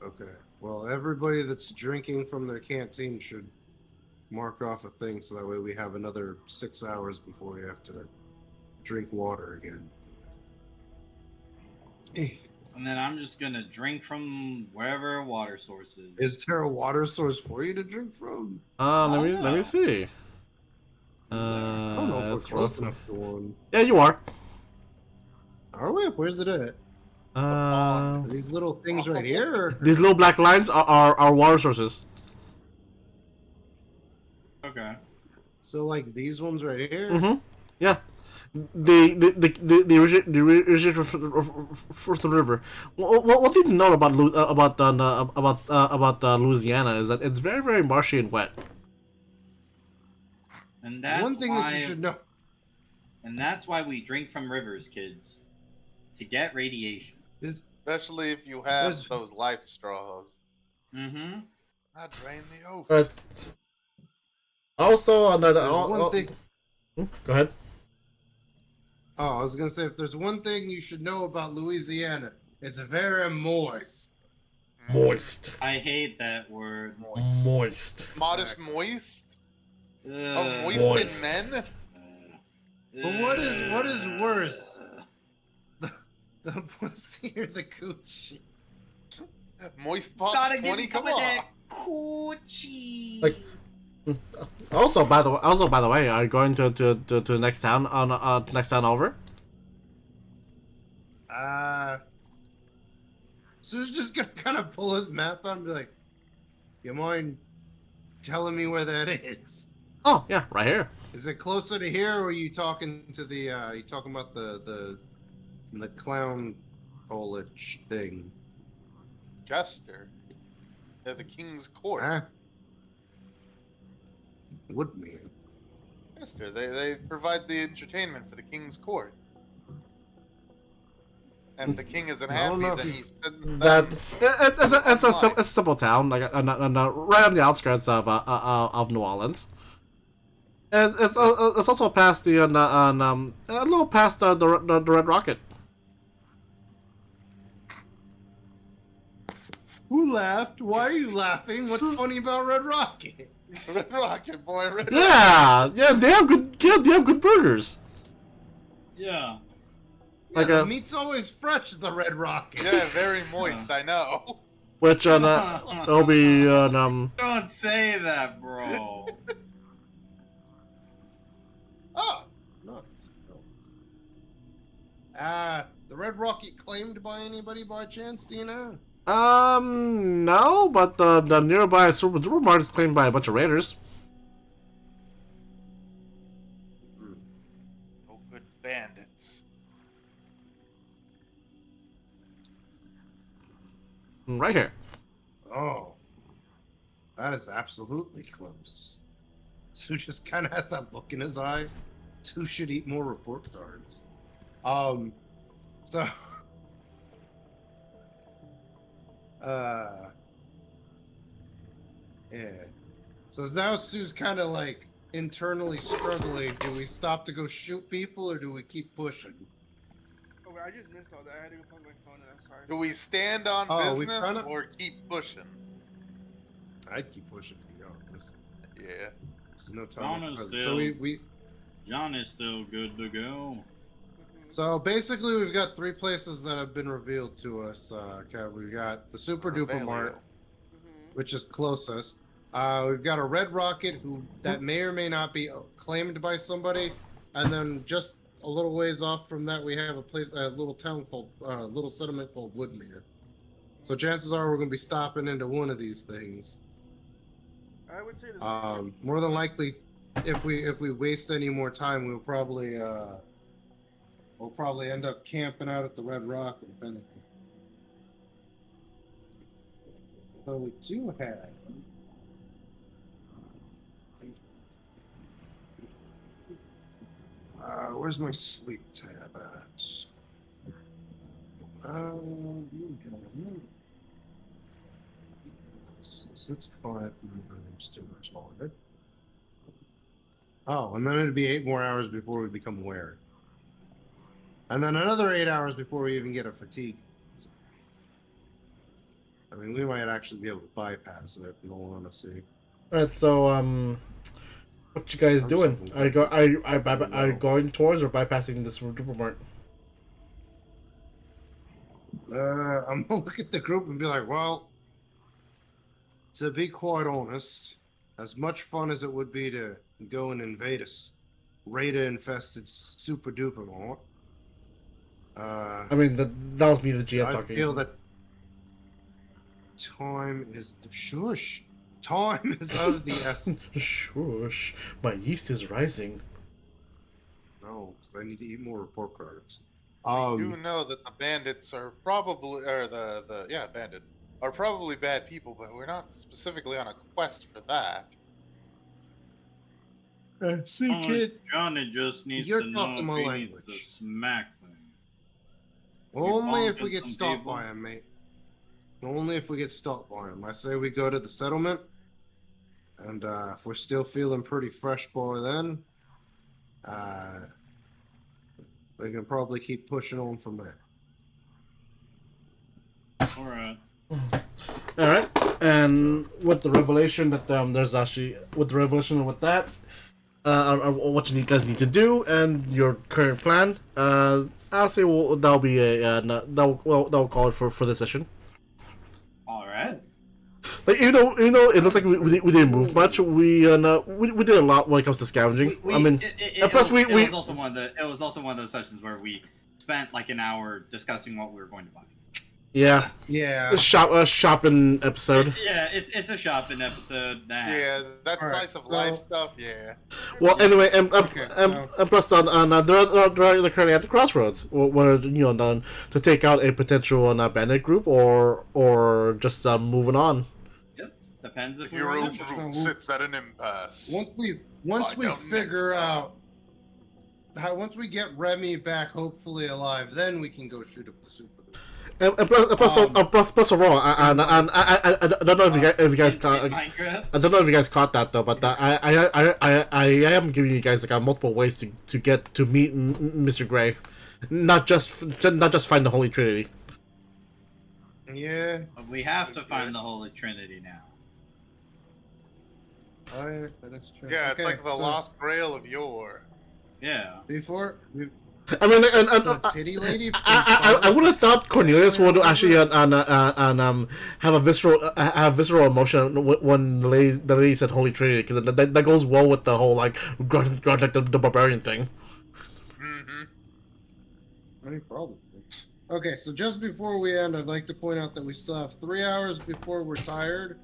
Okay. Well, everybody that's drinking from their canteen should mark off a thing, so that way we have another 6 hours before we have to drink water again. And then I'm just gonna drink from wherever a water source is. Is there a water source for you to drink from? Let me see. I don't know if we're that's close rough. enough to one. Yeah, you are. Are we? Where's it at? Uh, Are these little things right here? Or? these little black lines are water sources. Okay. So like these ones right here. Mm-hmm. Yeah. The origin for the river. What do you know about Louisiana is that it's very, very marshy and wet. And that's One thing why, that you should know. And that's why we drink from rivers, kids. To get radiation. Especially if you have There's- those life straws. Mm-hmm. I drain the ocean. But also on that, There's one thing. Go ahead. Oh, I was gonna say if there's one thing you should know about Louisiana, it's very moist. Moist. I hate that word. Moist. Modest moist? Ugh. Moist Moist. in men? But what is worse? The pussy or the coochie? Moist Pops Gotta 20, get some come of on. that coochie. Like- Also, by the way, are you going to the next town on next town over? Sue's just gonna kind of pull his map out and be like, "You mind telling me where that is? Oh yeah, right here. Is it closer to here, or are you talking to the? You talking about the clown foliage thing? Jester. They're the king's court. Huh? Woodman. Jester, they provide the entertainment for the king's court. And if the king isn't I don't happy, know if then he he's- sends That them. it's online. a simple town, like right on the outskirts of New Orleans. And it's also past the a little past the Red Rocket. Who laughed? Why are you laughing? What's funny about Red Rocket? Red Rocket, boy. Red Rocket. Yeah, they have good burgers. Yeah. Like the a- meat's always fresh at the Red Rocket. Yeah, very moist, I know. Which there'll be Don't say that, bro. Oh, nice. The Red Rocket claimed by anybody by chance? Do you know? no, but the nearby supermarket is claimed by a bunch of raiders. No good bandits. Right here. Oh, that is absolutely close. Sue just kind of has that look in his eye. Sue should eat more report cards. So, yeah. So now Sue's kind of like internally struggling. Do we stop to go shoot people or do we keep pushing? Oh, I just missed all that. I had to go plug my phone in. I'm sorry. Do we stand on Oh, we business kinda- or keep pushing? I'd keep pushing, to be honest. Yeah. There's no time. Donna's So still- we John is still good to go. So basically, we've got 3 places that have been revealed to us. Kev. We've got the Super Duper Mart, which is closest. We've got a Red Rocket, who that may or may not be claimed by somebody, and then just a little ways off from that, we have a little town called, little settlement called Woodmere. So chances are we're going to be stopping into one of these things. I would say this. More than likely, if we waste any more time, we'll probably end up camping out at the Red Rocket, if anything. So we do have. Where's my sleep tab at? So it's 5 rooms to retard. Oh, and then it'd be 8 more hours before we become aware. And then another 8 hours before we even get a fatigue. I mean, we might actually be able to bypass it, in all honesty. Alright, so what you guys doing? Are you going towards or bypassing the supermarket? I'm gonna look at the group and be like, well, to be quite honest, as much fun as it would be to go and invade a raider-infested super duper mart, I mean, that was me, the GM, I talking. feel that time is shush. Time is out of the essence. Shush, my yeast is rising. No, because I need to eat more report cards. You do know that the bandits are probably, or the bandits are probably bad people, but we're not specifically on a quest for that. See, Only kid, Johnny just needs you're to know talking if my he language. needs to smack thing. only if bonking we get some stopped people? by him, mate. Only if we get stopped by him. I say we go to the settlement, and if we're still feeling pretty fresh by then, we can probably keep pushing on from there. Alright. All right, and with the revelation that there's actually with the revelation with that, what you guys need to do and your current plan, I'll say that'll be that'll call it for this session. All right. Like even though it looks like we didn't move much, we did a lot when it comes to scavenging. I mean, and plus it was also one of those sessions where we spent like an hour discussing what we were going to buy. Yeah. Yeah. Shopping episode. Yeah, it's a shopping episode. Yeah, that slice of life stuff. Yeah. Well, anyway, and plus, they're currently at the crossroads, where to take out a potential bandit group or just moving on. Yep, depends if Hero group sits at an impasse. Once we figure out once we get Remy back, hopefully alive, then we can go shoot up the super. And plus overall, I don't know if you guys caught. I don't know if you guys caught that though, but I am giving you guys like multiple ways to get to meet Mr. Gray, not just find the Holy Trinity. Yeah. We have to find the Holy Trinity now. Oh yeah, that is true. Yeah, it's like the lost grail of yore. Yeah. I mean, titty lady. I would have thought Cornelius would actually have a visceral emotion when the lady said Holy Trinity, because that goes well with the whole like the barbarian thing. Any problem? Okay, so just before we end, I'd like to point out that we still have 3 hours before we're tired.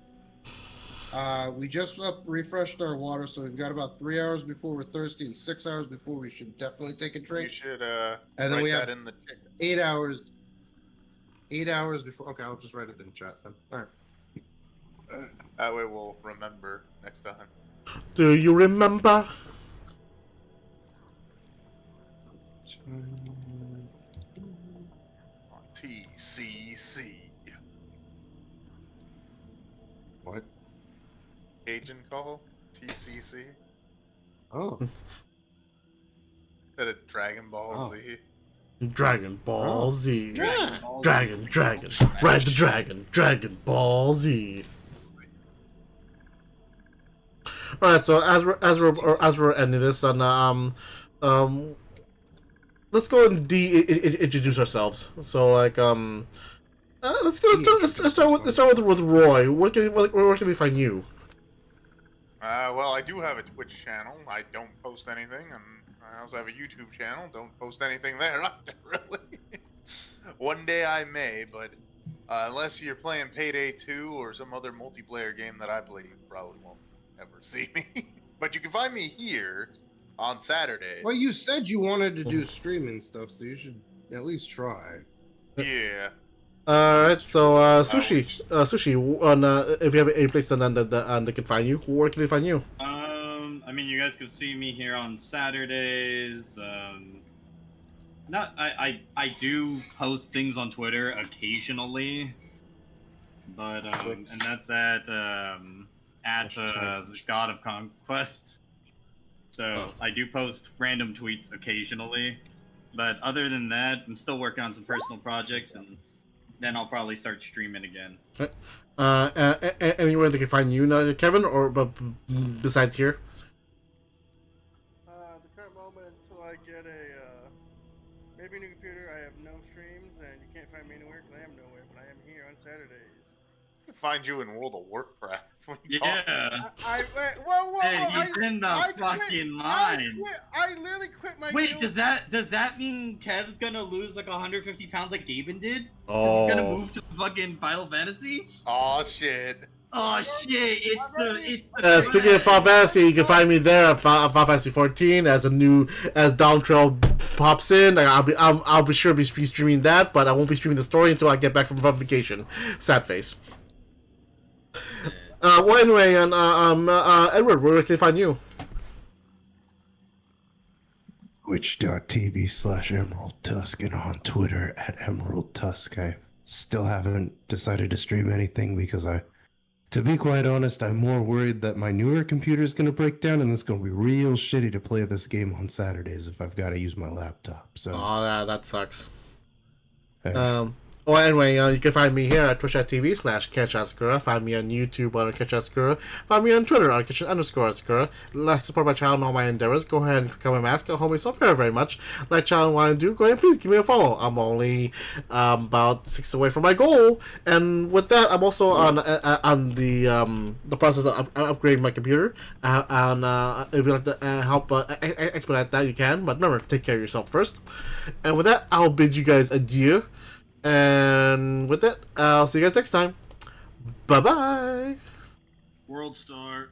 We just refreshed our water, so we've got about 3 hours before we're thirsty and 6 hours before we should definitely take a drink. You should and then write we that have in the chat. 8 hours. 8 hours before. Okay, I'll just write it in chat then. All right. That way we'll remember next time. Do you remember? On TCC. What? Cajun call? TCC? Oh. Instead of Dragon Ball Z. Dragon Ball Z. Yeah. Dragon. Ride the dragon. Dragon Ball Z. All right. So as we're ending this, and let's go and introduce ourselves. So like let's start with Roy. Where can we find you? Well, I do have a Twitch channel. I don't post anything, and I also have a YouTube channel. Don't post anything there, really. One day I may, but unless you're playing Payday 2 or some other multiplayer game that I play, you probably won't ever see me. But you can find me here on Saturday. Well, you said you wanted to do streaming stuff, so you should at least try. Yeah. Alright, so Sushi, if you have any place that they can find you, where can they find you? I mean, you guys could see me here on Saturdays. I do post things on Twitter occasionally, but and that's at the God of Conquest. So I do post random tweets occasionally, but other than that, I'm still working on some personal projects, and then I'll probably start streaming again. Anywhere they can find you now, Kevin, or besides here? The current moment until I get maybe a new computer, I have no streams, and you can't find me anywhere because I am nowhere, but I am here on Saturdays. I can find you in World of Warcraft. Yeah. Whoa! Hey, he's in the fucking line. I literally quit my. Wait, guild. does that mean Kev's gonna lose like 150 pounds like Gaben did? Oh. He's gonna move to fucking Final Fantasy? Oh shit. Oh shit! It's the Speaking of Final Fantasy, you can find me there at Final Fantasy 14 as Down Trail pops in. I'll be sure to be streaming that, but I won't be streaming the story until I get back from vacation. Sad face. Well, anyway, and Edward, where can they find you? Twitch.tv/Emerald Tusk and on Twitter at Emerald Tusk. I still haven't decided to stream anything because to be quite honest, I'm more worried that my newer computer is going to break down and it's going to be real shitty to play this game on Saturdays if I've got to use my laptop. So, Oh, that sucks. Well, anyway, you can find me here at twitch.tv/KetchAskura. Find me on YouTube on KetchAskura. Find me on Twitter on Kitchen_Ascura. Like to support my channel and all my endeavors. Go ahead and click on my mask. I'll hold me so very, very much. Like channel want to do, go ahead and please give me a follow. I'm only about 6 away from my goal. And with that, I'm also on the process of upgrading my computer. And if you'd like to help expedite that, you can. But remember, take care of yourself first. And with that, I'll bid you guys adieu. And with that, I'll see you guys next time. Bye-bye. World Star.